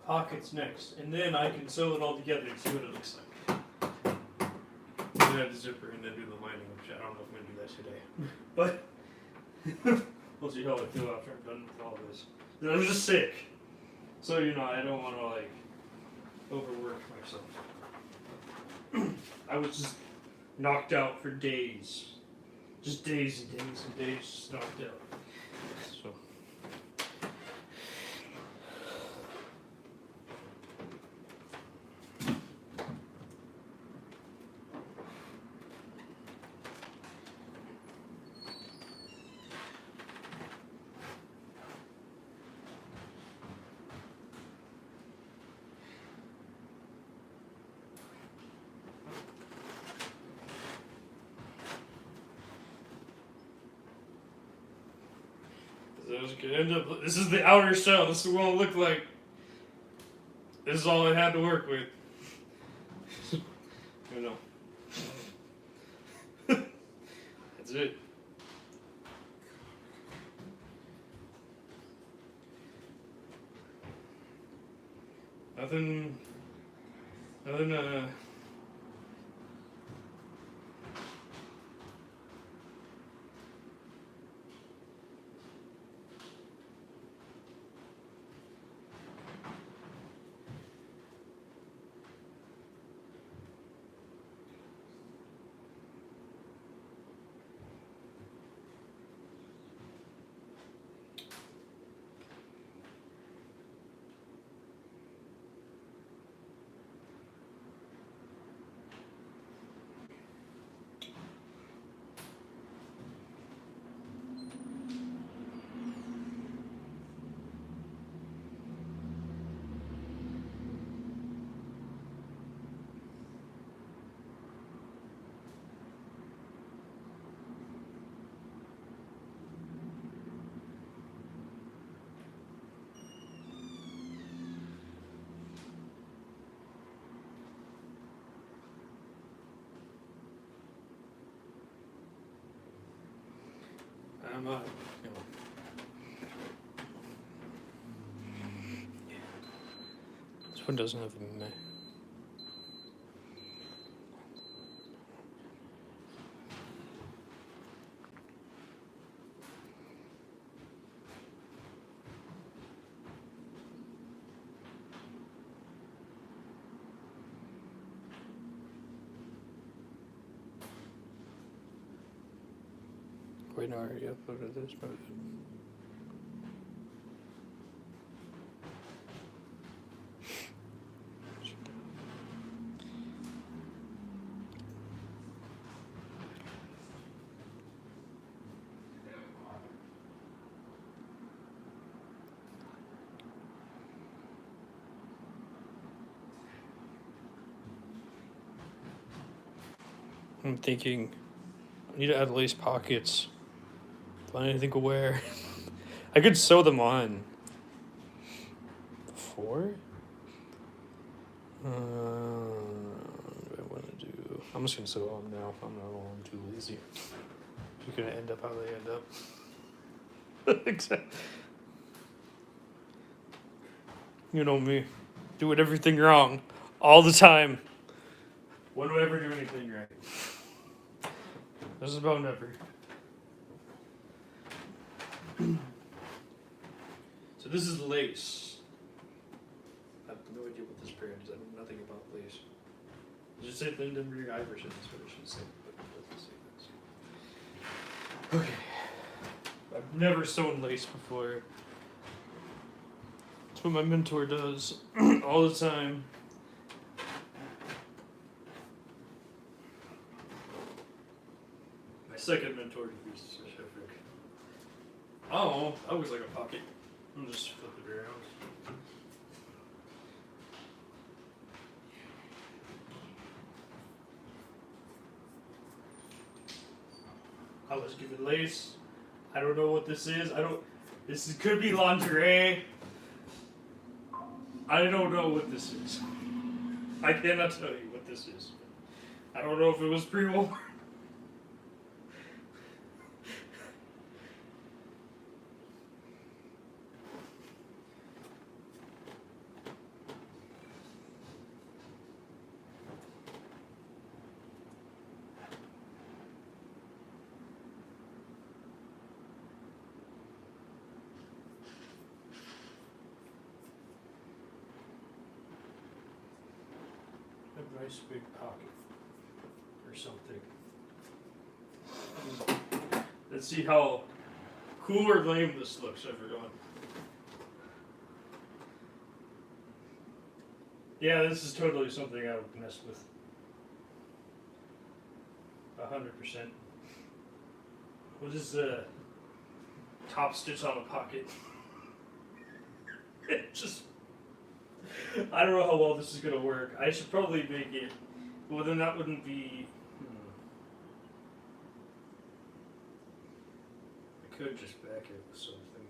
Pockets next, and then I can sew it all together and see what it looks like. Then add the zipper and then do the lining, which I don't know if I'm going to do that today. But we'll see how I feel after I'm done with all this. And I'm just sick, so I don't want to overwork myself. I was just knocked out for days, just days and days and days, just knocked out. So. was gonna end up. This is the outer shell. This is what it looked like. This is all I had to work with. You know. That's it. Nothing. I'm not. You know. This one doesn't have a meh. Wait, no, I already uploaded this, but. I'm thinking, I need to add lace pockets. Find anything to wear. I could sew them on. Before? What do I want to do? I'm just gonna sew on now. I'm too lazy. You're gonna end up how they end up. Exactly. You know me. Doing everything wrong. All the time. When do I ever do anything right? This is about never. So this is lace. I have no idea what this brand is. I know nothing about lace. It just say Lindenberg Iverson. That's what it should say. But it doesn't say that. Okay. I've never sewn lace before. That's what my mentor does all the time. My second mentor uses a Sheffield. Oh, that looks like a pocket. I'll just flip it around. I was given lace. I don't know what this is. Could be lingerie. I don't know what this is. I cannot tell you what this is. I don't know if it was pre-war. A nice big pocket or something. Let's see how cool or lame this looks, everyone. Yeah, this is totally something I would mess with. 100%. What is the top stitch on a pocket? It just... I don't know how well this is going to work. I should probably make it... Well, then that wouldn't be... I could just back it with something.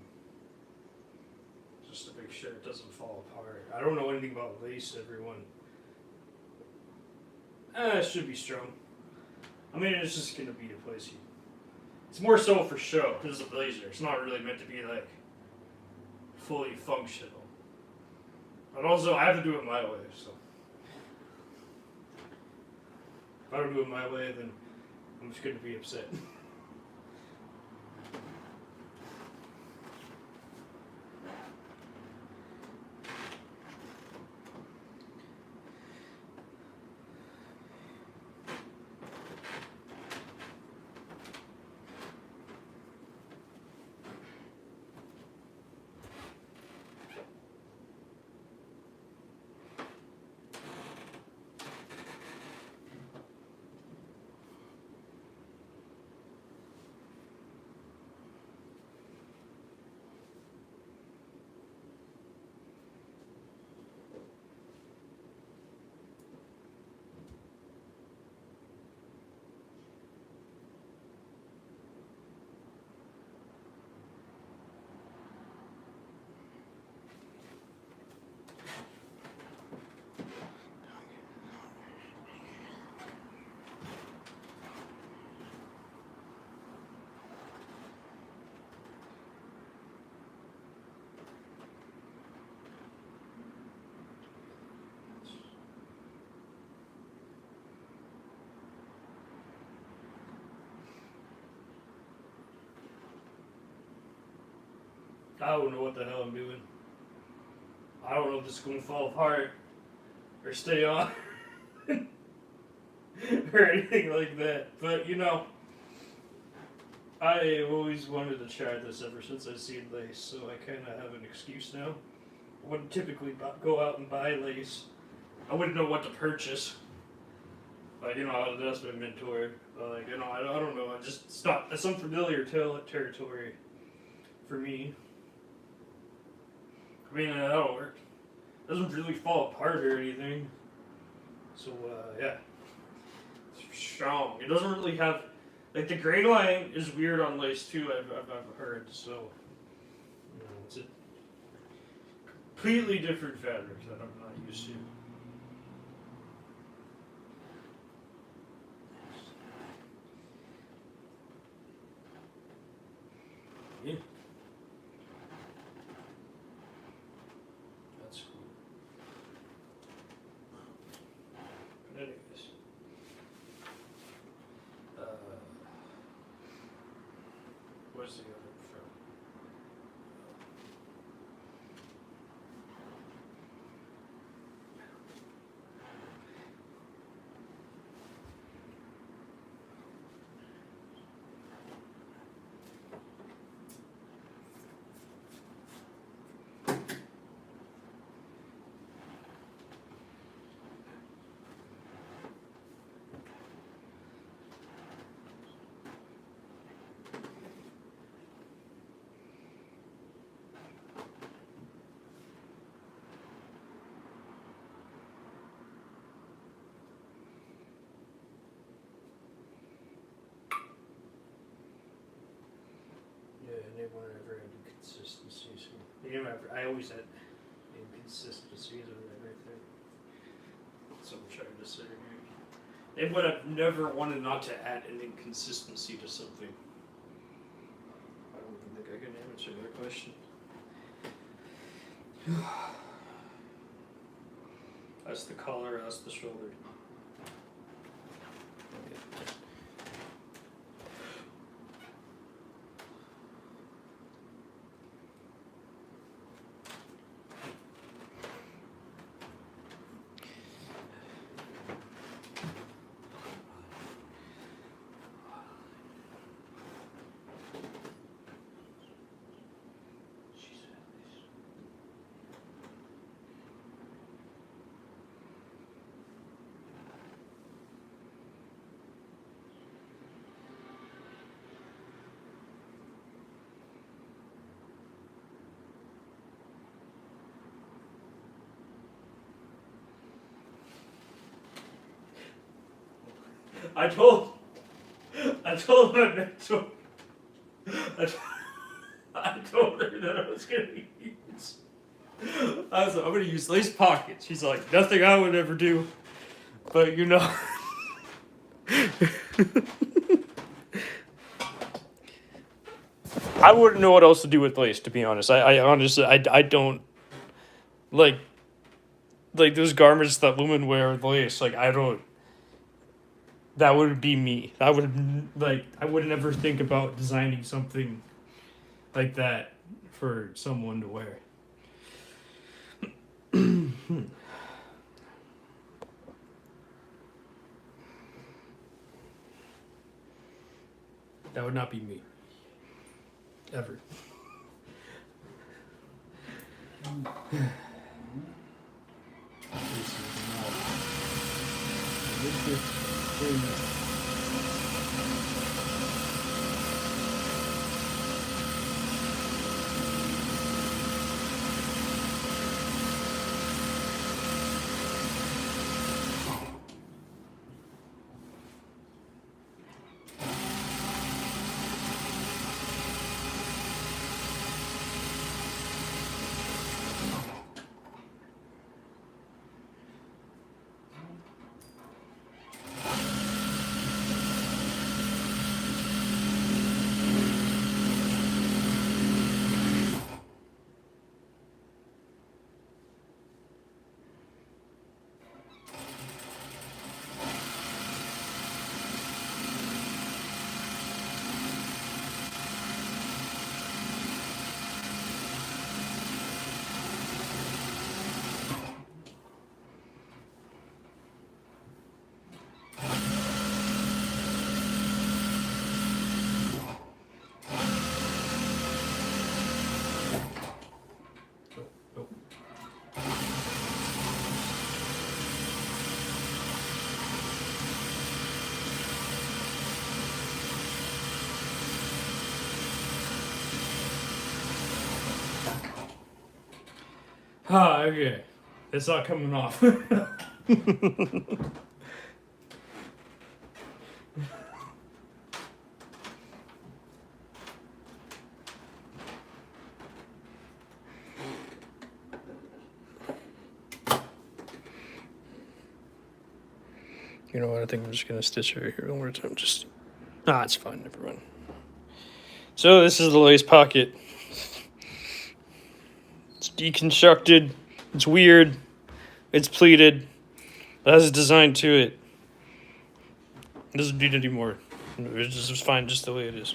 just to make sure it doesn't fall apart. I don't know anything about lace, everyone. It should be strong. I mean, it's just gonna be a place you. It's more so for show, because it's a blazer. It's not really meant to be like fully functional. And also, I have to do it my way, so. If I don't do it my way, then I'm just gonna be upset. I don't know what the hell I'm doing. I don't know if this is going to fall apart or stay on or anything like that. But, you know, I have always wanted to try this ever since I've seen lace, so I kind of have an excuse now. I wouldn't typically go out and buy lace. I wouldn't know what to purchase. But, you know, that's my mentor. Like, you know, I don't know. It's unfamiliar territory for me. I mean, that'll work. It doesn't really fall apart or anything. So, yeah. It's strong. It doesn't really have... Like, the grain line is weird on lace, too, I've heard. So, you know, it's a completely different fabric that I'm not used to. Yeah. That's cool. But anyways. Where's the other from? Yeah, anyone ever had inconsistencies. I always had inconsistencies with everything. That's what I'm trying to say here. They would have never wanted not to add an inconsistency to something. I don't even think I can answer that question. That's the collar, that's the shoulder. I told my mentor. I told her that I was gonna use I was like, I'm gonna use lace pockets. She's like, nothing I would ever do. But you know. I wouldn't know what else to do with lace, to be honest. I honestly, I don't like those garments that women wear with lace. Like, I don't. That would be me. I would never think about designing something like that for someone to wear. That would not be me. Ever. Ah, okay. It's not coming off. You know what? I think I'm just gonna stitch it right here one more time. Just it's fine. Never mind. So this is the lace pocket. It's deconstructed. It's weird. It's pleated. It has a design to it. It doesn't need any more. It's fine just the way it is.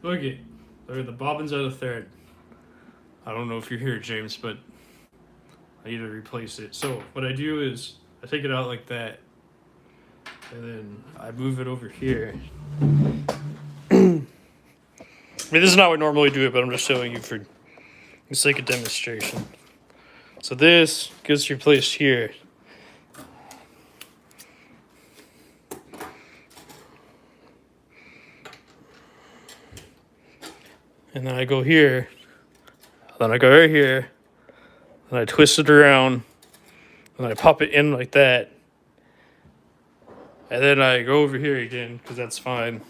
Look at the bobbins are the thread. I don't know if you're here, James, but I need to replace it. So what I do is I take it out like that, and then I move it over here. I mean, this is not how I normally do it, but I'm just showing you for the sake of demonstration. So this gets replaced here. And then I go here, then I go right here, and I twist it around, and I pop it in like that. And then I go over here again, because that's fine.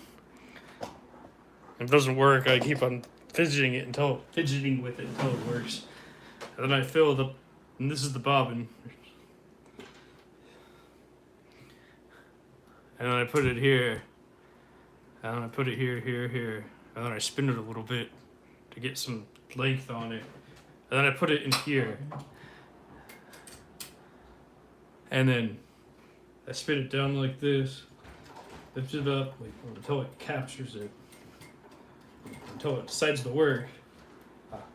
If it doesn't work, I keep on fidgeting with it until it works. And then I fill it up, and this is the bobbin. And then I put it here, and then I put it here, here. And then I spin it a little bit to get some length on it. And then I put it in here. And then I spin it down like this. Lift it up until it captures it. until it decides to work.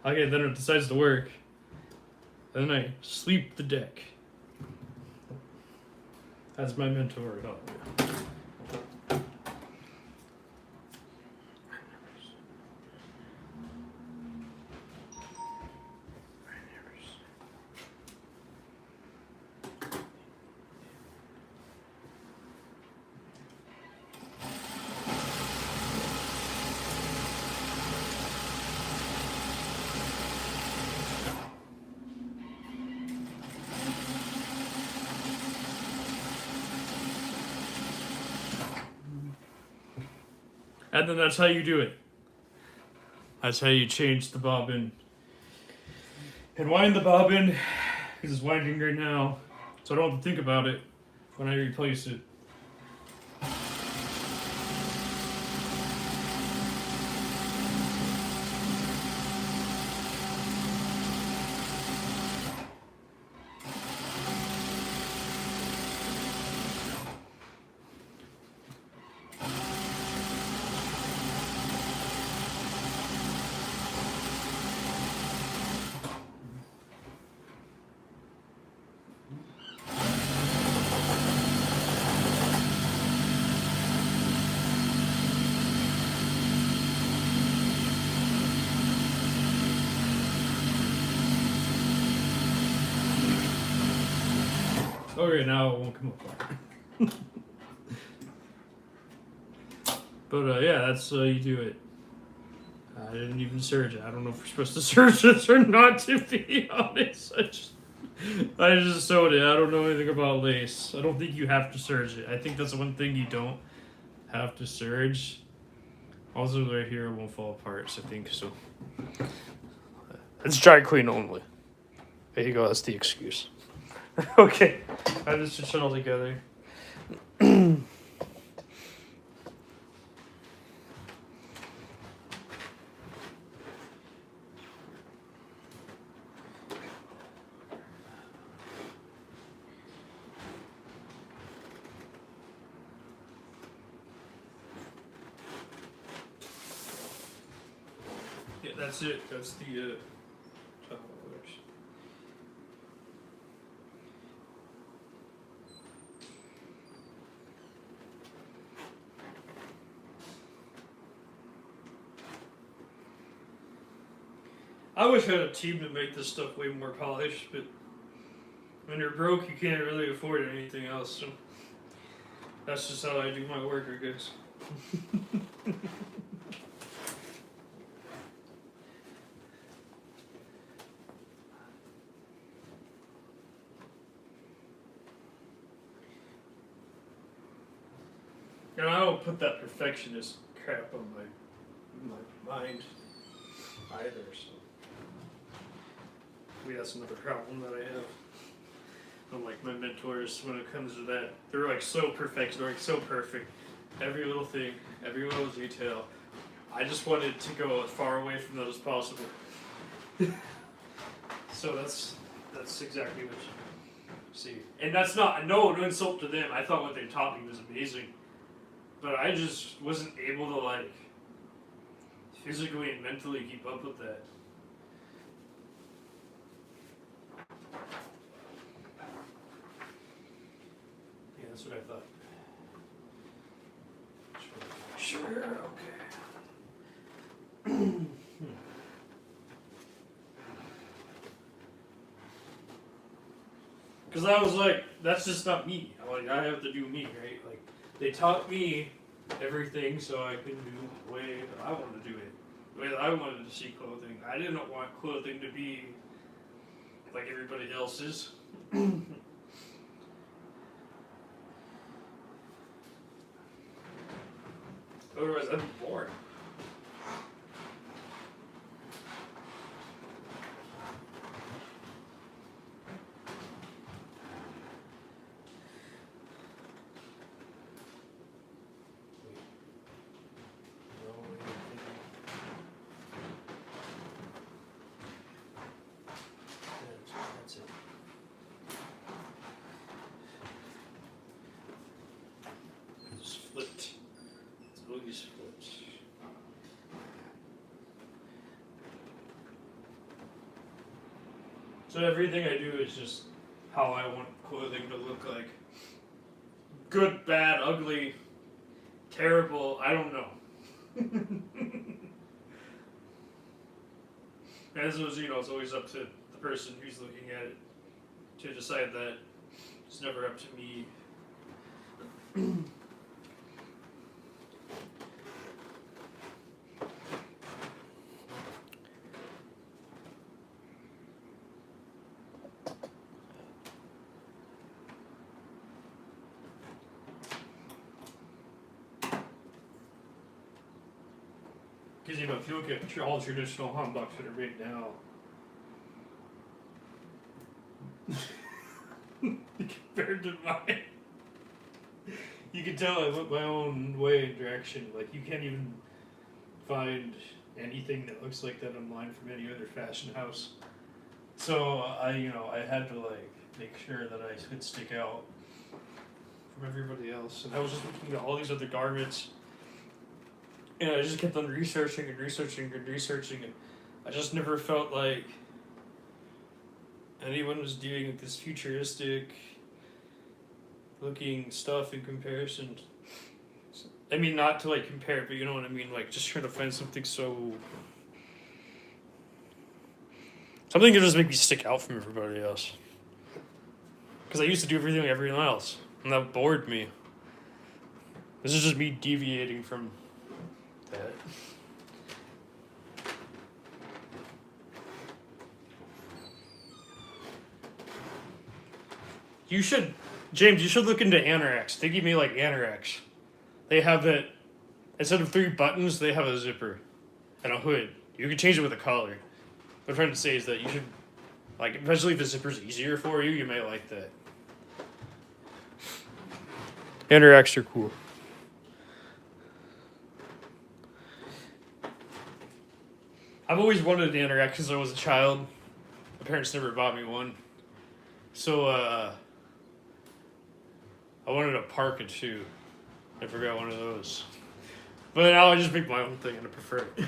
Okay, then it decides to work. And then I sweep the deck. That's my mentor. And then that's how you do it. That's how you change the bobbin. And wind the bobbin, because it's winding right now, so I don't have to think about it when I replace it. Okay, now it won't come apart. But yeah, that's how you do it. I didn't even serge it. I don't know if we're supposed to serge this or not, to be honest. I just sewed it. I don't know anything about lace. I don't think you have to serge it. I think that's one thing you don't have to serge. Also, right here, it won't fall apart, so I think so. It's dry clean only. There you go, that's the excuse. Okay, I just stitched it all together. Yeah, that's it. That's the top works. I wish I had a team to make this stuff way more polished, but when you're broke, you can't really afford anything else. So that's just how I do my work, I guess. And I don't put that perfectionist crap on my mind either, so maybe that's another problem that I have. Unlike my mentors, when it comes to that, they're like so perfect, they're like so perfect. Every little thing, every little detail. I just wanted to go as far away from that as possible. So that's exactly what you see. And that's not no insult to them. I thought what they taught me was amazing. But I just wasn't able to like physically and mentally keep up with that. Yeah, that's what I thought. Sure, okay. Because I was like, that's just not me. Like, I have to do me, right? Like, they taught me everything so I could do the way that I wanted to do it. The way that I wanted to see clothing. I didn't want clothing to be like everybody else's. Otherwise, I'd be bored. That's it. So everything I do is just how I want clothing to look like. Good, bad, ugly, terrible, I don't know. As was, it's always up to the person who's looking at it to decide that. It's never up to me. Because, if you look at all traditional hanboks that are made now, compared to mine, you can tell I went my own way and direction. Like, you can't even find anything that looks like that online from any other fashion house. So I had to make sure that I could stick out from everybody else. And I was just looking at all these other garments, and I just kept on researching and researching and researching, and I just never felt like anyone was doing this futuristic looking stuff in comparison. I mean, not to compare, but you know what I mean. Just trying to find something something to just make me stick out from everybody else. Because I used to do everything like everyone else, and that bored me. This is just me deviating from that. James, you should look into Anorex. They give me Anorex. They have it, instead of 3 buttons, they have a zipper and a hood. You can change it with a collar. What I'm trying to say is that you should, especially if the zipper's easier for you, you may like that. Anorex are cool. I've always wanted an Anorex because I was a child. My parents never bought me one. So, I wanted a parka too. I forgot one of those. But now I just make my own thing and I prefer it.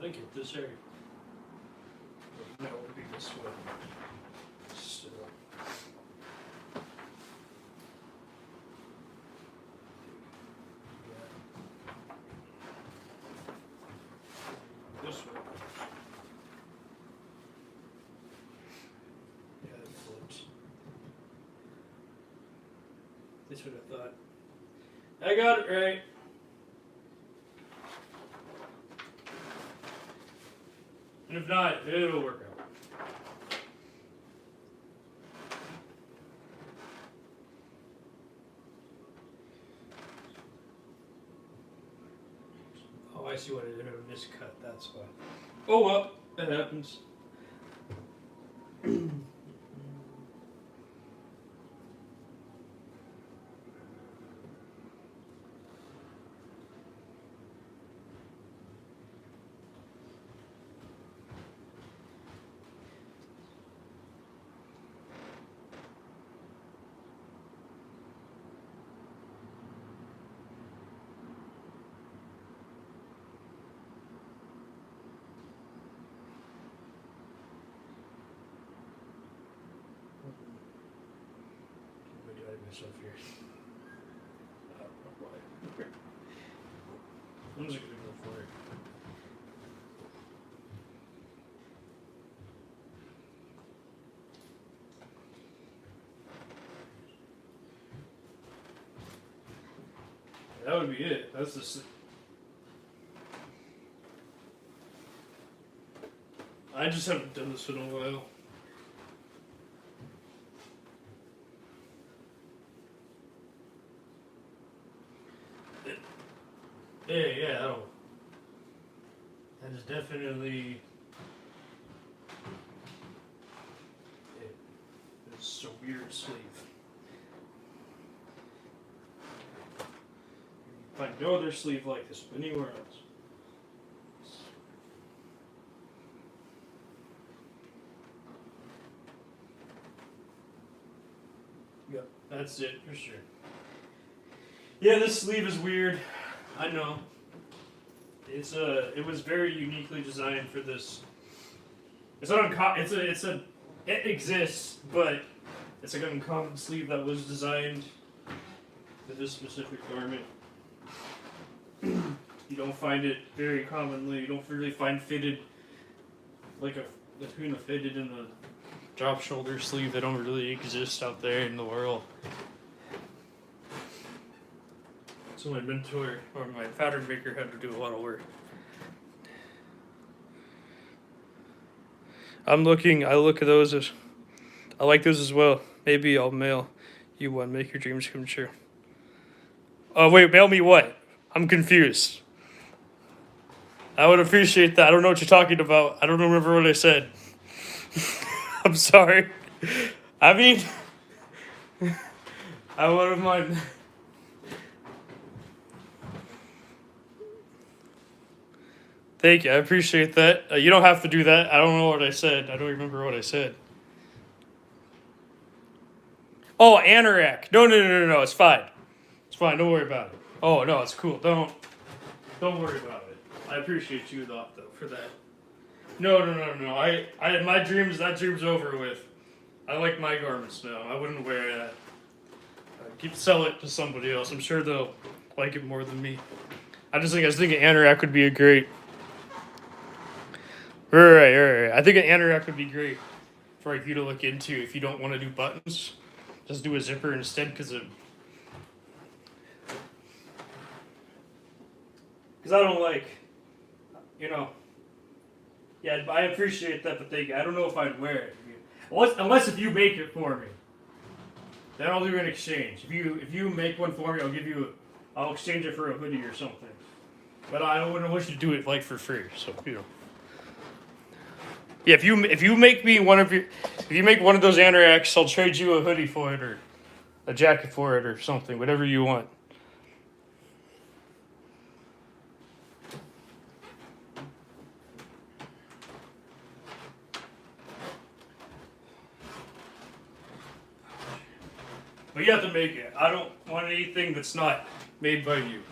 I get this area. No, it would be this way. So. This way. Yeah, it flips. That's what I thought. I got it right. And if not, it'll work out. Oh, I see what I did. I miscut, that's why. Oh well, that happens. myself here. I don't know why. I'm just gonna go for it. That would be it. That's the. I just haven't done this in a while. Yeah, that is definitely. It's a weird sleeve. You find no other sleeve like this anywhere else. Yep, that's it for sure. Yeah, this sleeve is weird. I know. It was very uniquely designed for this. It's not it exists, but it's like an uncommon sleeve that was designed for this specific garment. You don't find it very commonly. You don't really find fitted, like between a fitted and a drop shoulder sleeve. They don't really exist out there in the world. So my mentor or my pattern maker had to do a lot of work. I look at those as, I like those as well. Maybe I'll mail you one. Make your dreams come true. Oh wait, mail me what? I'm confused. I would appreciate that. I don't know what you're talking about. I don't remember what I said. I'm sorry. I mean, I wouldn't mind. Thank you. I appreciate that. You don't have to do that. I don't know what I said. I don't remember what I said. Oh, anorak. No. It's fine. It's fine. Don't worry about it. Oh no, it's cool. Don't worry about it. I appreciate you though for that. No. That dream's over with. I like my garments now. I wouldn't wear that. Sell it to somebody else. I'm sure they'll like it more than me. I was thinking anorak would be a great. Right. I think an anorak would be great for you to look into if you don't want to do buttons. Just do a zipper instead because I don't like, yeah, I appreciate that, but I don't know if I'd wear it. Unless if you make it for me. Then I'll do an exchange. If you make one for me, I'll exchange it for a hoodie or something. But I wouldn't wish to do it for free, so Yeah, if you make me if you make one of those anoraks, I'll trade you a hoodie for it or a jacket for it or something, whatever you want. But you have to make it. I don't want anything that's not made by you.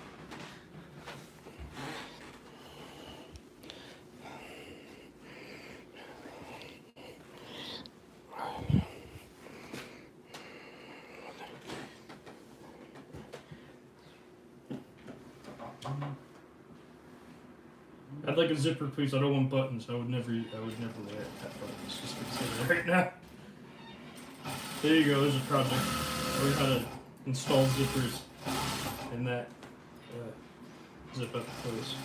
I'd like a zipper, please. I don't want buttons. I would never wear buttons. Just consider it right now. There you go. There's a project. Learn how to install zippers in that zip up close.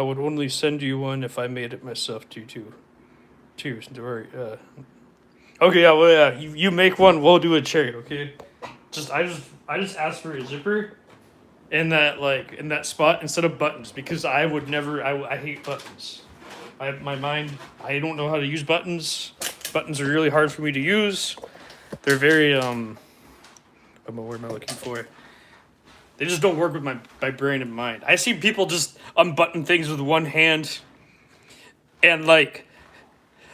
I would only send you one if I made it myself too. Okay, yeah, well, yeah, you make one, we'll do a trade, okay? I just asked for a zipper in that spot instead of buttons because I would never. I hate buttons. My mind. I don't know how to use buttons. Buttons are really hard for me to use. They're very what am I looking for? They just don't work with my brain and mind. I see people just unbutton things with one hand, and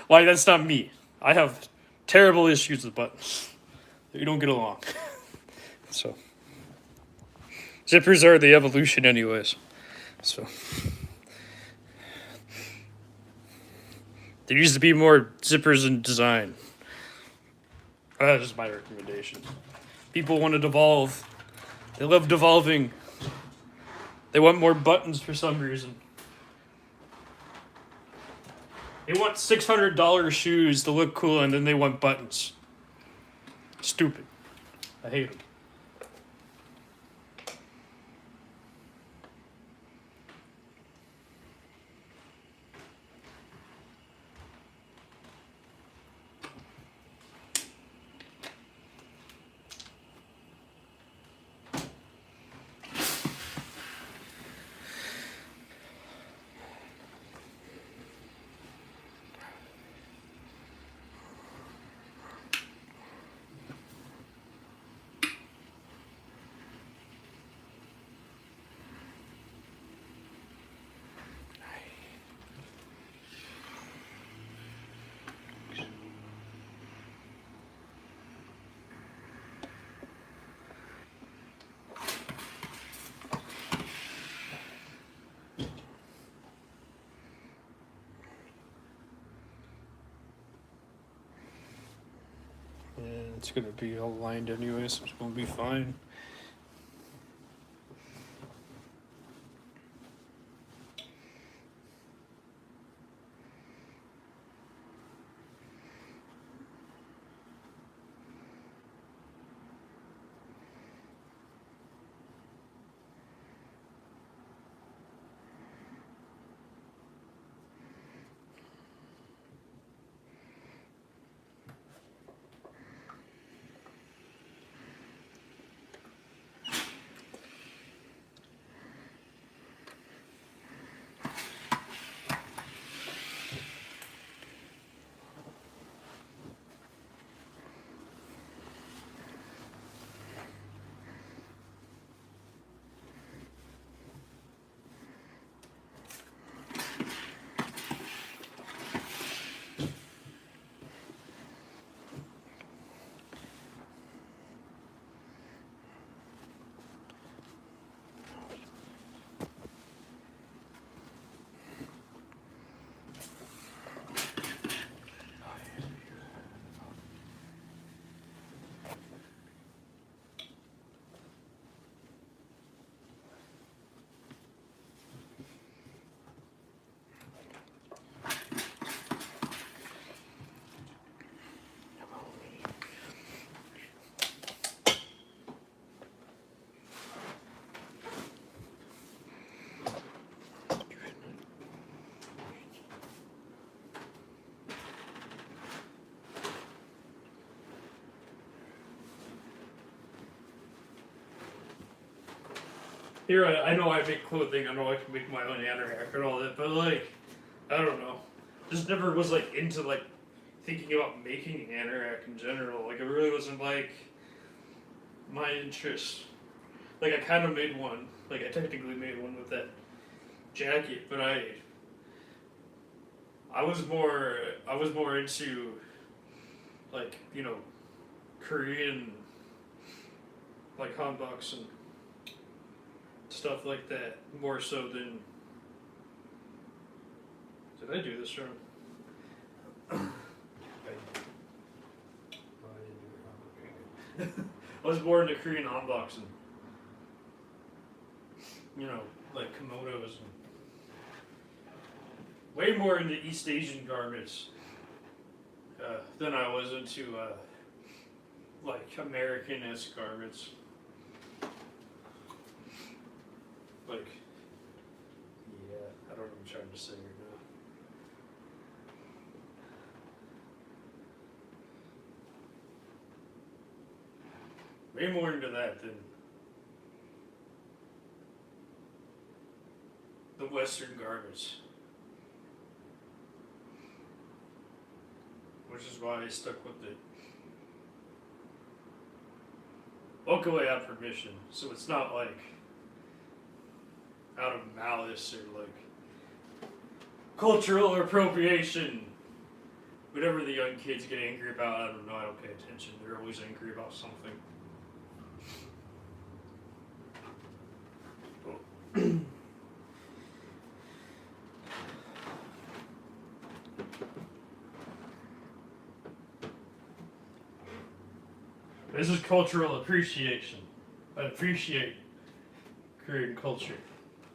that's not me. I have terrible issues with buttons. We don't get along. So zippers are the evolution, anyways. So there used to be more zippers in design. That's just my recommendation. People want to devolve. They love devolving. They want more buttons for some reason. They want $600 shoes to look cool, and then they want buttons. Stupid. I hate them. And it's gonna be all lined anyway, so it's gonna be fine. Here, I know I make clothing. I know I can make my own anorak and all that, but I don't know. Just never was into thinking about making anorak in general. It really wasn't my interest. I kind of made one. I technically made one with that jacket, but I was more into Korean hanboks and stuff like that more so than. Did I do this wrong? I was more into Korean hanboks and kimonos and way more into East Asian garments than I was into American-esque garments. Yeah, I don't know. to say right now. Way more into that than the Western garments. Which is why I stuck with it. Luckily I have permission, so it's not like out of malice or like cultural appropriation. Whatever the young kids get angry about, I don't know, I don't pay attention. They're always angry about something. This is cultural appreciation. I appreciate Korean culture.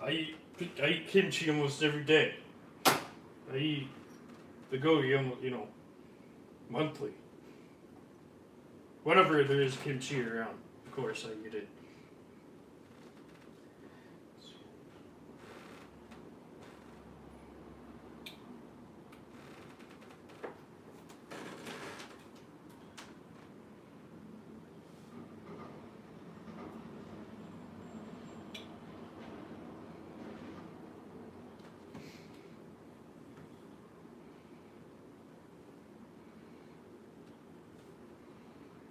I eat kimchi almost every day. I eat the gogi, monthly. Whenever there is kimchi around, of course I eat it.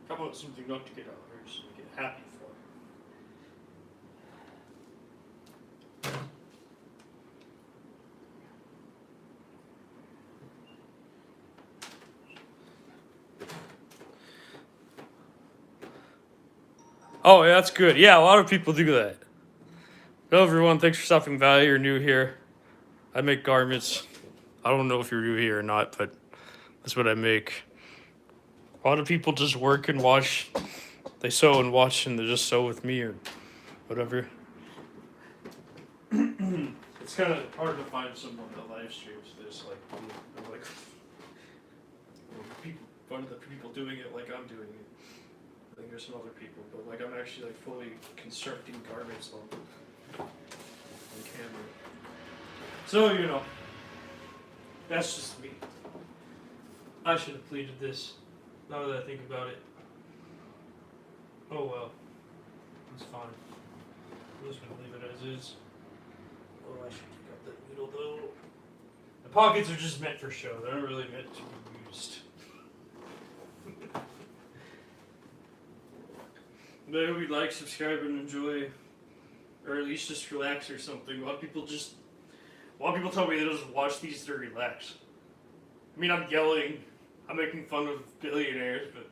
How about something not to get out there, so to get happy for? Oh, yeah, that's good. Yeah, a lot of people do that. Hello, everyone. Thanks for stopping by. You're new here. I make garments. I don't know if you're new here or not, but that's what I make. A lot of people just work and watch. They sew and watch, and they just sew with me or whatever. It's kind of hard to find someone that live streams this. Like people, one of the people doing it like I'm doing it. I think there's some other people, but like I'm actually like fully constructing garments on camera. So that's just me. I should have pleaded this. Now that I think about it. Oh well. It's fine. I'm just gonna leave it as is. Oh, I should pick up that needle though. The pockets are just meant for show. They're not really meant to be used. But I hope you'd like, subscribe, and enjoy, or at least just relax or something. A lot of people tell me they just watch these to relax. I mean, I'm yelling, I'm making fun of billionaires, but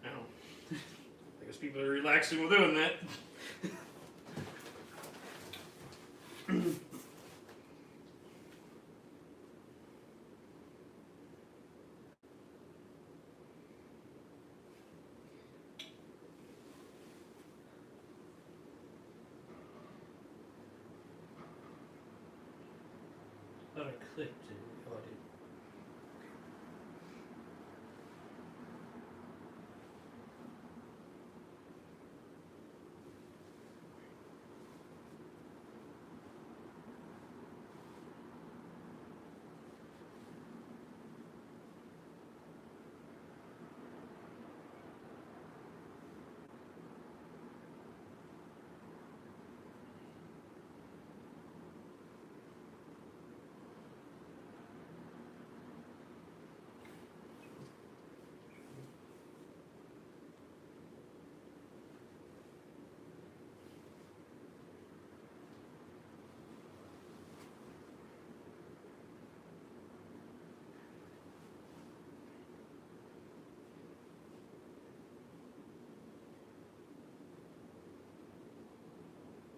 I guess people are relaxing while doing that. Thought I clicked it. Oh, I did.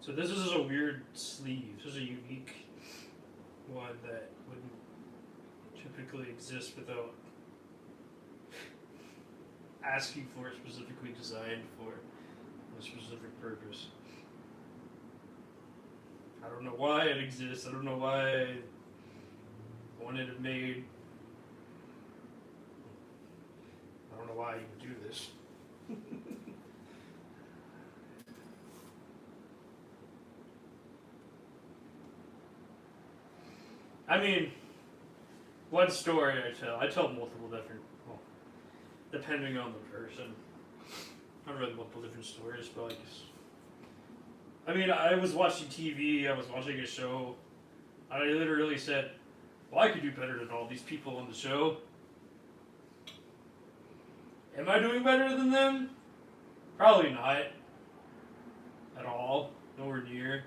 So this is a weird sleeve. This is a unique one that wouldn't typically exist without asking for it, specifically designed for a specific purpose. I don't know why it exists. I don't know why I wanted it made. I don't know why you would do this. I mean, one story I tell multiple different, well, depending on the person. Not really multiple different stories, but like, I mean, I was watching TV, I was watching a show, and I literally said, well, I could do better than all these people on the show. Am I doing better than them? Probably not. At all. Nowhere near.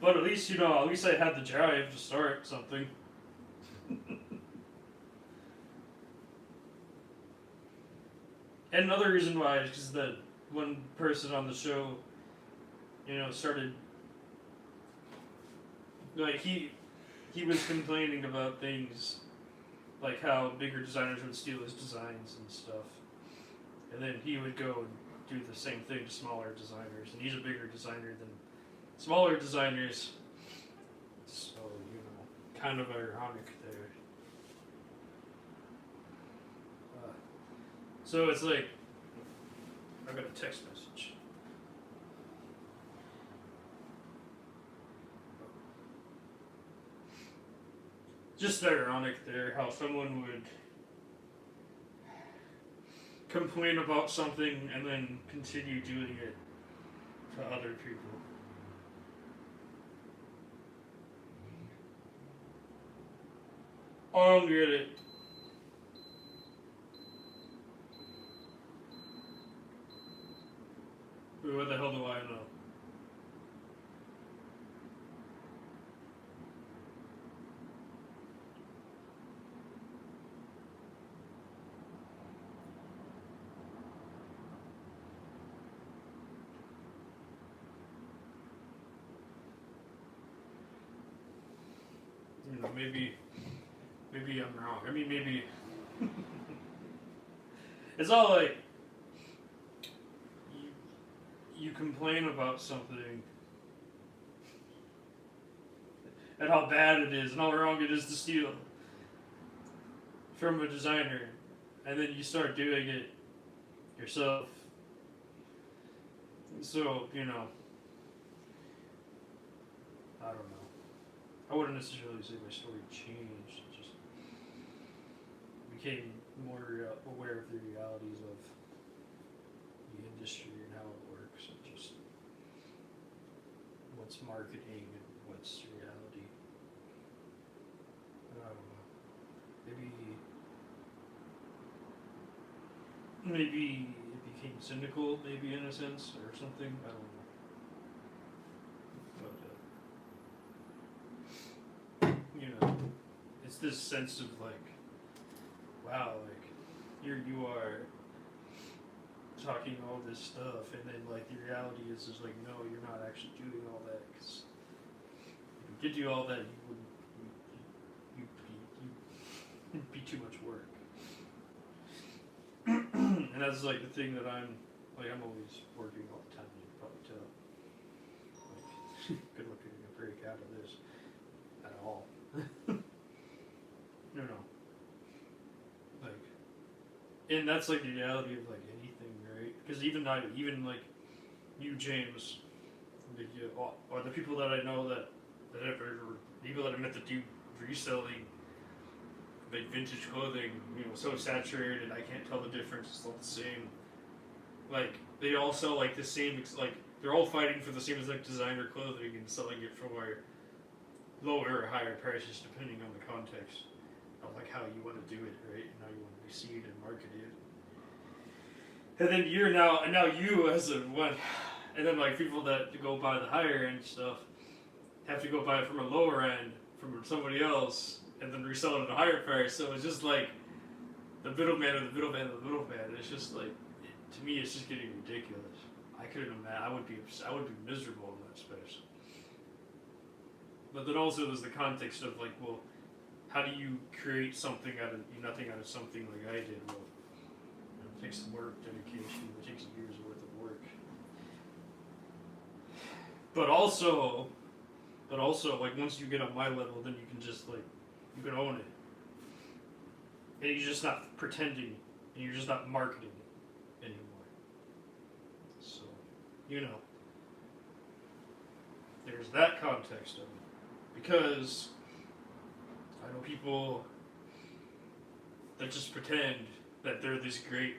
But at least, at least I had the drive to start something. And another reason why is because that one person on the show, started, like, he was complaining about things like how bigger designers would steal his designs and stuff. And then he would go and do the same thing to smaller designers. And he's a bigger designer than smaller designers. So, kind of ironic there. So it's like, I got a text message. Just ironic there how someone would complain about something and then continue doing it to other people. I don't get it. Wait, what the hell do I know? Maybe I'm wrong. I mean, maybe it's all like you complain about something and how bad it is and how wrong it is to steal from a designer, and then you start doing it yourself. So, I don't know. I wouldn't necessarily say my story changed. It just became more aware of the realities of the industry and how it works, and just what's marketing and what's reality. I don't know. Maybe it became cynical, maybe in a sense, or something. I don't know. But it's this sense of like, wow, like here you are talking all this stuff, and then like the reality is like, no, you're not actually doing all that, because if you did do all that, you'd be too much work. And that's like the thing that I'm always working all the time. You can probably tell. Like, good luck getting a break out of this at all. No. Like, and that's like the reality of like anything, right? Because even like you, James, or the people that I know that people that I met that do reselling, like vintage clothing, so saturated, I can't tell the difference. It's all the same. Like they all sell like the same, like they're all fighting for the same as like designer clothing and selling it for lower or higher prices depending on the context of like how you want to do it, right? And how you want to be seen and marketed. And then you as a one, and then like people that go buy the higher end stuff have to go buy it from a lower end from somebody else, and then resell it at a higher price. So it's just like the middleman of the middleman of the middleman. It's just like, to me, it's just getting ridiculous. I couldn't imagine. I would be miserable in that space. But then also there's the context of like, well, how do you create something out of nothing out of something like I did? Well, it takes some work, dedication. It takes years worth of work. But also, like once you get on my level, then you can just like, you can own it. And you're just not pretending, and you're just not marketing it anymore. So, there's that context of it. Because I know people that just pretend that they're this great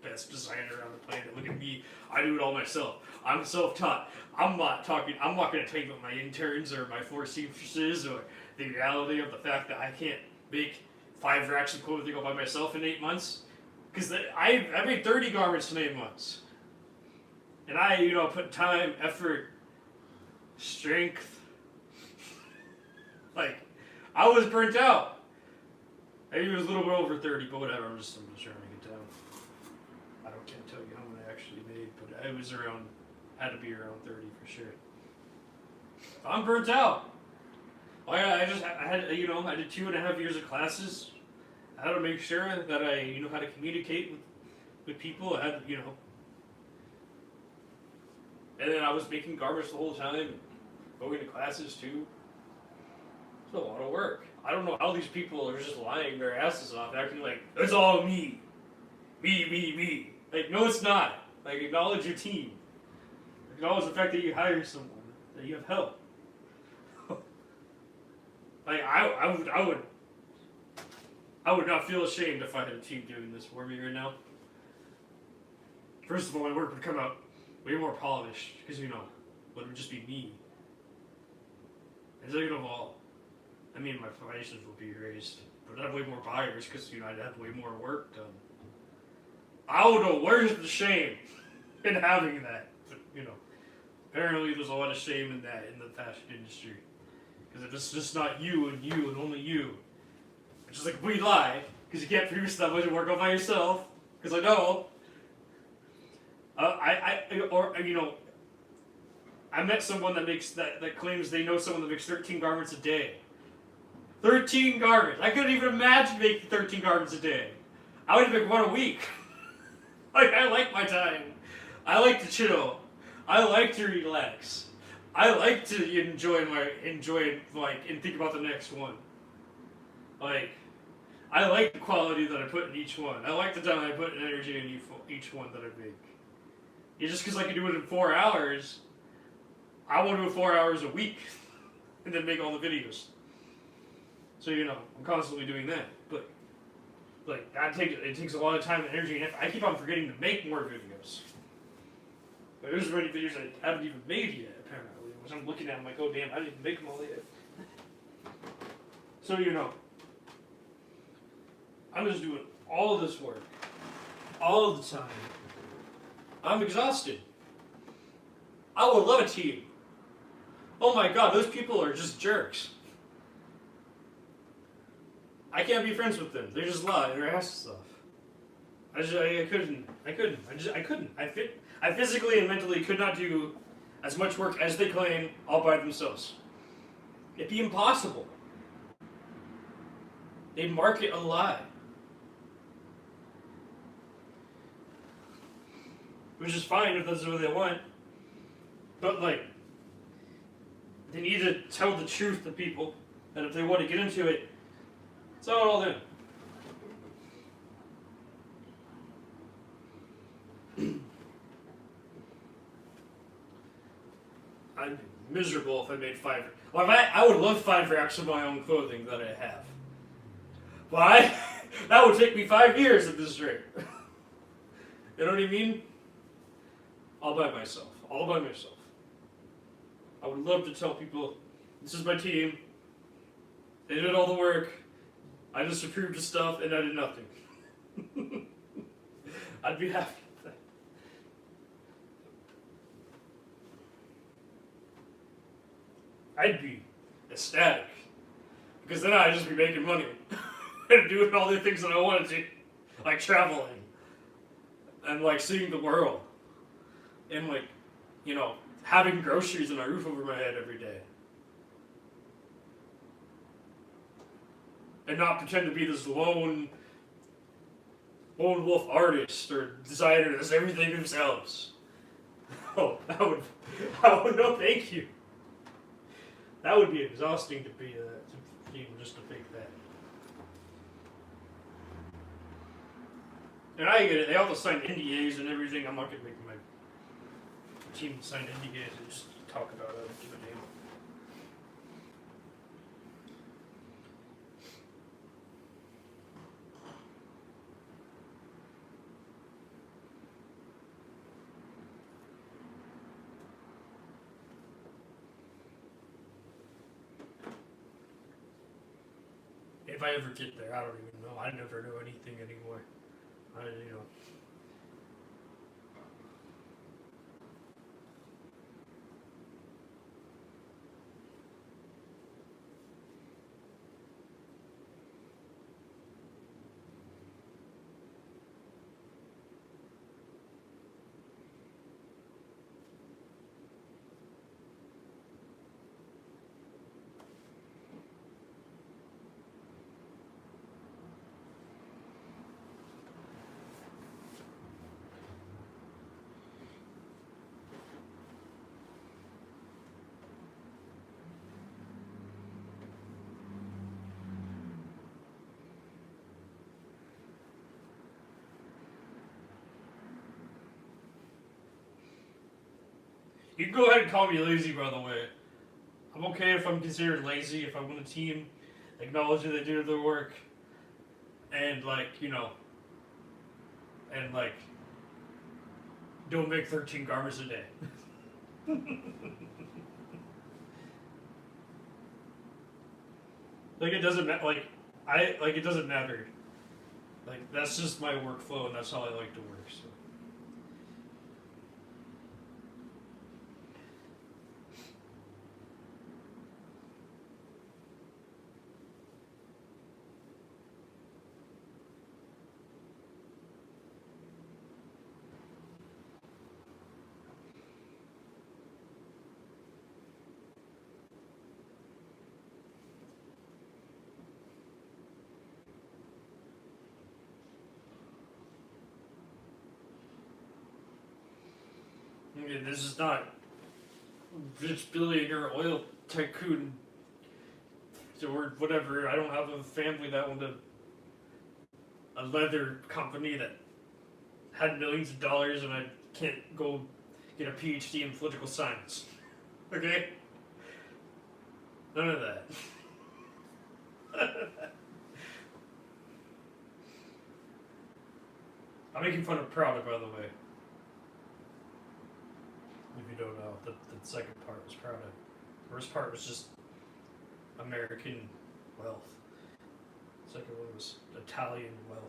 best designer on the planet. Look at me, I do it all myself. I'm self-taught. I'm not going to talk about my interns or my four seamstresses or the reality of the fact that I can't make 5 racks of clothing all by myself in 8 months. Because I made 30 garments in 8 months. And I, put time, effort, strength. Like, I was burnt out. Maybe it was a little bit over 30, but whatever. I'm just trying to get down. Can't tell you how many I actually made, but it was had to be around 30 for sure. I'm burnt out. I had, I did 2.5 years of classes. I had to make sure that I, how to communicate with people. I had, and then I was making garments the whole time, going to classes too. It's a lot of work. I don't know how these people are just lying their asses off, acting like, it's all me. Me. Like, no, it's not. Like, acknowledge your team. Acknowledge the fact that you hire someone, that you have help. Like, I would not feel ashamed if I had a team doing this for me right now. First of all, my work would come out way more polished, because, it would just be me. And second of all, my prices would be raised, but I'd have way more buyers, because, I'd have way more work done. I don't know, where's the shame in having that? But, apparently there's a lot of shame in that in the fashion industry. Because if it's just not you and only you, it's just like a complete lie, because you can't produce that much work all by yourself, because I know. I met someone that claims they know someone that makes 13 garments a day. 13 garments! I couldn't even imagine making 13 garments a day. I would make one a week. Like, I like my time. I like to chill. I like to relax. I like to enjoy and think about the next one. Like, I like the quality that I put in each one. I like the time I put in energy in each one that I make. Just because I can do it in 4 hours, I want to do it 4 hours a week and then make all the videos. So, I'm constantly doing that. But, like, it takes a lot of time and energy, and I keep on forgetting to make more videos. But there's many videos I haven't even made yet, apparently. Which I'm looking at, I'm like, oh damn, I didn't even make them all yet. So, I'm just doing all of this work, all of the time. I'm exhausted. I would love a team. Oh my god, those people are just jerks. I can't be friends with them. They just lie their asses off. I couldn't. I physically and mentally could not do as much work as they claim all by themselves. It'd be impossible. They'd market a lie. Which is fine if that's what they want. But, like, they need to tell the truth to people. And if they want to get into it, it's all them. I'd be miserable if I made 5. Well, I would love 5 racks of my own clothing that I have. Why? That would take me 5 years at this rate. You know what I mean? All by myself. All by myself. I would love to tell people, this is my team. They did all the work. I just approved of stuff and I did nothing. I'd be happy with that. I'd be ecstatic. Because then I'd just be making money. And doing all the things that I wanted to. Like traveling. And like seeing the world. And like, having groceries and a roof over my head every day. And not pretend to be this lone wolf artist or designer that does everything themselves. Oh, no, thank you. That would be exhausting to be just to fake that. And I get it. They all sign NDAs and everything. I'm not gonna make my team sign NDAs. talk about it. I don't give a damn. If I ever get there, I don't even know. I never know anything anymore. You know. You can go ahead and call me lazy, by the way. I'm okay if I'm considered lazy, if I win a team, acknowledge that they do their work, and, like, you know, and, like, don't make 13 garments a day. Like, it doesn't matter, it doesn't matter. Like, that's just my workflow, and that's how I like to work, so. I mean, this is not rich billionaire oil tycoon or whatever. I don't have a family that owned a leather company that had millions of dollars, and I can't go get a PhD in political science. Okay? None of that. I'm making fun of Prada, by the way. If you don't know, the second part was Prada. The first part was just American wealth. The second one was Italian wealth.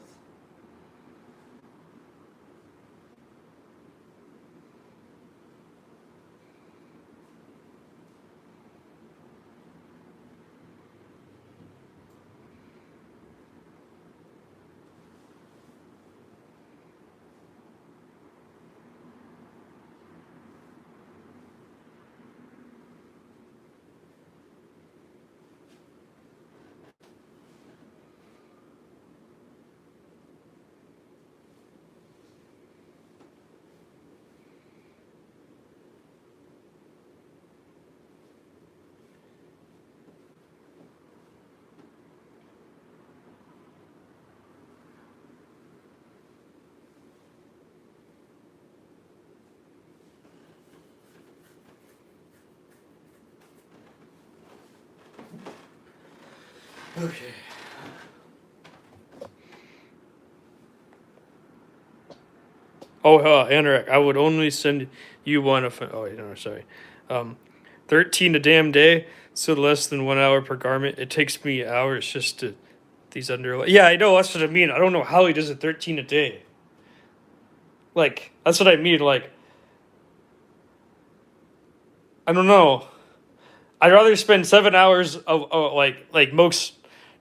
Okay. Oh, Anorak, I would only send you one if. Oh, no, sorry. 13 a damn day, so less than 1 hour per garment. It takes me hours just to these underlay. Yeah, I know, that's what I mean. I don't know how he does it 13 a day. Like, that's what I mean. Like, I don't know. I'd rather spend 7 hours of like most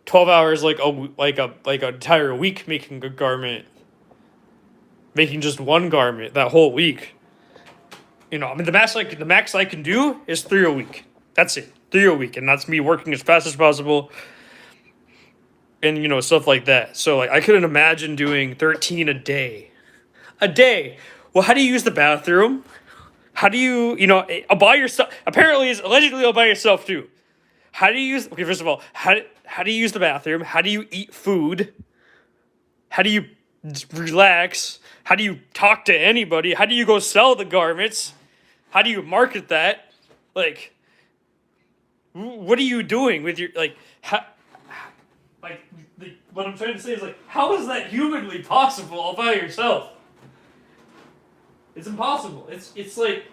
12 hours like an entire week making a garment, making just one garment that whole week. You know, I mean, the max I can do is 3 a week. That's it, 3 a week, and that's me working as fast as possible, and you know, stuff like that. So like, I couldn't imagine doing 13 a day. A day. Well, how do you use the bathroom? How do you, you know, by yourself? Apparently, it's allegedly all by yourself too. How do you use? Okay, first of all, how do you use the bathroom? How do you eat food? How do you relax? How do you talk to anybody? How do you go sell the garments? How do you market that? Like, what are you doing with your like? Like, what I'm trying to say is like, how is that humanly possible all by yourself? It's impossible. It's like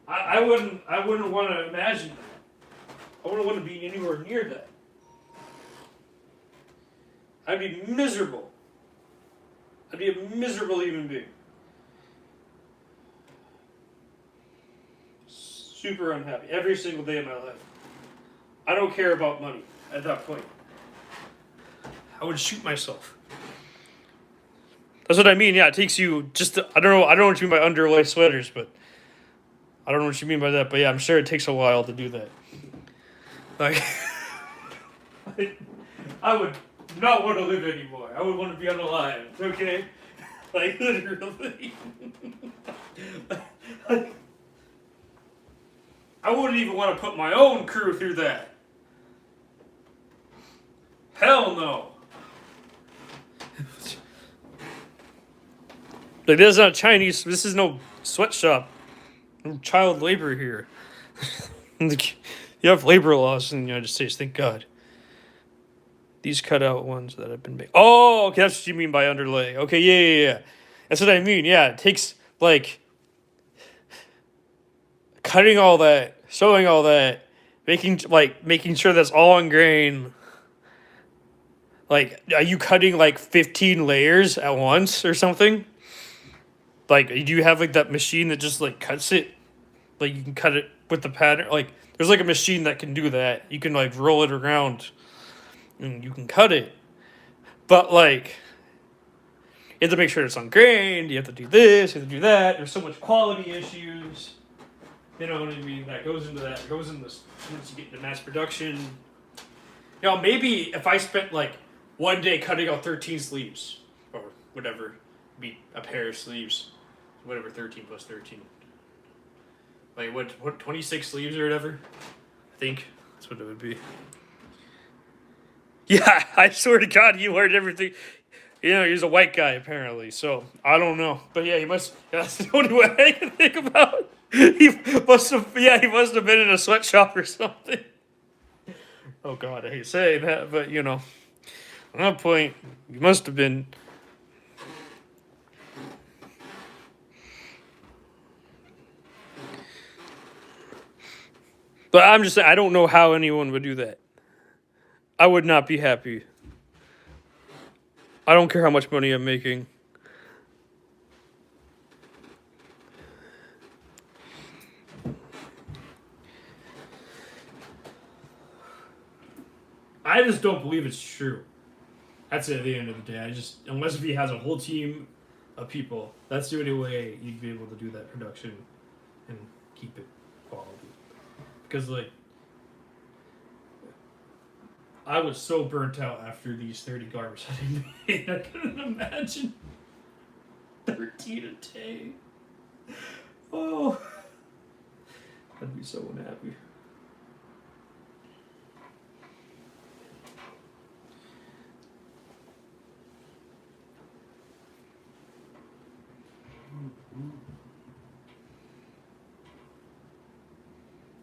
I wouldn't want to imagine that. I wouldn't want to be anywhere near that. I'd be miserable. I'd be a miserable human being. Super unhappy every single day of my life. I don't care about money at that point. I would shoot myself. That's what I mean. Yeah, it takes you just to, I don't know what you mean by underlay sweaters, but I don't know what you mean by that. But yeah, I'm sure it takes a while to do that. Like, I would not want to live anymore. I would want to be unalive. Okay, like literally. I wouldn't even want to put my own crew through that. Hell no. Like, this is not Chinese. This is no sweatshop. No child labor here. You have labor laws in the United States. Thank God. These cutout ones that have been made. Oh, okay, that's what you mean by underlay. Okay, yeah. That's what I mean. Yeah, it takes like cutting all that, sewing all that, making sure that's all on grain. Like, are you cutting like 15 layers at once or something? Like, do you have like that machine that just like cuts it? Like, you can cut it with the pattern. Like, there's like a machine that can do that. You can like roll it around and you can cut it. But like, you have to make sure it's on grain. You have to do this. You have to do that. There's so much quality issues. You know what I mean? That goes into that. It goes into this once you get into mass production. You know, maybe if I spent like one day cutting out 13 sleeves or whatever, be a pair of sleeves, whatever 13 plus 13. Like what 26 sleeves or whatever? I think that's what it would be. Yeah, I swear to God, you learned everything. You know, he's a white guy apparently, so I don't know. But yeah, he must. That's the only way I can think about. He must have. Yeah, he must have been in a sweatshop or something. Oh God, I hate saying that, but you know, at that point, he must have been. But I'm just saying, I don't know how anyone would do that. I would not be happy. I don't care how much money I'm making. I just don't believe it's true. That's it at the end of the day. Unless if he has a whole team of people, that's the only way you'd be able to do that production and keep it quality. Because, like, I was so burnt out after these 30 garbage that I made. I couldn't imagine 13 a day. Oh, I'd be so unhappy.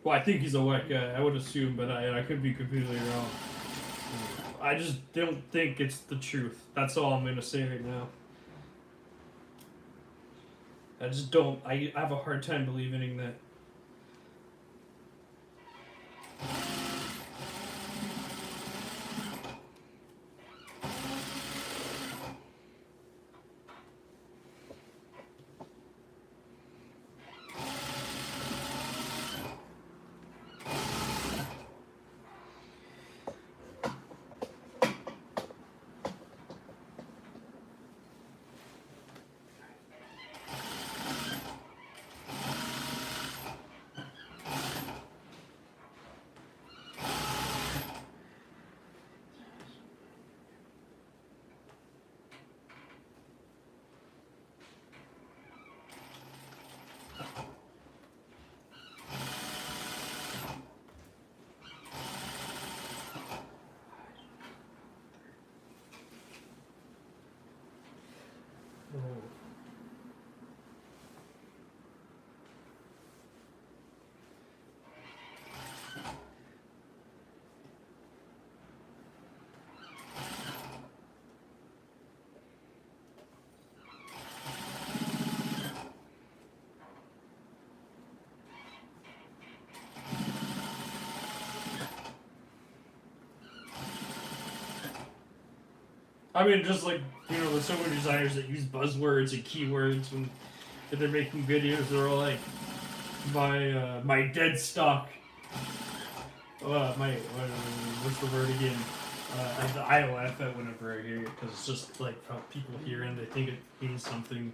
Well, I think he's a white guy. I would assume, but I could be completely wrong. I just don't think it's the truth. That's all I'm going to say right now. I just don't. I have a hard time believing in that. I mean, just like, you know, there's so many designers that use buzzwords and keywords when they're making videos. They're all like, my dead stock. What's the word again? I laugh at whenever I hear it because it's just like how people hear it and they think it means something,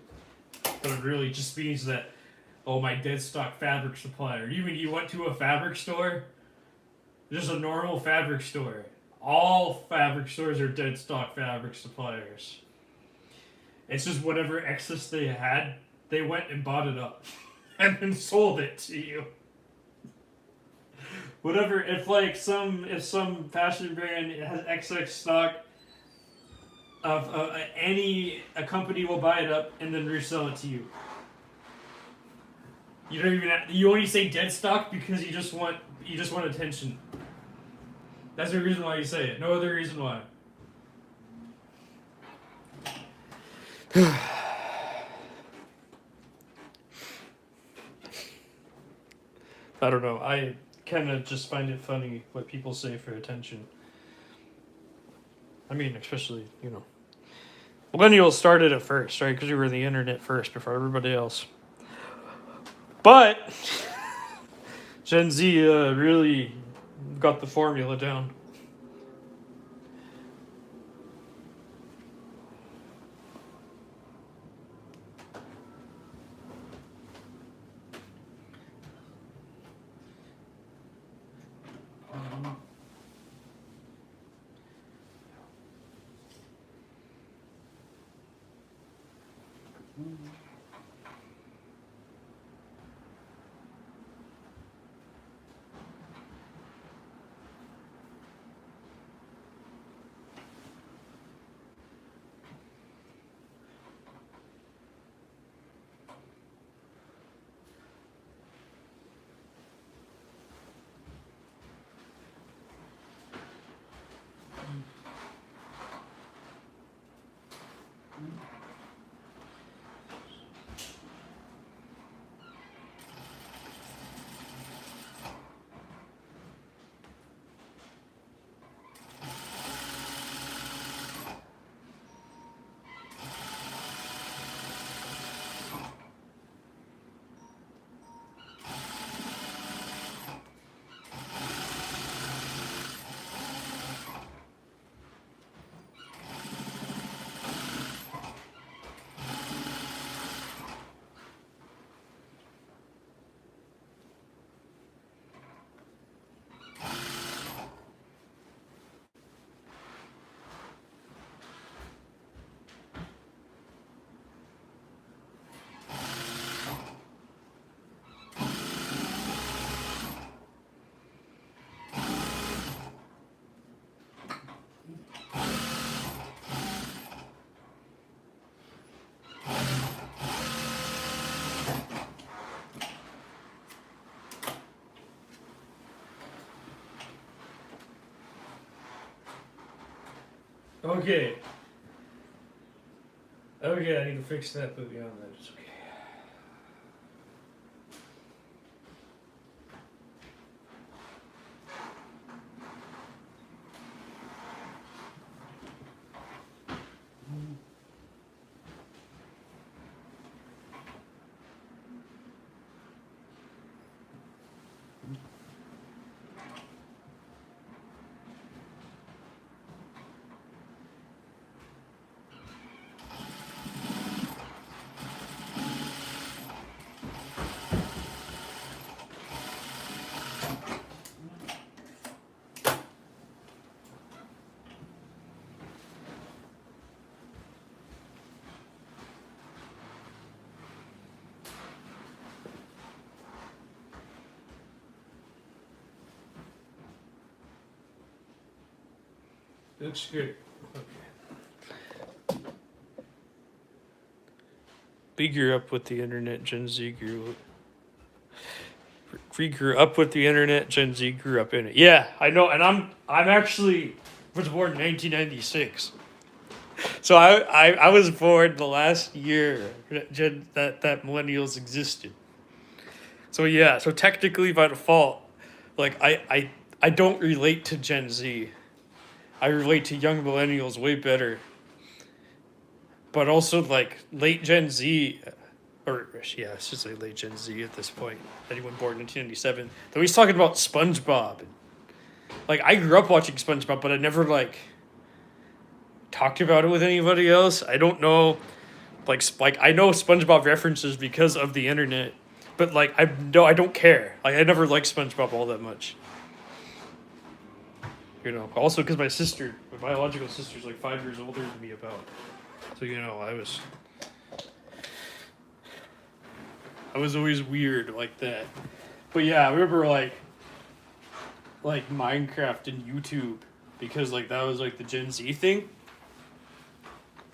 but it really just means that, oh, my dead stock fabric supplier. You mean you went to a fabric store? Just a normal fabric store. All fabric stores are dead stock fabric suppliers. It's just whatever excess they had, they went and bought it up and then sold it to you. Whatever, if some fashion brand has excess stock of a company will buy it up and then resell it to you. You don't even you only say dead stock because you just want attention. That's the reason why you say it. No other reason why. I don't know. I kind of just find it funny what people say for attention. I mean, especially, you know, millennials started it first, right? Because we were the internet first before everybody else. But Gen Z really got the formula down. Okay. Okay, I need to fix that, but beyond that, it's okay. Looks good. Okay. We grew up with the internet. Gen Z grew. We grew up with the internet. Gen Z grew up in it. Yeah, I know, and I'm actually was born in 1996. So I was born the last year that millennials existed. So yeah, so technically by default, like I don't relate to Gen Z. I relate to young millennials way better but also like late Gen Z, or yeah, I should say late Gen Z at this point. Anyone born in 1997. Though he's talking about SpongeBob. Like I grew up watching SpongeBob, but I never like talked about it with anybody else. I don't know, like I know SpongeBob references because of the internet, but like I don't care. Like I never liked SpongeBob all that much. You know, also because my biological sister's like 5 years older than me about. So you know, I was always weird like that. But yeah, I remember like Minecraft and YouTube because like that was like the Gen Z thing.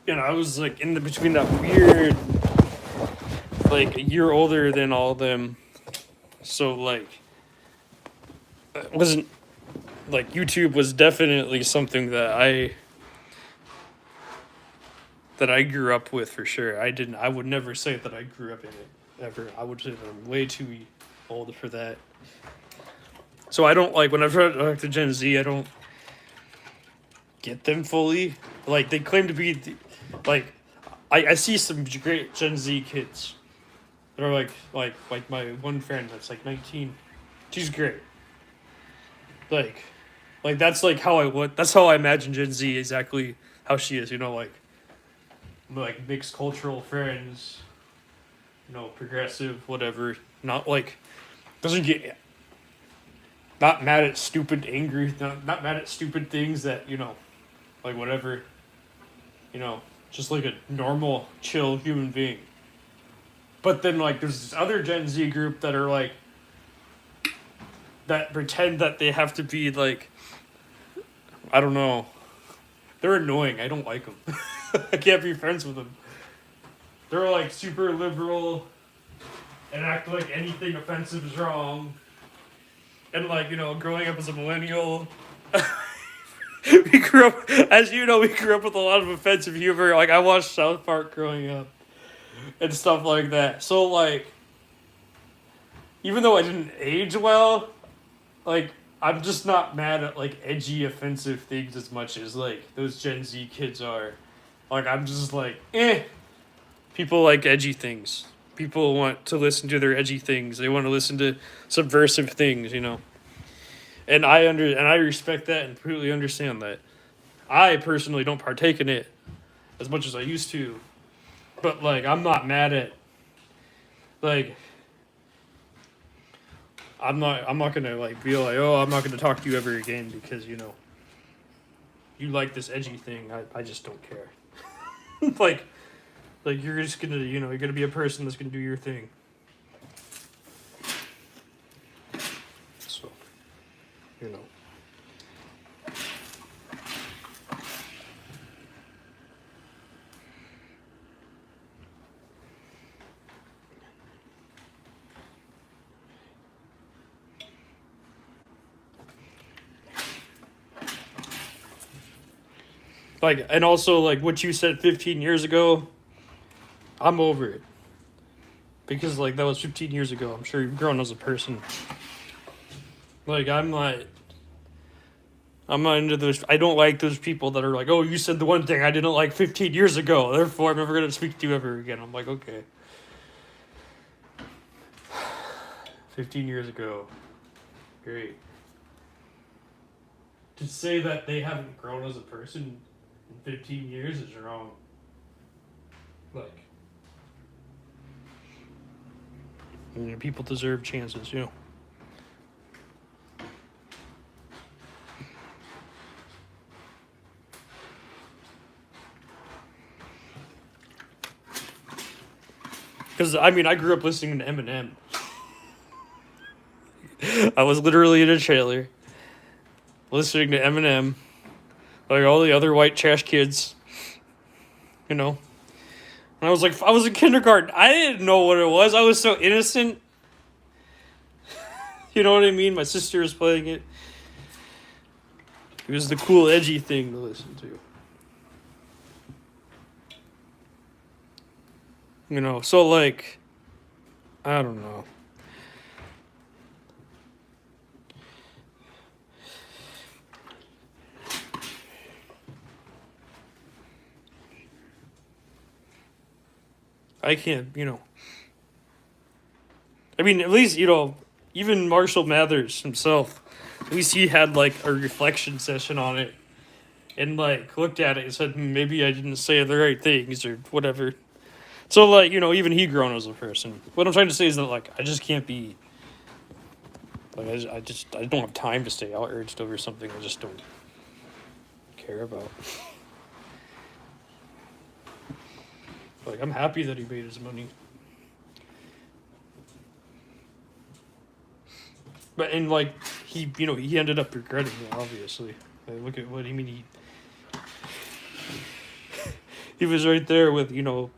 And I was like in the between that weird like a year older than all of them. So like it wasn't like YouTube was definitely something that I grew up with for sure. I would never say that I grew up in it ever. I would say that I'm way too old for that. So I don't like whenever I talk to Gen Z, I don't get them fully. Like they claim to be like I see some great Gen Z kids that are like my one friend that's like 19. She's great. Like that's like that's how I imagine Gen Z exactly how she is, you know, like mixed cultural friends, you know, progressive, whatever. Not like doesn't get not mad at stupid angry not mad at stupid things that, you know, like whatever, you know, just like a normal chill human being. But then like there's this other Gen Z group that are like that pretend that they have to be like I don't know. They're annoying. I don't like them. I can't be friends with them. They're like super liberal and act like anything offensive is wrong. And like, you know, growing up as a millennial, we grew up, as you know, we grew up with a lot of offensive humor. Like I watched South Park growing up and stuff like that. So like, even though I didn't age well, like I'm just not mad at like edgy, offensive things as much as like those Gen Z kids are. Like I'm just like, eh. People like edgy things. People want to listen to their edgy things. They want to listen to subversive things, you know. And I respect that and completely understand that. I personally don't partake in it as much as I used to. But like I'm not mad at like I'm not gonna like be like, oh, I'm not gonna talk to you ever again because, you know, you like this edgy thing. I just don't care. like you're just gonna, you know, you're gonna be a person that's gonna do your thing. So, you know. Like, and also like what you said 15 years ago, I'm over it. Because like that was 15 years ago. I'm sure you've grown as a person. Like I'm not into those. I don't like those people that are like, oh, you said the one thing I didn't like 15 years ago. Therefore, I'm never going to speak to you ever again. I'm like, okay. 15 years ago. Great. To say that they haven't grown as a person in 15 years is wrong. Like, you know, people deserve chances, you know. Because, I mean, I grew up listening to Eminem. I was literally in a trailer listening to Eminem, like all the other white trash kids, you know. And I was in kindergarten. I didn't know what it was. I was so innocent. You know what I mean? My sister was playing it. It was the cool, edgy thing to listen to. You know, so like, I don't know. I can't, you know. I mean, at least, you know, even Marshall Mathers himself, at least he had like a reflection session on it and like looked at it and said, maybe I didn't say the right things or whatever. So, like, you know, even he grown as a person. What I'm trying to say is that, like, I just can't be. Like, I don't have time to stay outraged over something I just don't care about. Like, I'm happy that he made his money. But, and, like, he, you know, he ended up regretting it, obviously. Like, look at what he mean. He was right there with, you know,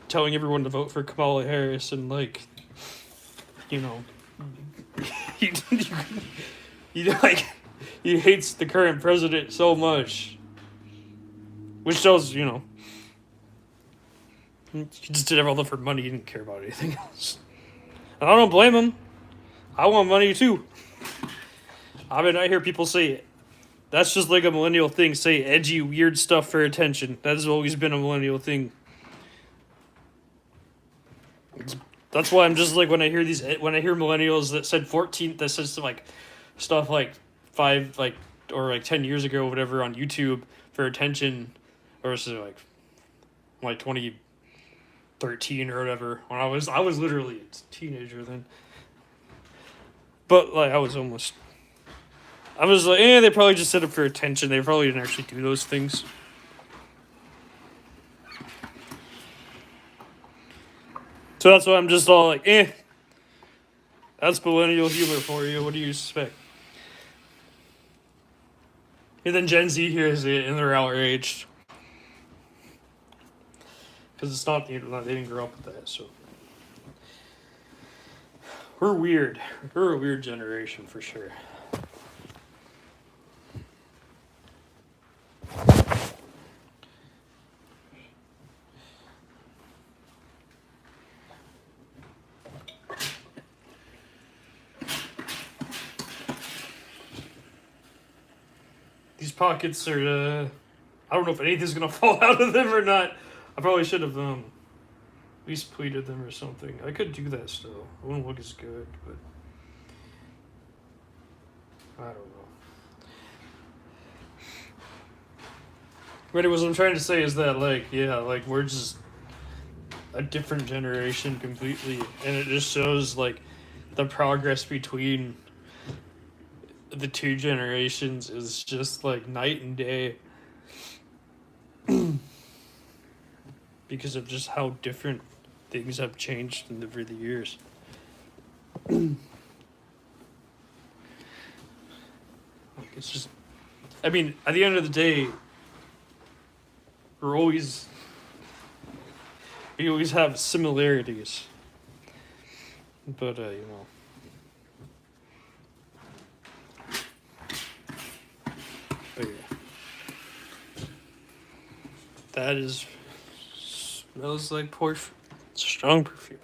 telling everyone to vote for Kamala Harris and, like, you know, he like, he hates the current president so much. Which shows, you know, he just did all that for money. He didn't care about anything else. And I don't blame him. I want money too. I mean, I hear people say, that's just like a millennial thing. Say edgy, weird stuff for attention. That has always been a millennial thing. That's why I'm just like, when I hear millennials that said 14, that says like stuff like 5, like, or like 10 years ago, whatever, on YouTube for attention, or so like 2013 or whatever, when I was literally a teenager then. But like I was like, they probably just said it for attention. They probably didn't actually do those things. So that's why I'm just all like, that's millennial humor for you. What do you expect? And then Gen Z hears it and they're outraged. Because it's not the internet. They didn't grow up with that, so. We're weird. We're a weird generation for sure. These pockets are, I don't know if anything's gonna fall out of them or not. I probably should have, at least pleated them or something. I could do that still. It wouldn't look as good, but I don't know. But anyways, what I'm trying to say is that, like, yeah, like, we're just a different generation completely, and it just shows, like, the progress between the two generations is just, like, night and day. Because of just how different things have changed over the years. Like, it's just, I mean, at the end of the day, we always have similarities. But, you know. But yeah. That smells like strong perfume.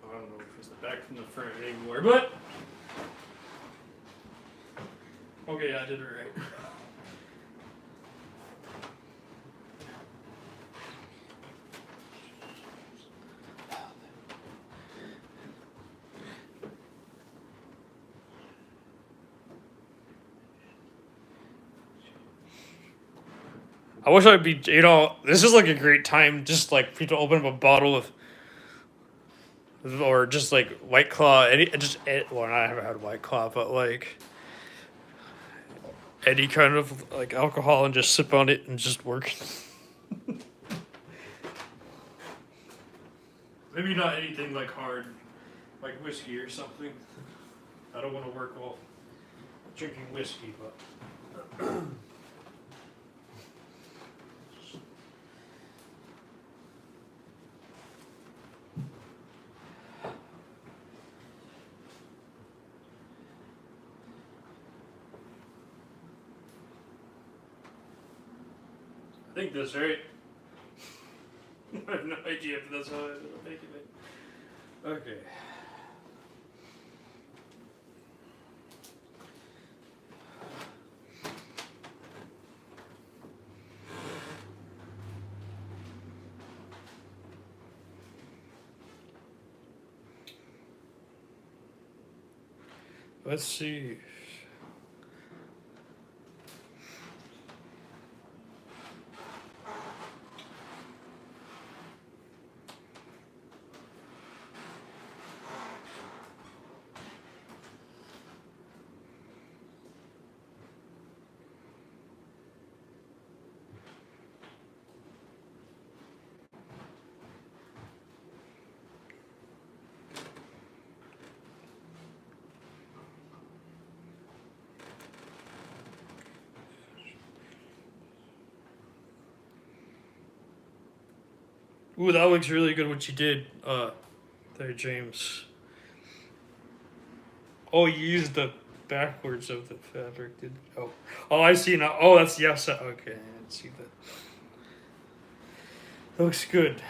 I don't know if it's the back from the front anymore, but okay, I did it right. I wish I'd be, you know, this is like a great time just like for you to open up a bottle of, or just like White Claw, well, I haven't had White Claw, but like any kind of like alcohol and just sip on it and just work. Maybe not anything like hard, like whiskey or something. I don't want to work while drinking whiskey, but I think that's right. I have no idea if that's how I ended up making it. Okay. Let's see. Ooh, that looks really good what you did there, James. Oh, you used the backwards of the fabric, did oh, I see now. Oh, that's yes. Okay, I didn't see that. Looks good.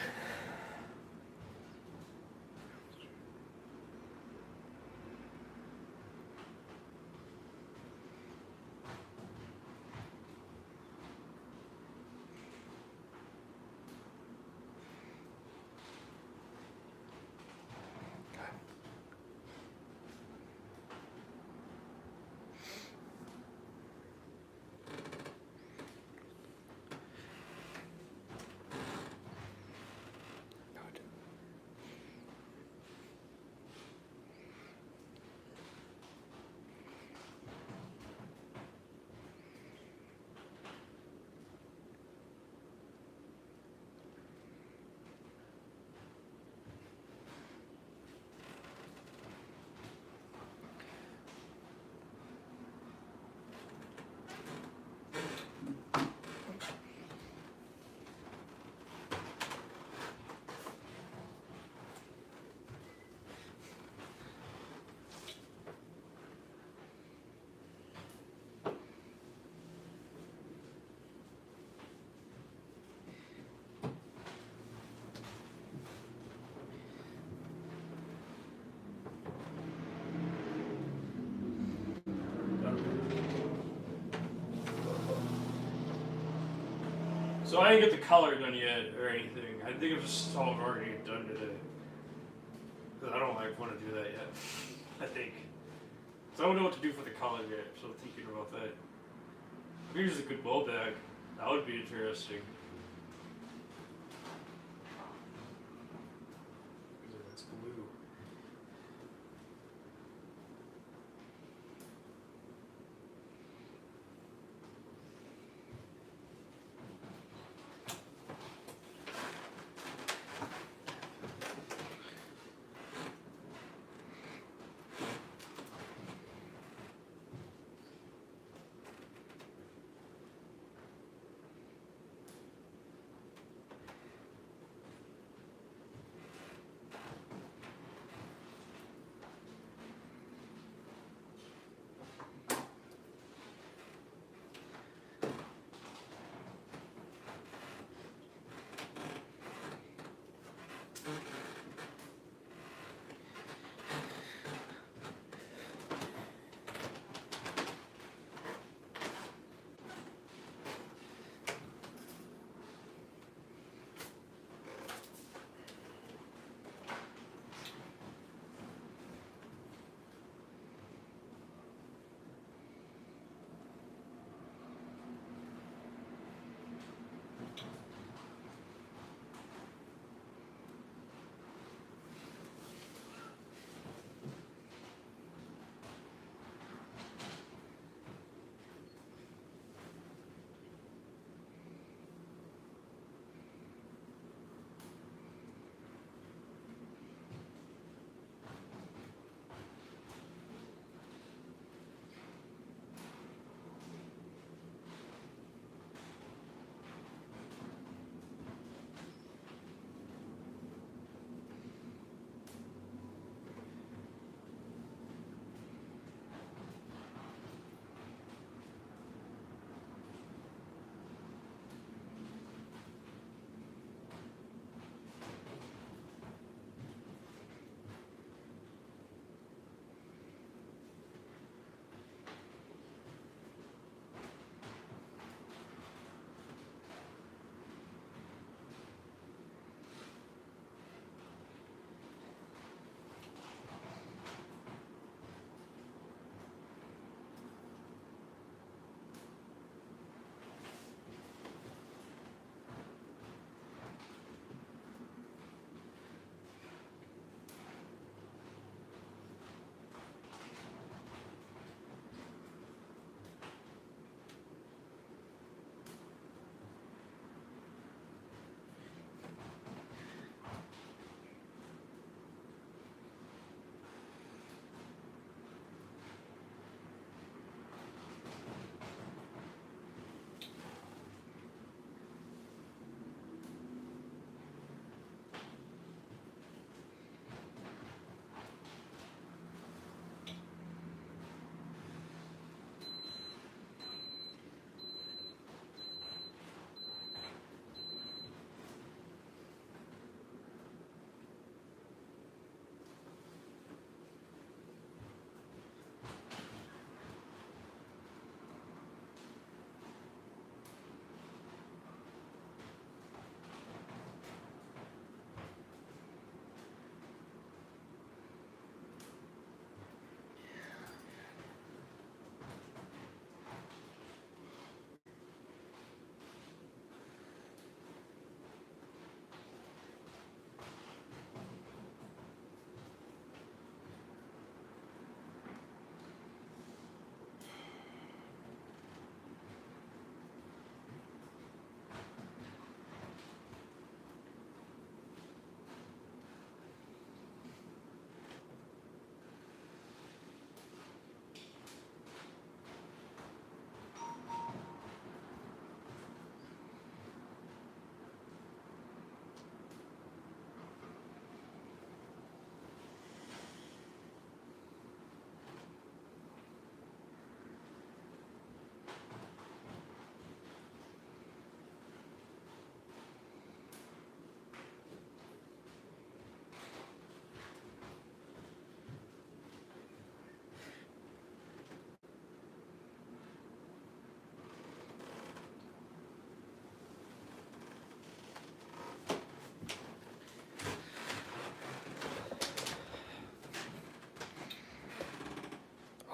So I didn't get the color done yet or anything. I think it was just all already done today. Because I don't want to do that yet. I think. So I don't know what to do for the color yet, so I'm thinking about that. Here's a good bow bag. That would be interesting. That's blue.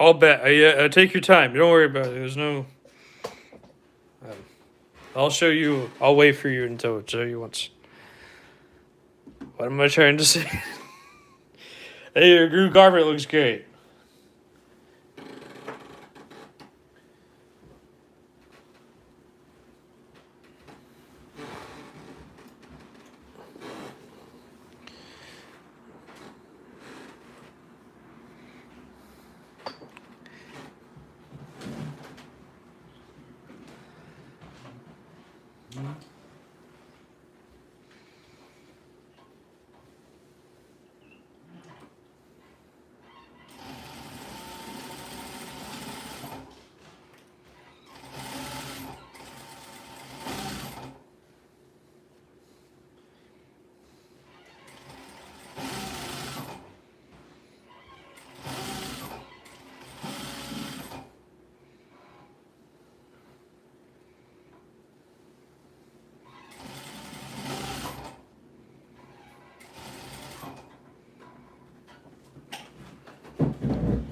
I'll bet. Take your time. Don't worry about it. There's no. I'll show you. I'll wait for you until I show you once. What am I trying to say? Hey, your new garment looks great.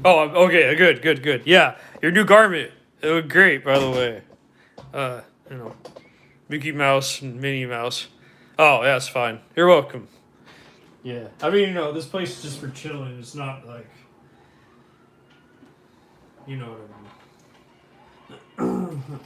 Oh, okay. Good. Yeah, your new garment. It looked great, by the way. You know, Mickey Mouse and Minnie Mouse. Oh, yeah, it's fine. You're welcome. Yeah, I mean, this place is just for chilling. It's not like, you know what I mean.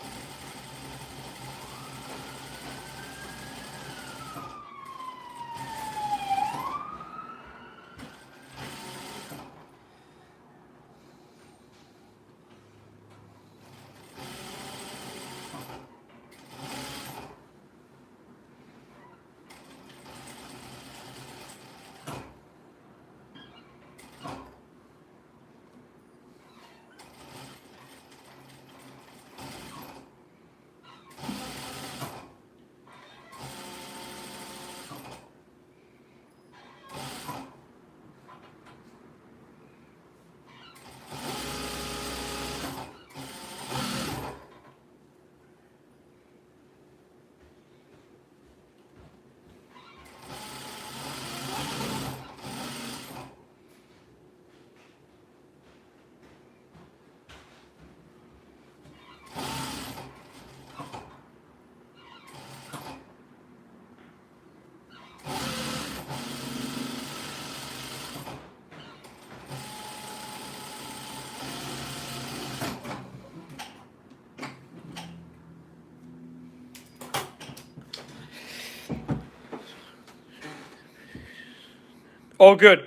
Oh, good.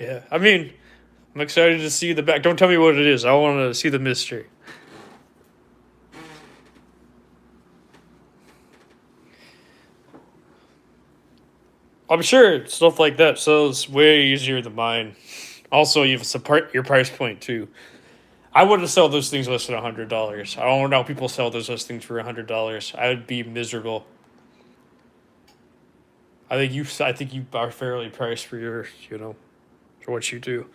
Yeah, I mean, I'm excited to see the back. Don't tell me what it is. I want to see the mystery. I'm sure stuff like that sells way easier than mine. Also, you've support your price point too. I wouldn't sell those things less than $100. I don't know how people sell those things for $100. I would be miserable. I think you are fairly priced for your, for what you do.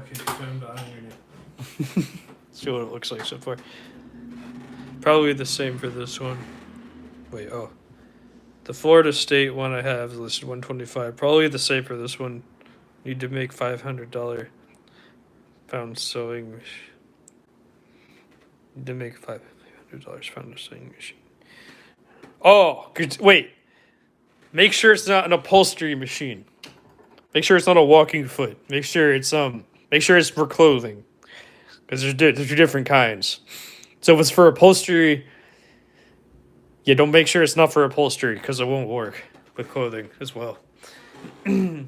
Okay, found on internet. See what it looks like so far. Probably the same for this one. Wait, oh. The Florida State one I have is listed 125. Probably the same for this one. Need to make $500 pound sewing machine. Need to make $500 pound sewing machine. Oh, good. Wait. Make sure it's not an upholstery machine. Make sure it's not a walking foot. Make sure it's for clothing. Because there's two different kinds. So if it's for upholstery, yeah, don't make sure it's not for upholstery because it won't work with clothing as well. Good.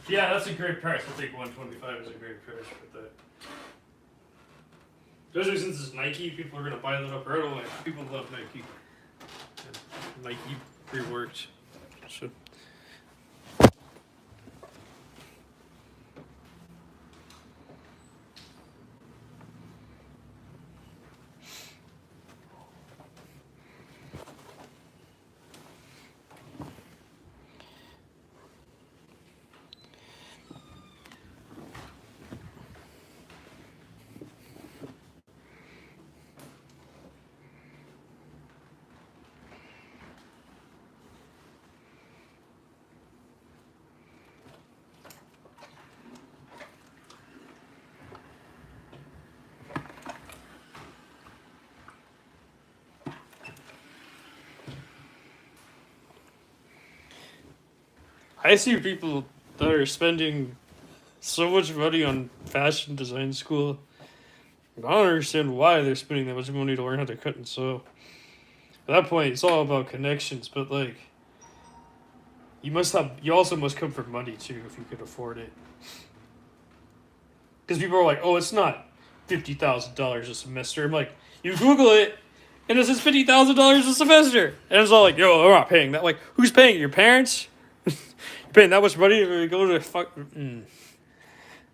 Yeah, that's a great price. I think 125 is a great price for that. Especially since it's Nike, people are gonna buy that up right away. People love Nike. And Nike reworked. So. I see people that are spending so much money on fashion design school. I don't understand why they're spending that much money to learn how to cut and sew. At that point, it's all about connections, but like, you also must come from money too if you could afford it. Because people are like, oh, it's not $50,000 a semester. I'm like, you Google it, and it says $50,000 a semester, and it's all like, yo, I'm not paying that. Like, who's paying it? Your parents? You're paying that much money to go to fuck?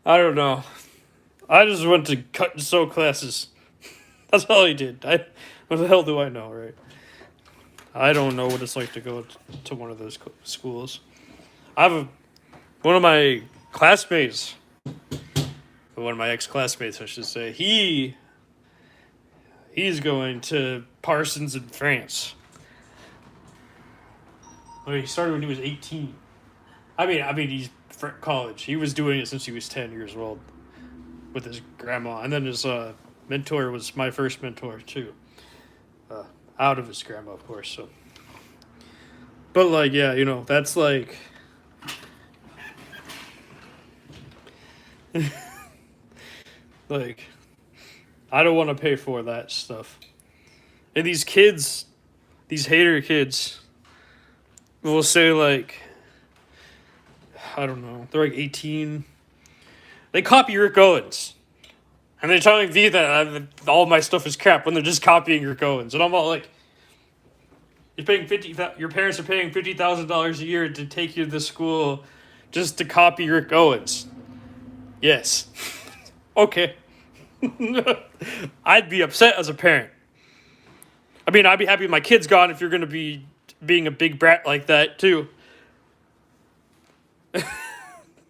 I don't know. I just went to cut and sew classes. That's all I did. What the hell do I know, right? I don't know what it's like to go to one of those schools. One of my classmates, one of my ex-classmates, I should say. He's going to Parsons in France. Well, he started when he was 18. I mean, he's college. He was doing it since he was 10 years old with his grandma, and then his mentor was my first mentor too. Out of his grandma, of course. So, but like, yeah, that's like, like, I don't want to pay for that stuff. And these kids, these hater kids, will say like, I don't know, they're like 18. They copy Rick Owens. And they're telling me that all my stuff is crap when they're just copying Rick Owens. And I'm all like, your parents are paying $50,000 a year to take you to this school just to copy Rick Owens. Yes. Okay. I'd be upset as a parent. I mean, I'd be happy my kid's gone if you're going to be being a big brat like that, too.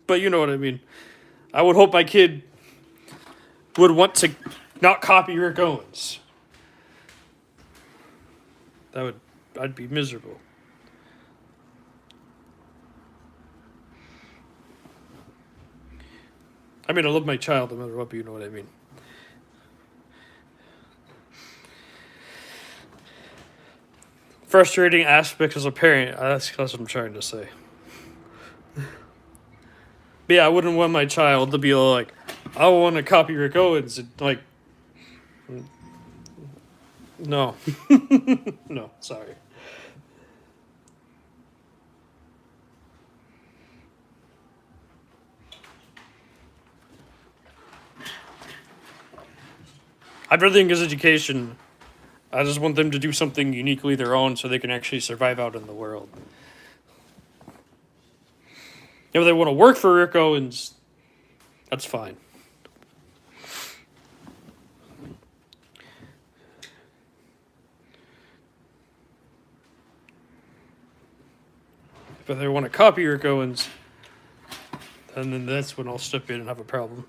But you know what I mean. I would hope my kid would want to not copy Rick Owens. I'd be miserable. I mean, I love my child no matter what, but you know what I mean. Frustrating aspect as a parent, that's what I'm trying to say. But yeah, I wouldn't want my child to be like, I want to copy Rick Owens. Like, no. No, sorry. I'd rather think his education. I just want them to do something uniquely their own so they can actually survive out in the world. If they want to work for Rick Owens, that's fine. If they want to copy your goings, and then that's when I'll step in and have a problem.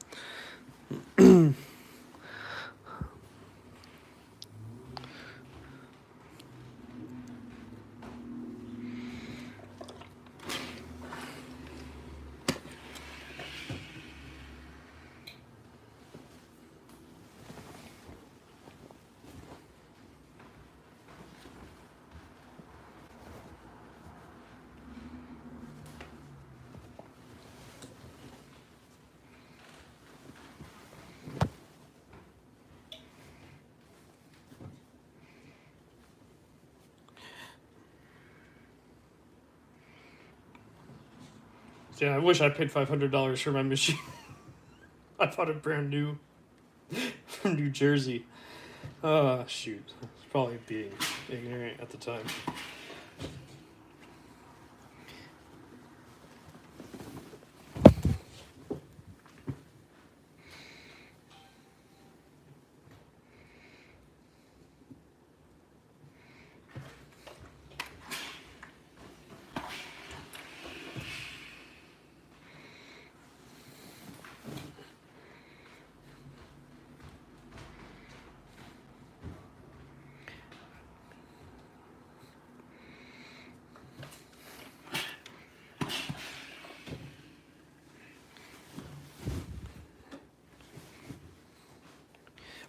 Yeah, I wish I paid $500 for my machine. I bought it brand new from New Jersey. Shoot. I was probably being ignorant at the time.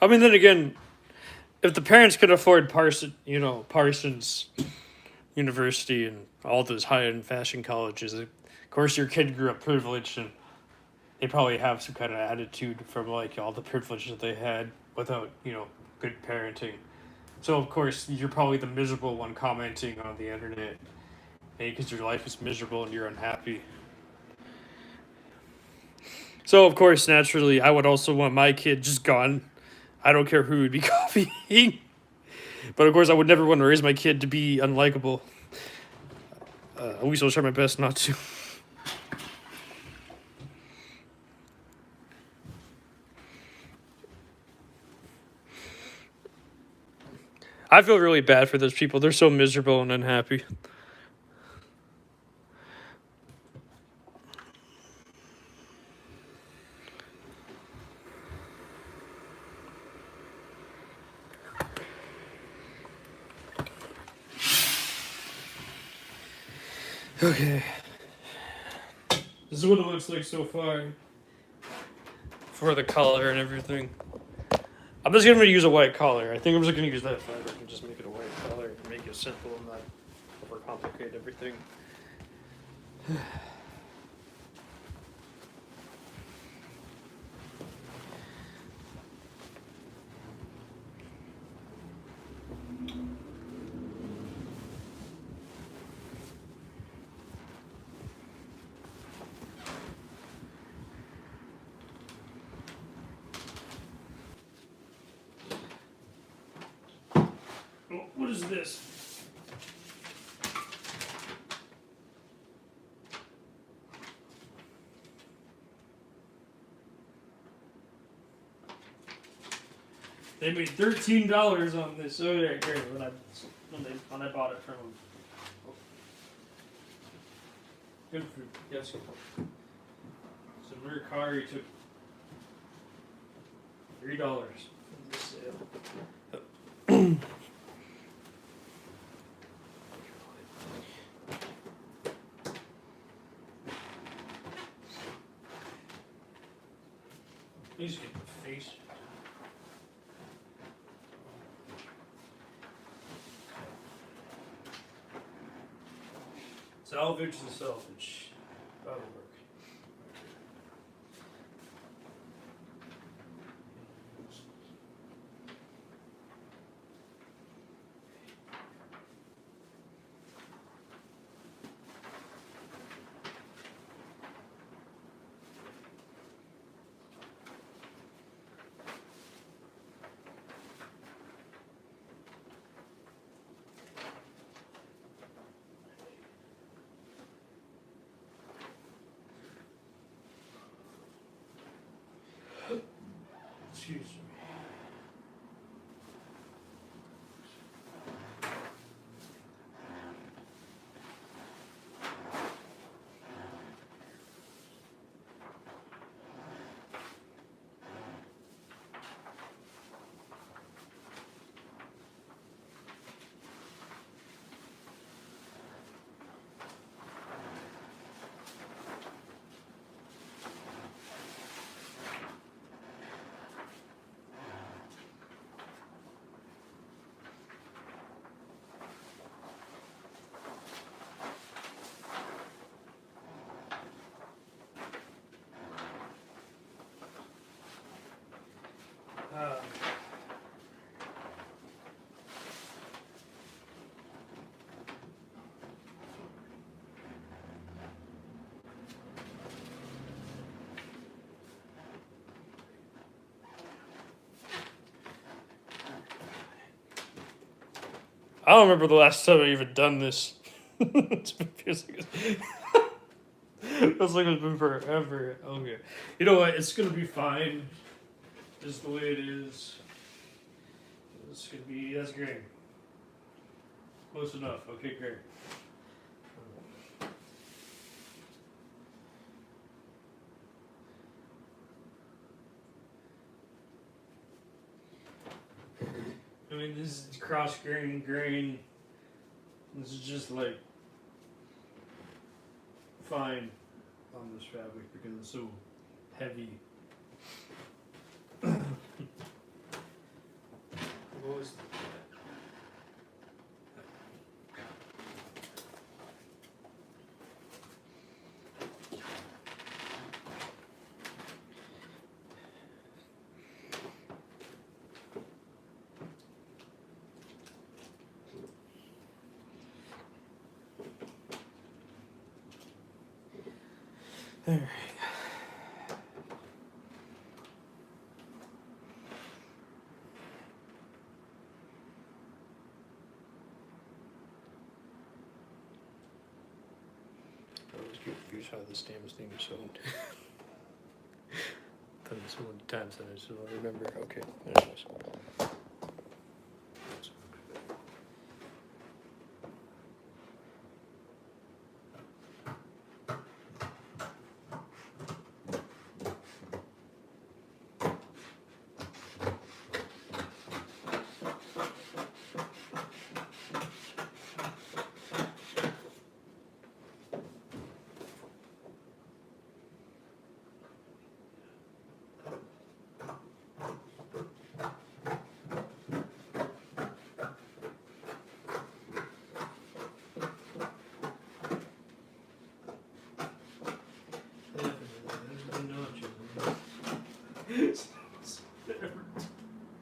I mean, then again, if the parents could afford Parsons University and all those high-end fashion colleges, of course your kid grew up privileged and they probably have some kind of attitude from like all the privilege that they had without, good parenting. So of course you're probably the miserable one commenting on the internet because your life is miserable and you're unhappy. So of course, naturally, I would also want my kid just gone. I don't care who would be copying. But of course, I would never want to raise my kid to be unlikable. At least I'll try my best not to. I feel really bad for those people. They're so miserable and unhappy. Okay. This is what it looks like so far. For the collar and everything. I'm just going to use a white collar. I think I'm just going to use that fabric and just make it a white collar and make it simple and not overcomplicate everything. What is this? They made $13 on this. Oh yeah, great. When I bought it from them. Good for yes. So Mercari took $3 from this sale. Please get the face. Salvage the salvage. That'll work. I don't remember the last time I even done this. It feels like it's been forever. Okay. You know what? It's gonna be fine. Just the way it is. It's gonna be. That's great. Close enough. Okay, great. I mean, this is cross grain. This is just like fine on this fabric because it's so heavy. What was Alright. I always get confused how this damn thing is sold. I've done this so many times that I just don't remember. Okay, there it is.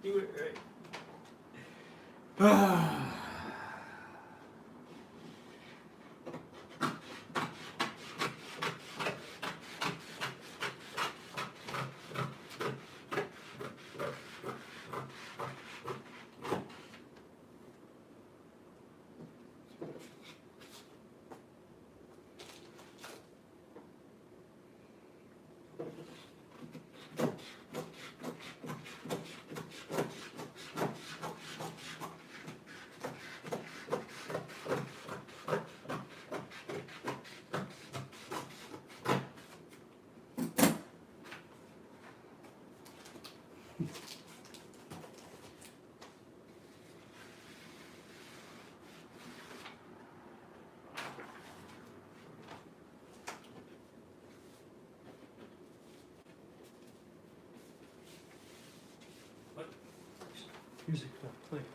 Do it right. What? Music not playing.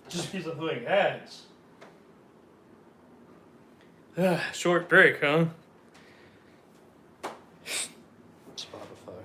Just because of playing ads. Short break, huh? Spotify.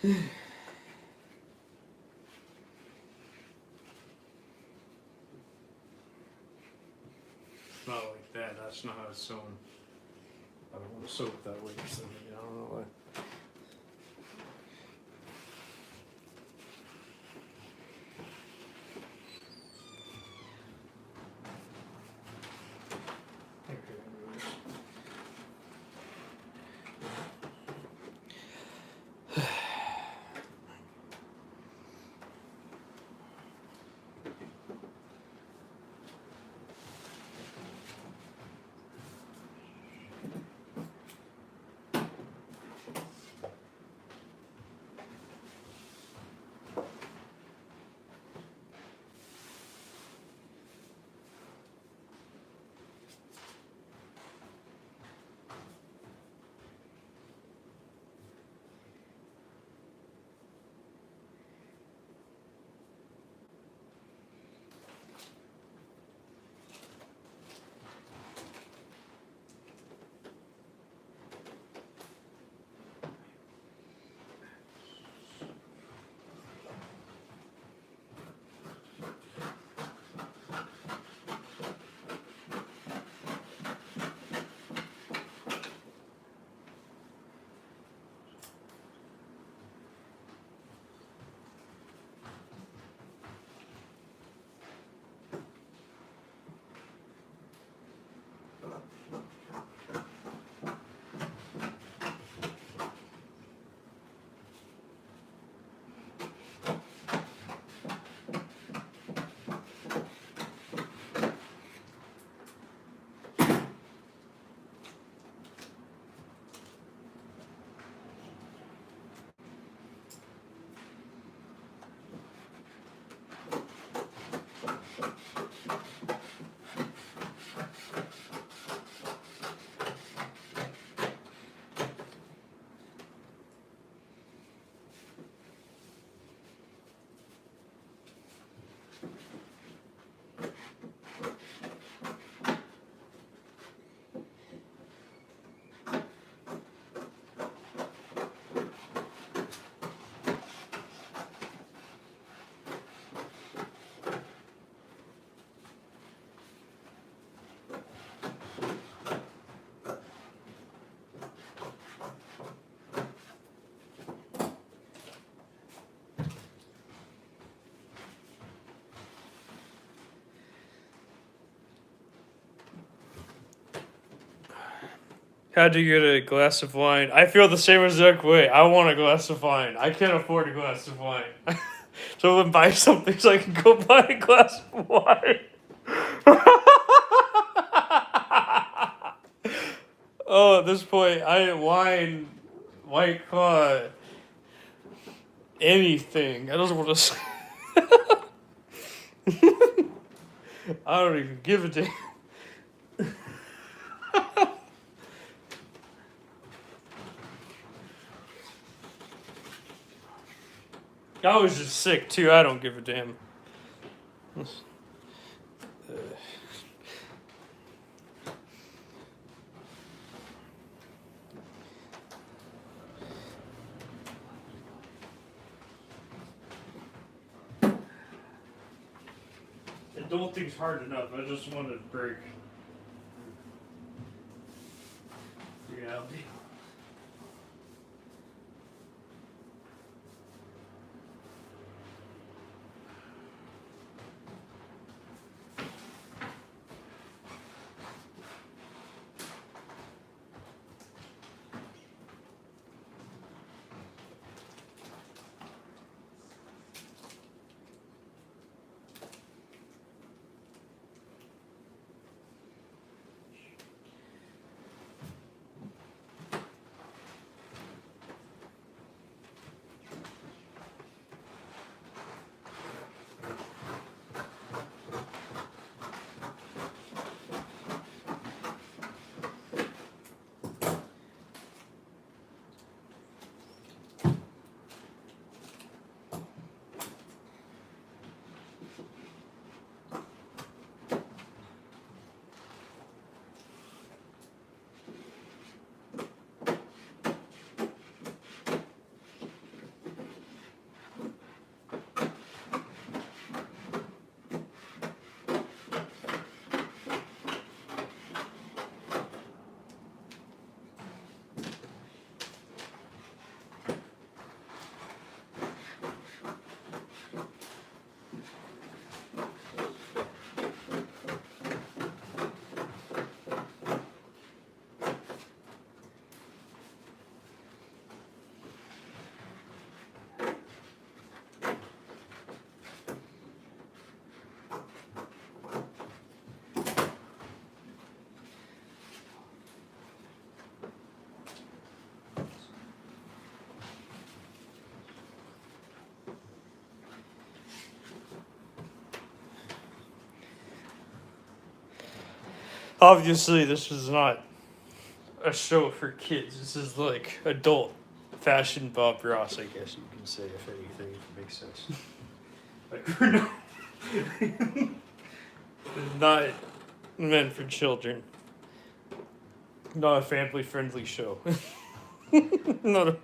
Not like that. That's not how it's sewn. I don't want to sew it that way. So I don't know why. Had to get a glass of wine. I feel the same exact way. I want a glass of wine. I can't afford a glass of wine. So I buy something so I can go buy a glass of wine. Oh, at this point, wine, White Claw, anything. I don't want to say. I don't even give a damn. I was just sick too. I don't give a damn. Don't think's hard enough. I just want to break reality. Obviously, this is not a show for kids. This is like adult fashion Bob Ross, I guess you can say, if anything, if it makes sense. Like, we're not meant for children. Not a family-friendly show. Not a...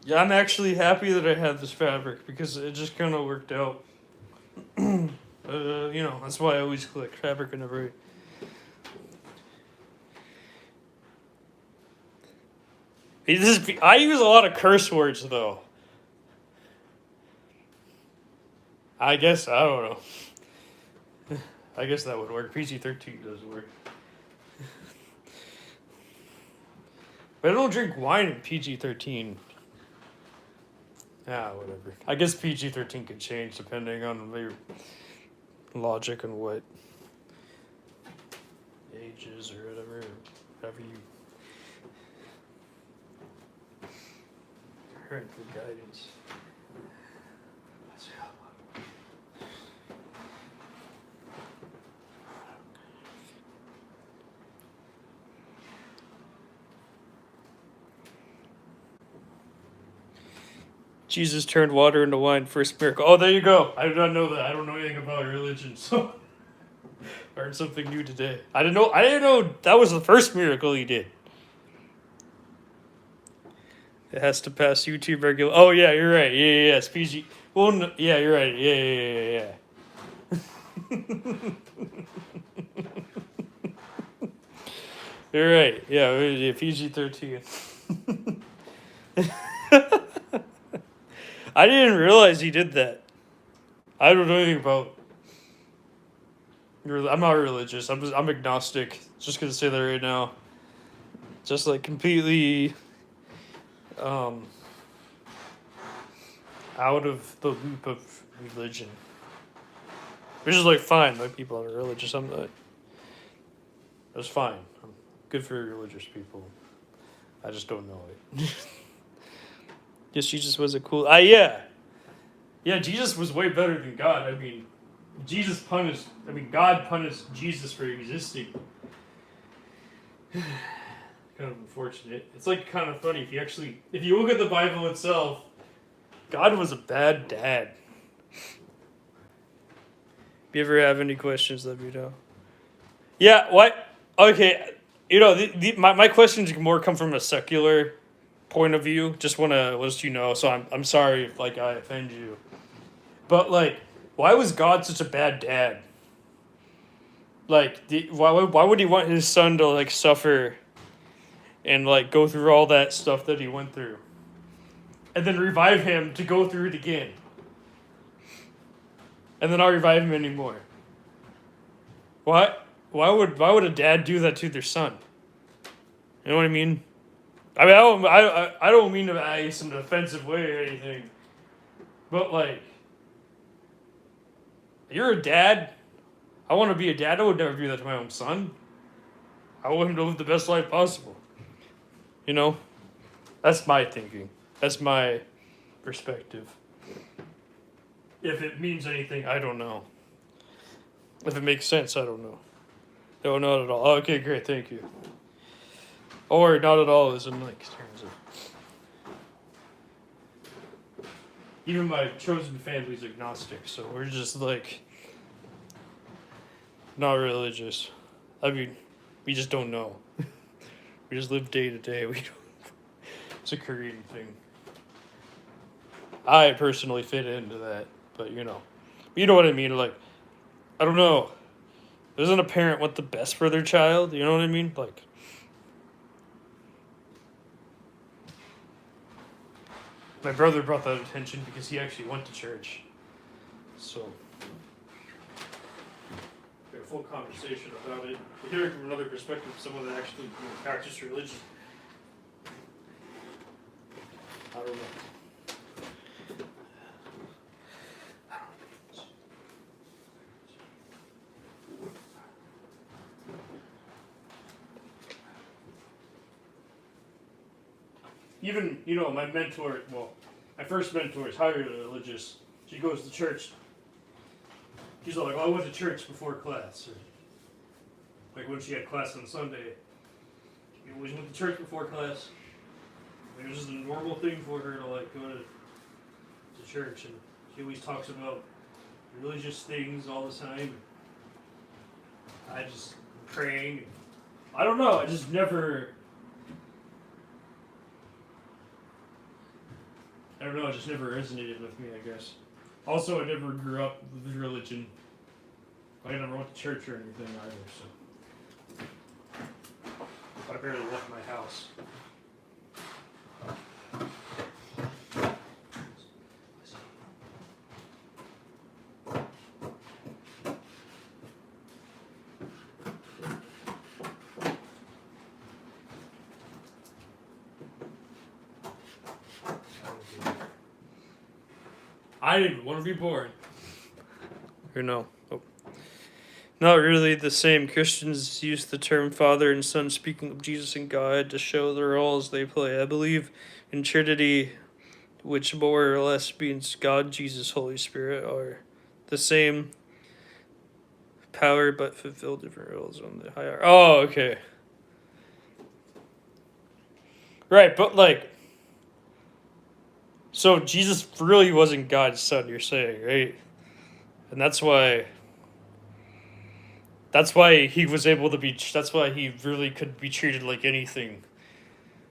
Yeah, I'm actually happy that I had this fabric because it just kind of worked out. You know, that's why I always collect fabric whenever I use a lot of curse words, though. I guess, I don't know. I guess that would work. PG-13 does work. But I don't drink wine in PG-13. Ah, whatever. I guess PG-13 could change depending on their logic and what ages or whatever you heard for guidance. Jesus turned water into wine, first miracle. Oh, there you go. I did not know that. I don't know anything about religion, so learned something new today. I didn't know that was the first miracle he did. It has to pass YouTube regular. Oh yeah, you're right. Yeah. It's PG. Well, no, yeah, you're right. Yeah. You're right. Yeah, PG-13. I didn't realize he did that. I don't know anything about. I'm not religious. I'm agnostic. Just gonna say that right now. Just like completely out of the loop of religion. Which is like fine. Like people are religious. I'm not. That's fine. I'm good for religious people. I just don't know it. Yes, Jesus was a cool. Yeah, Jesus was way better than God. I mean, God punished Jesus for existing. Kind of unfortunate. It's like kind of funny if you look at the Bible itself, God was a bad dad. If you ever have any questions, let me know. Yeah, what? Okay, you know, my questions more come from a secular point of view. Just want to let you know. So I'm sorry if like I offend you, but like, why was God such a bad dad? Like, why would he want his son to like suffer, and like go through all that stuff that he went through, and then revive him to go through it again, and then not revive him anymore? What? Why would a dad do that to their son? You know what I mean? I mean, I don't mean to act in an offensive way or anything, but like, you're a dad. I want to be a dad. I would never do that to my own son. I want him to live the best life possible. You know, that's my thinking. That's my perspective. If it means anything, I don't know. If it makes sense, I don't know. No, not at all. Okay, great, thank you. Or not at all, as in like terms of. Even my chosen family's agnostic, so we're just like not religious. I mean, we just don't know. We just live day to day. We don't. It's a Korean thing. I personally fit into that, but you know what I mean. Like, I don't know. Doesn't a parent want the best for their child? You know what I mean? Like. My brother brought that attention because he actually went to church. So, we had a full conversation about it. We hear it from another perspective, someone that actually practiced religion. I don't know. Even, my mentor, well, first mentor is highly religious. She goes to church. She's all like, "Oh, I went to church before class." Or, like when she had class on Sunday, she always went to church before class. It was just a normal thing for her to like go to church, and she always talks about religious things all the time. I just praying. I don't know. I just never. I don't know. It just never resonated with me, I guess. Also, I never grew up with religion. I never went to church or anything either, so I barely left my house. I didn't want to be born. Or no. Oh. Not really the same. Christians use the term Father and Son, speaking of Jesus and God, to show the roles they play. I believe in Trinity, which more or less means God, Jesus, Holy Spirit are the same power but fulfill different roles on the hierarchy. Oh, okay. Right, but like, so Jesus really wasn't God's son, you're saying, right? And that's why he was able to be, that's why he really could be treated like anything.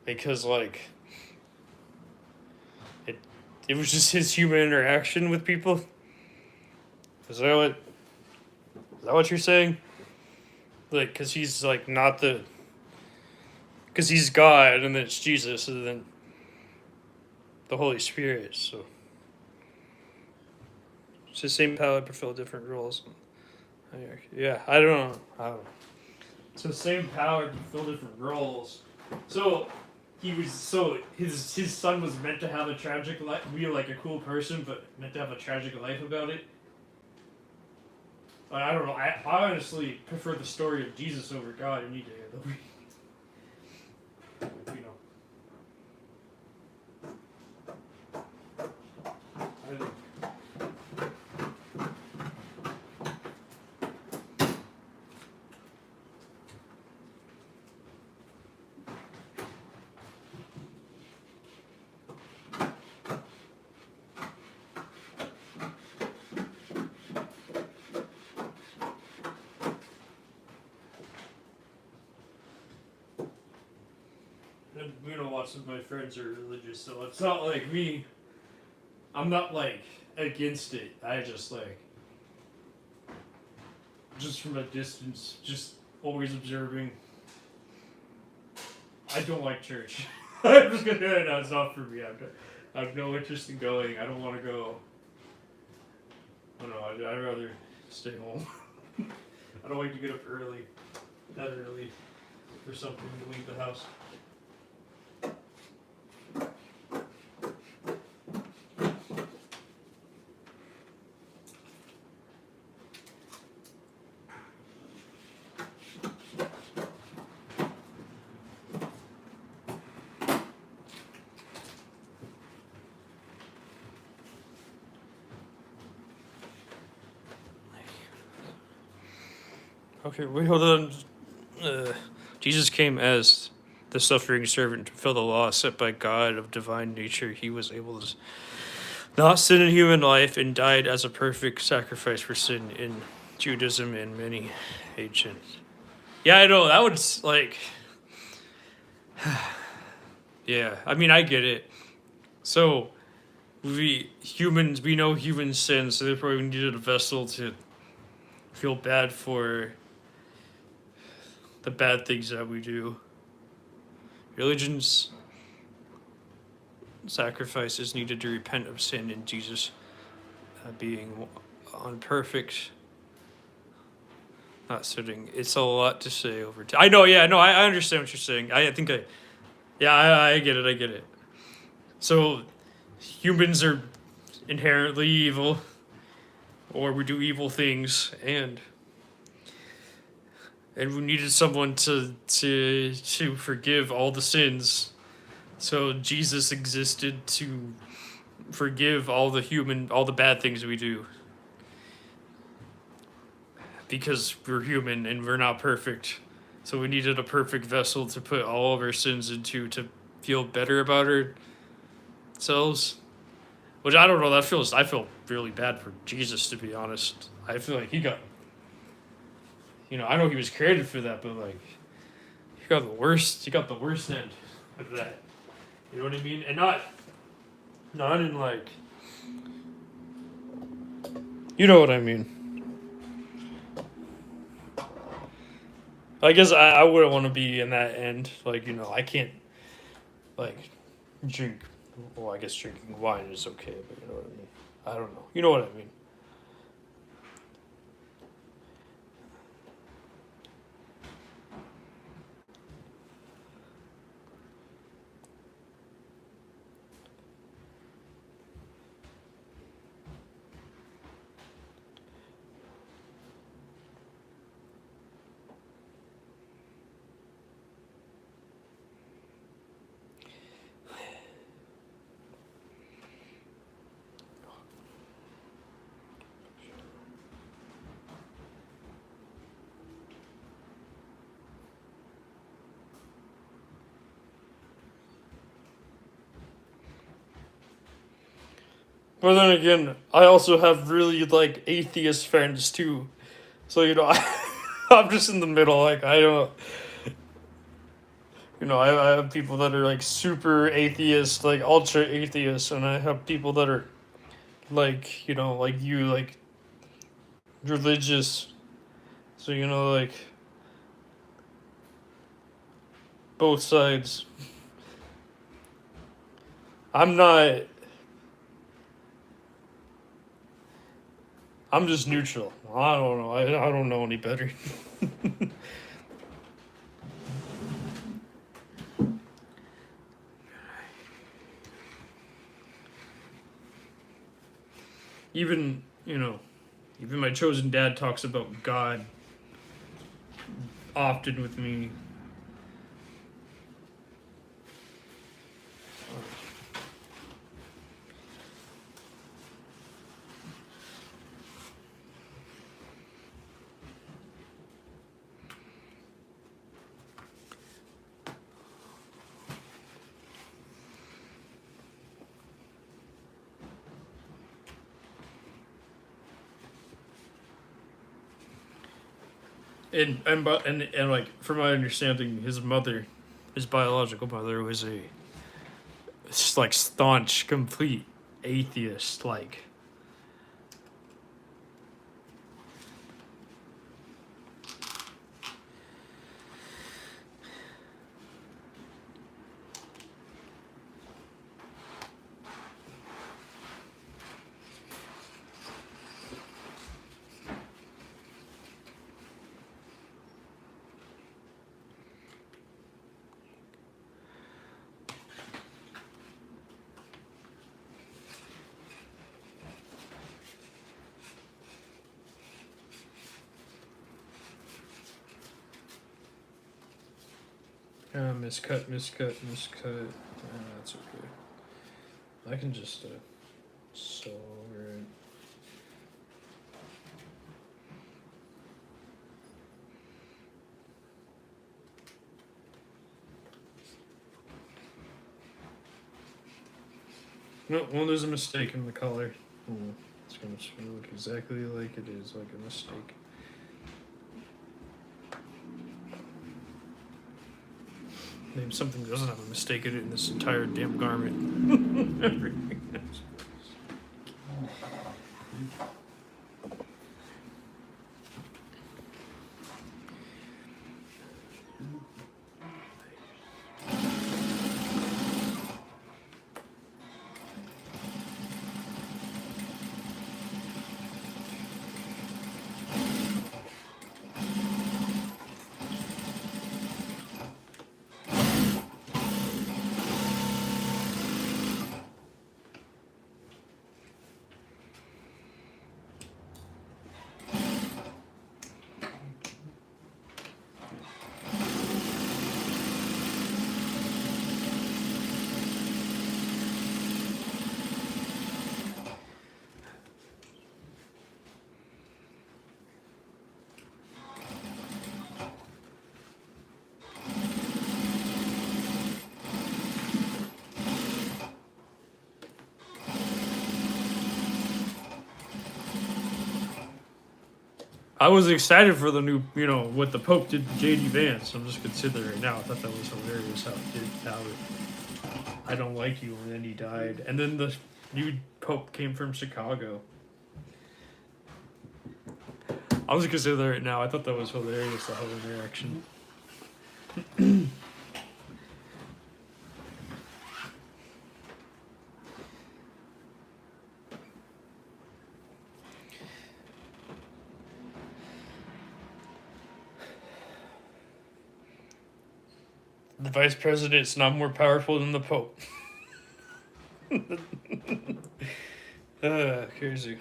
Because like, it was just his human interaction with people. Is that what you're saying? Like, because he's like not because he's God, and then it's Jesus, and then the Holy Spirit, so it's the same power to fulfill different roles. Yeah, I don't know. It's the same power to fulfill different roles. So his son was meant to have a tragic life, be like a cool person, but meant to have a tragic life about it. I don't know. I honestly prefer the story of Jesus over God any day of the week. You know. And lots of my friends are religious, so it's not like me. I'm not like against it. I just like, just from a distance, just always observing. I don't like church. I'm just gonna do it. No, it's not for me. I have no interest in going. I don't want to go. I don't know. I'd rather stay home. I don't like to get up early, that early, for something to leave the house. Okay, wait, hold on. Jesus came as the suffering servant to fulfill the law set by God of divine nature. He was able to not sin in human life and died as a perfect sacrifice for sin in Judaism and many ancient. Yeah, I know, that was like... yeah, I mean, I get it. So, we know human sin, so therefore we needed a vessel to feel bad for the bad things that we do. Religion's sacrifices needed to repent of sin, and Jesus being unperfect, not sitting. It's a lot to say over time. I know, yeah, no, I understand what you're saying. I get it. So, humans are inherently evil, or we do evil things, and we needed someone to forgive all the sins. So Jesus existed to forgive all the bad things we do. Because we're human and we're not perfect. So we needed a perfect vessel to put all of our sins into to feel better about ourselves. Which I don't know, I feel really bad for Jesus, to be honest. I feel like he got, I know he was created for that, but like he got the worst end of that. You know what I mean? And not in like, you know what I mean. I guess I wouldn't want to be in that end. Like, I can't, like, drink. Well, I guess drinking wine is okay, but you know what I mean? I don't know. You know what I mean? But then again, I also have really, like, atheist friends, too. So, I'm just in the middle. Like, I don't... I have people that are, like, super atheist, like, ultra atheist. And I have people that are, like, like you, like, religious. So, like... both sides. I'm not... I'm just neutral. I don't know. I don't know any better. Even, even my chosen dad talks about God often with me. And like from my understanding, his biological mother, was a like staunch, complete atheist. Like, miscut. That's okay. I can just solve it. No, well, there's a mistake in the color. It's going to look exactly like it is, like a mistake. Maybe something doesn't have a mistake in it in this entire damn garment. Everything else. I was excited for the new, you know, what the Pope did to J.D. Vance. I'm just gonna sit there right now. I thought that was hilarious how it did. How I don't like you, and then he died. And then the new Pope came from Chicago. I was gonna sit there right now. I thought that was hilarious, the whole interaction. The vice president's not more powerful than the Pope. Crazy.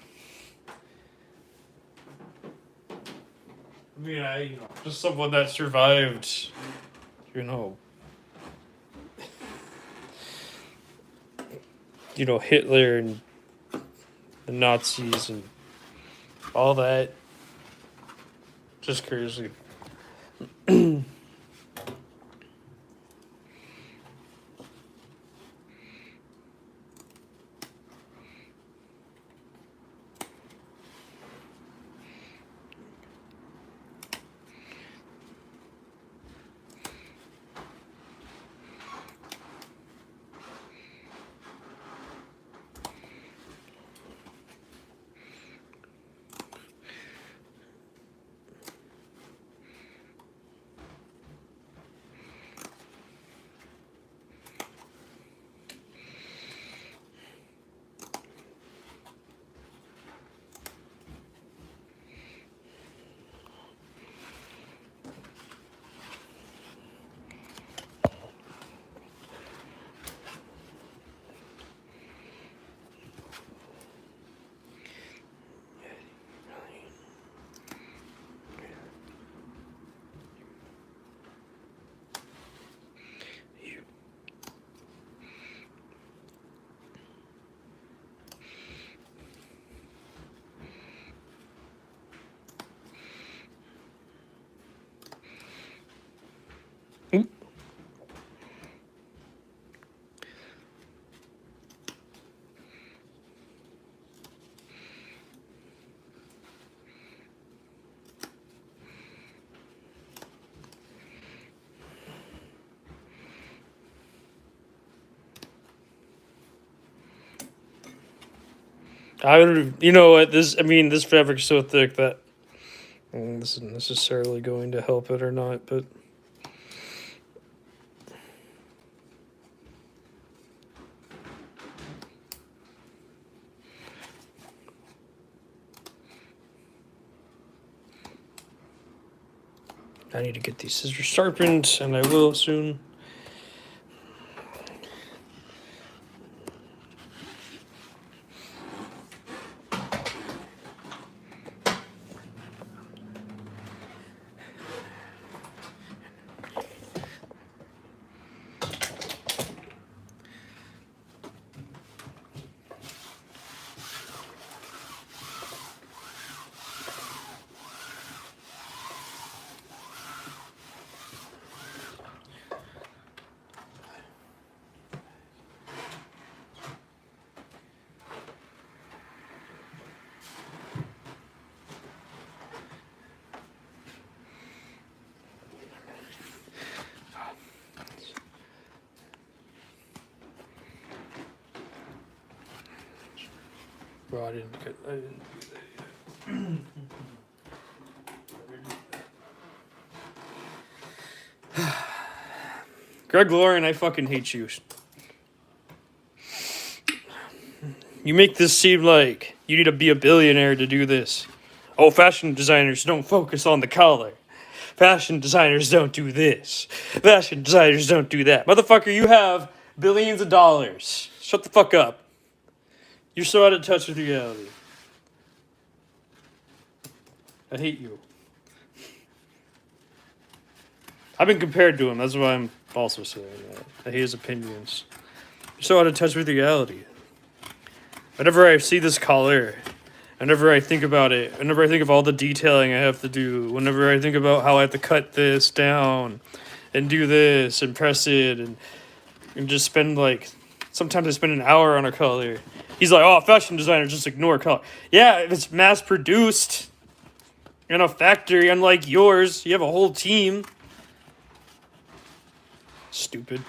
I mean, just someone that survived, Hitler and the Nazis and all that. Just crazy. You know what? This fabric's so thick that this isn't necessarily going to help it or not, but. I need to get these scissors sharpened, and I will soon. Well, I didn't do that yet. Greg Lauren, I fucking hate you. You make this seem like you need to be a billionaire to do this. Oh, fashion designers don't focus on the collar. Fashion designers don't do this. Fashion designers don't do that. Motherfucker, you have billions of dollars. Shut the fuck up. You're so out of touch with reality. I hate you. I've been compared to him. That's why I'm also saying that. I hate his opinions. You're so out of touch with reality. Whenever I see this collar, whenever I think about it, whenever I think of all the detailing I have to do, whenever I think about how I have to cut this down and do this and press it and just spend sometimes I spend an hour on a color. He's like, oh, fashion designers just ignore color. Yeah, if it's mass produced, in a factory, unlike yours. You have a whole team. Stupid.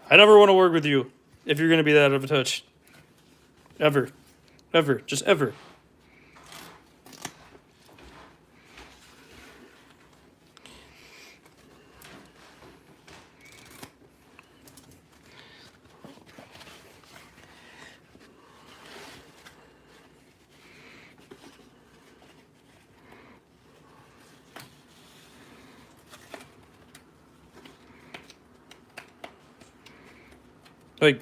I never want to work with you if you're going to be that out of touch. Ever. Ever. Just ever. Like,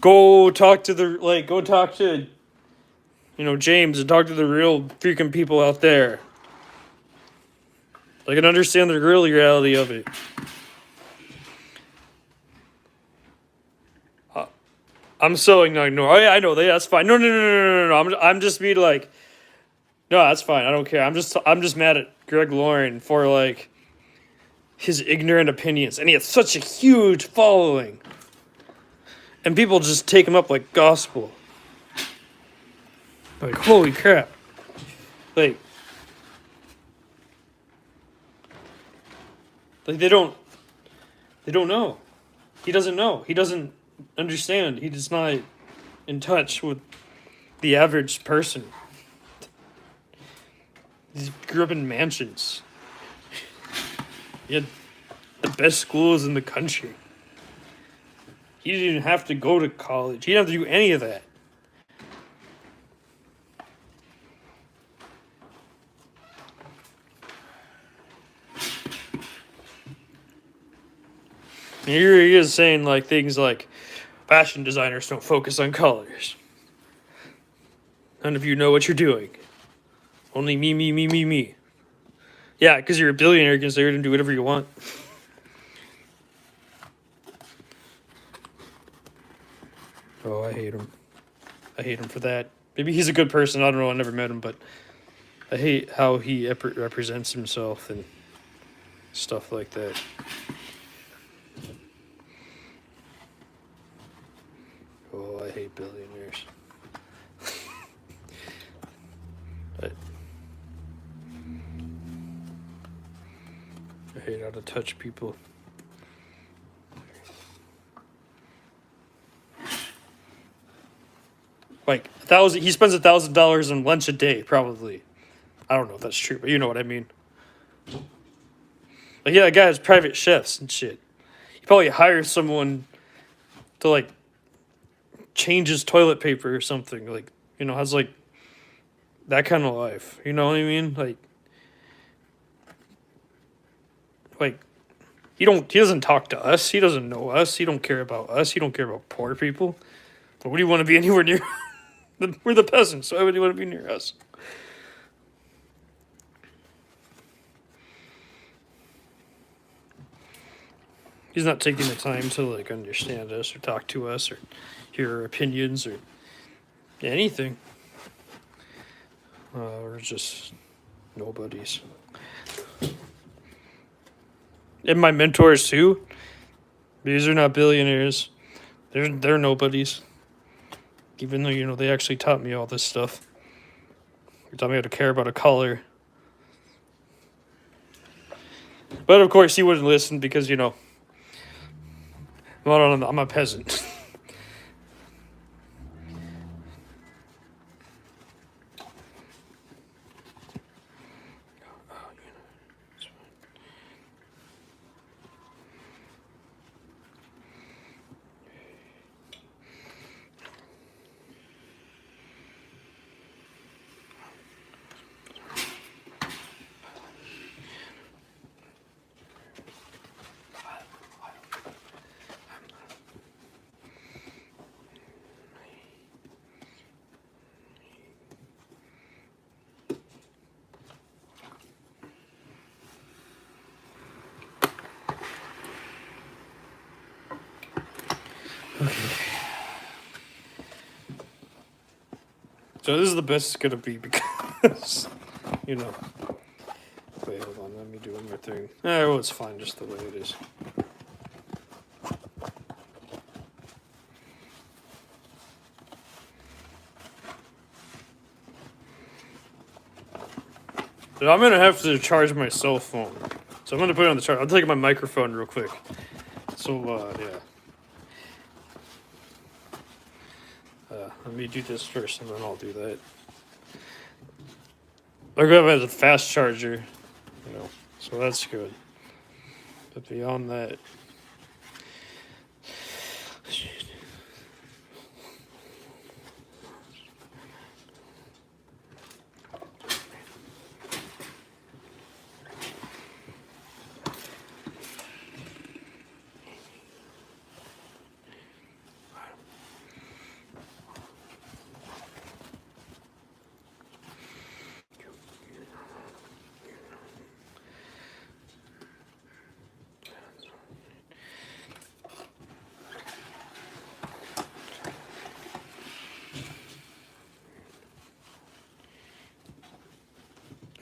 go talk to, James and talk to the real freaking people out there. Like, and understand the real reality of it. I'm so ignoring. Oh yeah, I know that. That's fine. No. I'm just being like, no, that's fine. I don't care. I'm just mad at Greg Lauren for like his ignorant opinions, and he has such a huge following, and people just take him up like gospel. Like, holy crap! Like they don't know. He doesn't know. He doesn't understand. He is not in touch with the average person. He grew up in mansions. He had the best schools in the country. He didn't even have to go to college. He didn't have to do any of that. And here he is saying like things like, fashion designers don't focus on colors. None of you know what you're doing. Only me. Yeah, because you're a billionaire, you can say and do whatever you want. Oh, I hate him. I hate him for that. Maybe he's a good person. I don't know. I never met him, but I hate how he represents himself and stuff like that. Oh, I hate billionaires. I hate how to touch people. Like he spends $1,000 on lunch a day, probably. I don't know if that's true, but you know what I mean. Like, yeah, that guy has private chefs and shit. He probably hires someone to like change his toilet paper or something. Like, has like that kind of life. You know what I mean? Like he doesn't talk to us. He doesn't know us. He don't care about us. He don't care about poor people. But what do you want to be anywhere near? We're the peasants. So why would you want to be near us? He's not taking the time to like understand us or talk to us or hear our opinions or anything. We're just nobodies. And my mentors too. These are not billionaires. They're nobodies. Even though, they actually taught me all this stuff. They taught me how to care about a color. But of course he wouldn't listen because, I'm a peasant. So this is the best it's gonna be because, Wait, hold on. Let me do one more thing. Well, it's fine just the way it is. But I'm gonna have to charge my cell phone, so I'm gonna put it on the charge. I'll take my microphone real quick. So yeah. Let me do this first, and then I'll do that. I have a fast charger, you know, so that's good. But beyond that,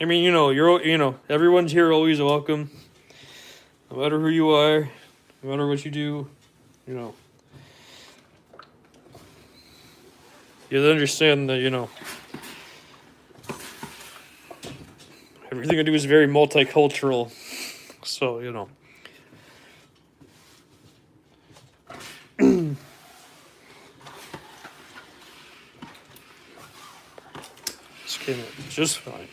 I mean, everyone's here, always welcome, no matter who you are, no matter what you do, you know. You understand that, everything I do is very multicultural, so, this came out just fine.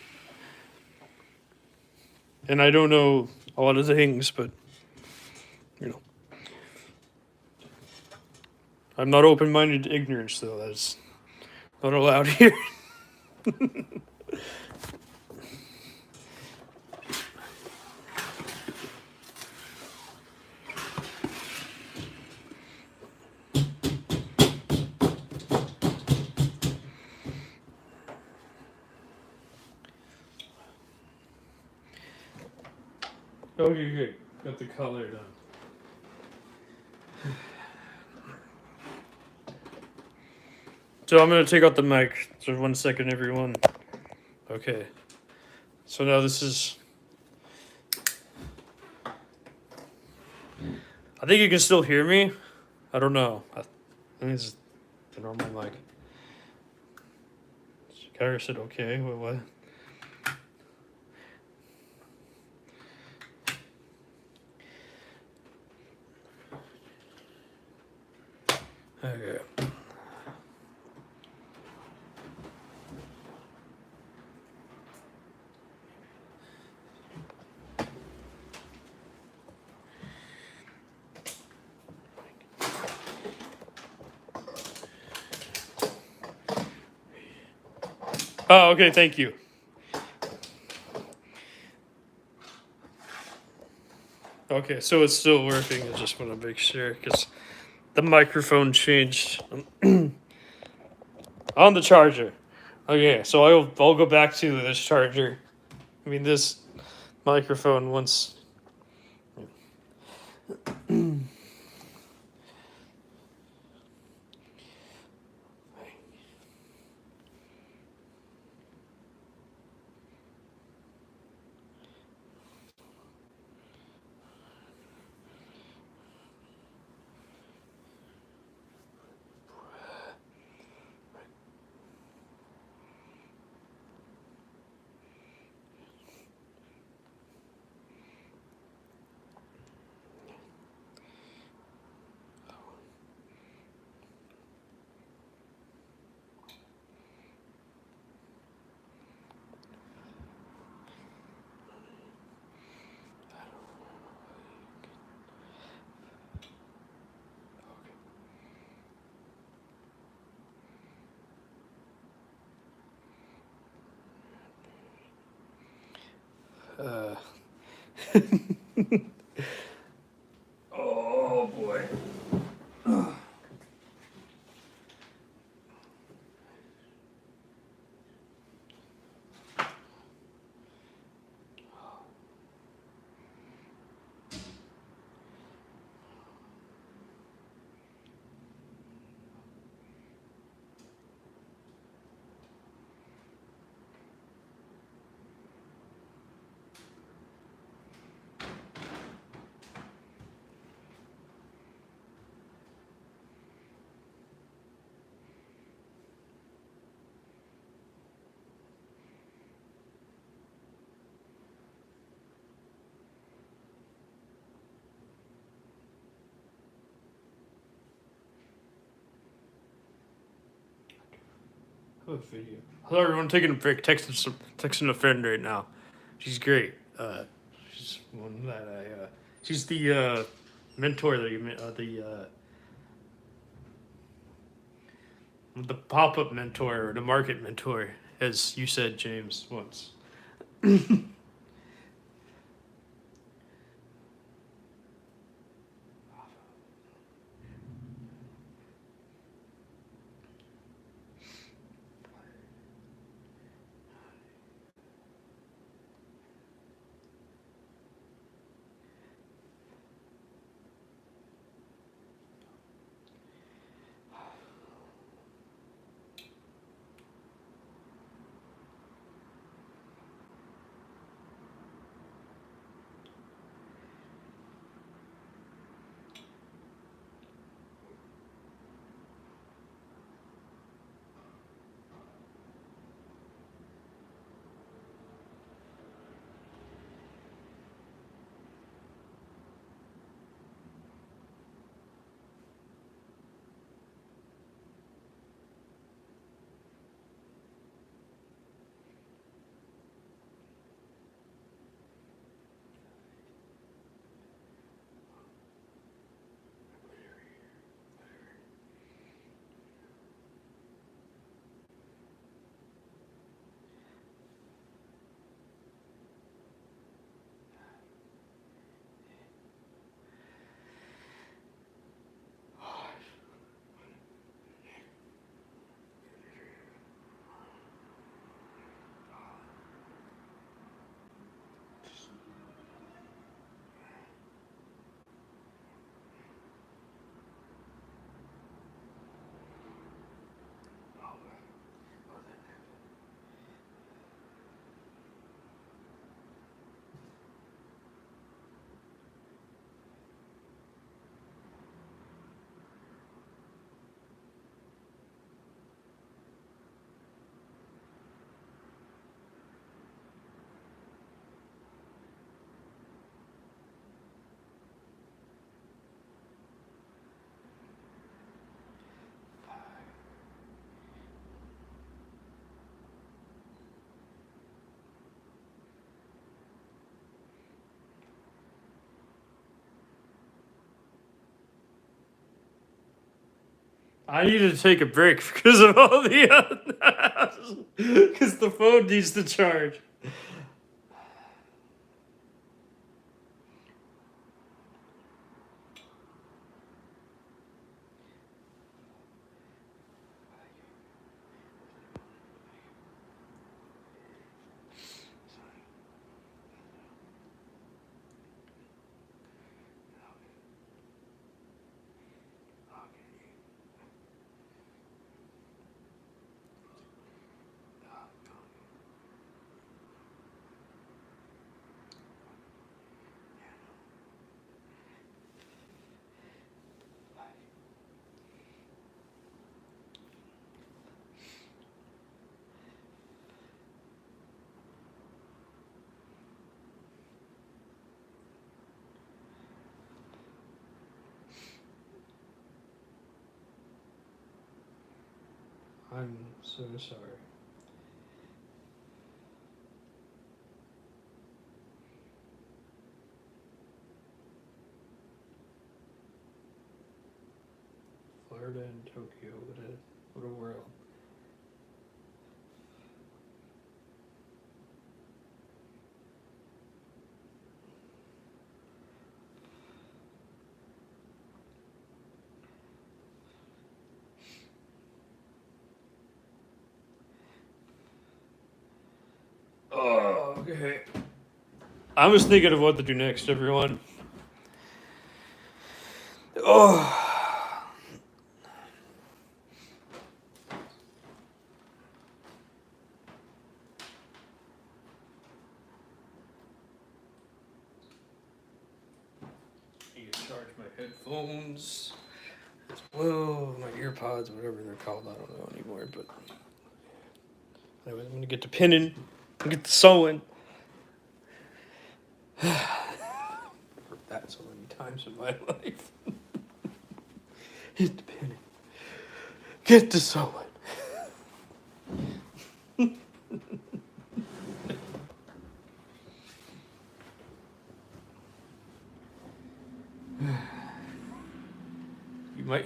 And I don't know a lot of things, but, I'm not open-minded to ignorance, though. That's not allowed here. Okay, good. Got the color done. So I'm going to take out the mic. So 1 second, everyone. Okay. So now this is... I think you can still hear me. I don't know. I think it's the normal mic. Kyra said okay. Wait, what? Okay. Oh, okay. Thank you. Okay, so it's still working. I just want to make sure because the microphone changed on the charger. Okay, so I'll go back to this charger. I mean this microphone once. Uh, oh boy. video. Hello, everyone. Taking a break. Texting a friend right now. She's great. She's one that she's the mentor that you the pop-up mentor or the market mentor, as you said, James, once. I need to take a break because of all the because the phone needs to charge. I'm so sorry. Florida and Tokyo, what a world. Oh, okay. I was thinking of what to do next, everyone. Oh. I need to charge my headphones as well, my earpods, whatever they're called, I don't know anymore, but anyway, I'm gonna get to pinning and get to sewing. Heard that so many times in my life. Get to pinning. Get to sewing.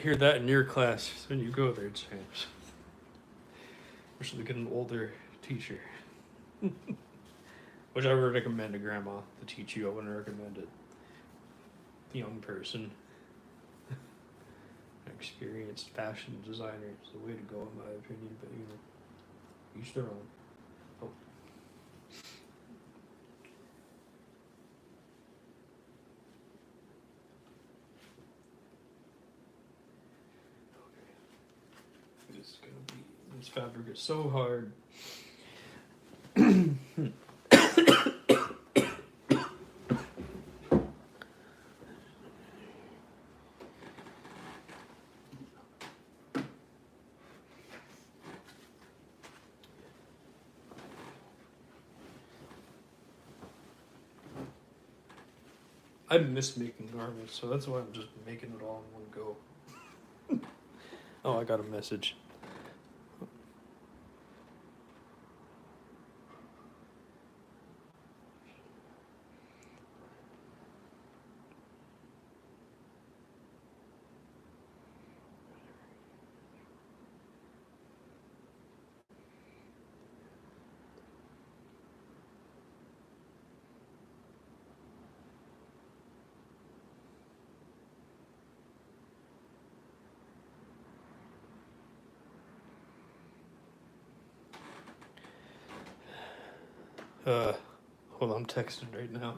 hear that in your class when you go there, James. Especially get an older teacher. Which I would recommend a grandma to teach you. I wouldn't recommend it. Young person. An experienced fashion designer is the way to go in my opinion, but you know, each their own. Oh. This fabric is so hard. I miss making garments, so that's why I'm just making it all in one go. Oh, I got a message. Hold on, I'm texting right now.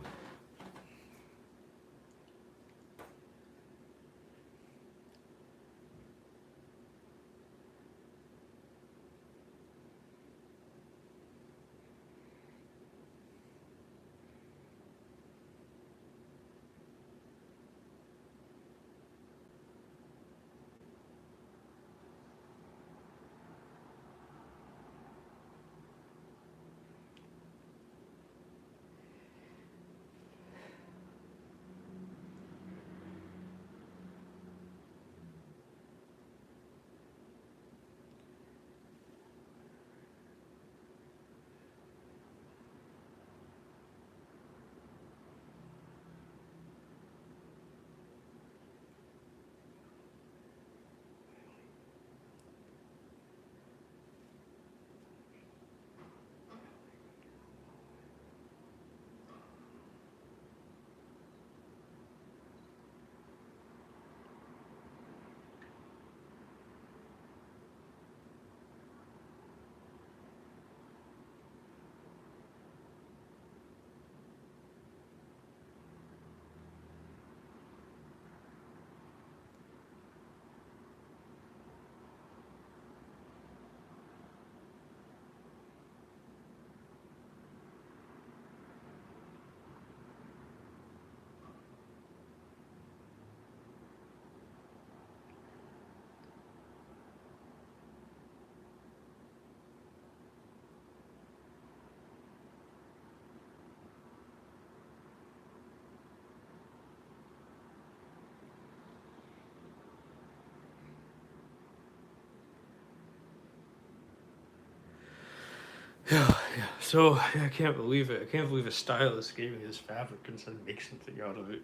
Yeah. So I can't believe it. I can't believe a stylist gave me this fabric and said make something out of it.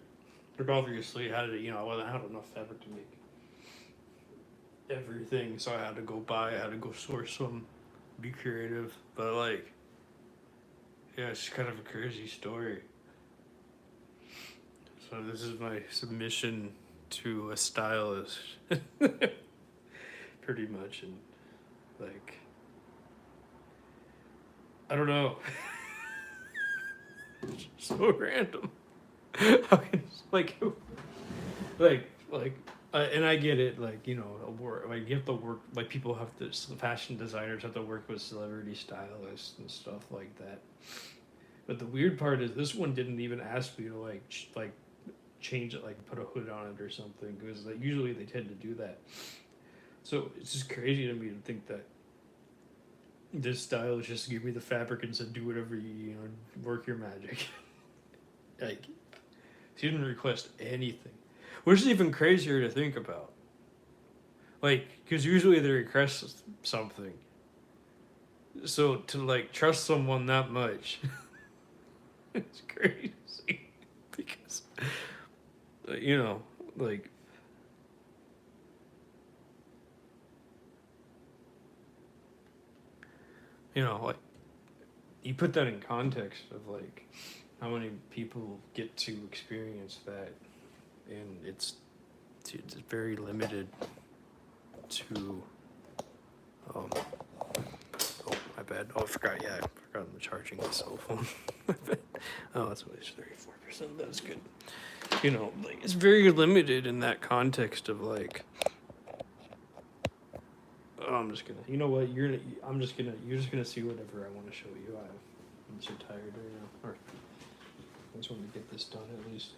Like obviously, I had to, I wasn't had enough fabric to make everything, so I had to go buy. I had to go source some, be creative. But like, yeah, it's kind of a crazy story. So this is my submission to a stylist, pretty much, and like, I don't know. It's so random. How can and I get it, like, a work, like, you have to work, like, people have to, fashion designers have to work with celebrity stylists and stuff like that. But the weird part is this one didn't even ask me to, like, change it, like, put a hood on it or something, because, like, usually they tend to do that. So it's just crazy to me to think that this stylist just gave me the fabric and said, do whatever you work your magic. Like, she didn't request anything. Which is even crazier to think about. Like, because usually they request something. So to, like, trust someone that much, it's crazy. Because, like, you know, like you put that in context of like how many people get to experience that, and it's very limited to. Oh, my bad. Oh, I forgot. Yeah, I forgot I'm charging my cell phone. Oh, that's why it's 34%. That's good. You know, like it's very limited in that context of like. Oh, I'm just gonna. You know what? You're gonna. I'm just gonna. You're just gonna see whatever I want to show you. I'm so tired right now. Or I just want to get this done at least.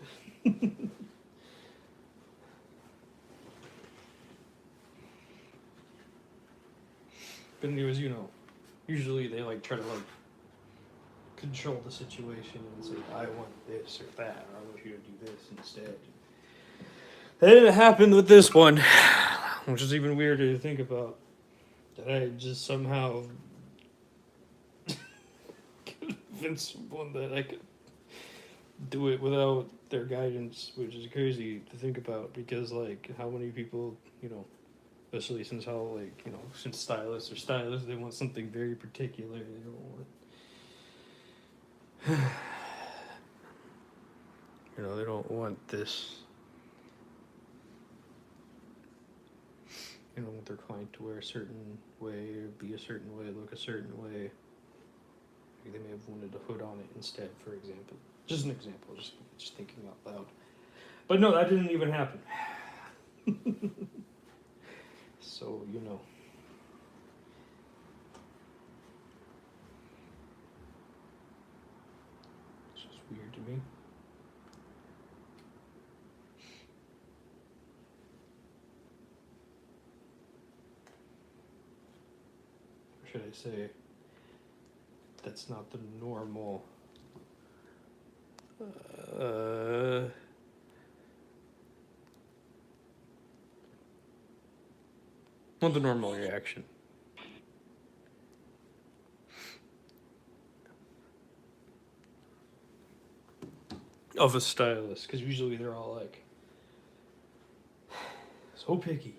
But anyways, you know, usually they like try to like control the situation and say, I want this or that, or I want you to do this instead. That didn't happen with this one, which is even weirder to think about. That I just somehow convinced someone that I could do it without their guidance, which is crazy to think about because, like, how many people, you know, especially since how, like, you know, since stylists are stylists, they want something very particular. They don't want. You know, they don't want this. You know, want their client to wear a certain way, or be a certain way, look a certain way. Like they may have wanted a hood on it instead, for example. Just an example, just thinking out loud. But no, that didn't even happen. So, you know. It's just weird to me. Or should I say, that's not the normal. Not the normal reaction. Of a stylist, because usually they're all like, so picky.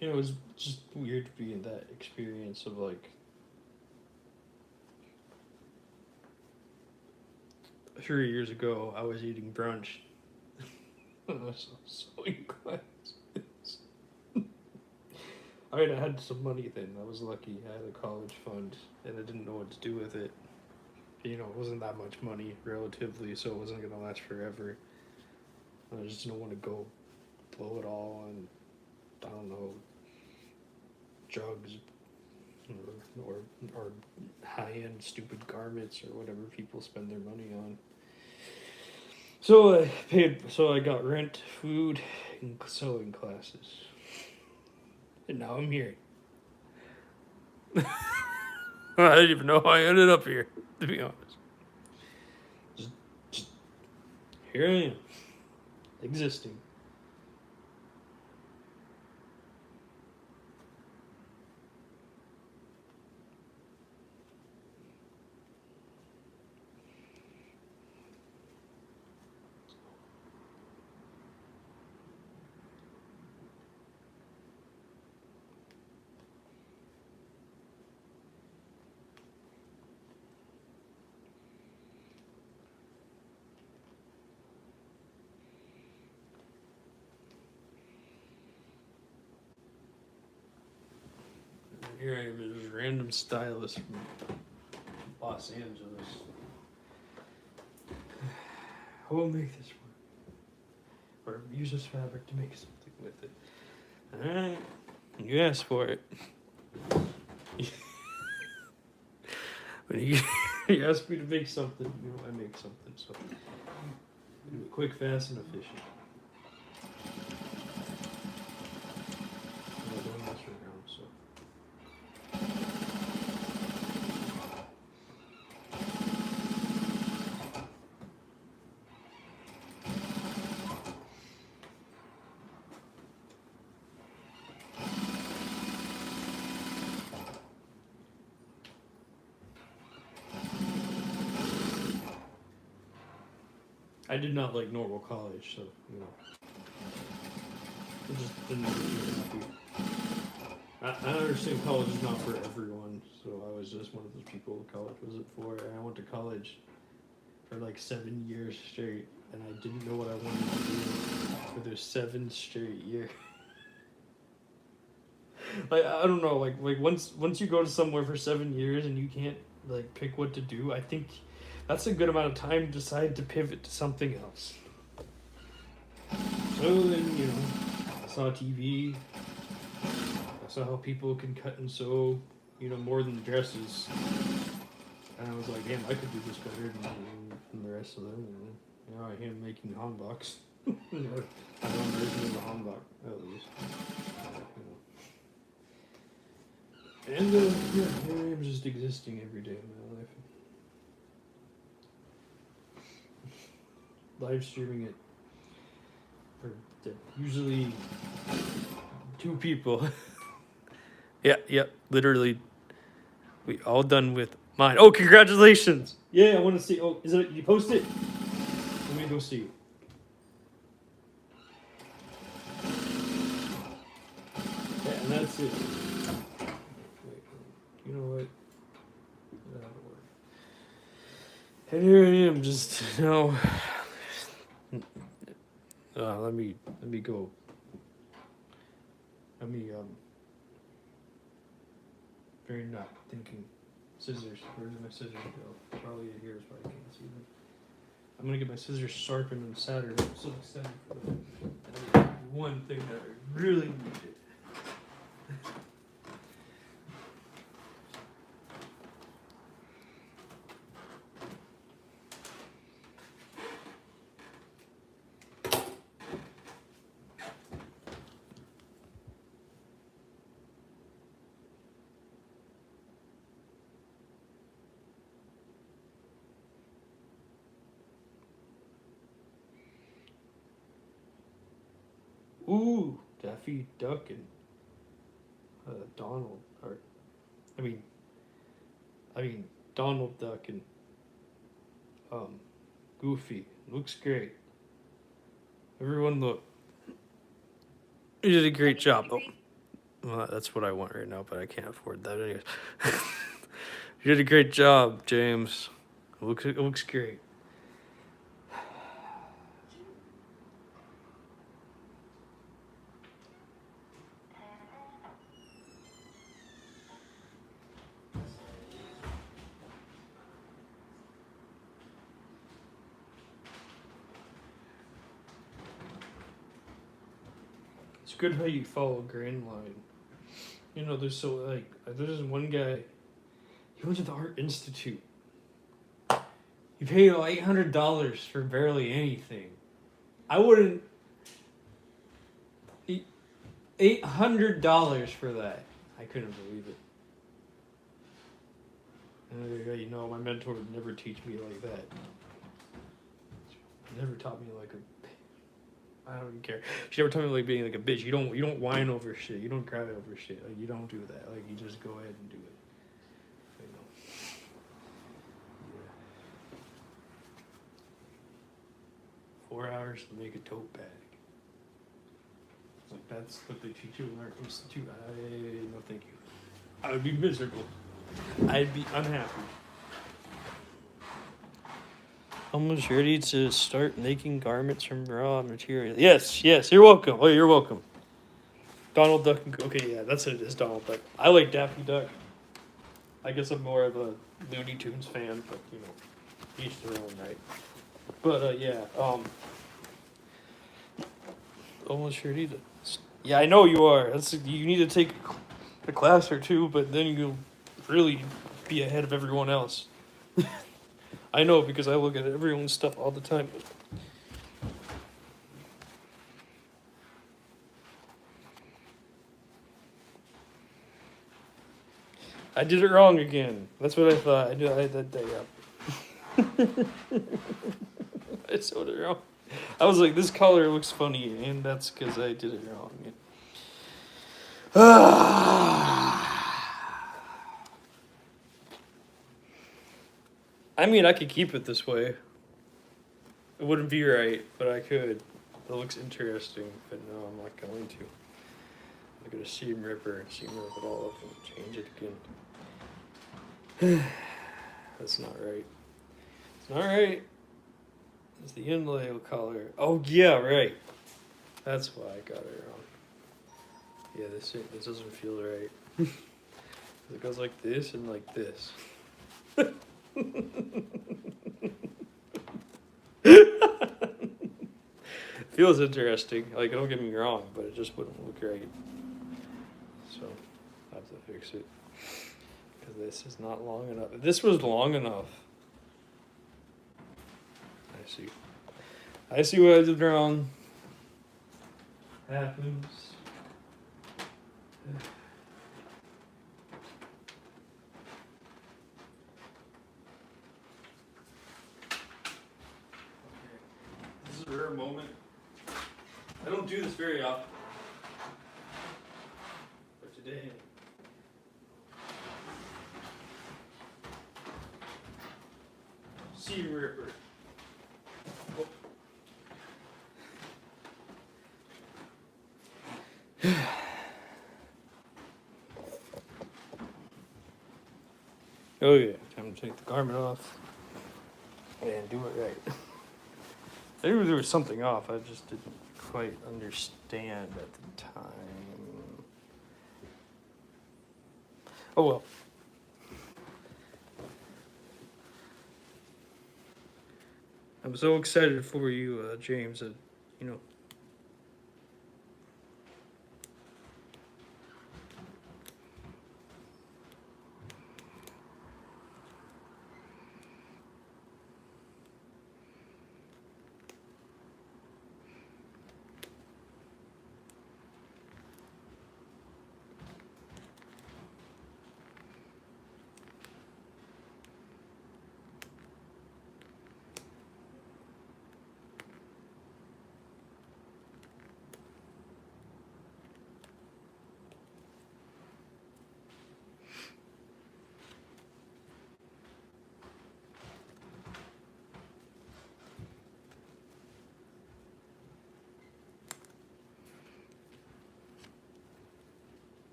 You know, it's just weird to be in that experience of like 3 years ago I was eating brunch. I was sewing classes. I mean, I had some money then. I was lucky. I had a college fund, and I didn't know what to do with it. You know, it wasn't that much money relatively, so it wasn't gonna last forever. I just didn't want to go blow it all on, I don't know, drugs or high end stupid garments or whatever people spend their money on. So I got rent, food, and sewing classes, and now I'm here. I didn't even know how I ended up here, to be honest. Just here I am, existing. Here I am, this random stylist from Los Angeles. I will make this one. Or use this fabric to make something with it. Alright. You asked for it. When you ask me to make something, you know I make something. So do it quick, fast, and efficient. I don't mess around, so. I did not like normal college, so, you know. I just didn't feel happy. I understand college is not for everyone, so I was just one of those people college wasn't for. And I went to college for like 7 years straight, and I didn't know what I wanted to do for those 7 straight years. Like, I don't know, like once you go to somewhere for 7 years and you can't like pick what to do, I think that's a good amount of time to decide to pivot to something else. So then, you know, I saw TV. I saw how people can cut and sew, you know, more than dresses. And I was like, damn, I could do this better than the rest of them. And now I am making hanboks. I don't version of the hanbok, at least. And yeah, here I am just existing every day of my life. Live streaming it for usually 2 people. Yep, literally. We all done with mine. Oh, congratulations! Yeah, I want to see. Oh, is it? You post it? Let me go see it. Yeah, and that's it. Wait, you know what? That'll work. And here I am, just let me go. Let me very not thinking. Scissors. Where did my scissors go? Probably here is why I can't see them. I'm gonna get my scissors sharpened on Saturday. I'm so excited for that. That is one thing that I really needed. Ooh, Daffy Duck and Donald, or I mean Donald Duck and Goofy. Looks great. Everyone look. You did a great job. Oh, well, that's what I want right now, but I can't afford that anyways. You did a great job, James. It looks great. It's good how you follow Grand Line. You know, there's this one guy. He went to the Art Institute. You pay $800 for barely anything. I wouldn't. $800 for that. I couldn't believe it. And you know, my mentor would never teach me like that. She never taught me like a. I don't even care. She never taught me like being like a bitch. You don't whine over shit. You don't cry over shit. Like, you don't do that. Like, you just go ahead and do it. You know. Yeah. 4 hours to make a tote bag. Like, that's what they teach you in our institute. No, thank you. I would be miserable. I'd be unhappy. Almost ready to start making garments from raw material. Yes, you're welcome. Oh, you're welcome. Donald Duck. Okay, yeah, that's it. Is Donald Duck. I like Daffy Duck. I guess I'm more of a Looney Tunes fan, but you know, each their own, right? But yeah, almost sure need to. Yeah, I know you are. You need to take a class or two, but then you'll really be ahead of everyone else. I know because I look at everyone's stuff all the time. I did it wrong again. That's what I thought. I did that day up. I sewed it wrong. I was like, this color looks funny, and that's because I did it wrong. I mean, I could keep it this way. It wouldn't be right, but I could. It looks interesting, but no, I'm not going to. I'm gonna seam rip it all up and change it again. That's not right. It's not right. It's the inlay color. Oh yeah, right. That's why I got it wrong. Yeah, this doesn't feel right. It goes like this and like this. Feels interesting. Like, don't get me wrong, but it just wouldn't look right. So I have to fix it because this is not long enough. If this was long enough. I see what I did wrong. Happens. This is a rare moment. I don't do this very often. But today. Seam ripper. Oh yeah, time to take the garment off and do it right. I knew there was something off, I just didn't quite understand at the time. Oh well. I'm so excited for you, James, that, you know,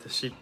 to see.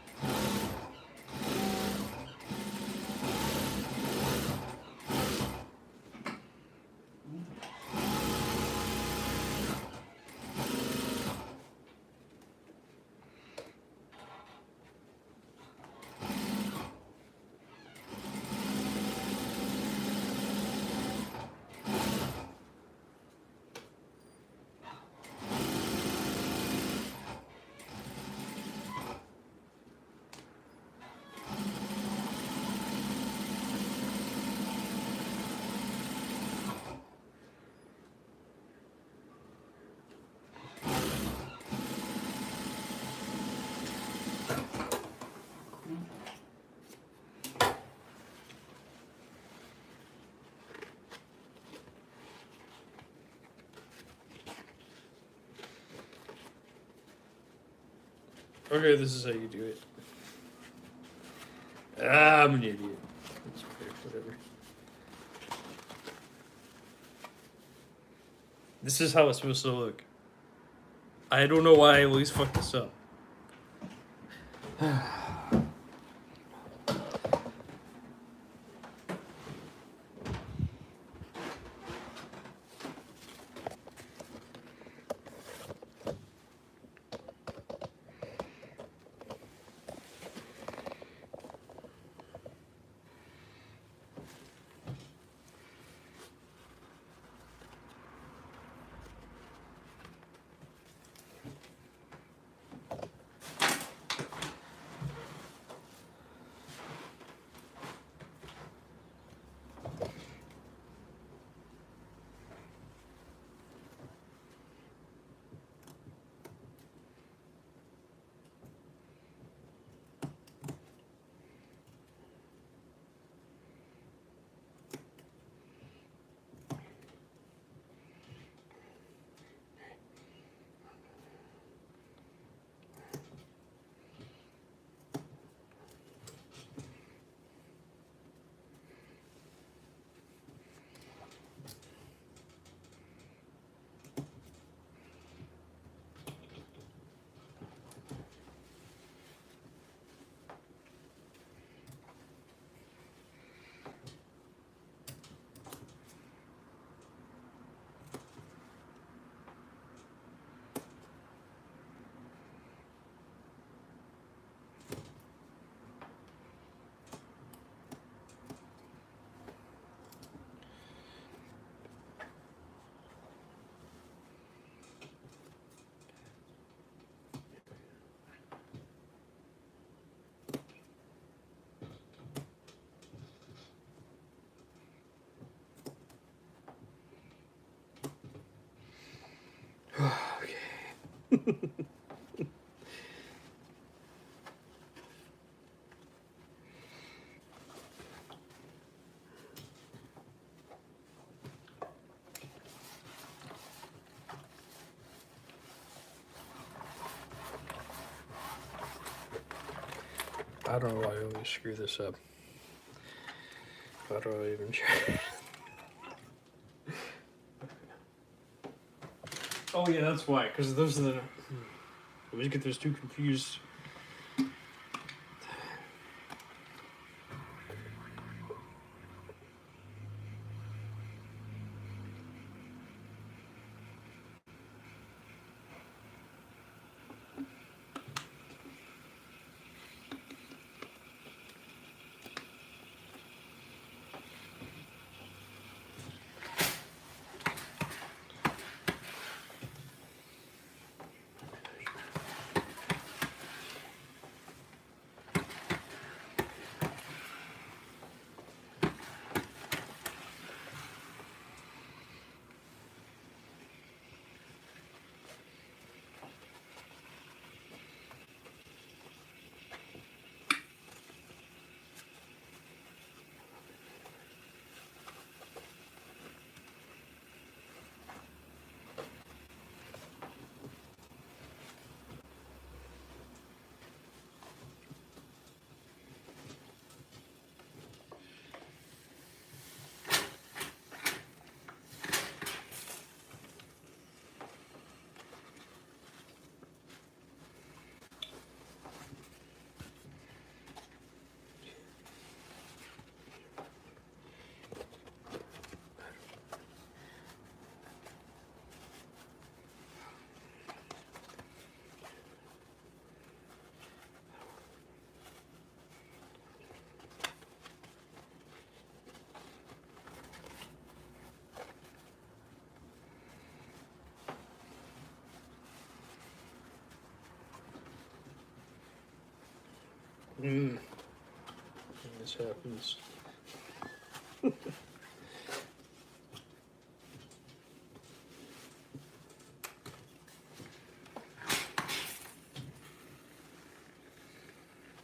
Okay, this is how you do it. I'm an idiot. It's okay, whatever. This is how it's supposed to look. I don't know why I always fuck this up. I don't know why I always screw this up. How do I even try? Oh yeah, that's why. Because those are the. I always get those two confused. When this happens.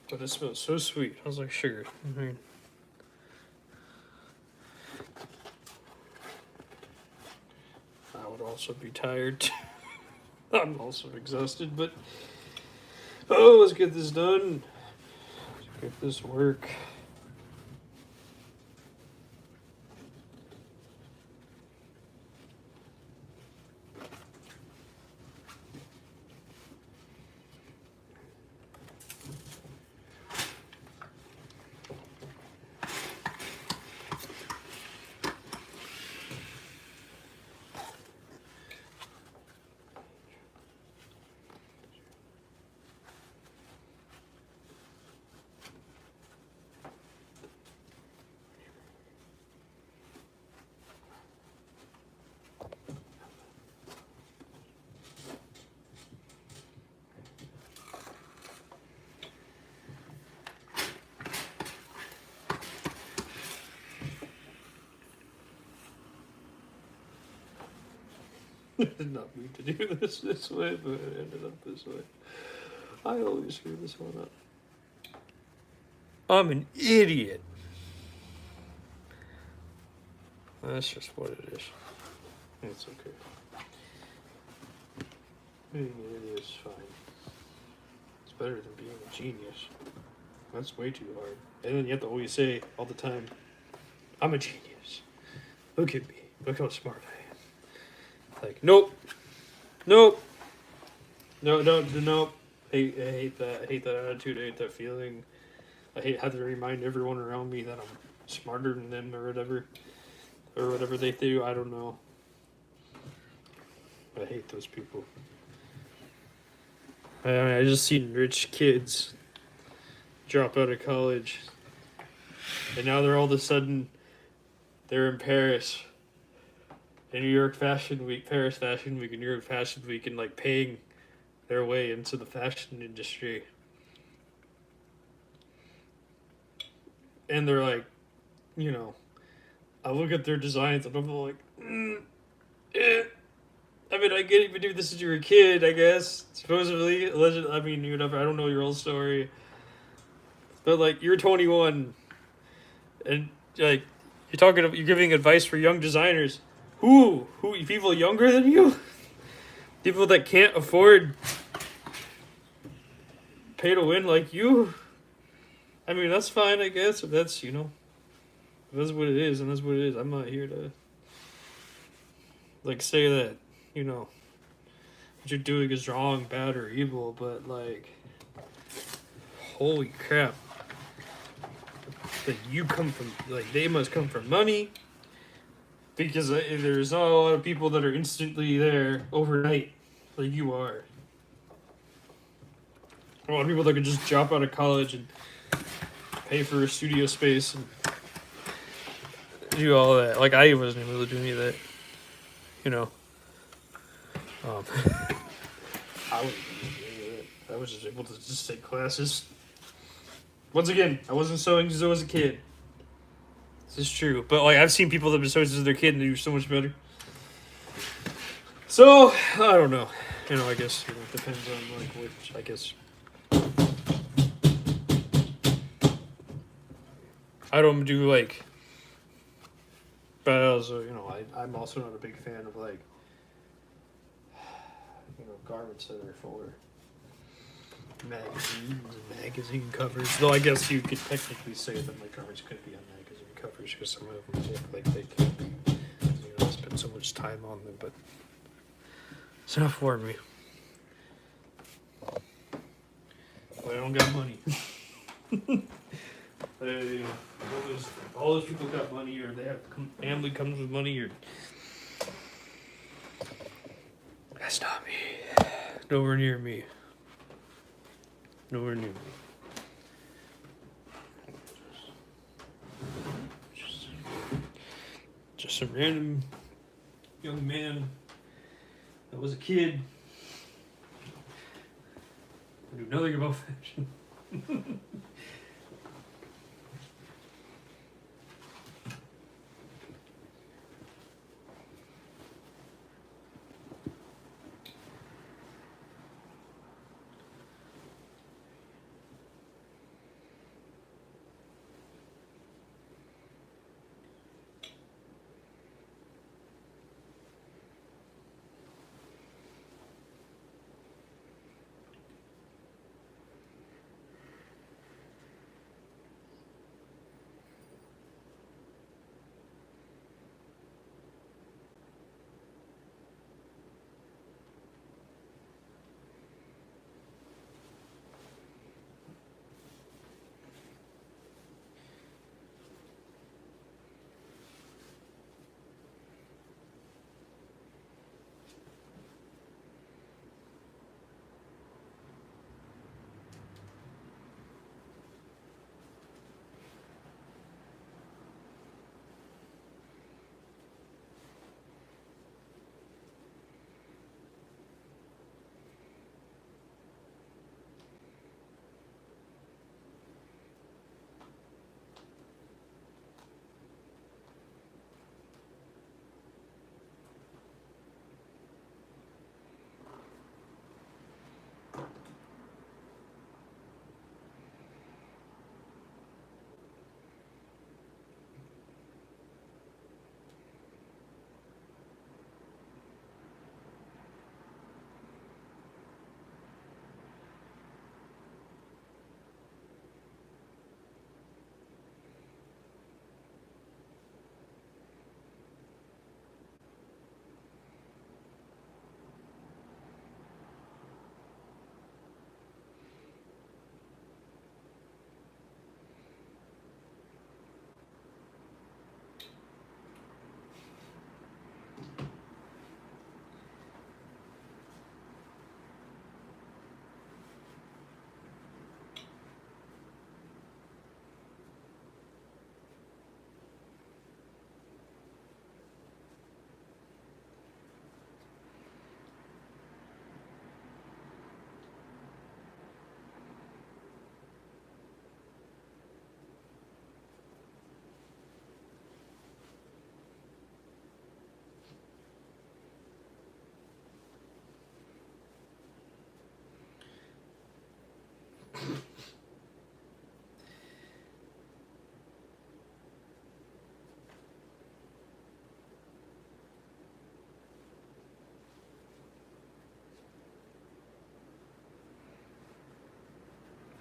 But it smells so sweet. I was like sugar. I would also be tired. I'm also exhausted, but oh, let's get this done. Let's get this work. did not mean to do this way, but it ended up this way. I always screw this one up. I'm an idiot. That's just what it is. It's okay. Being an idiot is fine. It's better than being a genius. That's way too hard. And then you have to always say all the time, I'm a genius. Look at me. Look how smart I am. Like, nope. Nope. No, nope. I hate that. I hate that attitude. I hate that feeling. I hate having to remind everyone around me that I'm smarter than them or whatever. Or whatever they do. I don't know. I hate those people. I just seen rich kids drop out of college. And now they're all of a sudden, they're in Paris. In New York Fashion Week, Paris Fashion Week, and New York Fashion Week, and like paying their way into the fashion industry. And they're like, you know, I look at their designs and I'm like, I mean, I get it, but do this as you were a kid, I guess. Supposedly, allegedly, I mean, whatever. I don't know your whole story. But like, you're 21, and like, you're giving advice for young designers. Who? People younger than you? People that can't afford pay to win like you? I mean, that's fine, I guess. If that's, that's what it is, and that's what it is. I'm not here to, like, say that, what you're doing is wrong, bad, or evil, but, like, holy crap. Like, they must come from money, because there's not a lot of people that are instantly there overnight, like you are. A lot of people that could just drop out of college and pay for a studio space and do all that. Like, I wasn't able to do any of that, I wasn't able to do any of that. I was just able to just take classes. Once again, I wasn't sewing because I was a kid. This is true. But, like, I've seen people that have been sewing since they're a kid and they do so much better. So, I don't know. I guess, it depends on, like, which, I guess. I don't do, like, but also, I'm also not a big fan of, like, garments that are for magazines and magazine covers. Though I guess you could technically say that my garments could be on magazine covers because some of them look like they could be. I spend so much time on them, but it's not for me. I don't got money. All those people got money, or they have family comes with money, or that's not me. Nowhere near me. Nowhere near me. Just some random young man that was a kid. I knew nothing about fashion.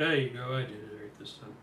There you go. I did it right this time.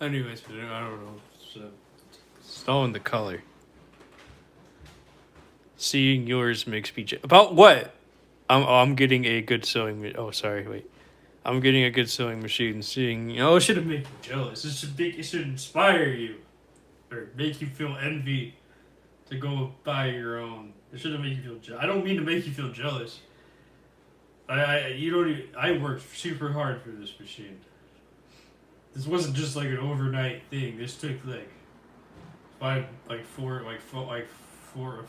Anyways, I don't know. It's all in the color. Seeing yours makes me about what? I'm getting a good sewing. Oh, sorry, wait. I'm getting a good sewing machine. Seeing it should have made you jealous. It should inspire you, or make you feel envy to go buy your own. It should have made you feel jealous. I don't mean to make you feel jealous. I worked super hard for this machine. This wasn't just like an overnight thing. This took four. I'm just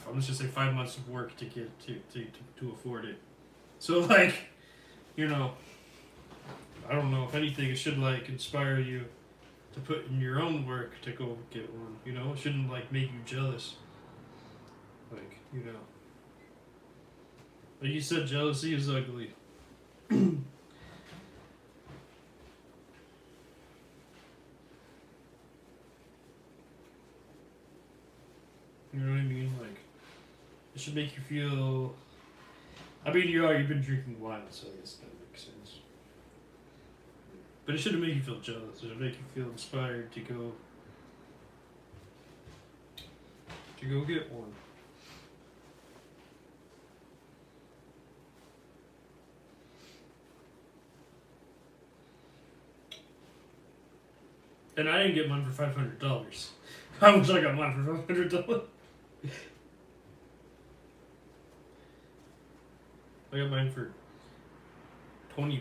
gonna say 5 months of work to get to afford it. So I don't know. If anything, it should inspire you to put in your own work to go get one. It shouldn't make you jealous. Like you said, jealousy is ugly. You know what I mean? It should make you feel. I mean, you've been drinking wine, so I guess that makes sense. But it shouldn't make you feel jealous. It should make you feel inspired to go get one. And I didn't get mine for $500. How much I got mine for $500? I got mine for $2,800. Let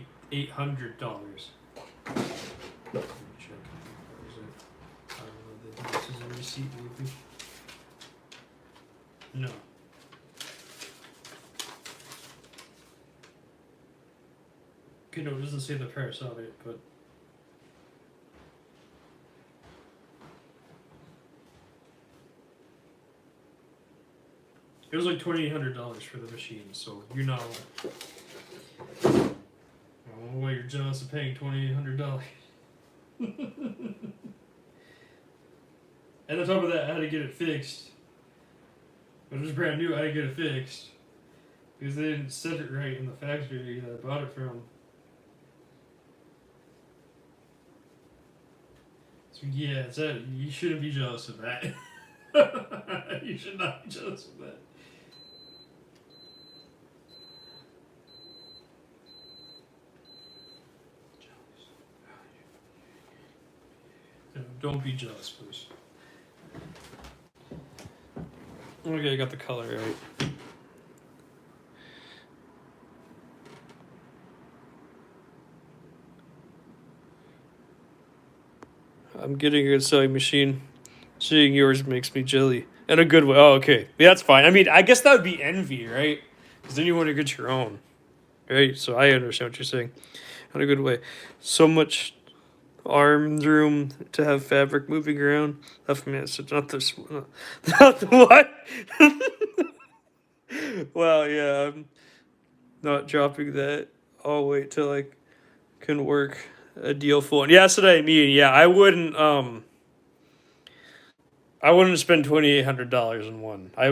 me check. Where is it? I don't know. This is a receipt, maybe. No. Okay, no, it doesn't say the price on it, but. It was like $2,800 for the machine, so you're not. I don't know why you're jealous of paying $2,800. And on top of that, I had to get it fixed. But it was brand new, I had to get it fixed. Because they didn't set it right in the factory that I bought it from. So yeah, you shouldn't be jealous of that. You should not be jealous of that. Don't be jealous, please. Okay, I got the color right. I'm getting a good sewing machine. Seeing yours makes me jelly. In a good way. Oh, okay. Yeah, that's fine. I mean, I guess that would be envy, right? Because then you want to get your own. Right? So I understand what you're saying. In a good way. So much. arms room to have fabric moving around. Left me, so not this, not the what? Well, yeah, I'm not dropping that. I'll wait till I can work a deal for it. Yeah, that's what I mean. Yeah, I wouldn't spend $2,800 on one. I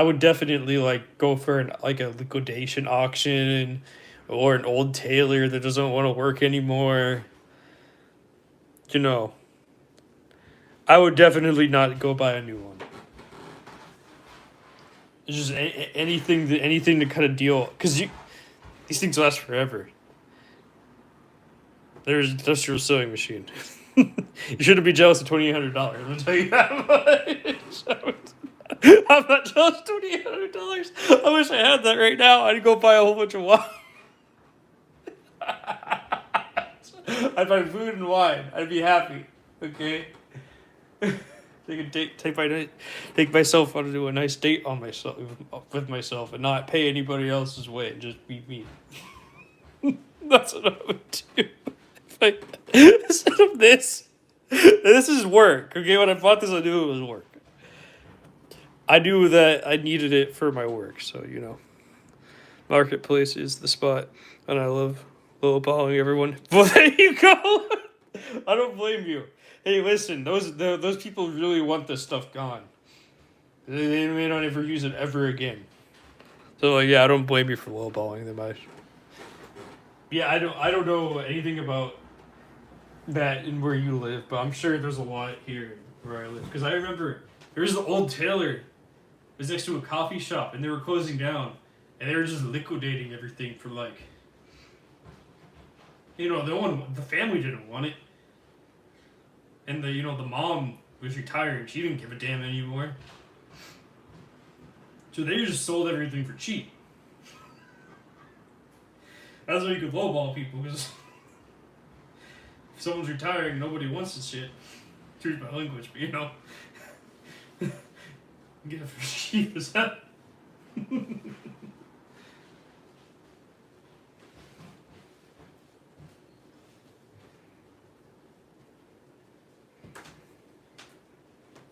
would definitely like go for a liquidation auction, or an old tailor that doesn't want to work anymore. You know, I would definitely not go buy a new one. It's just anything to kind of deal, because these things last forever. There's an industrial sewing machine. You shouldn't be jealous of $2,800. I'm gonna tell you that much. I'm not jealous of $2,800. I wish I had that right now. I'd go buy a whole bunch of wine. I'd buy food and wine. I'd be happy. Okay. Take a date. Take myself on to do a nice date on myself with myself, and not pay anybody else's way. And just be me. That's what I would do. Instead of this. This is work. Okay, when I bought this, I knew it was work. I knew that I needed it for my work, so Marketplace is the spot, and I love lowballing everyone. Well, there you go. I don't blame you. Hey, listen, those people really want this stuff gone. They may not ever use it ever again. So yeah, I don't blame you for lowballing them. Yeah, I don't know anything about that in where you live, but I'm sure there's a lot here where I live. Because I remember there was the old tailor. It was next to a coffee shop, and they were closing down, and they were just liquidating everything for the family didn't want it, and the mom was retiring. She didn't give a damn anymore, so they just sold everything for cheap. That's why you could lowball people, because if someone's retiring, nobody wants this shit. Excuse my language, but get it for cheap as hell.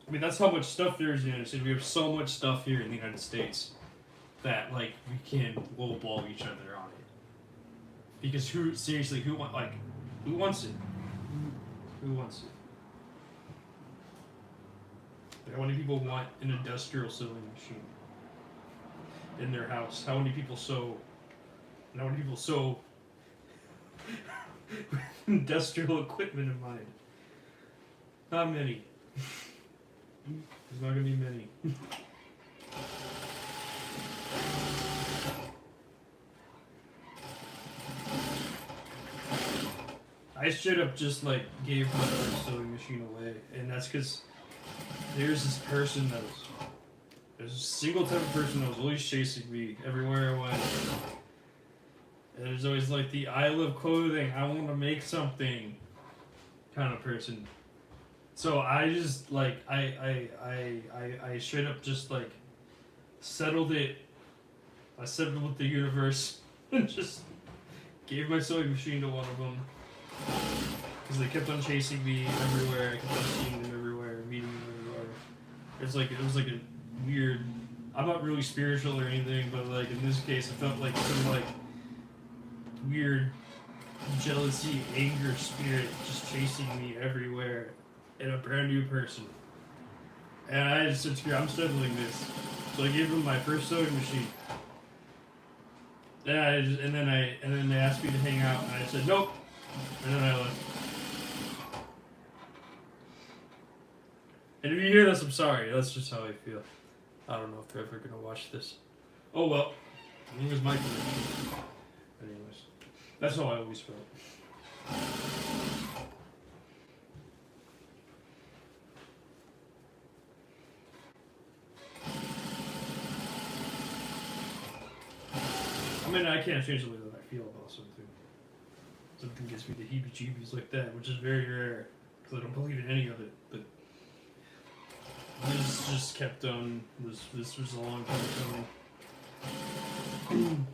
I mean, that's how much stuff there is in the United States. We have so much stuff here in the United States that we can lowball each other on it. Because who wants it? Who wants it? How many people want an industrial sewing machine in their house? How many people sew? And how many people sew with industrial equipment in mind? Not many. There's not gonna be many. I should have just gave my sewing machine away, and that's because there's this person there's a single type of person that was always chasing me everywhere I went. And there's always the I love clothing, I want to make something kind of person. So I just I straight up just settled it. I settled with the universe and just gave my sewing machine to one of them. Because they kept on chasing me everywhere. I kept on seeing them everywhere, meeting them everywhere. It was a weird. I'm not really spiritual or anything, but in this case, it felt like some weird jealousy, anger spirit just chasing me everywhere, and a brand new person. And I just said, "I'm settling this." So I gave them my first sewing machine. And then they asked me to hang out, and I said nope. And then I left. And if you hear this, I'm sorry. That's just how I feel. I don't know if they're ever gonna watch this. Oh well. It was my connection. Anyways, that's how I always felt. I mean, I can't change the way that I feel about something. Something gives me the heebie-jeebies like that, which is very rare, because I don't believe in any of it. But this just kept on. This was a long time coming.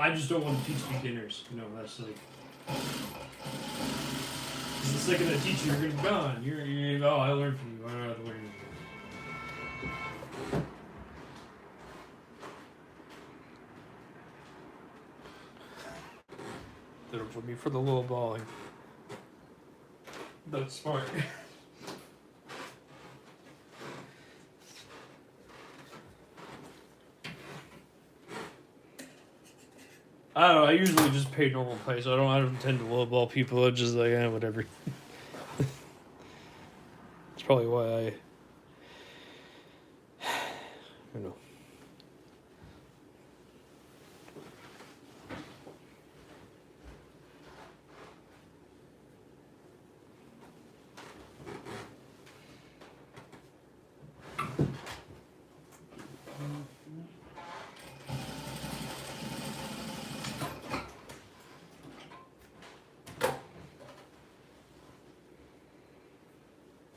I just don't want to teach beginners. You know, that's like. It's the second I teach you, you're gonna be gone. You're oh, I learned from you. I don't have to learn. They don't put me for the little balling. That's smart. I don't know. I usually just pay normal price. I don't tend to lowball people. I'm just like, whatever. That's probably why I don't know.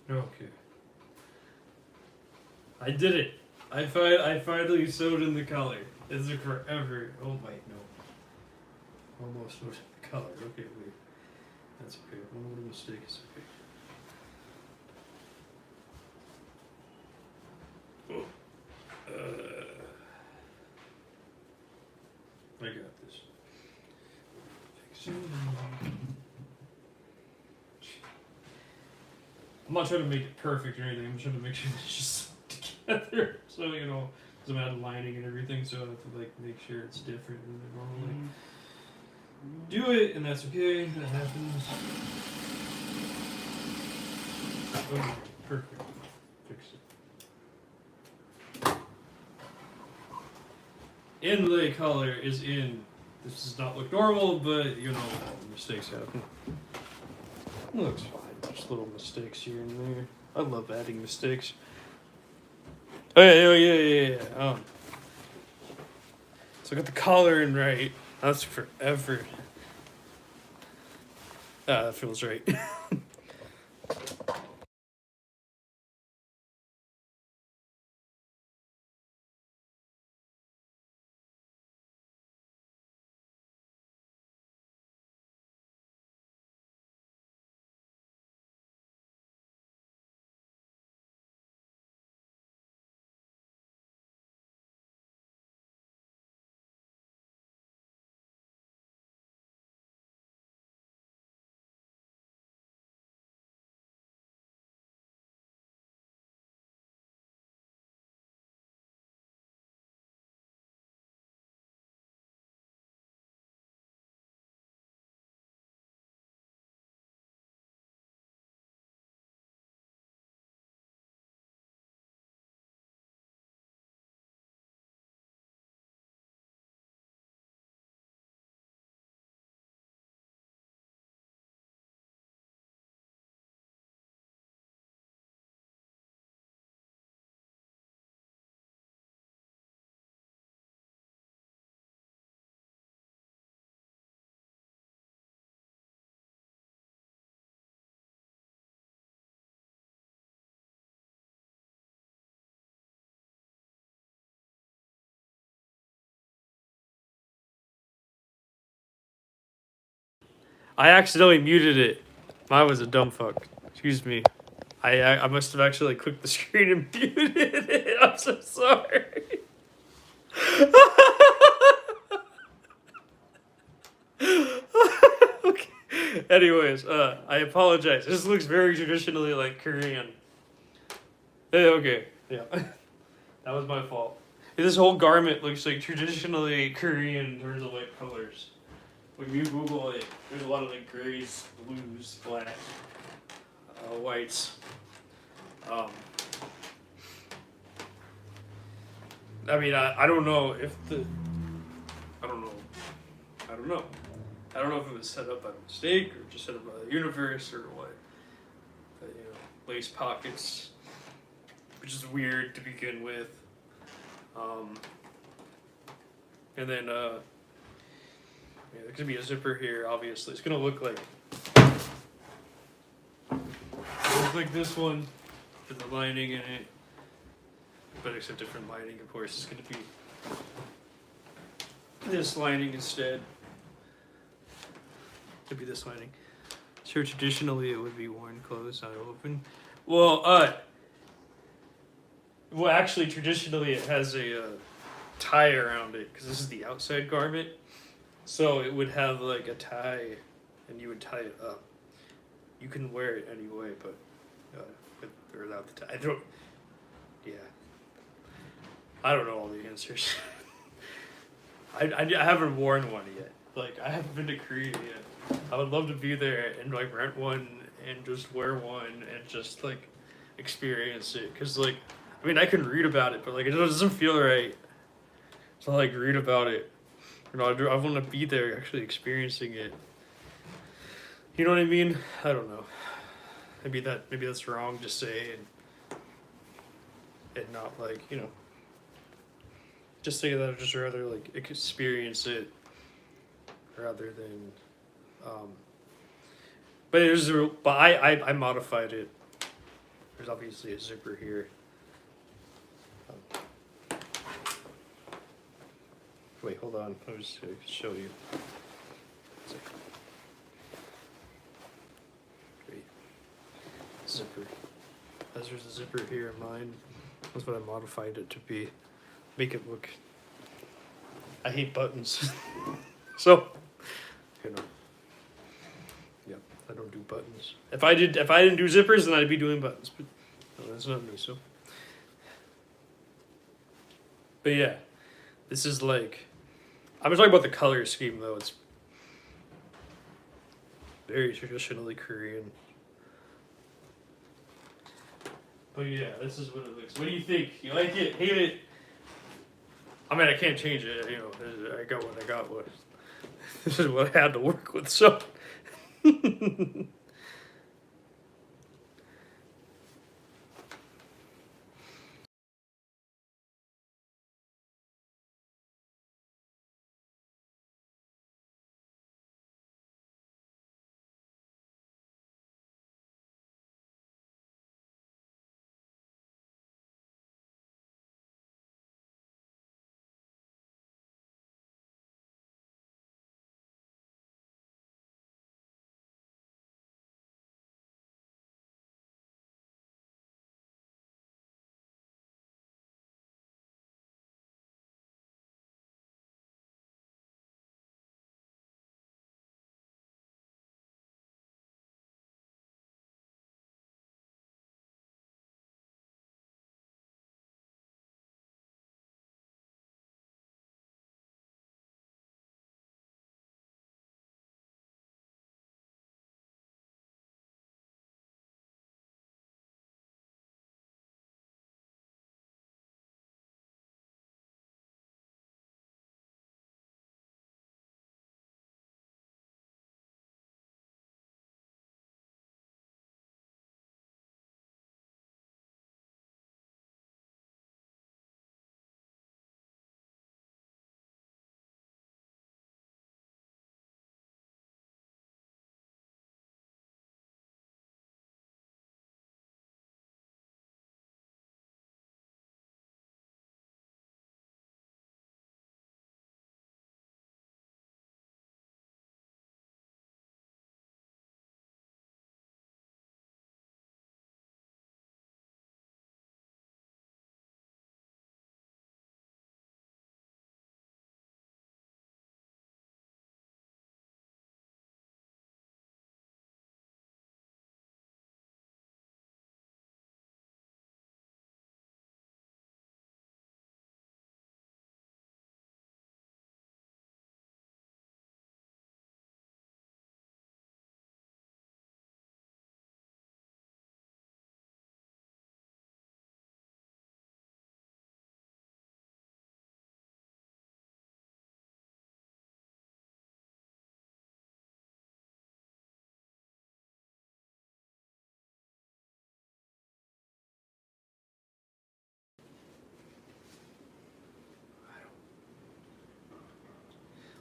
Okay. I did it. I finally sewed in the color. Is it forever? Oh wait, no. Almost sewed in the color. Okay, wait. That's okay. I don't know what a mistake is. Okay. I got this. I'm not trying to make it perfect or anything. I'm trying to make sure it's just together. So, you know, because I'm adding lining and everything, so I have to, like, make sure it's different than I normally do it, and that's okay. That happens. Okay, perfect. Fix it. Inlay color is in. This does not look normal, but, you know, mistakes happen. It looks fine. Just little mistakes here and there. I love adding mistakes. Oh yeah. So I got the collar in right. That's forever. That feels right. I accidentally muted it. I was a dumb fuck. Excuse me. I must have actually clicked the screen and muted it. I'm so sorry. Okay. Anyways, I apologize. This looks very traditionally like Korean. Okay, yeah. That was my fault. This whole garment looks like traditionally Korean in terms of like colors. When you Google it, there's a lot of like grays, blues, blacks, whites. I mean, I don't know if the. I don't know. I don't know. I don't know if it was set up by mistake or just set up by the universe or what. But, you know, lace pockets, which is weird to begin with. And then, yeah, there could be a zipper here, obviously. It's going to look like this one with the lining in it. But it's a different lining, of course. It's going to be this lining instead. Could be this lining. So traditionally it would be worn closed, not open. Well, actually, traditionally it has a tie around it because this is the outside garment. So it would have like a tie, and you would tie it up. You can wear it anyway, but with or without the tie. I don't. Yeah. I don't know all the answers. I haven't worn one yet. Like I haven't been to Korea yet. I would love to be there and like rent one and just wear one and just like experience it. Cause like, I mean, I can read about it, but like it doesn't feel right to like read about it. You know, I want to be there actually experiencing it. You know what I mean? I don't know. Maybe that's wrong to say and not like, you know, just say that I'd just rather like experience it rather than but I modified it. There's obviously a zipper here. Wait, hold on. Let me just show you. Wait. Zipper. As there's a zipper here in mine. That's what I modified it to be. Make it look. I hate buttons. So, you know. Yeah, I don't do buttons. If I didn't do zippers, then I'd be doing buttons. But no, that's not me. So. But yeah, this is like. I'm talking about the color scheme though. It's very traditionally Korean. But yeah, this is what it looks. What do you think? You like it? Hate it? I mean, I can't change it. You know, I got what I got. What this is what I had to work with. So.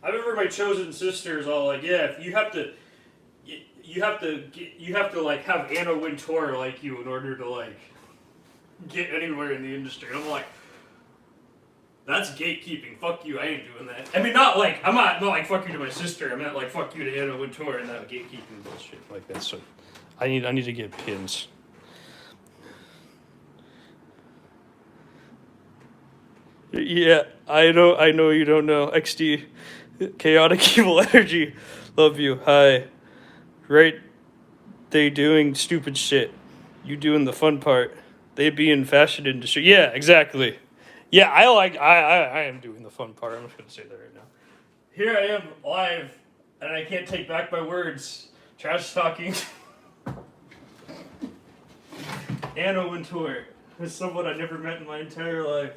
I remember my chosen sisters all like, yeah, you have to like have Anna Wintour like you in order to like get anywhere in the industry. And I'm like, That's gatekeeping. Fuck you. I ain't doing that. I mean, not like I'm not like fuck you to my sister. I meant like fuck you to Anna Wintour and that gatekeeping bullshit like that. So, I need to get pins. Yeah, I know you don't know. XD, chaotic evil energy. Love you. Hi. Right? They doing stupid shit. You doing the fun part. They be in fashion industry. Yeah, exactly. Yeah, I am doing the fun part. I'm just gonna say that right now. Here I am live, and I can't take back my words. Trash talking. Anna Wintour is someone I never met in my entire life.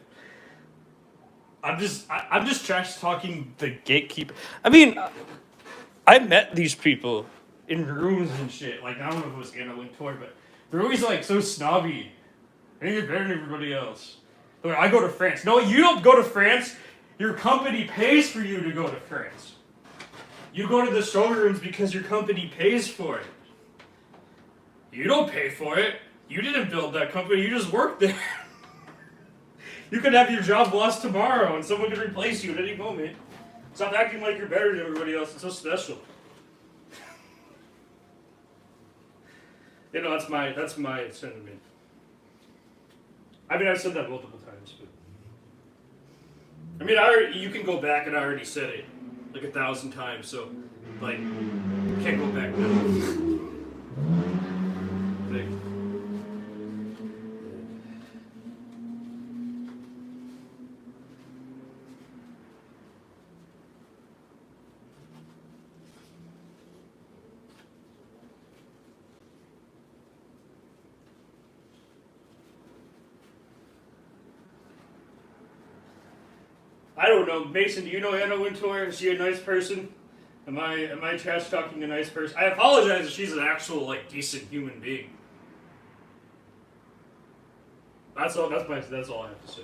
I'm just trash talking the gatekeeper. I mean, I met these people in rooms and shit. Like, I don't know if it was Anna Wintour, but they're always like so snobby. I think they're better than everybody else. Like, I go to France. No, you don't go to France. Your company pays for you to go to France. You go to the showrooms because your company pays for it. You don't pay for it. You didn't build that company. You just work there. You could have your job lost tomorrow and someone could replace you at any moment. Stop acting like you're better than everybody else. It's so special. You know, that's my sentiment. I mean, I've said that multiple times, but I mean, you can go back and I already said it like 1,000 times, so like, can't go back now. Like, I don't know, Mason. Do you know Anna Wintour? Is she a nice person? Am I trash talking a nice person? I apologize if she's an actual like decent human being. That's all. That's all I have to say.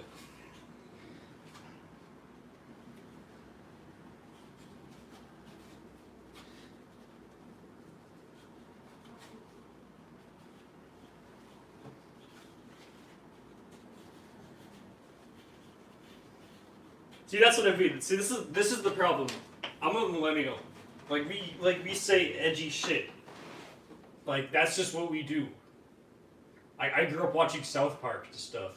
See, that's what I mean. See, this is the problem. I'm a millennial. Like we say edgy shit. Like that's just what we do. I grew up watching South Park and stuff.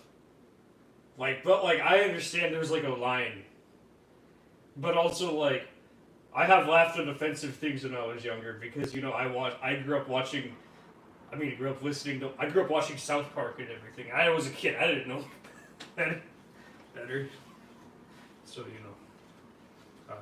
But I understand there's like a line. But also like, I have laughed at offensive things when I was younger because I grew up watching. I grew up watching South Park and everything. I was a kid. I didn't know better. So, I don't know.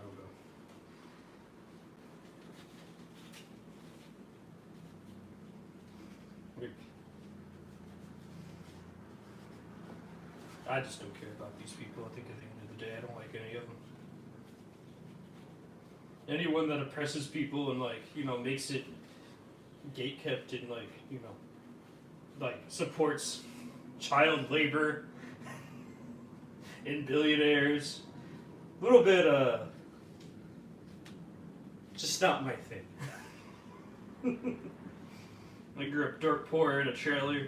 I just don't care about these people. I think at the end of the day, I don't like any of them. Anyone that oppresses people and makes it gatekept and supports child labor and billionaires. A little bit, just not my thing. I grew up dirt poor in a trailer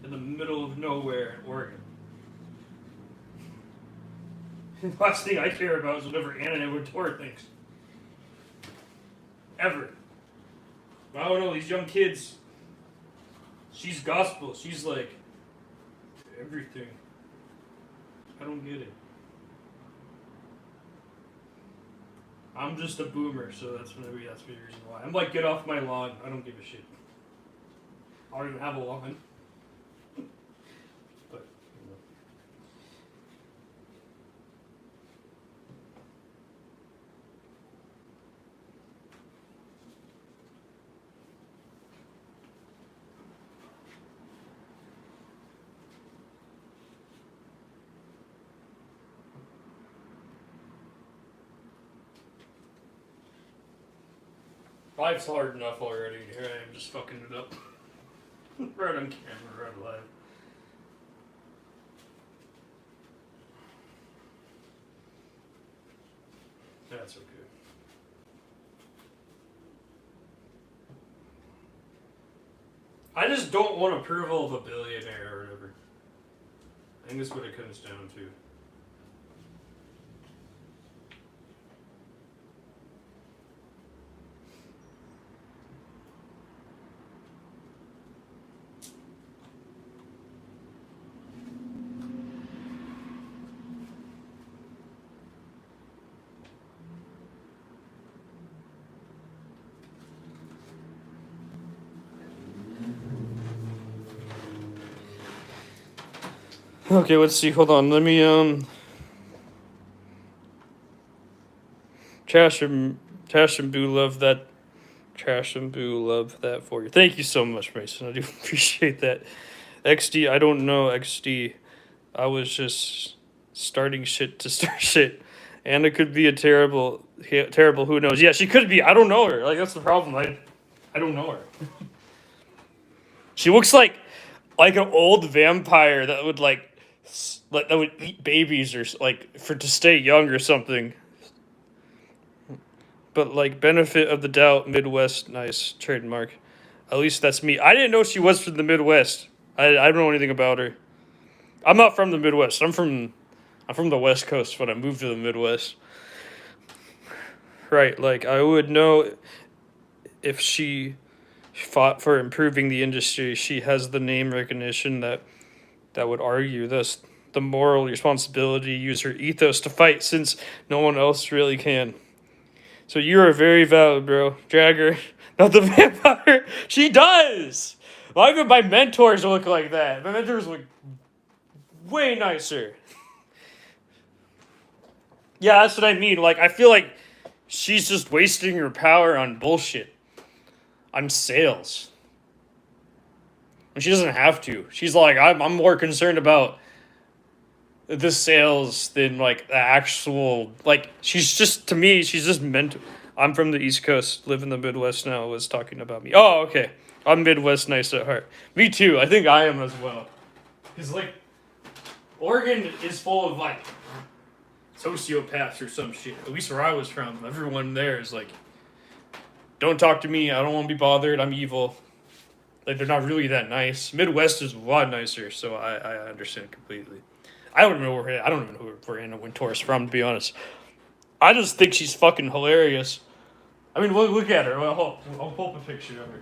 in the middle of nowhere in Oregon. The last thing I care about is whatever Anna Wintour thinks. Ever. I don't know, these young kids, she's gospel. She's like everything. I don't get it. I'm just a boomer, so that's the reason why. I'm like, get off my lawn. I don't give a shit. I don't even have a lawn. But, life's hard enough already. Here I am just fucking it up. Right on camera, right live. That's okay. I just don't want approval of a billionaire or whatever. I think that's what it comes down to. Okay, let's see. Hold on. Let me Trash and Boo love that. Trash and Boo love that for you. Thank you so much, Mason. I do appreciate that. XD, I don't know, XD. I was just starting shit to start shit. Anna could be a terrible, who knows. Yeah, she could be. I don't know her. Like, that's the problem. I don't know her. She looks like an old vampire that would that would eat babies or like to stay young or something. But like benefit of the doubt, Midwest, nice trademark. At least that's me. I didn't know she was from the Midwest. I don't know anything about her. I'm not from the Midwest. I'm from the West Coast, but I moved to the Midwest. Right, like I would know if she fought for improving the industry. She has the name recognition that would argue this, the moral responsibility, use her ethos to fight since no one else really can. So you are very valid, bro. Drag her, not the vampire. She does. Why even my mentors look like that? My mentors look way nicer. Yeah, that's what I mean. Like, I feel like she's just wasting her power on bullshit. On sales. And she doesn't have to. She's like, I'm more concerned about the sales than, like, the actual... Like, she's just, to me, she's just meant... I'm from the East Coast, live in the Midwest now, was talking about me. Oh, okay. I'm Midwest nice at heart. Me too. I think I am as well. Because, like, Oregon is full of, like, sociopaths or some shit. At least where I was from. Everyone there is like, don't talk to me. I don't want to be bothered. I'm evil. Like, they're not really that nice. Midwest is a lot nicer, so I understand completely. I don't even know where Anna Wintour is from, to be honest. I just think she's fucking hilarious. I mean, look at her. I'll pull up a picture of her.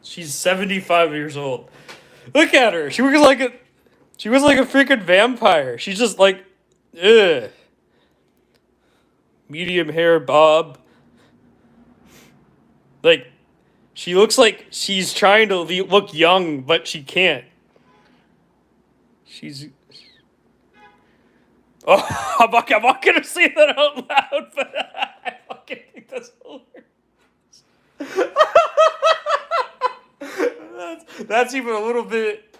She's 75 years old. Look at her. She was like a freaking vampire. She's just like, ugh. Medium hair bob. Like, she looks like she's trying to look young, but she can't. She's... Oh, I'm not gonna say that out loud, but I fucking think that's hilarious. That's even a little bit...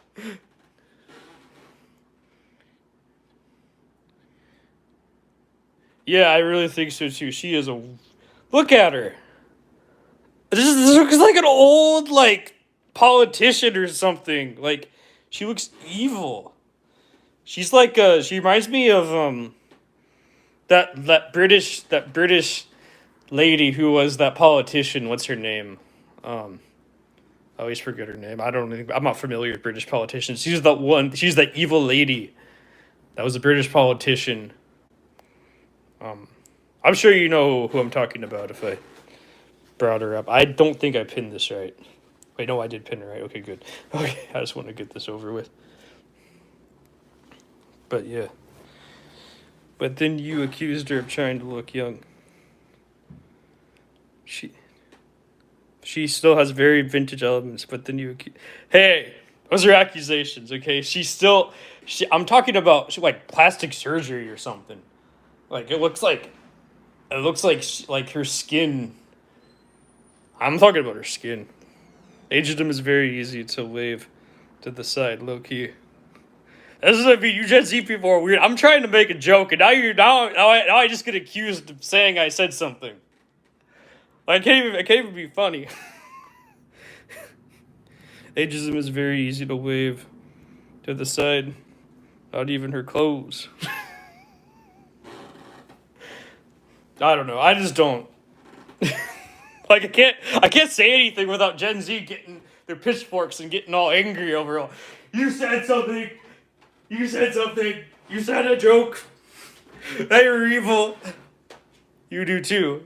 Yeah, I really think so too. She is a... Look at her. This looks like an old, like, politician or something. Like, she looks evil. She's like she reminds me of that British lady who was that politician. What's her name? I always forget her name. I'm not familiar with British politicians. She's that evil lady. That was a British politician. I'm sure you know who I'm talking about if I brought her up. I don't think I pinned this right. Wait, no, I did pin her right. Okay, good. Okay, I just want to get this over with. But yeah. But then you accused her of trying to look young. She still has very vintage elements, but then you hey, those are accusations, okay? I'm talking about like plastic surgery or something. Like it looks like her skin. I'm talking about her skin. Ageism is very easy to wave to the side, low key. This is you Gen Z people are weird. I'm trying to make a joke, and now I just get accused of saying I said something. I can't even be funny. Ageism is very easy to wave to the side. Not even her clothes. I don't know. I just don't. Like I can't say anything without Gen Z getting their pitchforks and getting all angry over all. You said something. You said something. You said a joke. That you're evil. You do too.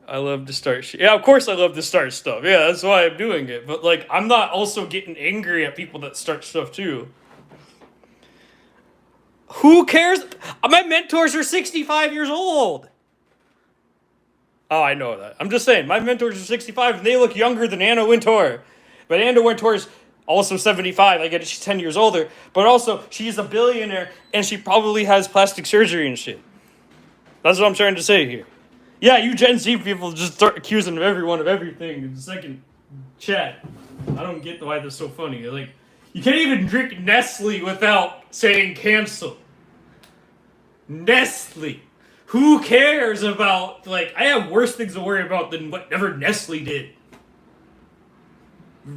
I love to start yeah, of course I love to start stuff. Yeah, that's why I'm doing it. But like, I'm not also getting angry at people that start stuff too. Who cares? My mentors are 65 years old. Oh, I know that. I'm just saying, my mentors are 65 and they look younger than Anna Wintour. But Anna Wintour's also 75. I get it, she's 10 years older. But also, she's a billionaire and she probably has plastic surgery and shit. That's what I'm trying to say here. Yeah, you Gen Z people just start accusing everyone of everything in the second chat. I don't get why that's so funny. Like, you can't even drink Nestle without saying cancel. Nestle. Who cares about, like, I have worse things to worry about than whatever Nestle did.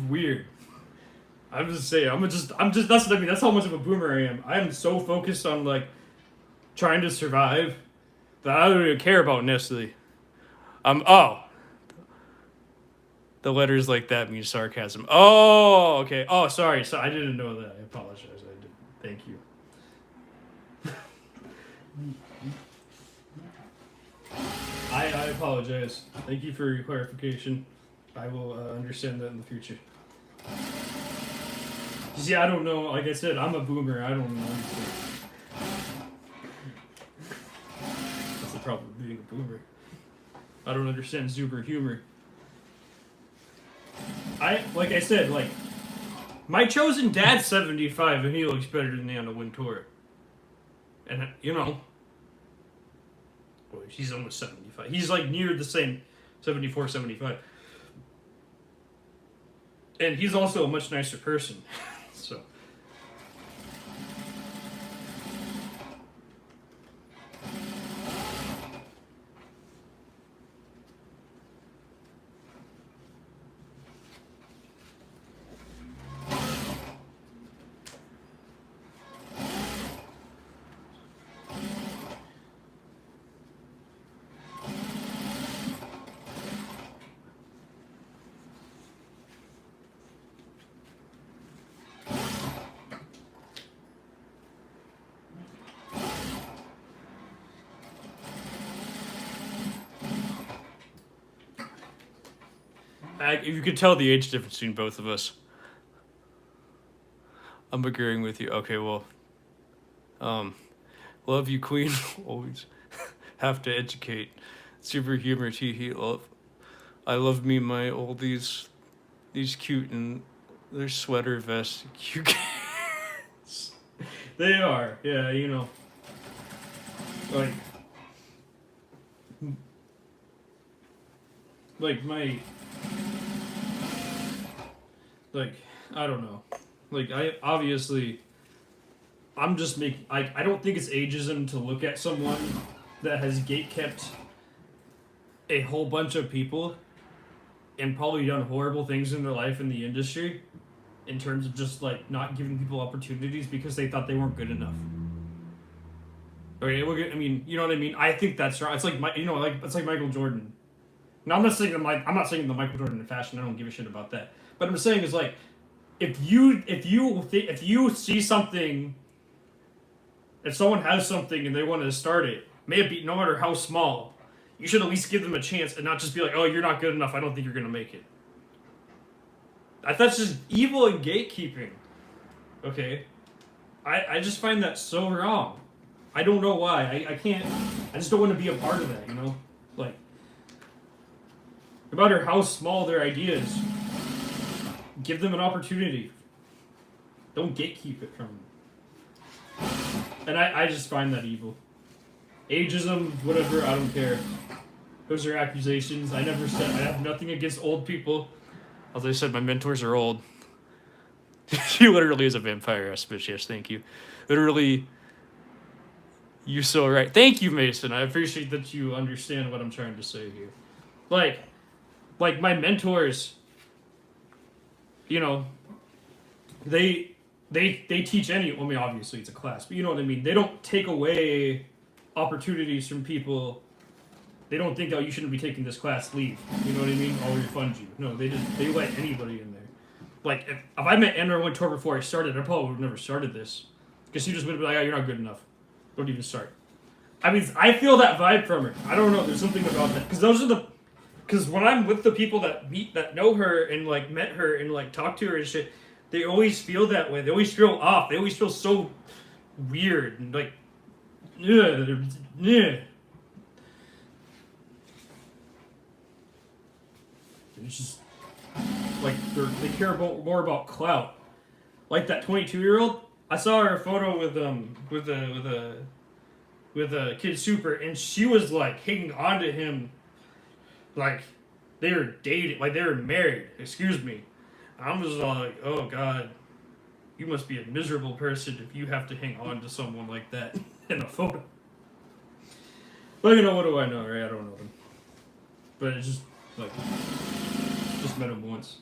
Weird. I'm just saying, that's what I mean, that's how much of a boomer I am. I am so focused on, like, trying to survive that I don't even care about Nestle. Oh. The letters like that mean sarcasm. Oh, okay. Oh, sorry. So I didn't know that. I apologize. I did. Thank you. I apologize. Thank you for your clarification. I will understand that in the future. See, I don't know. Like I said, I'm a boomer. I don't know. That's the problem with being a boomer. I don't understand Zuber humor. Like I said, like, my chosen dad's 75 and he looks better than Anna Wintour. And, you know, boy, she's almost 75. He's like near the same, 74, 75. And he's also a much nicer person. So. You could tell the age difference between both of us. I'm agreeing with you. Okay, well, love you, Queen. Always have to educate. Super humor, tee love. I love me my oldies. These cute and their sweater vests. Cute kids. They are, yeah. You know, like my. Like, I don't know. Like, I'm just making, I don't think it's ageism to look at someone that has gatekept a whole bunch of people and probably done horrible things in their life in the industry in terms of just, like, not giving people opportunities because they thought they weren't good enough. Okay, I mean, you know what I mean? I think that's right. It's like, it's like Michael Jordan. Now, I'm not saying the Michael Jordan in fashion. I don't give a shit about that. But I'm saying is, like, if you see something, if someone has something and they want to start it, may it be no matter how small, you should at least give them a chance and not just be like, oh, you're not good enough. I don't think you're gonna make it. That's just evil and gatekeeping. Okay, I just find that so wrong. I don't know why. I can't. I just don't want to be a part of that. You know, like, no matter how small their idea is. Give them an opportunity. Don't gatekeep it from them. And I just find that evil. Ageism, whatever, I don't care. Those are accusations. I never said, I have nothing against old people. As I said, my mentors are old. She literally is a vampire bitch, yes, thank you. Literally, you're so right. Thank you, Mason. I appreciate that you understand what I'm trying to say here. Like my mentors, you know, they teach I mean, obviously it's a class, but you know what I mean. They don't take away opportunities from people. They don't think, oh, you shouldn't be taking this class, leave. You know what I mean? I'll refund you. No, they let anybody in there. Like, if I met Anna Wintour before I started, I probably would have never started this. Because she just would have been like, oh, you're not good enough. Don't even start. I mean, I feel that vibe from her. I don't know, there's something about that. Because when I'm with the people that know her and, like, met her and, like, talk to her and shit, they always feel that way. They always feel off. They always feel so weird and like, yeah, yeah. It's just like they care more about clout. Like that 22-year-old, I saw her photo with a Kid Super, and she was like hanging on to him, like they were dating, like they were married. Excuse me. I'm just all like, oh god, you must be a miserable person if you have to hang on to someone like that in a photo. But you know, what do I know, right? I don't know them. But it's just like, just met him once.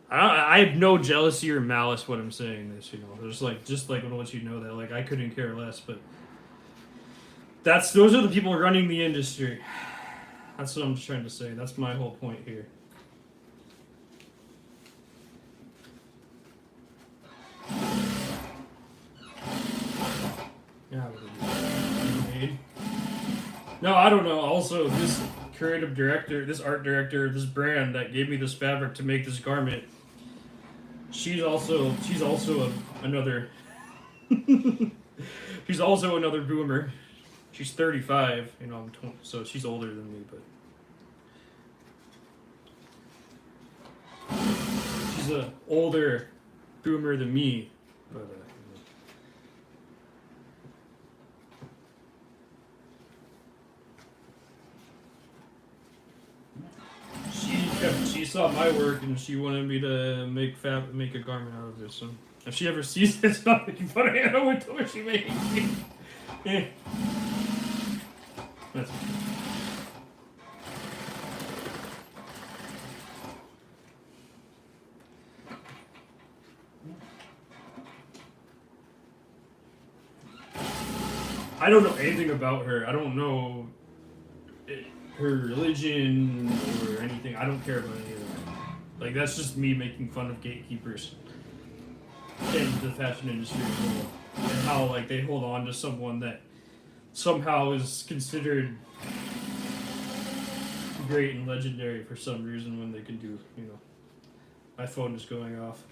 I have no jealousy or malice when I'm saying this, you know. There's like, just like, I want to let you know that, like, I couldn't care less, but those are the people running the industry. That's what I'm just trying to say. That's my whole point here. Yeah, no, I don't know. Also, this creative director, this art director, this brand that gave me this fabric to make this garment, she's also another she's also another boomer. She's 35, you know, I'm 20, so she's older than me, but she's a older boomer than me, but she saw my work and she wanted me to make a garment out of this. So if she ever sees this stuff, you put a hand over to her, she made it. Yeah. That's okay. I don't know anything about her. I don't know her religion or anything. I don't care about any of that. Like, that's just me making fun of gatekeepers in the fashion industry as well. And how, like, they hold on to someone that somehow is considered great and legendary for some reason when they can do, you know. My phone is going off.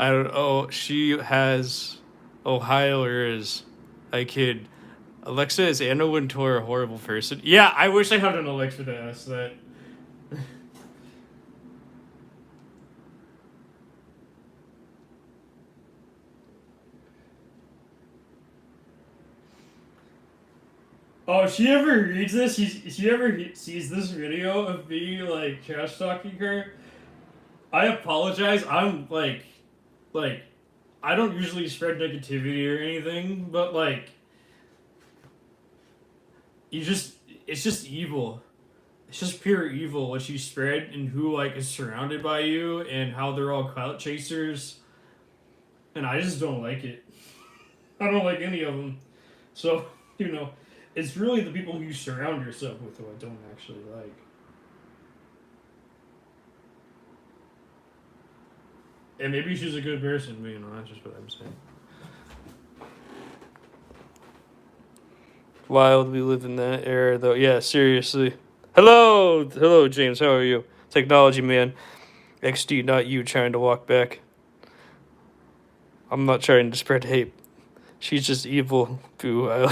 I don't. Oh, she has Ohioers. I kid. Alexa, is Anna Wintour a horrible person? Yeah, I wish I had an Alexa to ask that. Oh, if she ever reads this, if she ever sees this video of me, like, trash talking her, I apologize. I'm, like, I don't usually spread negativity or anything, but, like, it's just evil. It's just pure evil what you spread and who, like, is surrounded by you and how they're all clout chasers. And I just don't like it. I don't like any of them. So, you know, it's really the people who you surround yourself with who I don't actually like. And maybe she's a good person, but, you know, that's just what I'm saying. Wild, we live in that era, though. Yeah, seriously. Hello, James. How are you? Technology man. XD, not you trying to walk back. I'm not trying to spread hate. She's just evil. Boo.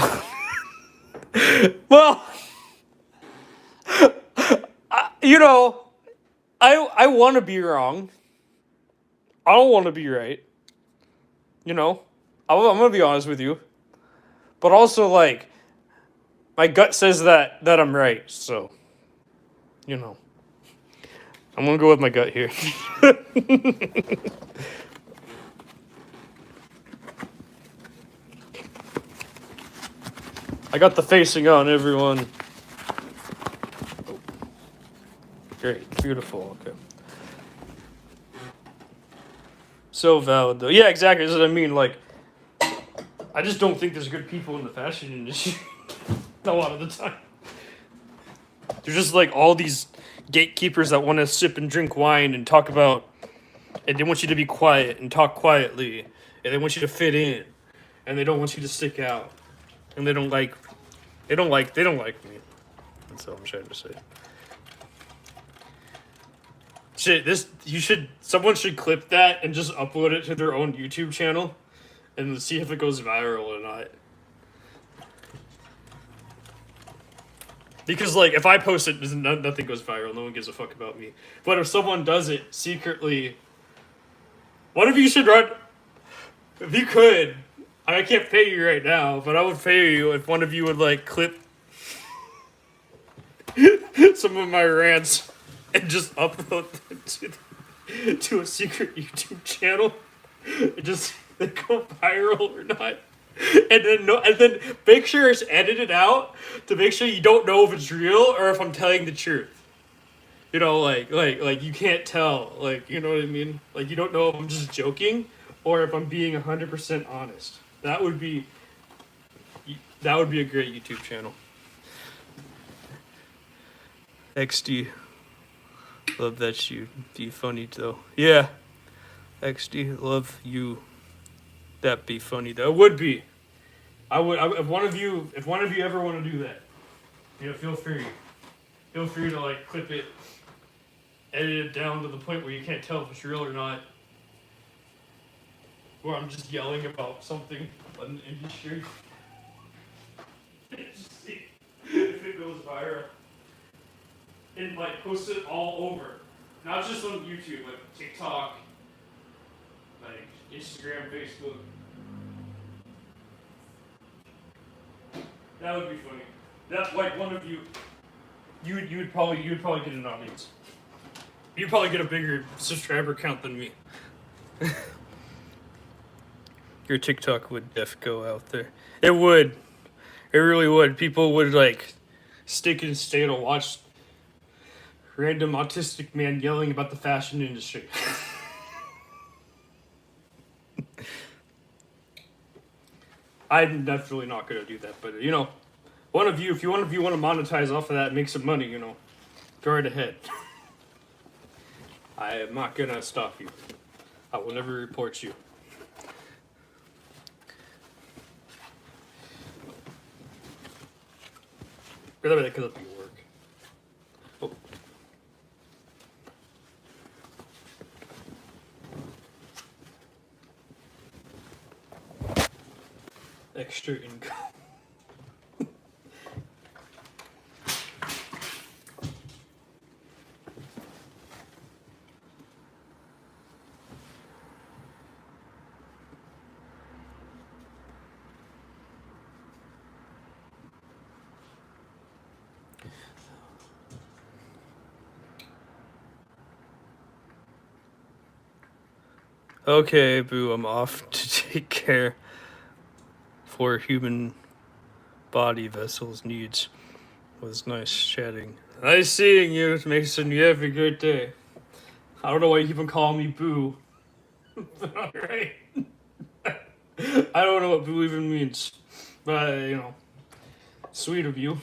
Well, you know, I want to be wrong. I don't want to be right. You know, I'm going to be honest with you. But also, like, my gut says that I'm right, so, you know. I'm going to go with my gut here. I got the facing on, everyone. Oh. Great, beautiful, okay. So valid, though. Yeah, exactly, that's what I mean, like, I just don't think there's good people in the fashion industry a lot of the time. There's just, like, all these gatekeepers that want to sip and drink wine and talk about, and they want you to be quiet and talk quietly, and they want you to fit in, and they don't want you to stick out, and they don't like me. That's all I'm trying to say. Someone should clip that and just upload it to their own YouTube channel and see if it goes viral or not. Because, like, if I post it, nothing goes viral. No one gives a fuck about me. But if someone does it secretly, one of you should run. If you could, I can't pay you right now, but I would pay you if one of you would, like, clip some of my rants and just upload them to a secret YouTube channel. And just they go viral or not. And then make sure it's edited out to make sure you don't know if it's real or if I'm telling the truth. You know, like you can't tell, like, you know what I mean? Like, you don't know if I'm just joking or if I'm being 100% honest. That would be a great YouTube channel. XD, love that you be funny though. Yeah, XD, love you. That be funny though. It would be. If one of you ever want to do that, you know, feel free to like clip it, edit it down to the point where you can't tell if it's real or not, or I'm just yelling about something on the industry. Just see if it goes viral, and like post it all over, not just on YouTube, like TikTok, like Instagram, Facebook. That would be funny. That, like, one of you, you'd probably get an audience. You'd probably get a bigger subscriber count than me. Your TikTok would go out there. It would. It really would. People would, like, stick and stay to watch random autistic man yelling about the fashion industry. I'm definitely not going to do that, but, you know, if one of you want to monetize off of that and make some money, you know, go right ahead. I am not going to stop you. I will never report you. That could be work. Oh. Extra income. Okay, boo, I'm off to take care for human body vessels needs. It was nice chatting. Nice seeing you, Mason. You have a great day. I don't know why you keep on calling me boo. Alright. I don't know what boo even means. But, you know, sweet of you.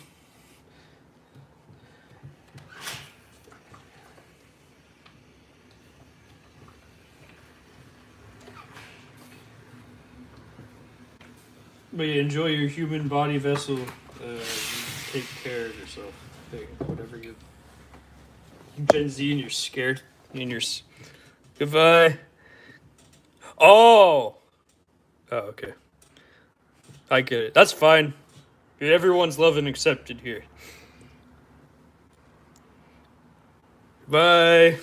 But yeah, enjoy your human body vessel. Take care of yourself. Hey, whatever you Gen Z and you're scared. And you're goodbye. Oh, okay. I get it. That's fine. Everyone's loved and accepted here. Bye.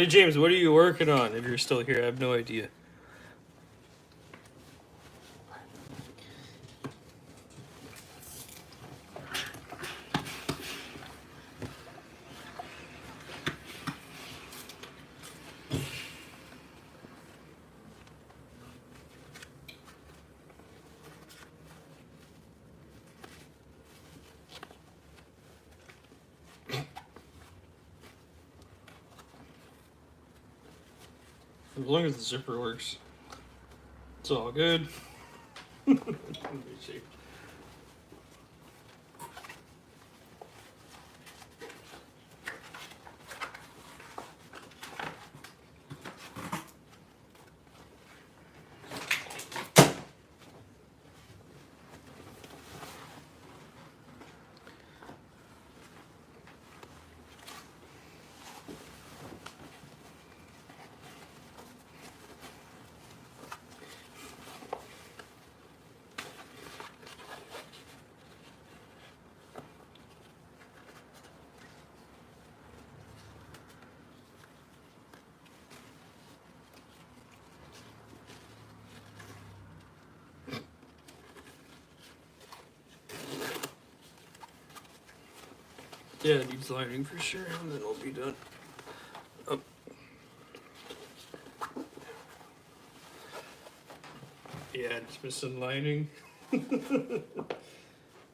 Hey James, what are you working on? If you're still here, I have no idea. As long as the zipper works, it's all good. Let me see. Yeah, it needs lining for sure, and then it'll be done. Oh. Yeah, it's missing lining.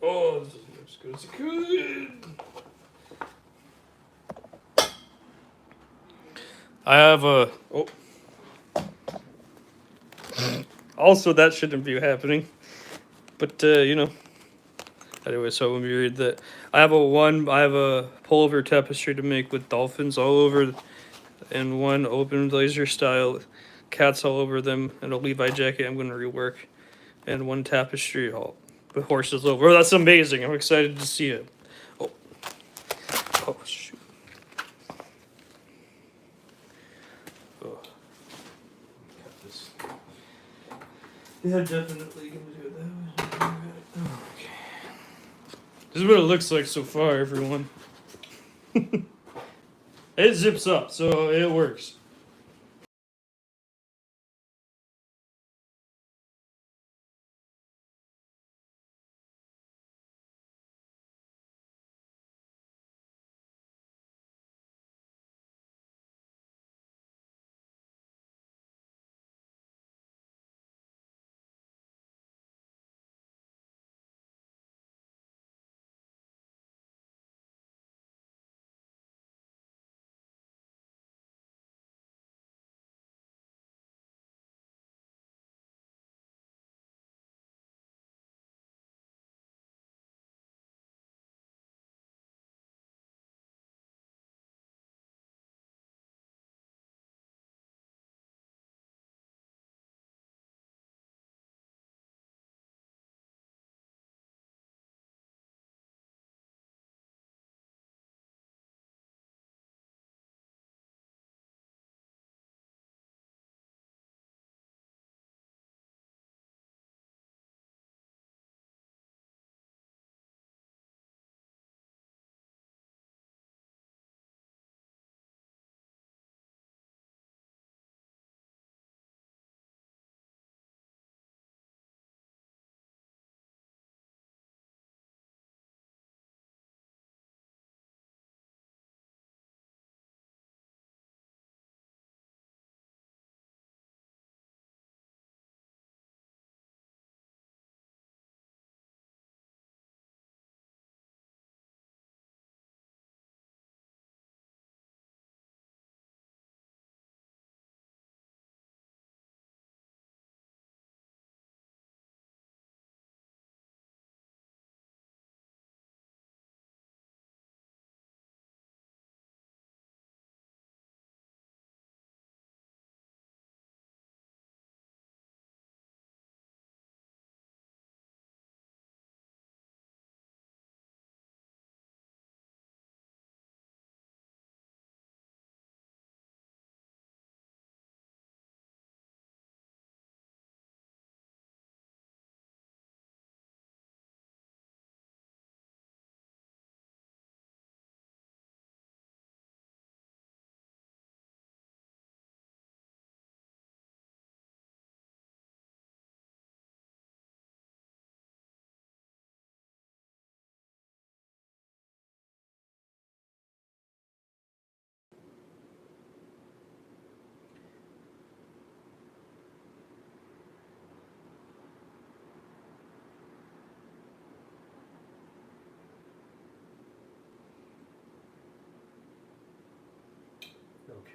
Oh, this isn't as good as it could. I have a. Oh. Also, that shouldn't be happening. But, Anyway, so when we read that, I have a pullover tapestry to make with dolphins all over, and one open laser style, cats all over them, and a Levi jacket I'm going to rework, and one tapestry all with horses over. Oh, that's amazing! I'm excited to see it. Oh, oh shoot. Oh. Cut this. Yeah, definitely gonna do it that way. Okay. This is what it looks like so far, everyone. It zips up, so it works.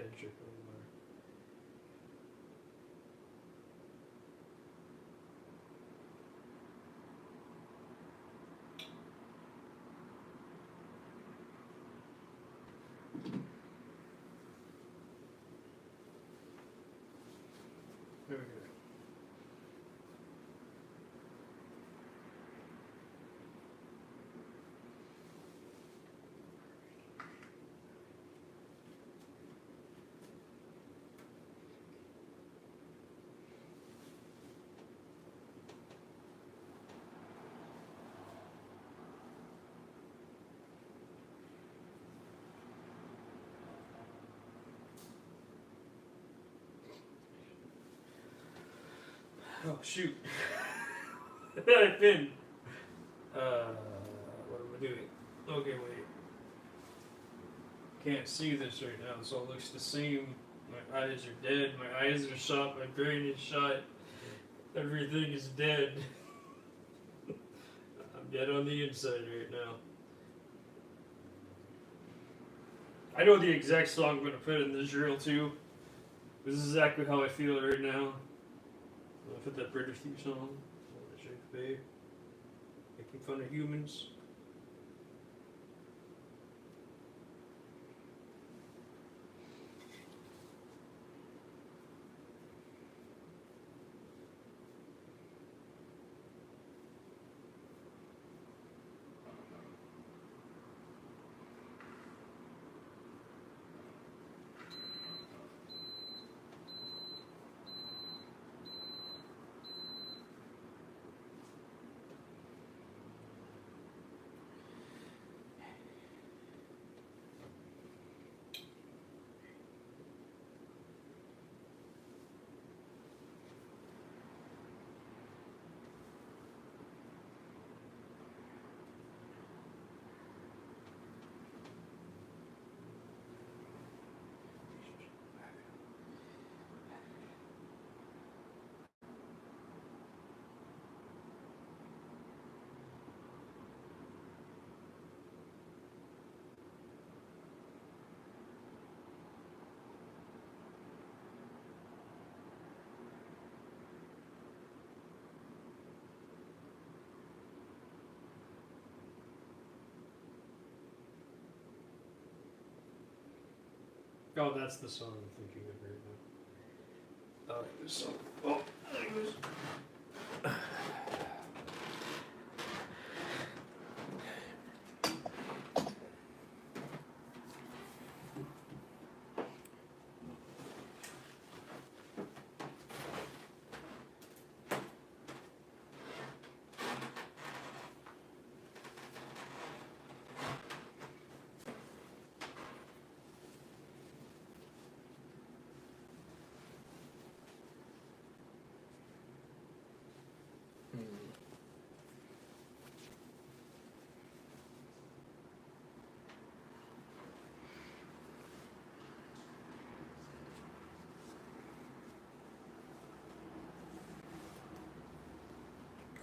Kendrick Lamar. There we go. Oh shoot! I've been. What am I doing? Okay, wait. Can't see this right now, so it looks the same. My eyes are dead. My eyes are shot. My brain is shot. Everything is dead. I'm dead on the inside right now. I know the exact song I'm gonna put in this reel too. This is exactly how I feel right now. I'm gonna put that British theme song. Making fun of humans. Oh, that's the song I'm thinking of right now. Oh, this song. Oh, anyways.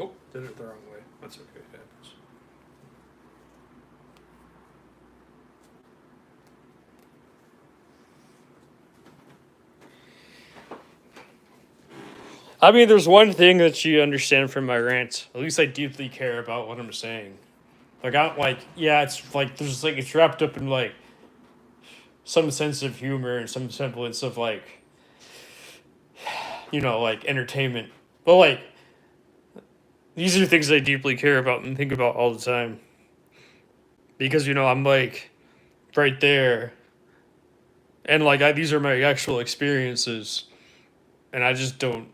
Oh, did it the wrong way. That's okay, it happens. I mean, there's one thing that you understand from my rants. At least I deeply care about what I'm saying. Like, I'm like, yeah, it's like, there's like, it's wrapped up in like some sense of humor and some semblance of like, you know, like entertainment. But like, these are things I deeply care about and think about all the time. Because, you know, I'm like right there. And like, these are my actual experiences. And I just don't,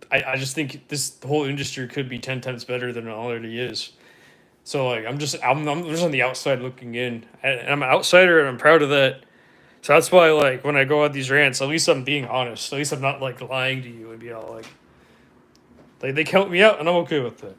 I just think this whole industry could be 10 times better than it already is. So like, I'm just on the outside looking in. And I'm an outsider and I'm proud of that. So that's why, like, when I go on these rants, at least I'm being honest. At least I'm not like lying to you and be all like they count me out, and I'm okay with that.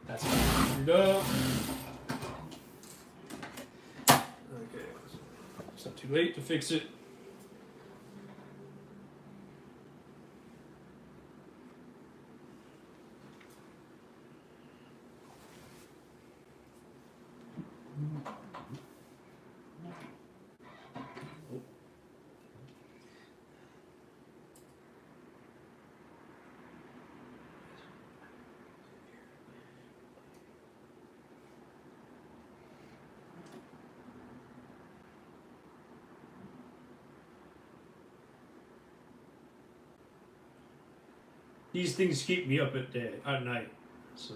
That's figured up. Okay. Too late to fix it. These things keep me up at night. So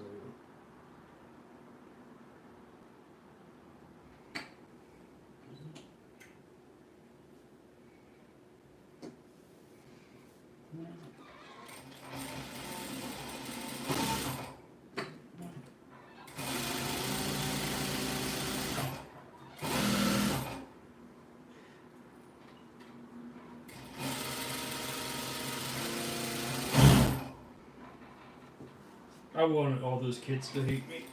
I wanted all those kids to hate me.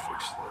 Fix that.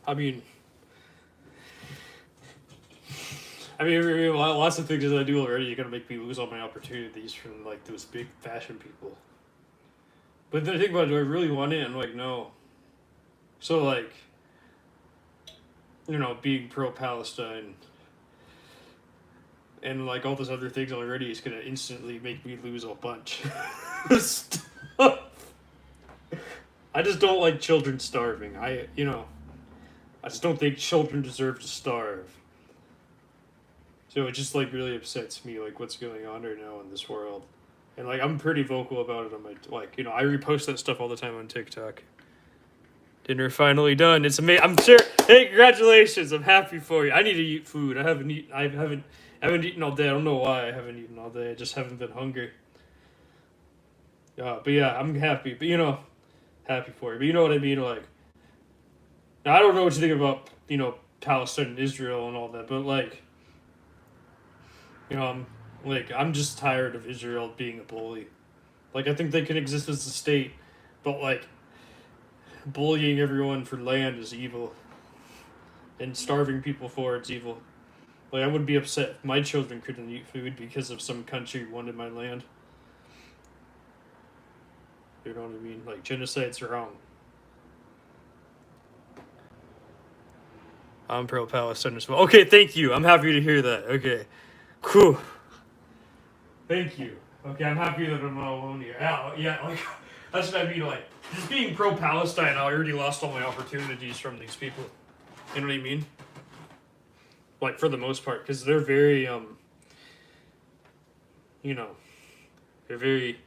I mean, lots of things that I do already are gonna make me lose all my opportunities from like those big fashion people. But the thing about, do I really want it? I'm like, no. So like, being pro-Palestine and like all those other things already is gonna instantly make me lose a bunch of stuff. I just don't like children starving. I just don't think children deserve to starve. So it just like really upsets me, like what's going on right now in this world. And like I'm pretty vocal about it on my I repost that stuff all the time on TikTok. Dinner finally done. It's amazing. I'm sure. Hey, congratulations! I'm happy for you. I need to eat food. I haven't eaten all day. I don't know why I haven't eaten all day. I just haven't been hungry. But yeah, I'm happy. But happy for you. But you know what I mean. Like, now, I don't know what you think about Palestine and Israel and all that. But like, I'm just tired of Israel being a bully. Like, I think they can exist as a state, but like, bullying everyone for land is evil, and starving people for it's evil. Like, I would be upset if my children couldn't eat food because of some country wanted my land. You know what I mean? Like, genocide's wrong. I'm pro-Palestine as well. Okay, thank you. I'm happy to hear that. Okay. Cool. Thank you. Okay, I'm happy that I'm not alone here. Yeah, like, that's what I mean. Like, just being pro-Palestine, I already lost all my opportunities from these people. You know what I mean? Like, for the most part, because they're very, they're very.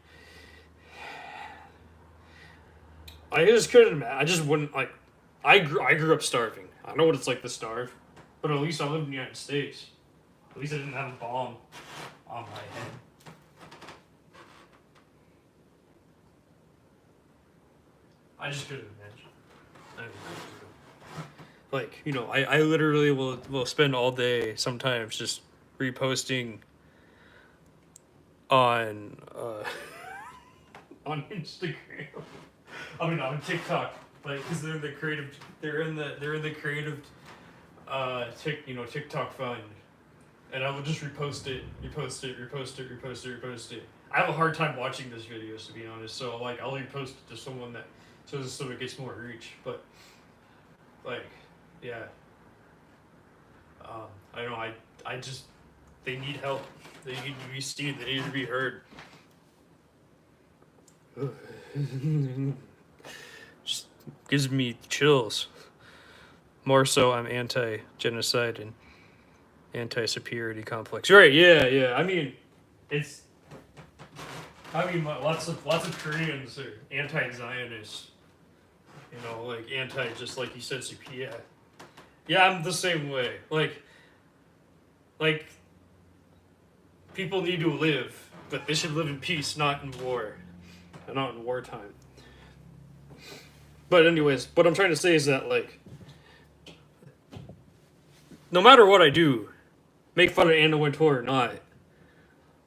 I just couldn't imagine. I just wouldn't, like. I grew up starving. I know what it's like to starve, but at least I lived in the United States. At least I didn't have a bomb on my head. I just couldn't imagine. Like, I literally will spend all day sometimes just reposting on on Instagram. I mean, on TikTok, like, because they're in the creative TikTok fund, and I will just repost it. I have a hard time watching those videos, to be honest. So like, I'll repost it to someone that so it gets more reach. But like, yeah, I don't know. I just they need help. They need to be seen. They need to be heard. Just gives me chills. More so, I'm anti-genocide and anti-superiority complex. Right? Yeah. I mean, lots of Koreans are anti-Zionist. Like just like you said, superior. Yeah, I'm the same way. Like people need to live, but they should live in peace, not in war, and not in wartime. But anyways, what I'm trying to say is that, like, no matter what I do, make fun of Anna Wintour or not,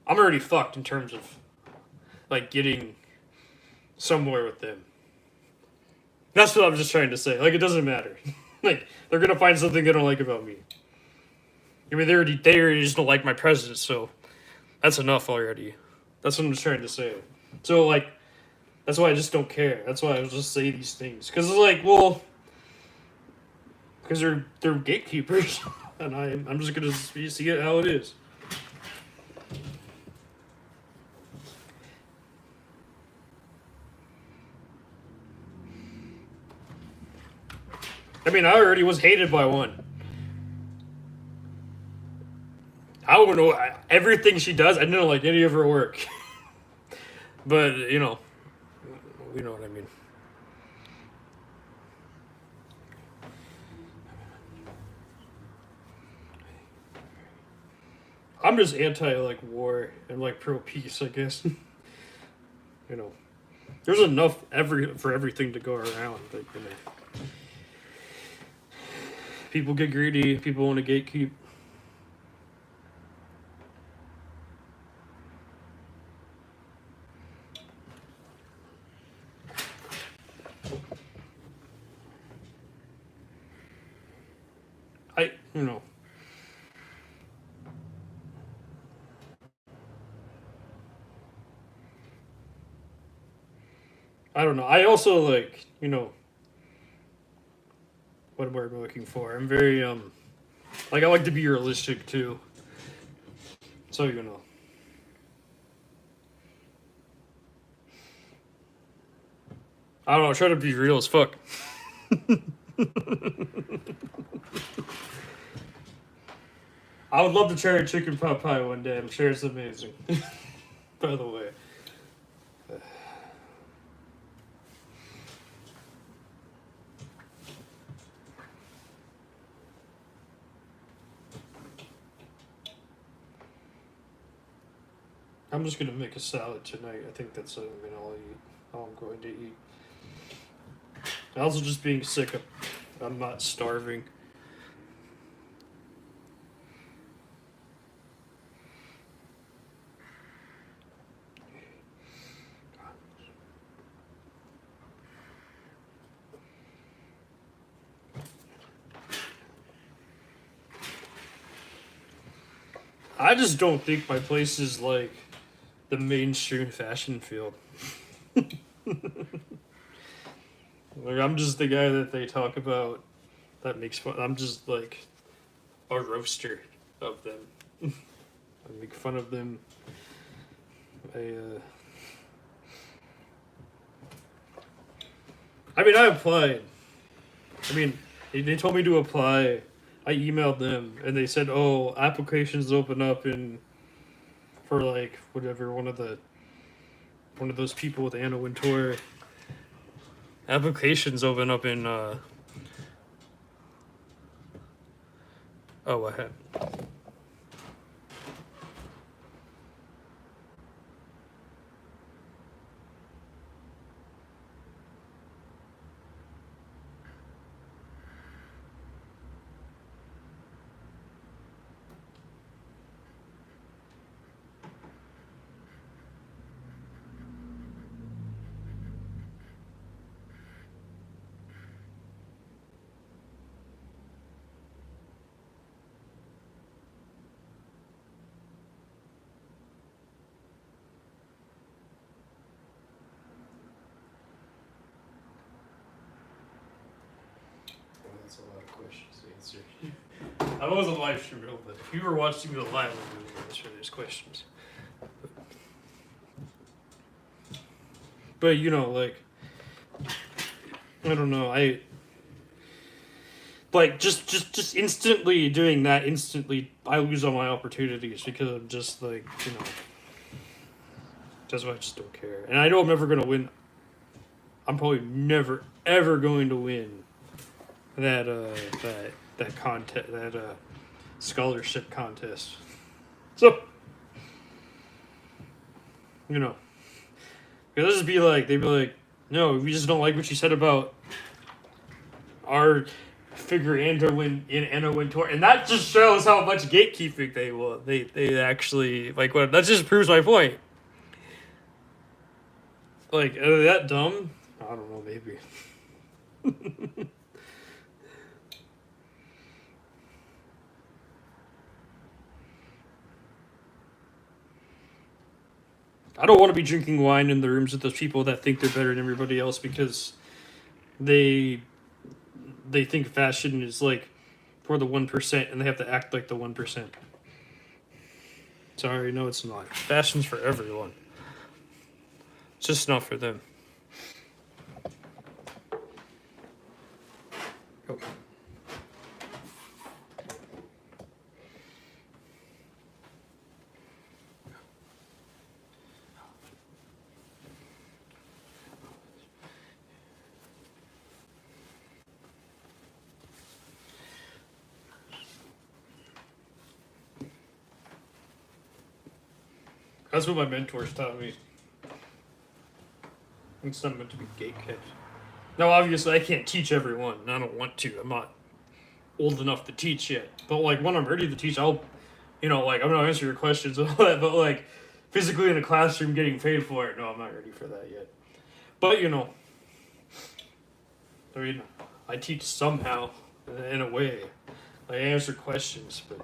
I'm already fucked in terms of, like, getting somewhere with them. That's what I'm just trying to say. Like, it doesn't matter. Like, they're gonna find something they don't like about me. I mean, they already just don't like my presence, so that's enough already. That's what I'm just trying to say. So, like, that's why I just don't care. That's why I just say these things. Because it's like, well, because they're gatekeepers, and I'm just gonna see it how it is. I mean, I already was hated by one. I don't know everything she does. I didn't like any of her work, but we know what I mean. I'm just anti like war and like pro peace, I guess. There's enough for everything to go around. Like, people get greedy. People want to gatekeep. I I don't know. I also like, what word am I looking for? I'm very like I like to be realistic too. So I don't know, I try to be real as fuck. I would love to try a chicken pot pie one day. I'm sure it's amazing. By the way. I'm just gonna make a salad tonight. I think that's something all I'm going to eat. Also, just being sick. I'm not starving. I just don't think my place is like the mainstream fashion field. Like, I'm just the guy that they talk about that makes fun. I'm just like a roaster of them. I make fun of them. I applied. They told me to apply. I emailed them and they said, "Oh, applications open up for like whatever one of those people with Anna Wintour. Applications open up in what happened? That's a lot of questions to answer. I wasn't live streaming, but if you were watching the live, I'm going to answer these questions. But like, I don't know. I like just instantly doing that. Instantly, I lose all my opportunities because I'm just like that's why I just don't care. And I know I'm never gonna win. I'm probably never ever going to win that contest, that scholarship contest. So it'll just be like they'd be like, no, we just don't like what you said about our figure Anna Wintour, and that just shows how much gatekeeping they will. They actually like what that just proves my point. Like, are they that dumb? I don't know, maybe. I don't want to be drinking wine in the rooms with those people that think they're better than everybody else because they think fashion is like for the 1% and they have to act like the 1%. Sorry, no, it's not. Fashion's for everyone. It's just not for them. Oh. That's what my mentors taught me. It's not meant to be gatekept. Now, obviously, I can't teach everyone, and I don't want to. I'm not old enough to teach yet. But, like, when I'm ready to teach, I'll, I'm going to answer your questions and all that. But, like, physically in a classroom getting paid for it, no, I'm not ready for that yet. But, I teach somehow, in a way. I answer questions, but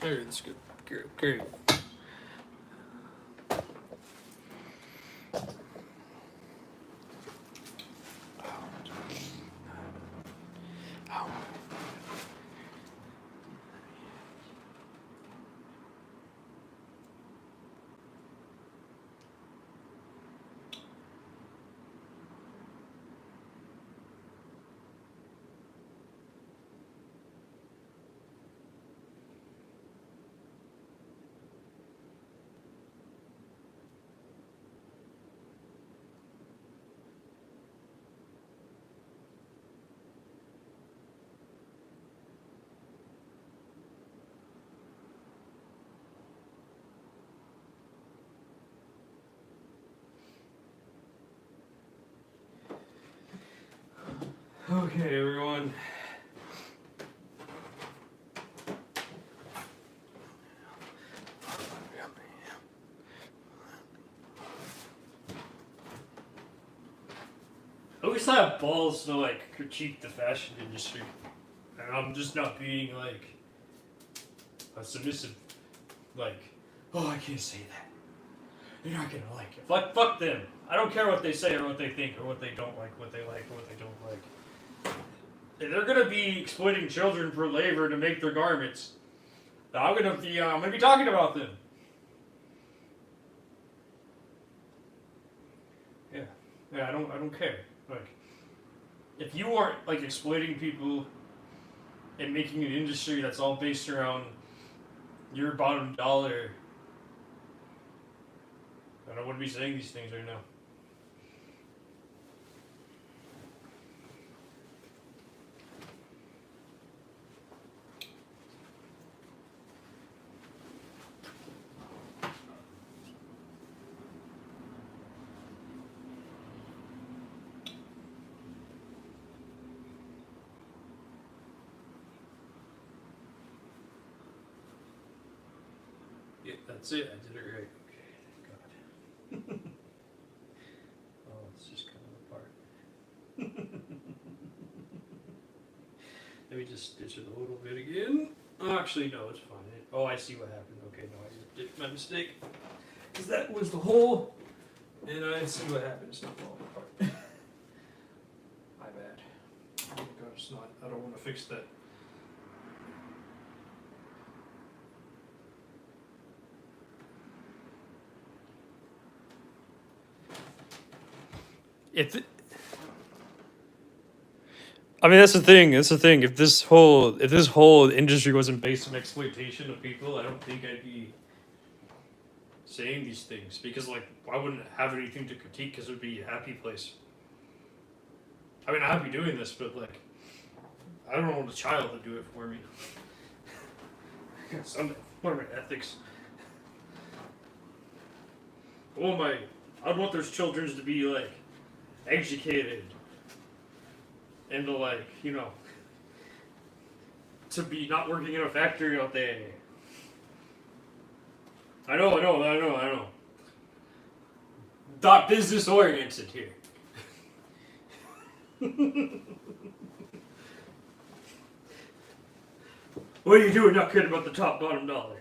there, that's good. Great. Okay, everyone. At least I have balls to like critique the fashion industry, and I'm just not being like a submissive. Like, oh, I can't say that. You're not gonna like it. Fuck them. I don't care what they say or what they think or what they don't like, what they like or what they don't like. If they're gonna be exploiting children for labor to make their garments, I'm gonna be talking about them. Yeah, I don't care. Like, if you aren't like exploiting people and making an industry that's all based around your bottom dollar, I wouldn't be saying these things right now. Yeah, that's it. I did it right. Okay, thank God. Oh, it's just coming apart. Let me just stitch it a little bit again. Oh, actually, no, it's fine. Oh, I see what happened. Okay, no, I did my mistake. Because that was the hole, and I see what happened. It's not falling apart. My bad. Oh my God, it's not. I don't want to fix that. I mean, that's the thing. That's the thing. If this whole industry wasn't based on exploitation of people, I don't think I'd be saying these things. Because, like, why wouldn't I have anything to critique? Because it would be a happy place. I mean, I'd be doing this, but like, I don't want a child to do it for me. What are my ethics? I'd want those children to be like educated and to like, to be not working in a factory all day. I know. Not business oriented here. What are you doing not caring about the top bottom dollar?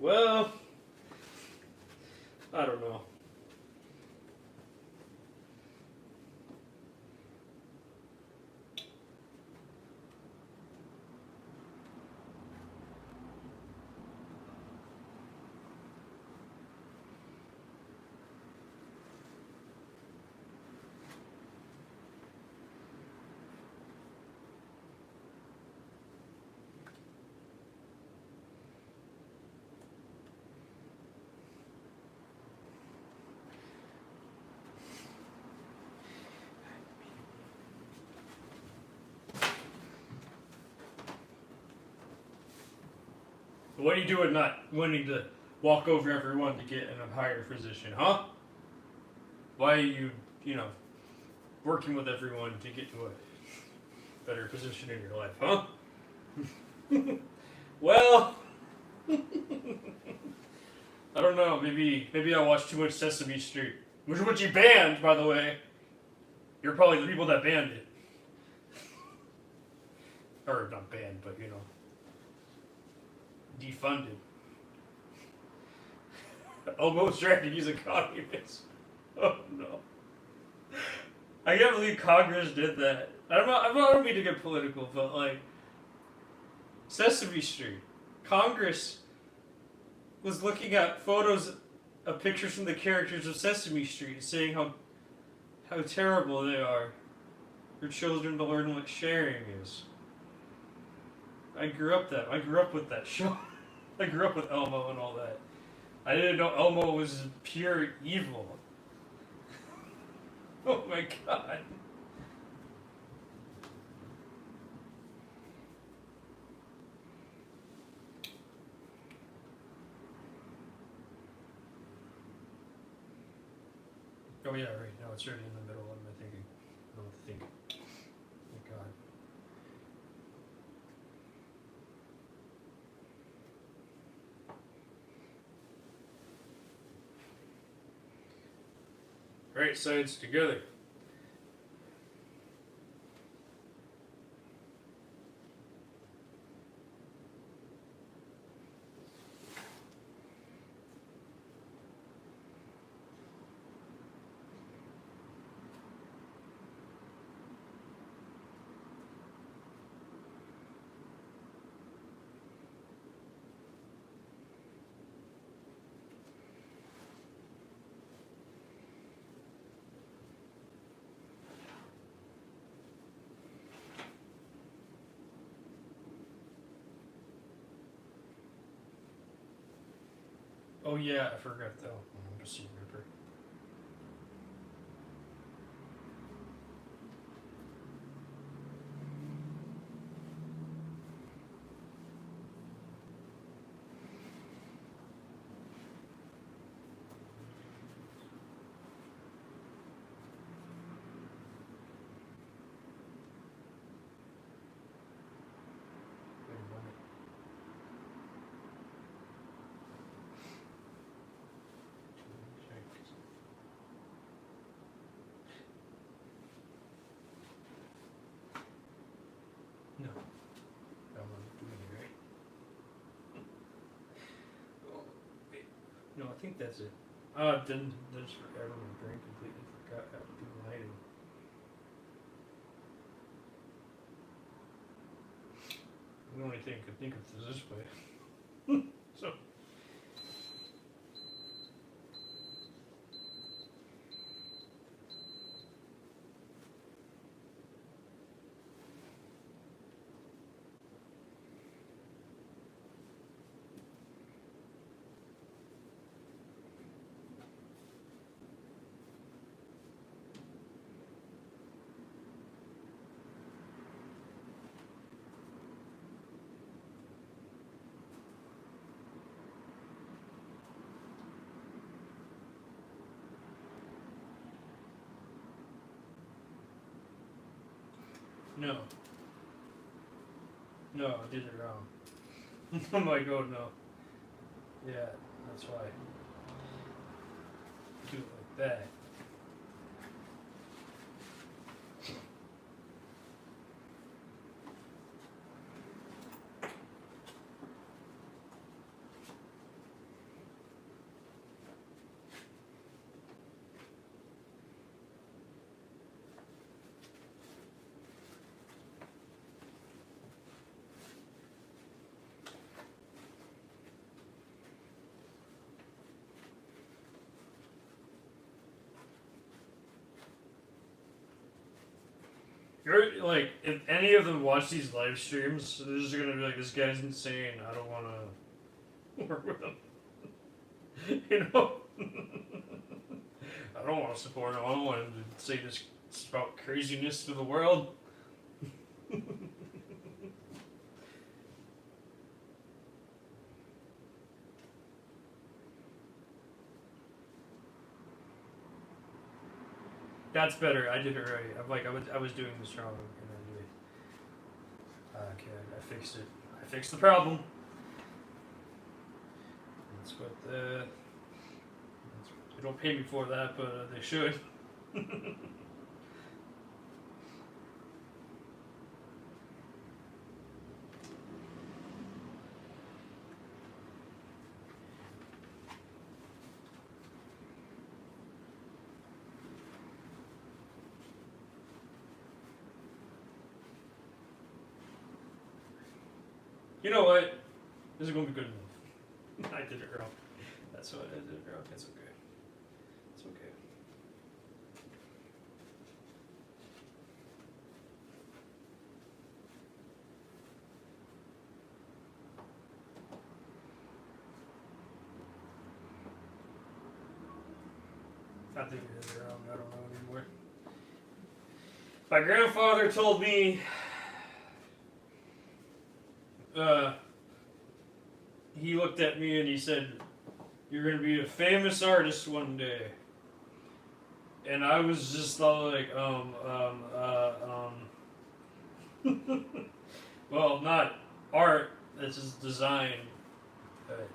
Well, I don't know. What are you doing not wanting to walk over everyone to get in a higher position, huh? Why are you, working with everyone to get to a better position in your life, huh? Well, I don't know. Maybe I watched too much Sesame Street, which you banned, by the way. You're probably the people that banned it, or not banned, but defunded. Almost tried to use a communist. Oh no! I can't believe Congress did that. I don't mean to get political, but like Sesame Street, Congress was looking at photos of pictures from the characters of Sesame Street, saying how terrible they are for children to learn what sharing is. I grew up with that show. I grew up with Elmo and all that. I didn't know Elmo was pure evil. Oh my god. Oh yeah, right. Now it's already in the middle. What am I thinking? I don't know what to think. Oh god. Right sides together. Oh yeah, I forgot though. I'm a Sea Ripper. Wait a moment. No, I'm not doing it right. Oh, wait. No, I think that's it. Then just forgot my brain completely forgot how to do lighting. The only thing I could think of is this way. So. No. No, I did it wrong. I'm like, oh no. Yeah, that's why. Do it like that. Like, if any of them watch these live streams, they're just gonna be like, "This guy's insane. I don't want to work with him." You know, I don't want to support him. I don't want him to say this about craziness to the world. That's better. I did it right. I'm like, I was doing this wrong, and I knew it. Okay, I fixed it. I fixed the problem. That's what they don't pay me for that, but they should. You know what? This is gonna be good enough. I did it wrong. That's what I did it wrong. It's okay. It's okay. I think I did it wrong. I don't know anymore. My grandfather told me he looked at me and he said, "You're gonna be a famous artist one day." And I was just all like, well, not art, that's just design. But,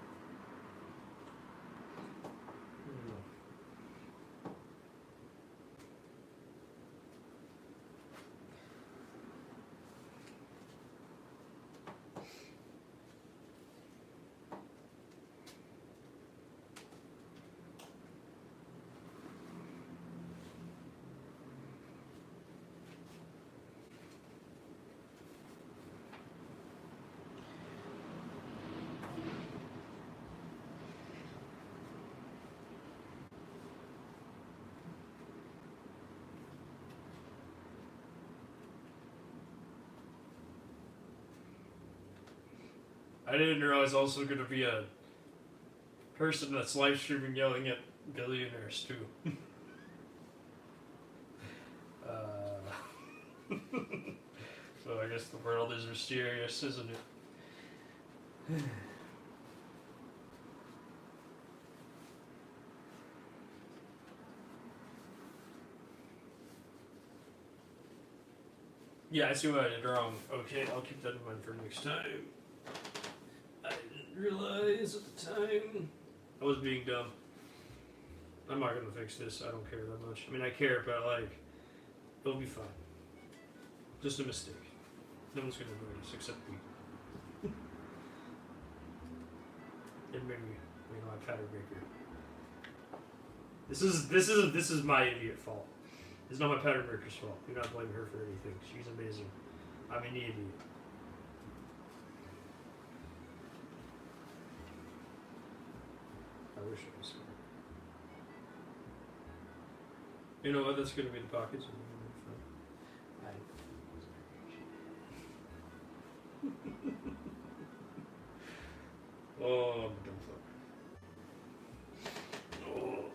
I didn't realize also going to be a person that's live streaming yelling at billionaires too. So I guess the world is mysterious, isn't it? Yeah, I see what I did wrong. Okay, I'll keep that in mind for next time. I didn't realize at the time I was being dumb. I'm not gonna fix this. I don't care that much. I mean, I care, but like, it'll be fine. Just a mistake. No one's gonna notice except me. And maybe my pattern breaker. This is my idiot fault. It's not my pattern breaker's fault. Do not blame her for anything. She's amazing. I'm an idiot. I wish I was smart. You know what? That's gonna be the pockets. Oh, I'm a dumb fuck. Oh.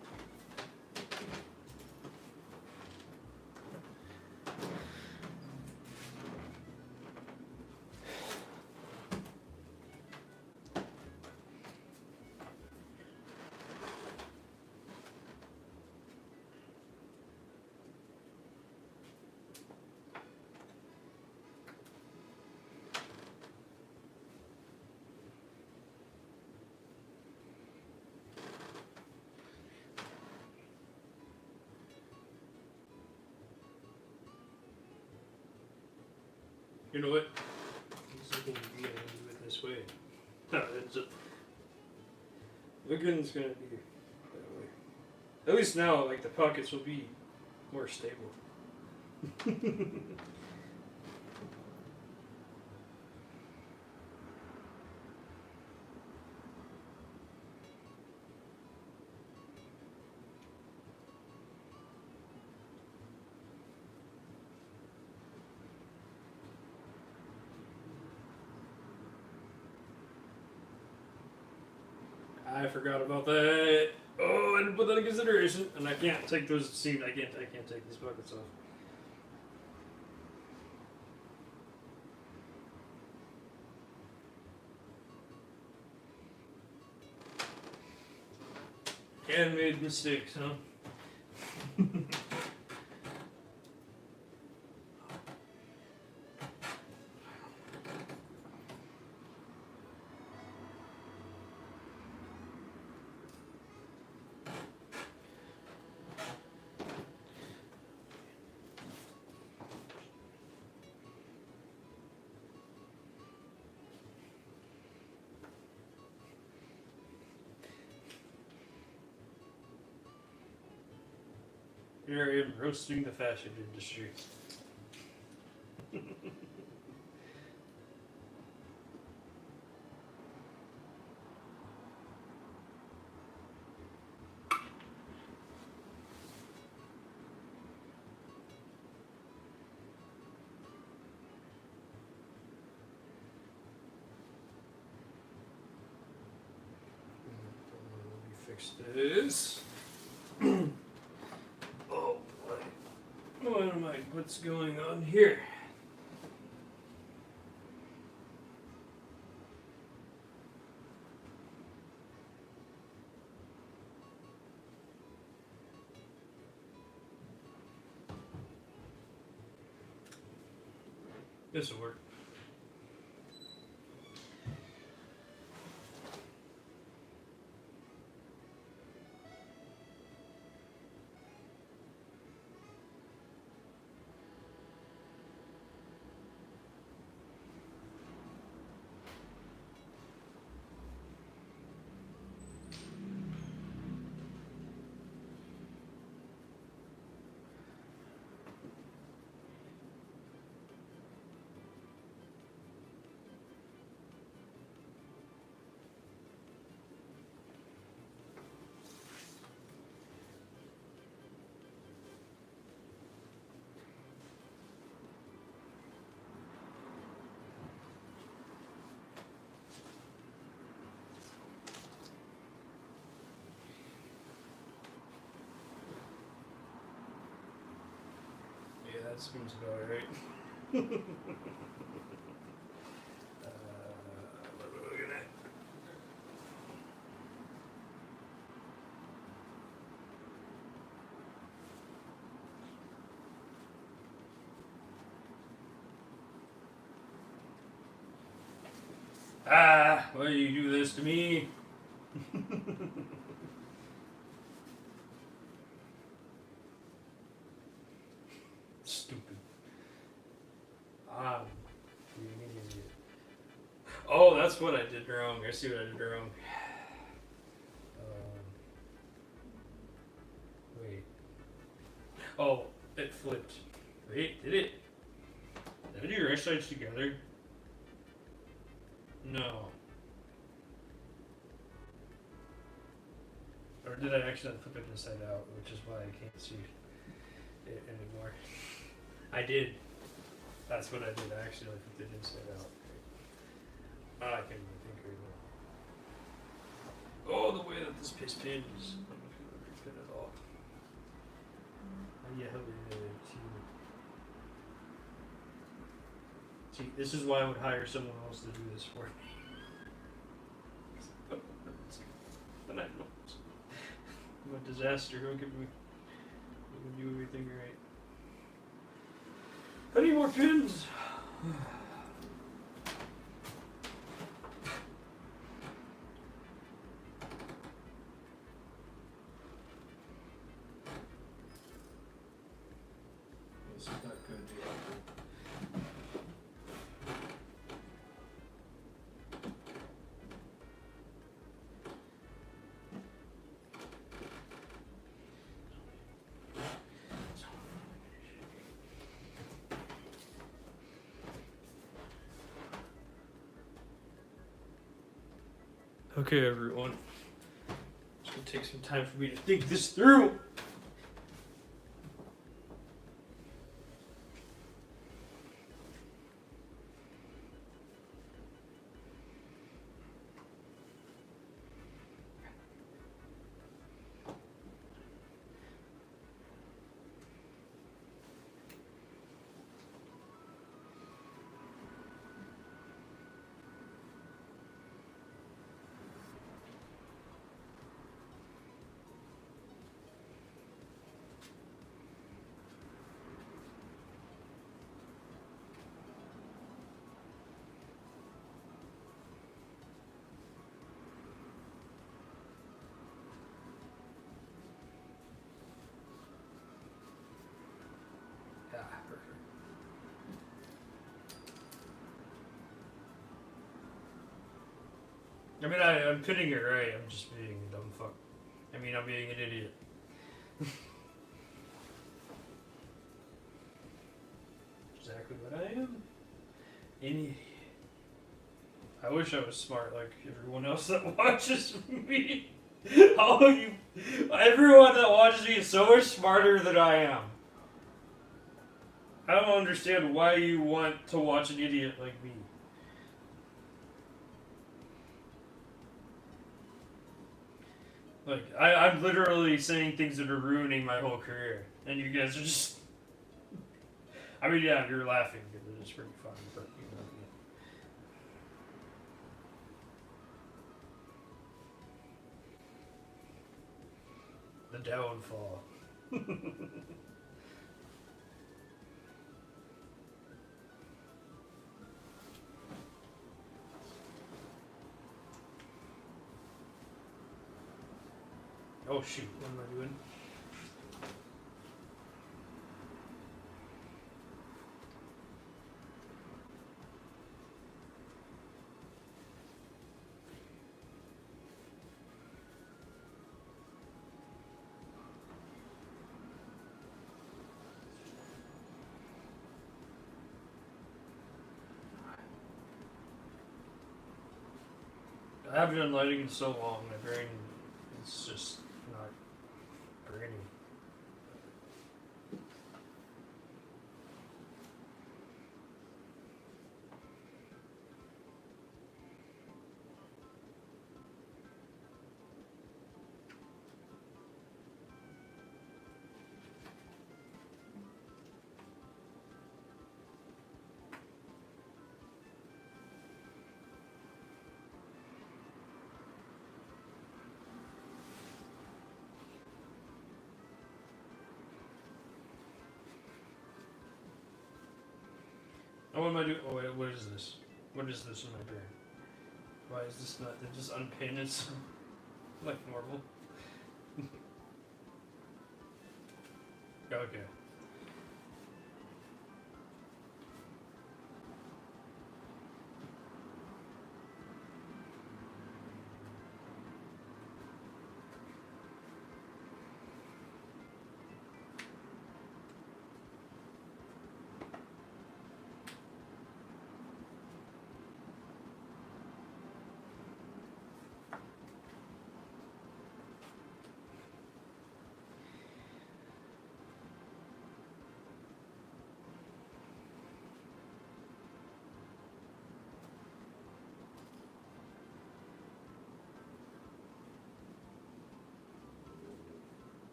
You know what? It's looking to be able to do it this way. No, looking gonna be that way. At least now, like the pockets will be more stable. I forgot about that. Oh, I didn't put that in consideration, and I can't take those seams. I can't take these buckets off. And made mistakes, huh? Here I am roasting the fashion industry. Let me fix this. Oh boy. What am I? What's going on here? This will work. Yeah, that seems about right. What are we looking at? Ah, why do you do this to me? Stupid. Ah, you idiot. Oh, that's what I did wrong. I see what I did wrong. Wait. Oh, it flipped. Wait, did it? Did I do your right sides together? No. Or did I actually flip it inside out, which is why I can't see it anymore. I did. That's what I did. I actually flipped it inside out. I can't even think right now. Oh, the way that this piece pinches. I don't know if you ever fit it all. Yeah, see, this is why I would hire someone else to do this for me. Then I know. I'm a disaster. Who can do everything right? I need more pins. This is not good. Okay, everyone. It's gonna take some time for me to think this through. I mean, I'm pitting it right. I'm just being a dumb fuck. I mean, I'm being an idiot. Exactly what I am. An idiot. I wish I was smart like everyone else that watches me. All of you, everyone that watches me is so much smarter than I am. I don't understand why you want to watch an idiot like me. Like, I'm literally saying things that are ruining my whole career. And you guys are just... I mean, yeah, you're laughing because it's pretty fun, but, you know... Yeah. The downfall. Oh, shoot. What am I doing? I haven't done lighting in so long, my brain is just not braining. Oh, what am I doing? Oh, wait, what is this? What is this in my brain? Why is this not? Did it just unpin it like normal? Okay.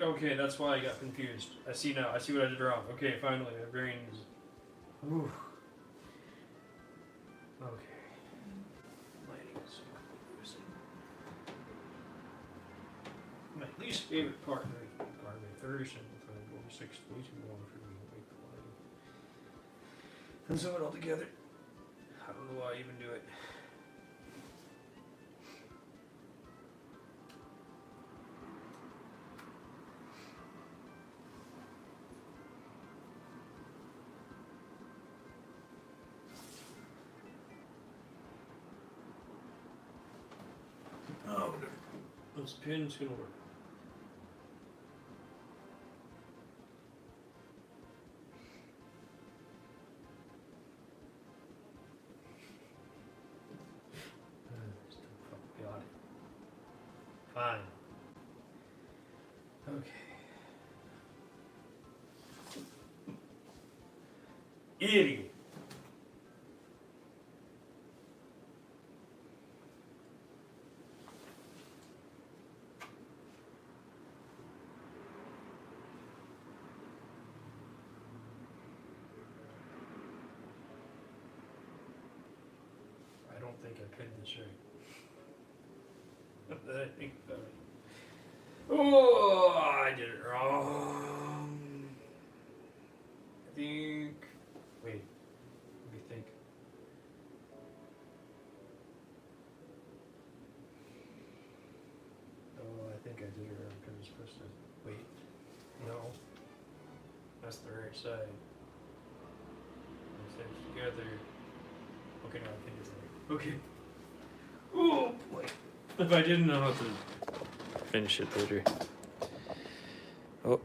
Okay, that's why I got confused. I see now. I see what I did wrong. Okay, finally, my brain is... Ooh. Okay. Lighting is so confusing. My least favorite part of the third and over 6 way too long for me to make the lighting. And so it all together. I don't know why I even do it. Oh, whatever. This pin's gonna work. Got it. Fine. Okay. Idiot. I don't think I pinned this right. I think about it. Oh, I did it wrong. I think. Wait. Let me think. Oh, I think I did it wrong because I'm supposed to wait. No. That's the right side. It says together. Okay, now I think it's right. Okay. Oh boy. If I didn't know how to finish it later. Oh.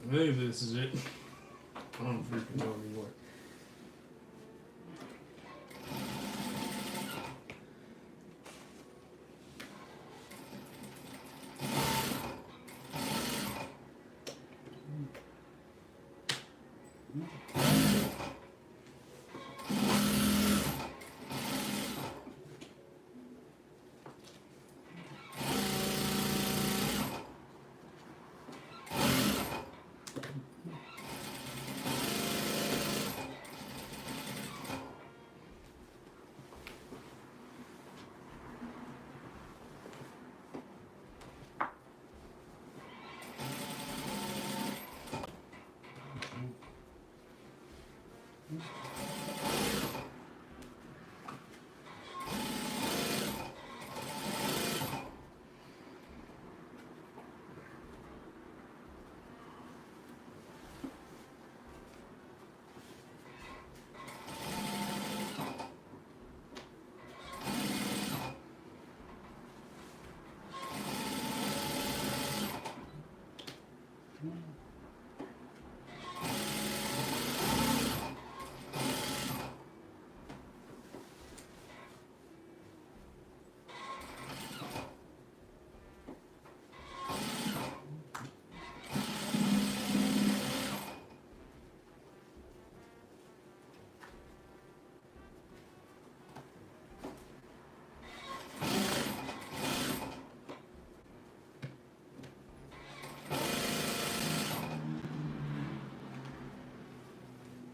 Maybe this is it. I don't freaking know anymore.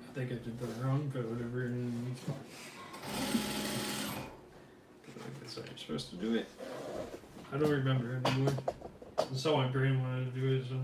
I think I did that wrong, but whatever. It's fine. I think that's how you're supposed to do it. I don't remember anymore. That's how my brain wanted to do it, so.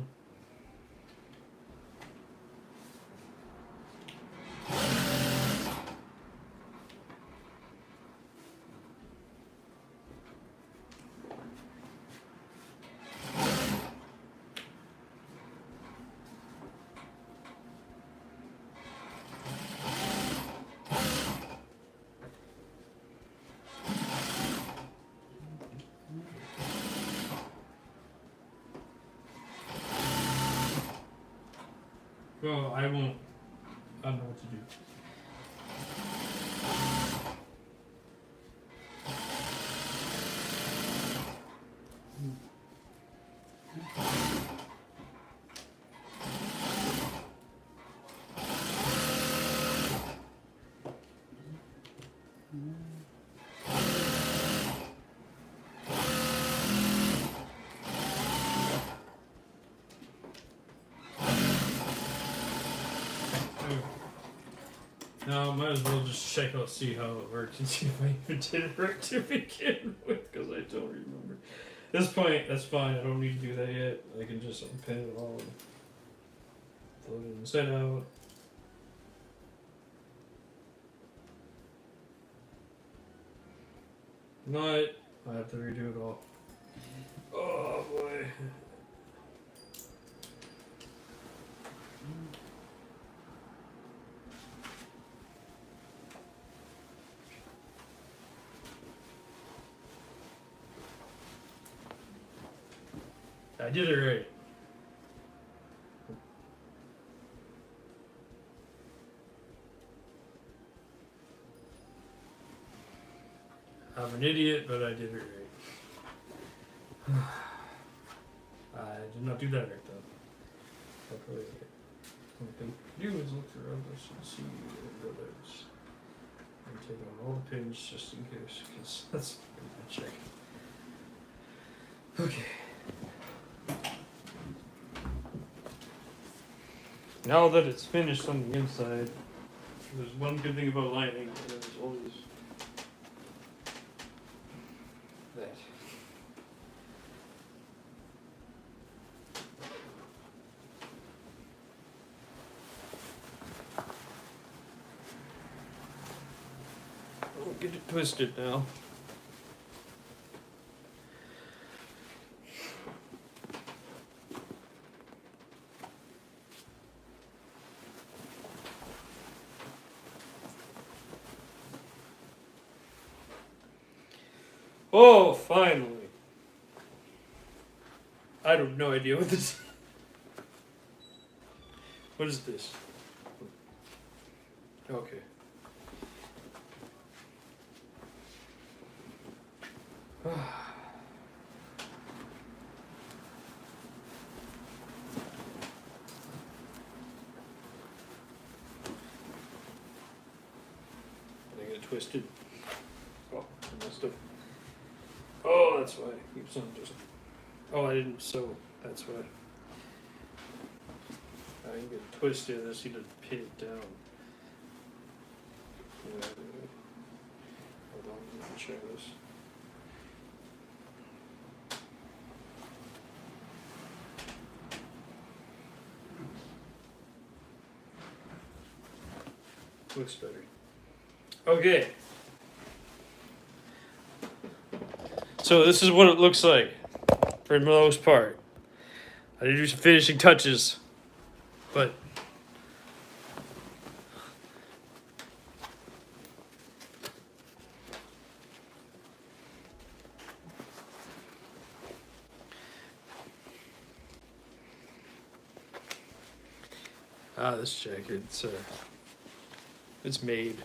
Well, I won't. I don't know what to do. No, might as well just check out, see how it works, and see if I even did it right to begin with, because I don't remember. At this point, that's fine. I don't need to do that yet. I can just unpin it all and float it inside out. Not. I have to redo it all. Oh boy. I did it right. I'm an idiot, but I did it right. I did not do that right though. Hopefully, what I can do is look for others and see what others. take on all the pins just in case, because that's a check. Okay. Now that it's finished on the inside, there's one good thing about lining, and there's always that. Don't get it twisted now. Oh, finally. I have no idea what this is. What is this? Okay. Did I get it twisted? Oh, I must have. Oh, that's why. Keeps on just. Oh, I didn't sew. That's why. I didn't get it twisted. I just need to pin it down. Yeah. Hold on, let me try this. Looks better. Okay. So this is what it looks like for the most part. I did do some finishing touches, but this jacket, it's made.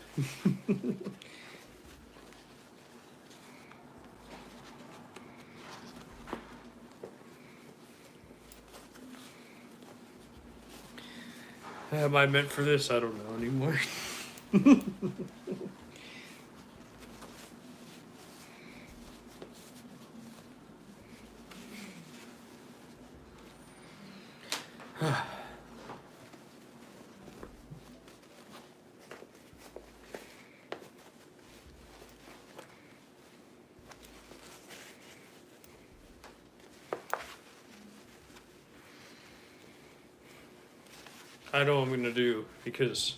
Am I meant for this? I don't know anymore. I know what I'm gonna do because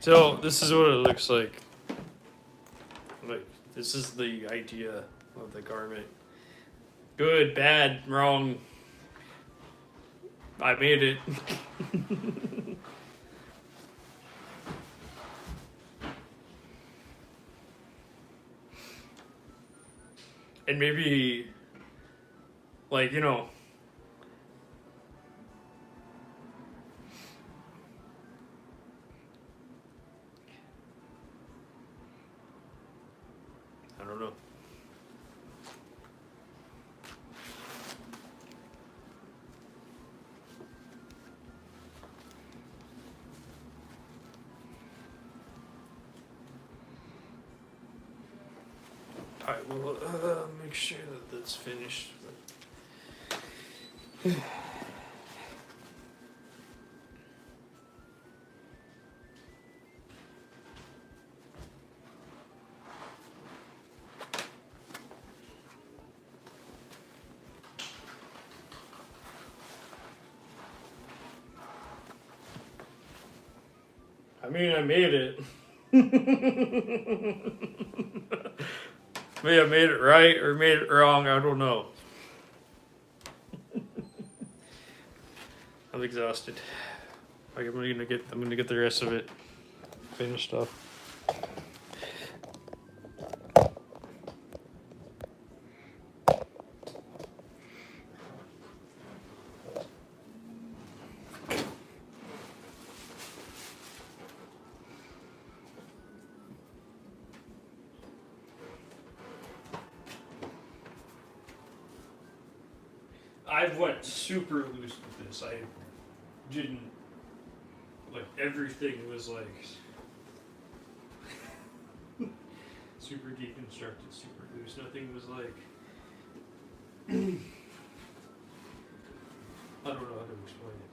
so this is what it looks like. Like, this is the idea of the garment. Good, bad, wrong. I made it. And maybe, like, you know, I don't know. I will make sure that that's finished. I mean, I made it. Maybe I made it right or made it wrong. I don't know. I'm exhausted. Like, I'm gonna get the rest of it finished up. I went super loose with this. I didn't like everything was like super deconstructed, super loose. Nothing was like I don't know how to explain it.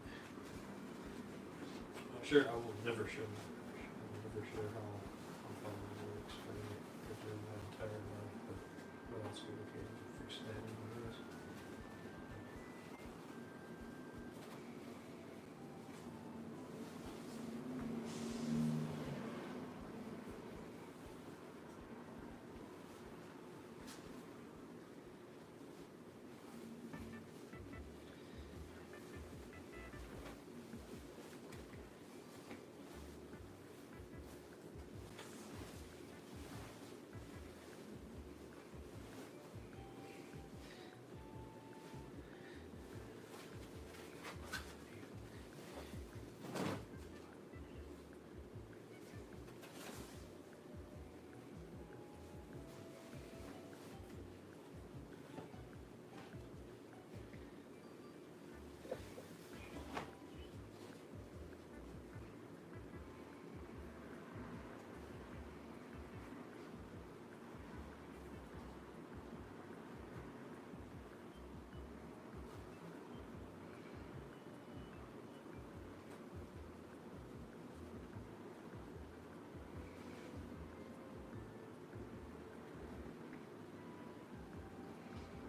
I'm sure I will never show. I'm never sure how I will explain it during my entire life, but well, that's good. Okay, fix that anyways.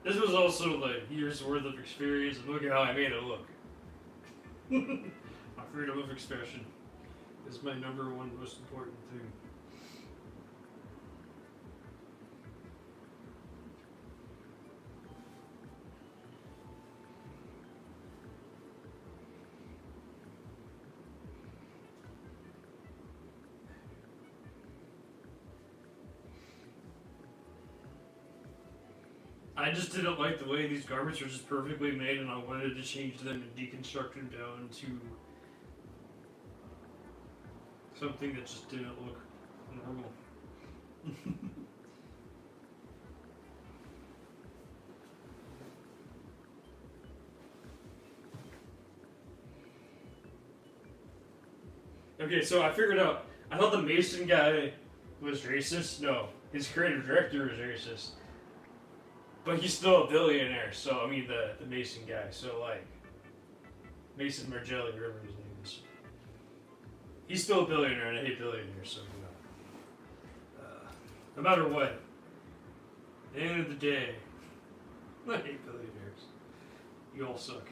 This was also like years worth of experience, and look at how I made it look. My freedom of expression is my number one most important thing. I just didn't like the way these garments were just perfectly made, and I wanted to change them and deconstruct them down to something that just didn't look normal. Okay, so I figured out. I thought the Mason guy was racist. No, his creative director was racist. But he's still a billionaire, so I mean the Mason guy. So like Mason Margelli, whatever his name is. He's still a billionaire, and I hate billionaires, so you know. No matter what, at the end of the day, I hate billionaires. You all suck.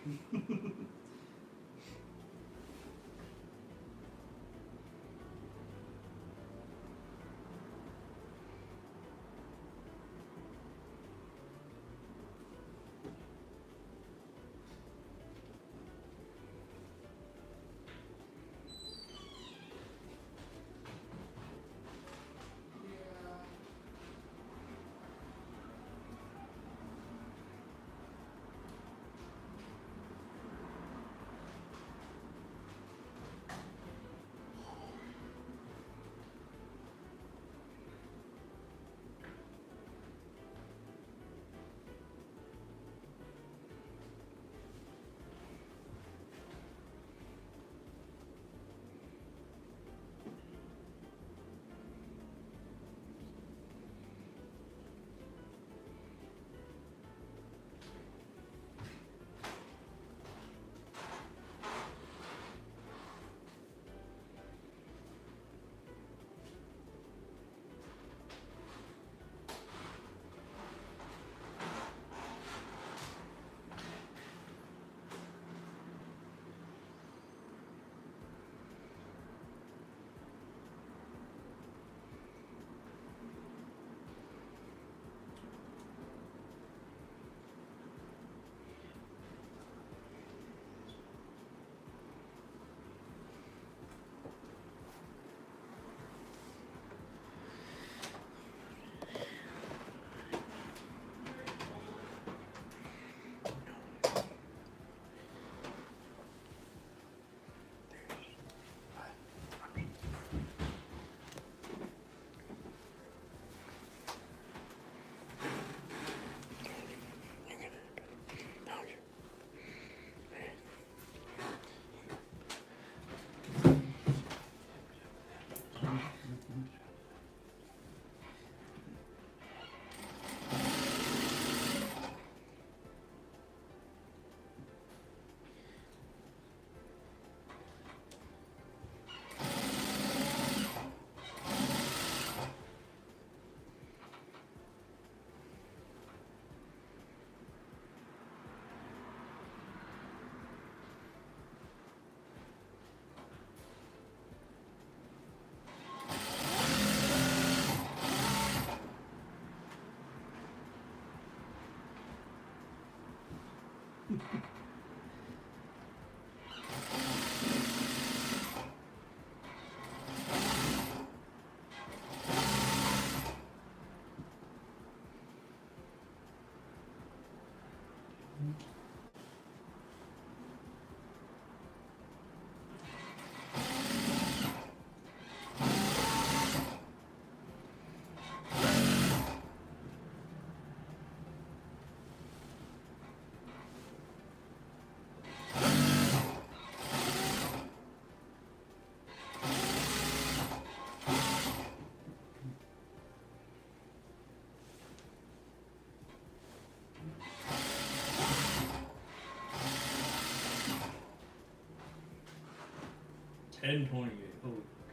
10:28. Holy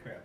crap.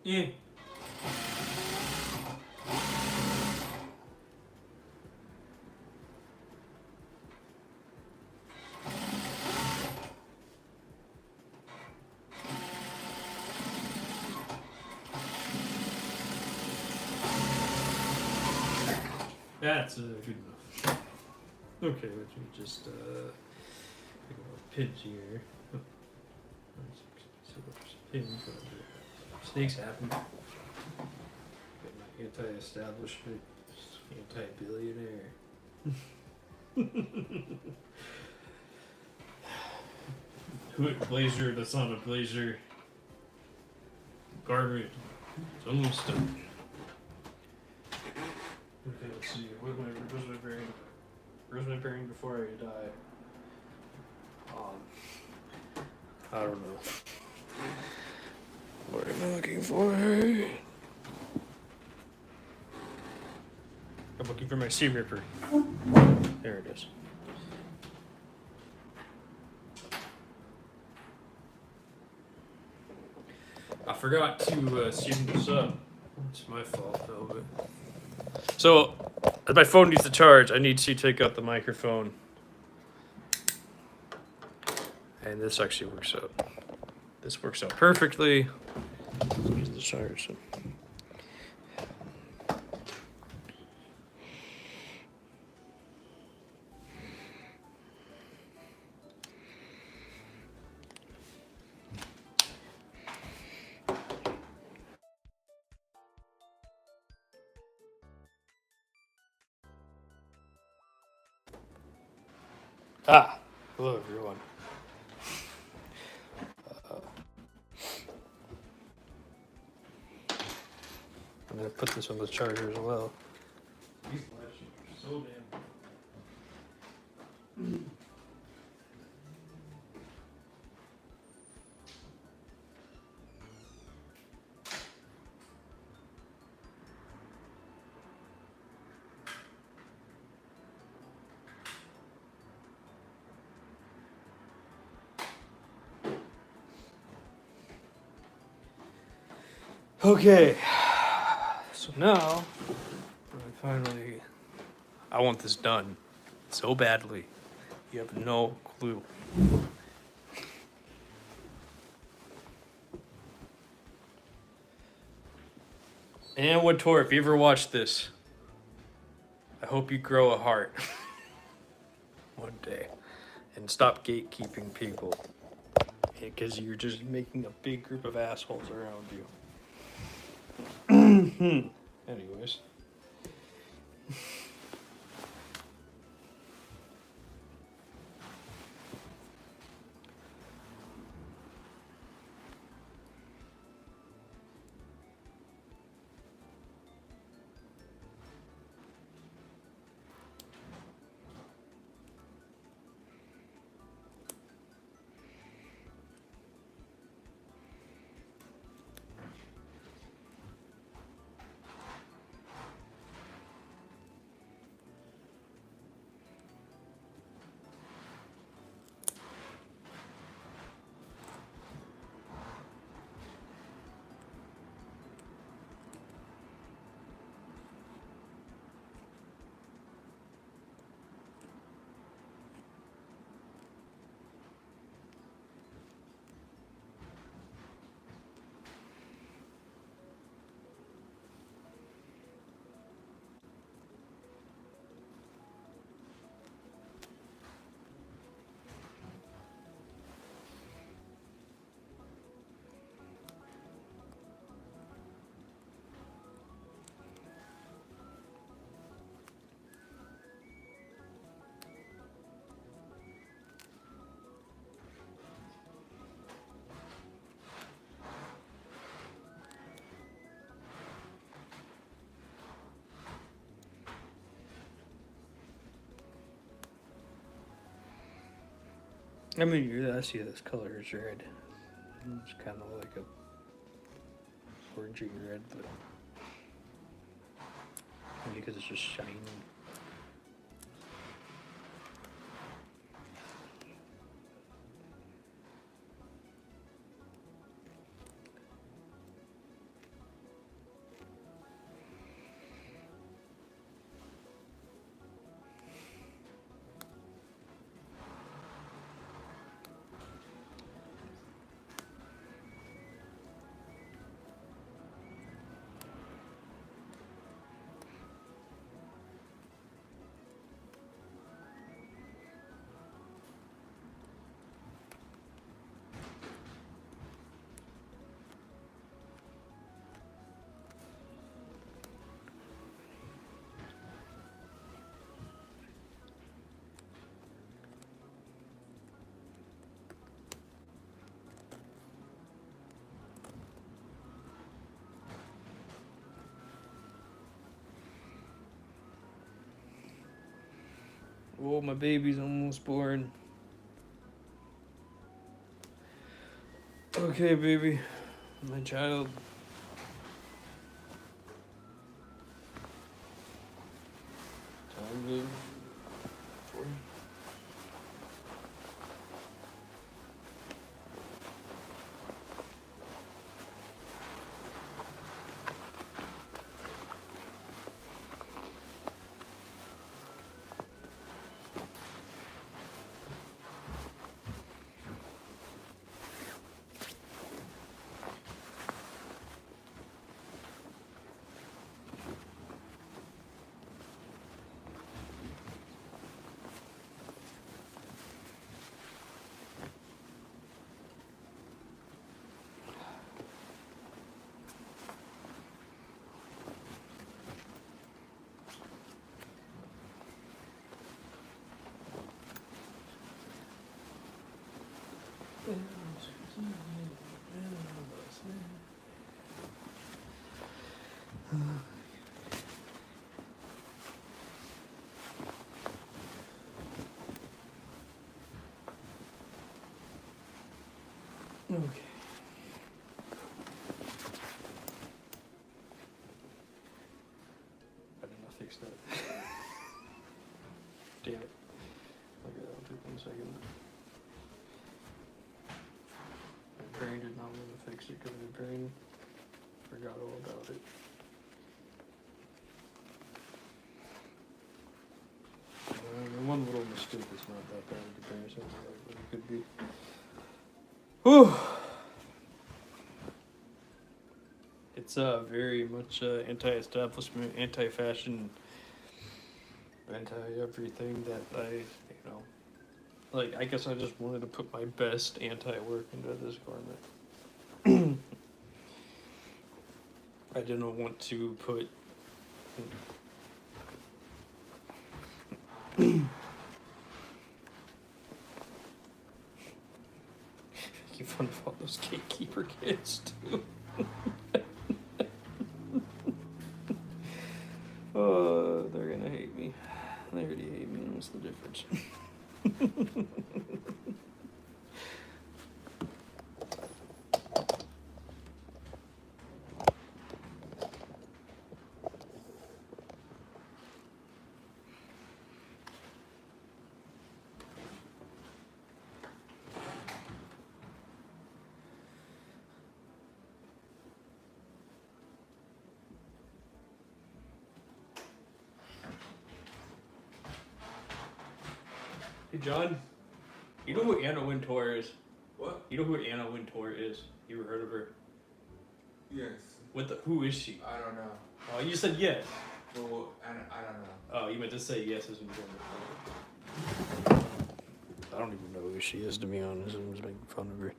Yeah. That's good enough. Okay, let me just pick a pins here. Oh, pins. Snakes happen. Got my anti-establishment, anti-billionaire. Blazer, that's not a blazer. Garment. It's almost done. Okay, let's see. Where's my bearing? Where's my bearing before I die? I don't know. What am I looking for? I'm looking for my Sea Ripper. There it is. I forgot to seam this up. It's my fault, though. But... So, as my phone needs to charge, I need to take out the microphone. And this actually works out. This works out perfectly. Use the charge. Hello everyone. I'm gonna put this on the charger as well. These lights are so damn. Okay, so now, I want this done so badly. You have no clue. And Woodtor, if you ever watch this, I hope you grow a heart one day and stop gatekeeping people, because you're just making a big group of assholes around you. Anyways. I mean, I see this color is red. It's kind of like a orangey red, but maybe because it's just shiny. Oh, my baby's almost born. Okay, baby. My child. Time to... Okay. I did not fix that. Damn it. Okay, that'll take 1 second. My brain did not want to fix it because my brain forgot all about it. One little mistake is not that bad in comparison to what it could be. Whew. It's very much anti-establishment, anti-fashion, anti-everything that I, like, I guess I just wanted to put my best anti-work into this garment. I didn't want to put... Making fun of all those gatekeeper kids, too. Oh, they're gonna hate me. They already hate me. What's the difference? Hey, John, you know who Anna Wintour is? What? You know who Anna Wintour is? You ever heard of her? Yes. Who is she? I don't know. Oh, you said yes. Well, I don't know. Oh, you meant to say yes as in general. I don't even know who she is, to be honest. I'm just making fun of her.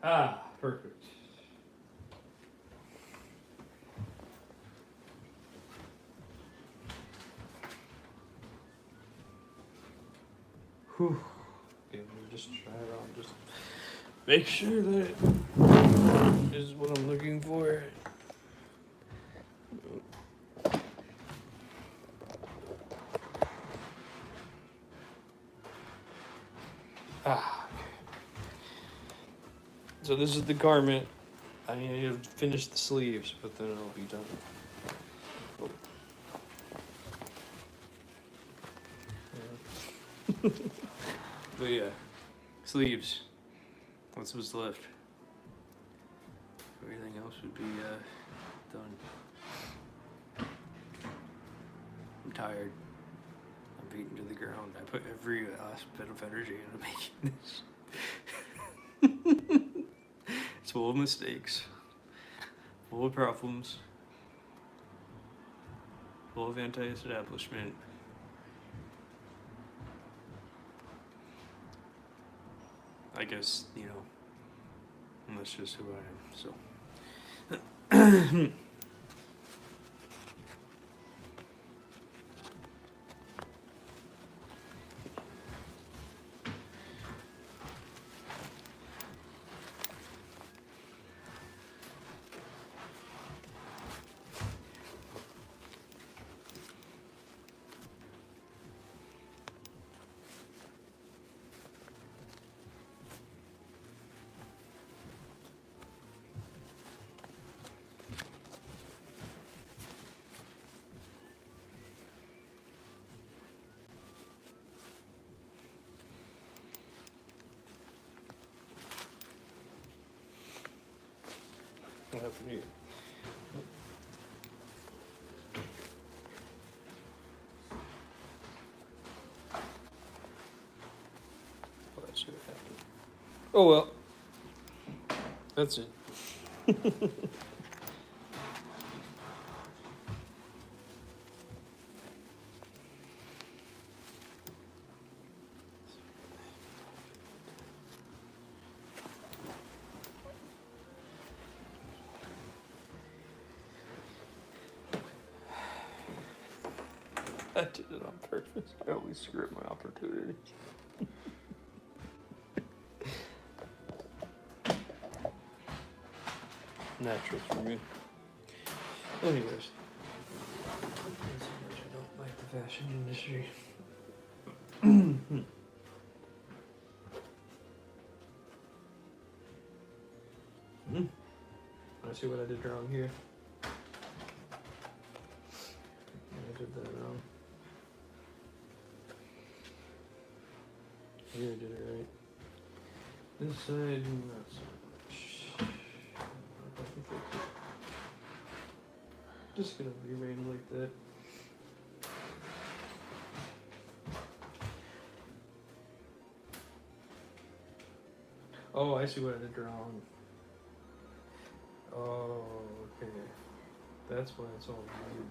Ah, perfect. Whew. Okay, we'll just try it on. Just make sure that is what I'm looking for. Ah. So this is the garment. I need to finish the sleeves, but then it'll be done. Oh. Yeah. But yeah, sleeves. That's what's left. Everything else would be done. I'm tired. I'm beaten to the ground. I put every last bit of energy into making this. It's full of mistakes, full of problems, full of anti-establishment. I guess, and that's just who I am, so. What happened here? Oh, that's what happened. Oh well. That's it. I did it on purpose. I always screw up my opportunity. Natural for me. Anyways. I don't like the fashion industry. I see what I did wrong here. I did that wrong. Here I did it right. This side, not so much. I can fix it. Just gonna remain like that. Oh, I see what I did wrong. Oh, okay. That's why it's all weird.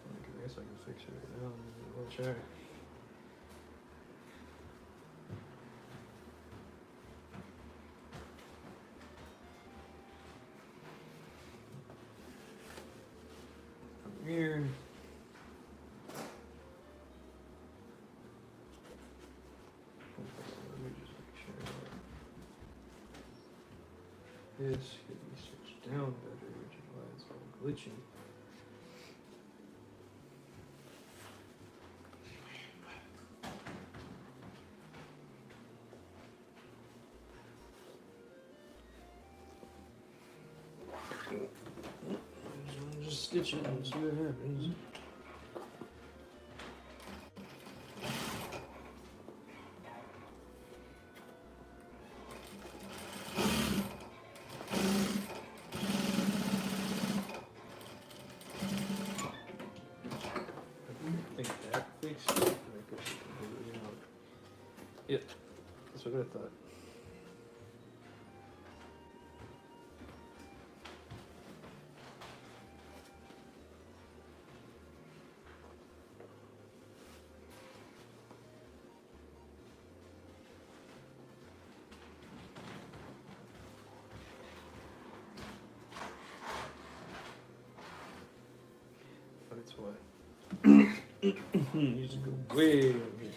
I guess I can fix it right now. We'll try. From here. Let me just make sure this could be switched down better, which is why it's all glitchy. Just stitch it and see what happens. I think that fixed it. I guess it completely out. Yep, that's what I thought. boy. Needs to go way over here.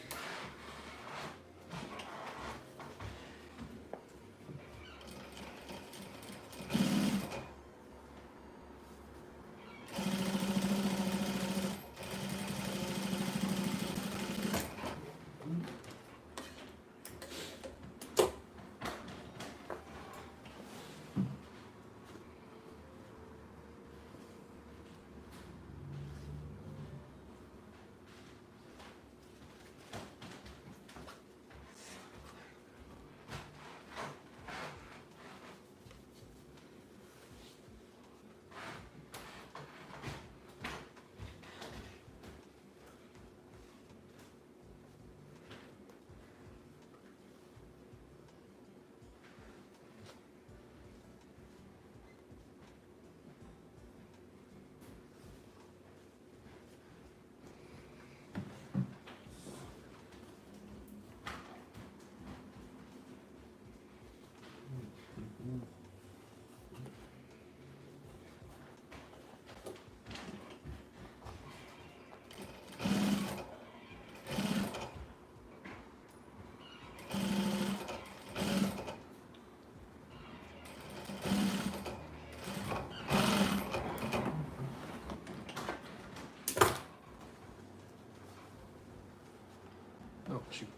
Oh, shoot.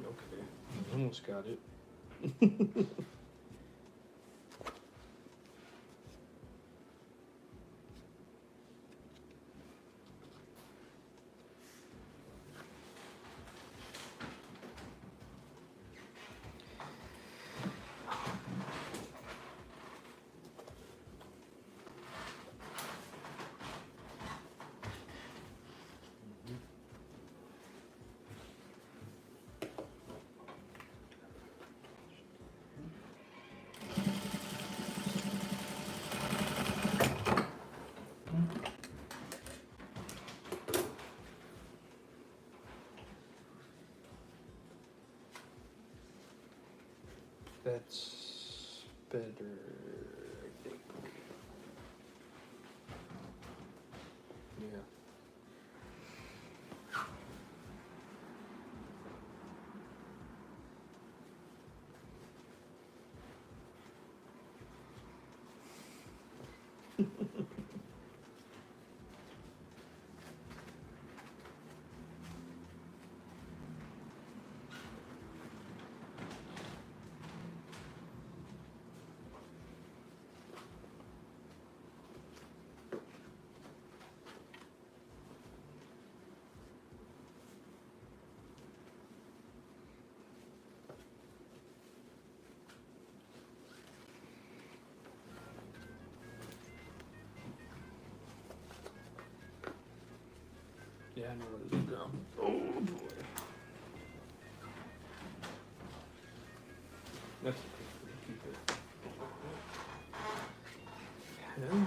Okay, almost got it. That's better, I think. Yeah. Yeah, I know what it is now. Oh boy. That's okay. We can keep it. Yeah.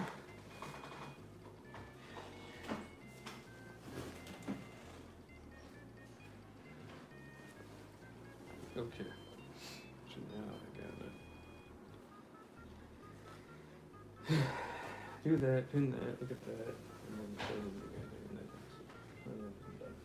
Okay. So now I gotta do that, pin that, look at that, and then put them together, and then I'm done.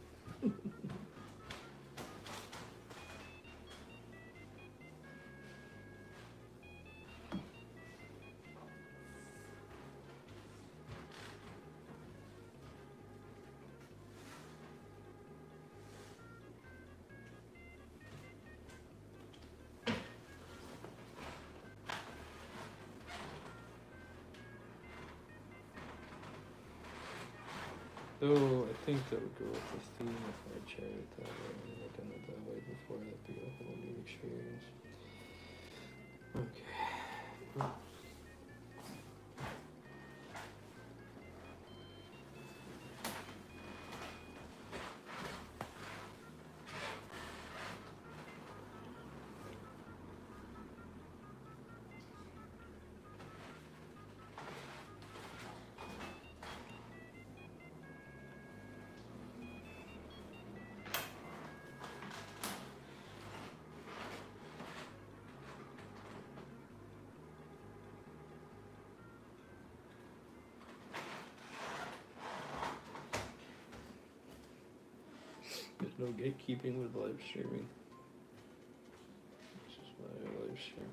So I think that would go with this theme if I tried it that way and looking at it that way before. That'd be a whole new experience. Okay. There's no gatekeeping with live streaming. This is why I live stream.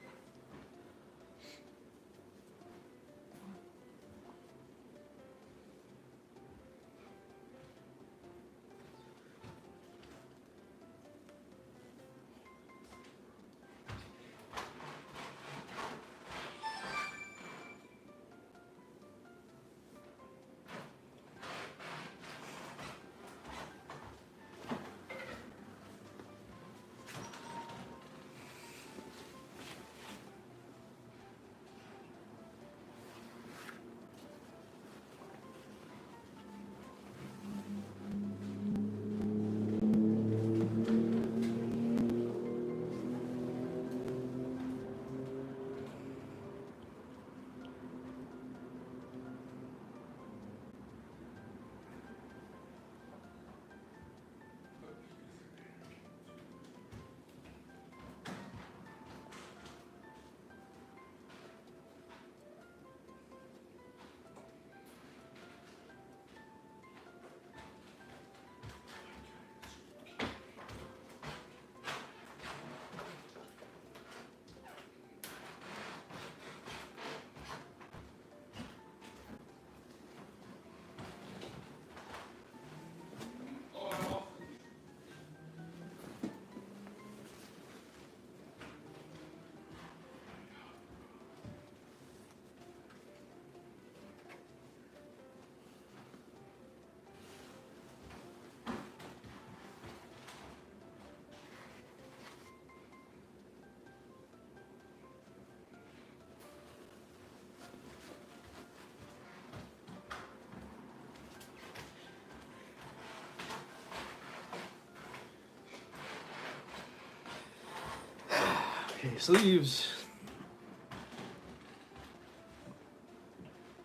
Okay, sleeves.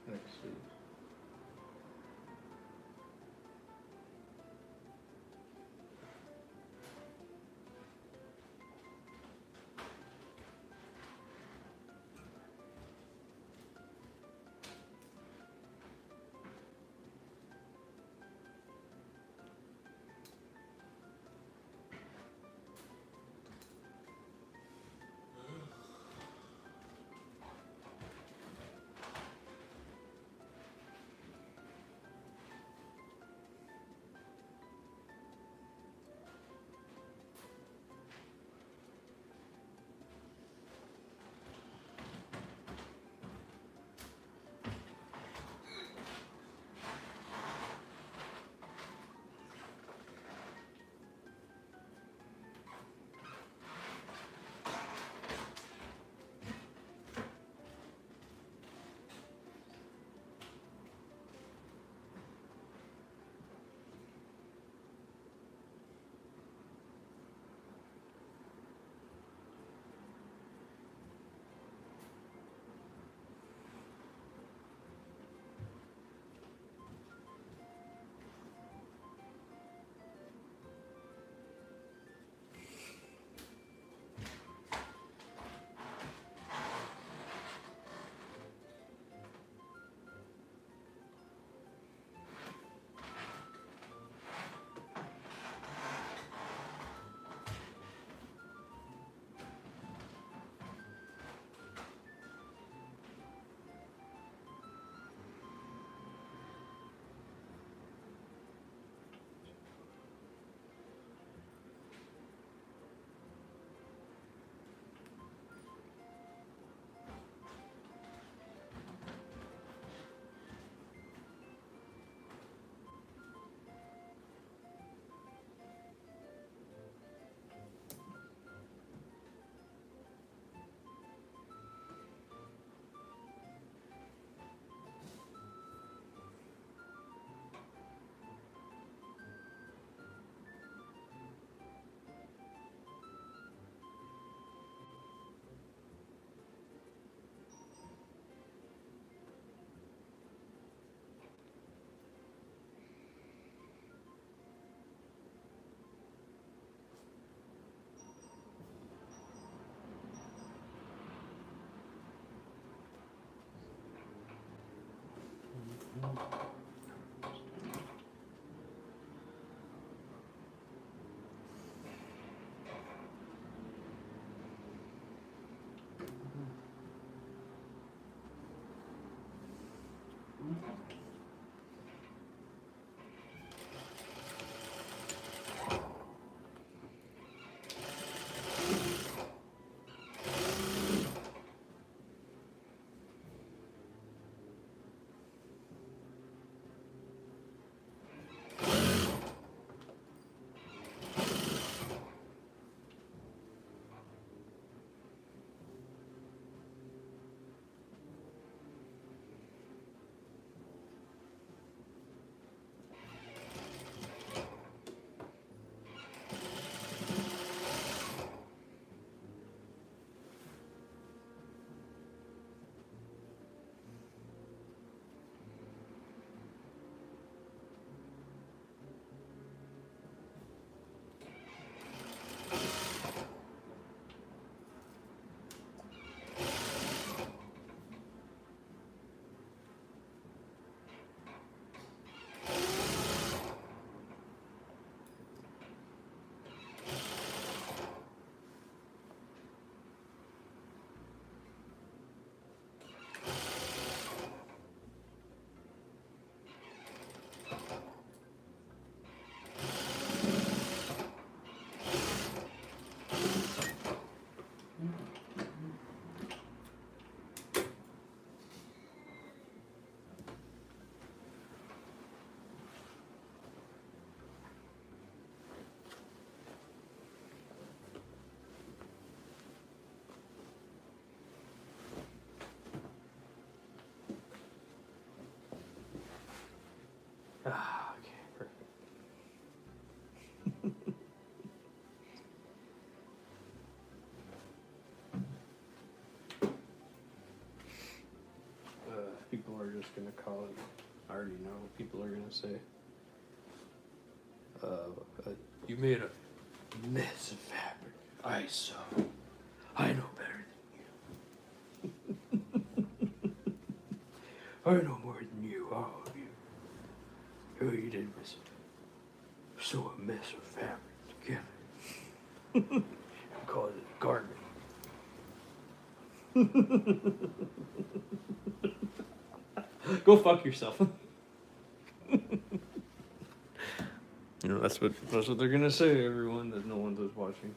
Next sleeve. People are just gonna call it. I already know what people are gonna say. You made a mess of fabric. I saw. I know better than you. I know more than you, all of you. All you did was sew a mess of fabric together and call it a garment. Go fuck yourself. You know, that's what they're gonna say, everyone that no one's watching.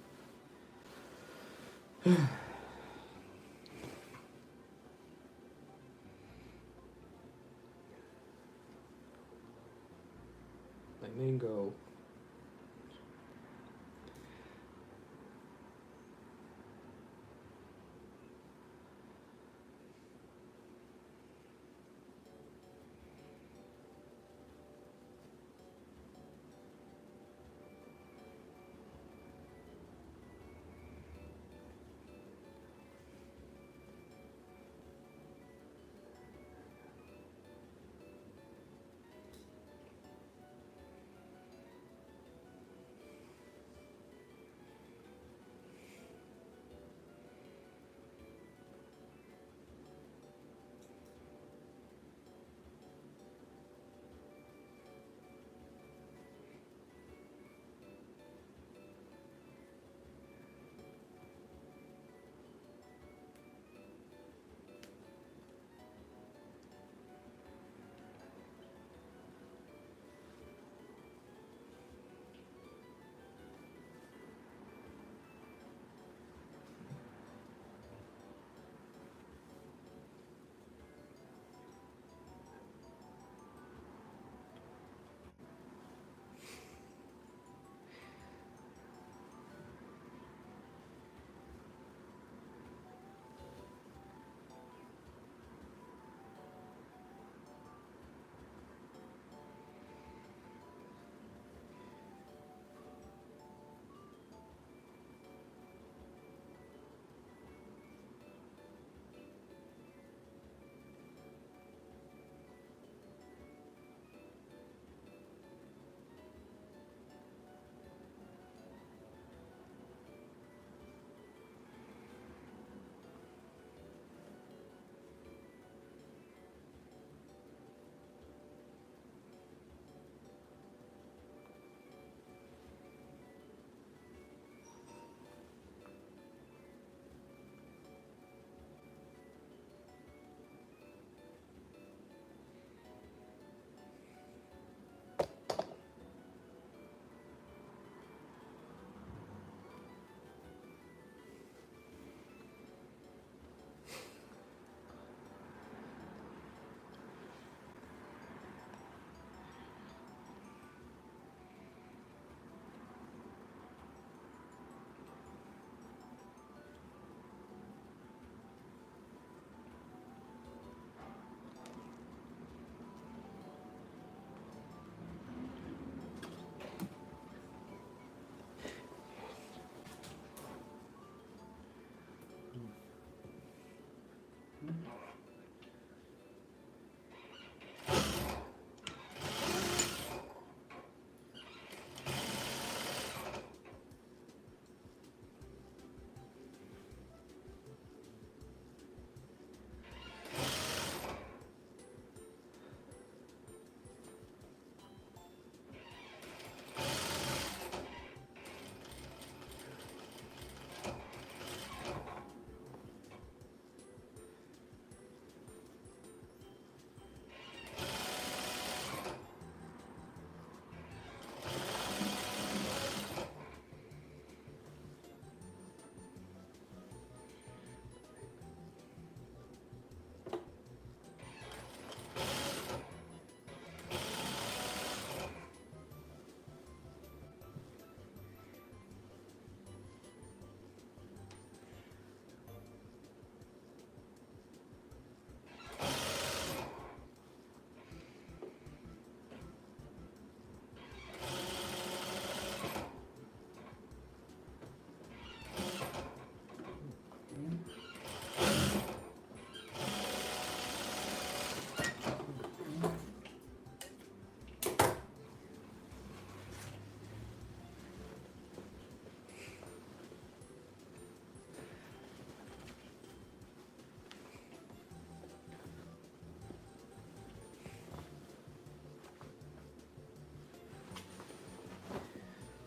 Like mango.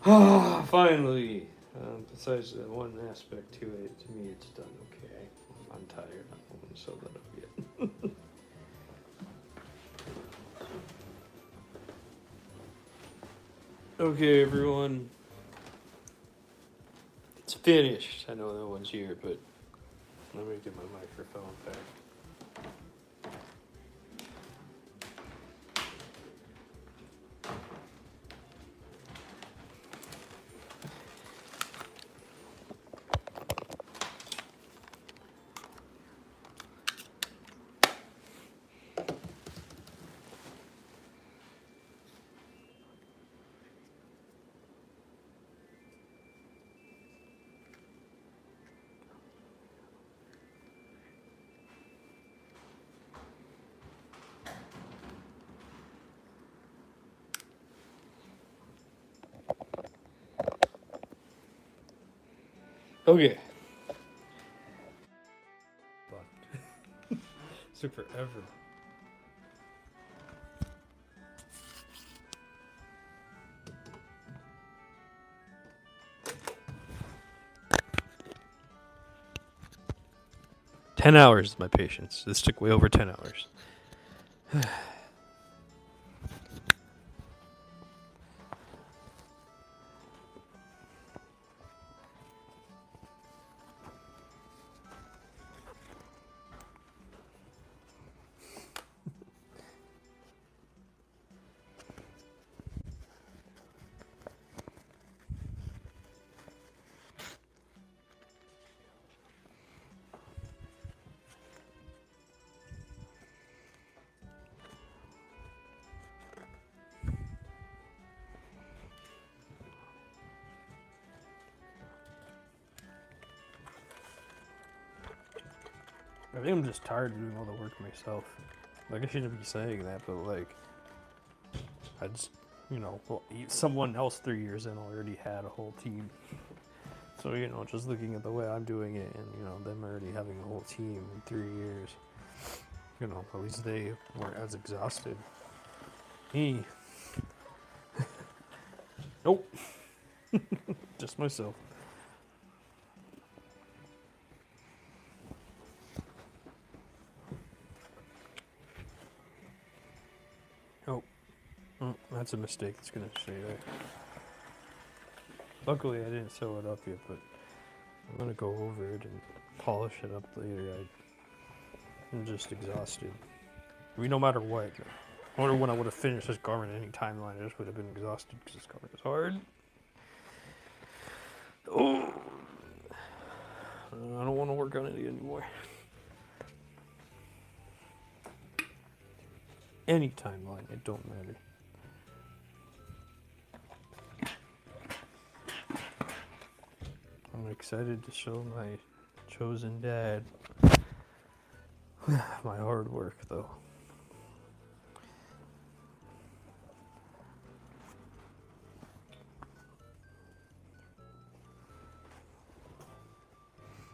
Finally. Besides that one aspect to it, to me it's done okay. I'm tired. I don't want to sew that up yet. Okay, everyone. It's finished. I know no one's here, but let me get my microphone back. Okay. Took forever. $10 is my patience. This took way over 10 hours. I think I'm just tired of doing all the work myself. Like, I shouldn't be saying that, but like, I just, well, someone else 3 years in already had a whole team. So, just looking at the way I'm doing it and, them already having a whole team in 3 years, at least they weren't as exhausted. Me. Nope. Just myself. Oh, that's a mistake. It's gonna stay there. Luckily, I didn't sew it up yet, but I'm gonna go over it and polish it up later. I'm just exhausted. I mean, no matter what. I wonder when I would have finished this garment any timeline. I just would have been exhausted because this garment is hard. Oh, I don't want to work on it anymore. Any timeline, it don't matter. I'm excited to show my chosen dad my hard work, though.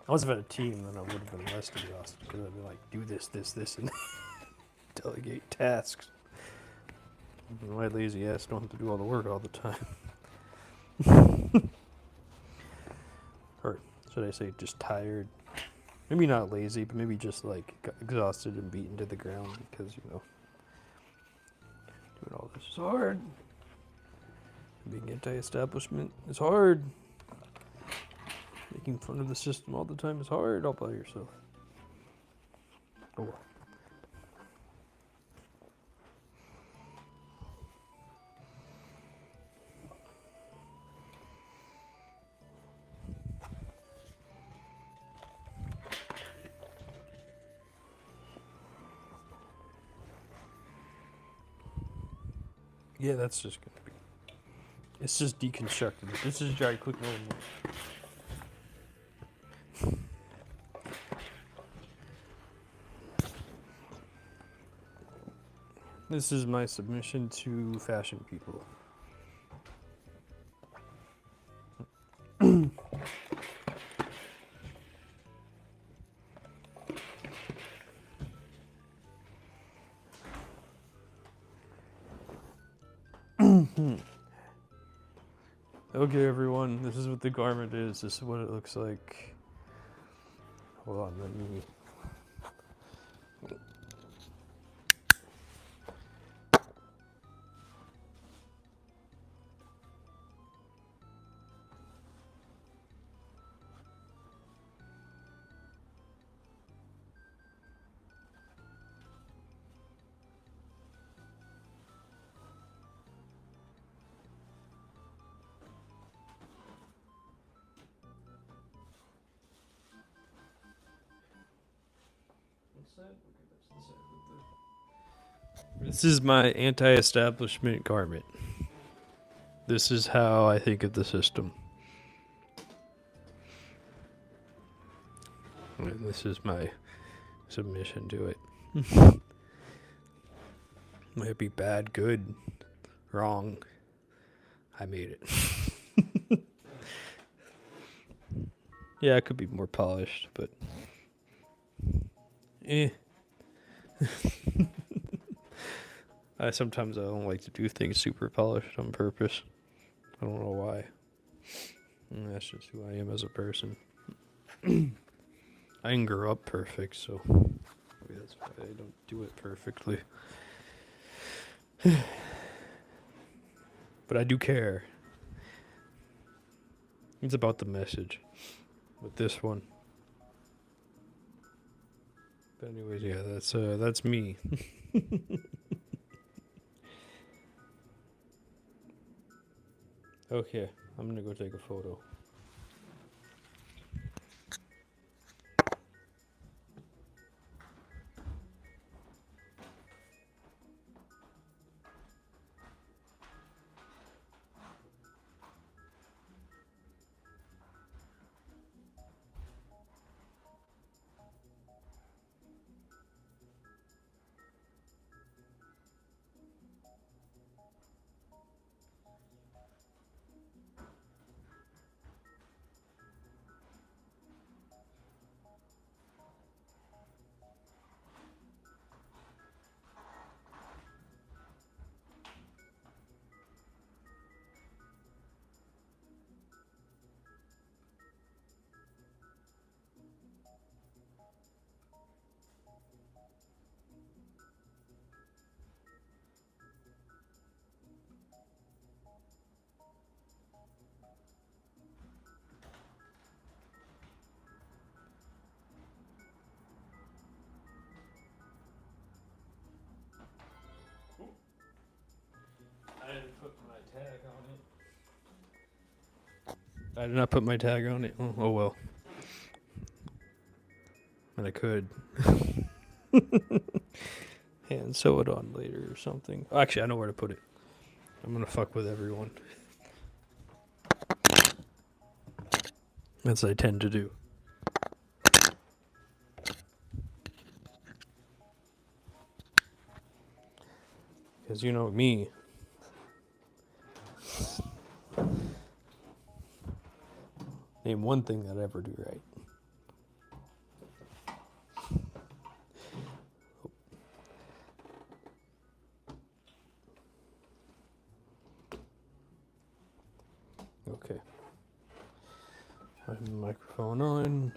I must have had a team, then I would have been less exhausted because I'd be like, do this, and delegate tasks. My lazy ass don't have to do all the work all the time. Or should I say just tired? Maybe not lazy, but maybe just like exhausted and beaten to the ground because, doing all this is hard. Being anti-establishment is hard. Making fun of the system all the time is hard all by yourself. Oh well. Yeah, that's just gonna be. It's just deconstructed. This is dry quick normal. This is my submission to fashion people. Okay, everyone, this is what the garment is. This is what it looks like. Hold on, let me. This is my anti-establishment garment. This is how I think of the system. And this is my submission to it. Might be bad, good, wrong. I made it. Yeah, it could be more polished, but sometimes I don't like to do things super polished on purpose. I don't know why. That's just who I am as a person. I didn't grow up perfect, so maybe that's why I don't do it perfectly. But I do care. It's about the message with this one. But anyways, yeah, that's me. Okay, I'm gonna go take a photo. I didn't put my tag on it. I did not put my tag on it. Oh well. And I could. And sew it on later or something. Actually, I know where to put it. I'm gonna fuck with everyone. As I tend to do. Because you know me. Name one thing that I ever do right. Okay. I have the microphone on.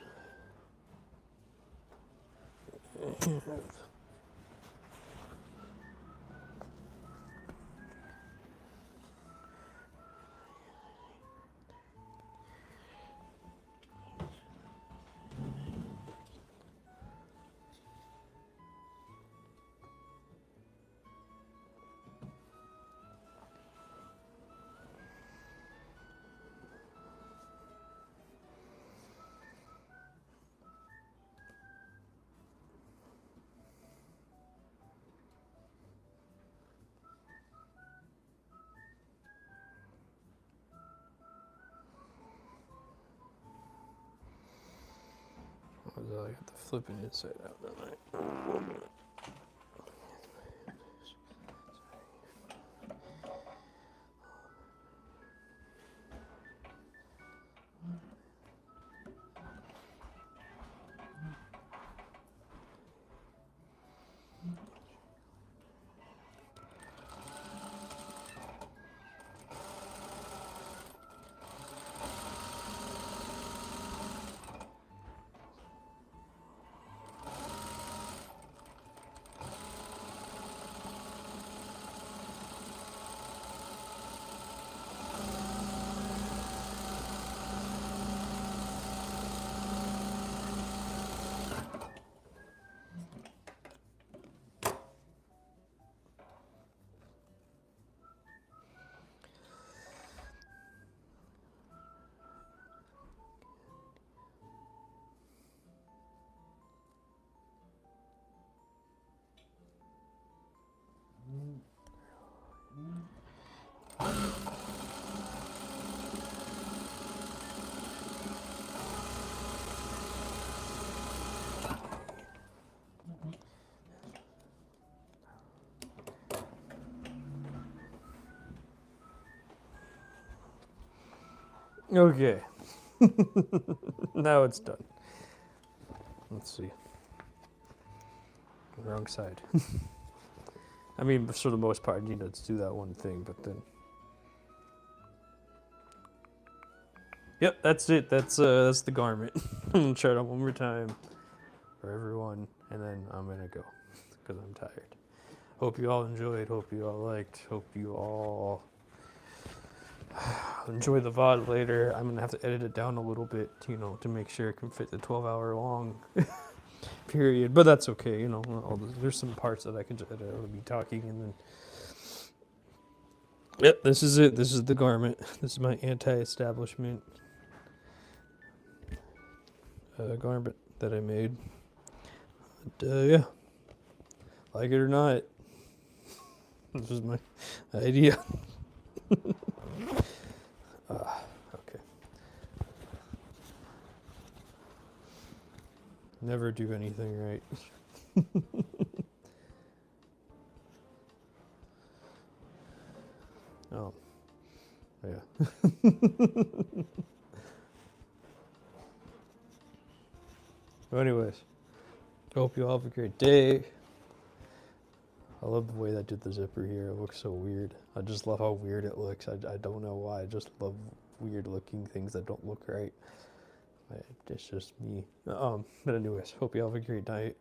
I got the flipping inside out, don't I? Okay. Now it's done. Let's see. Wrong side. I mean, for the most part, you know, to do that one thing, but then. Yep, that's it. That's the garment. I'm gonna try it out one more time for everyone, and then I'm gonna go because I'm tired. Hope you all enjoyed. Hope you all liked. Hope you all enjoy the VOD later. I'm gonna have to edit it down a little bit, you know, to make sure it can fit the 12-hour long period. But that's okay, you know. There's some parts that I can just edit. I'll be talking, and then. Yep, this is it. This is the garment. This is my anti-establishment garment that I made. But, yeah, like it or not, this is my idea. Okay. Never do anything right. Oh, yeah. Well, anyways, hope you all have a great day. I love the way that I did the zipper here. It looks so weird. I just love how weird it looks. I don't know why. I just love weird looking things that don't look right. It's just me. But anyways, hope you all have a great night,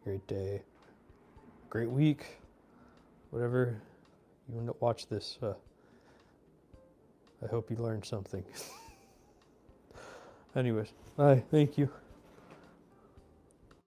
great day, great week, whatever you want to watch this. I hope you learned something. Anyways, bye. Thank you.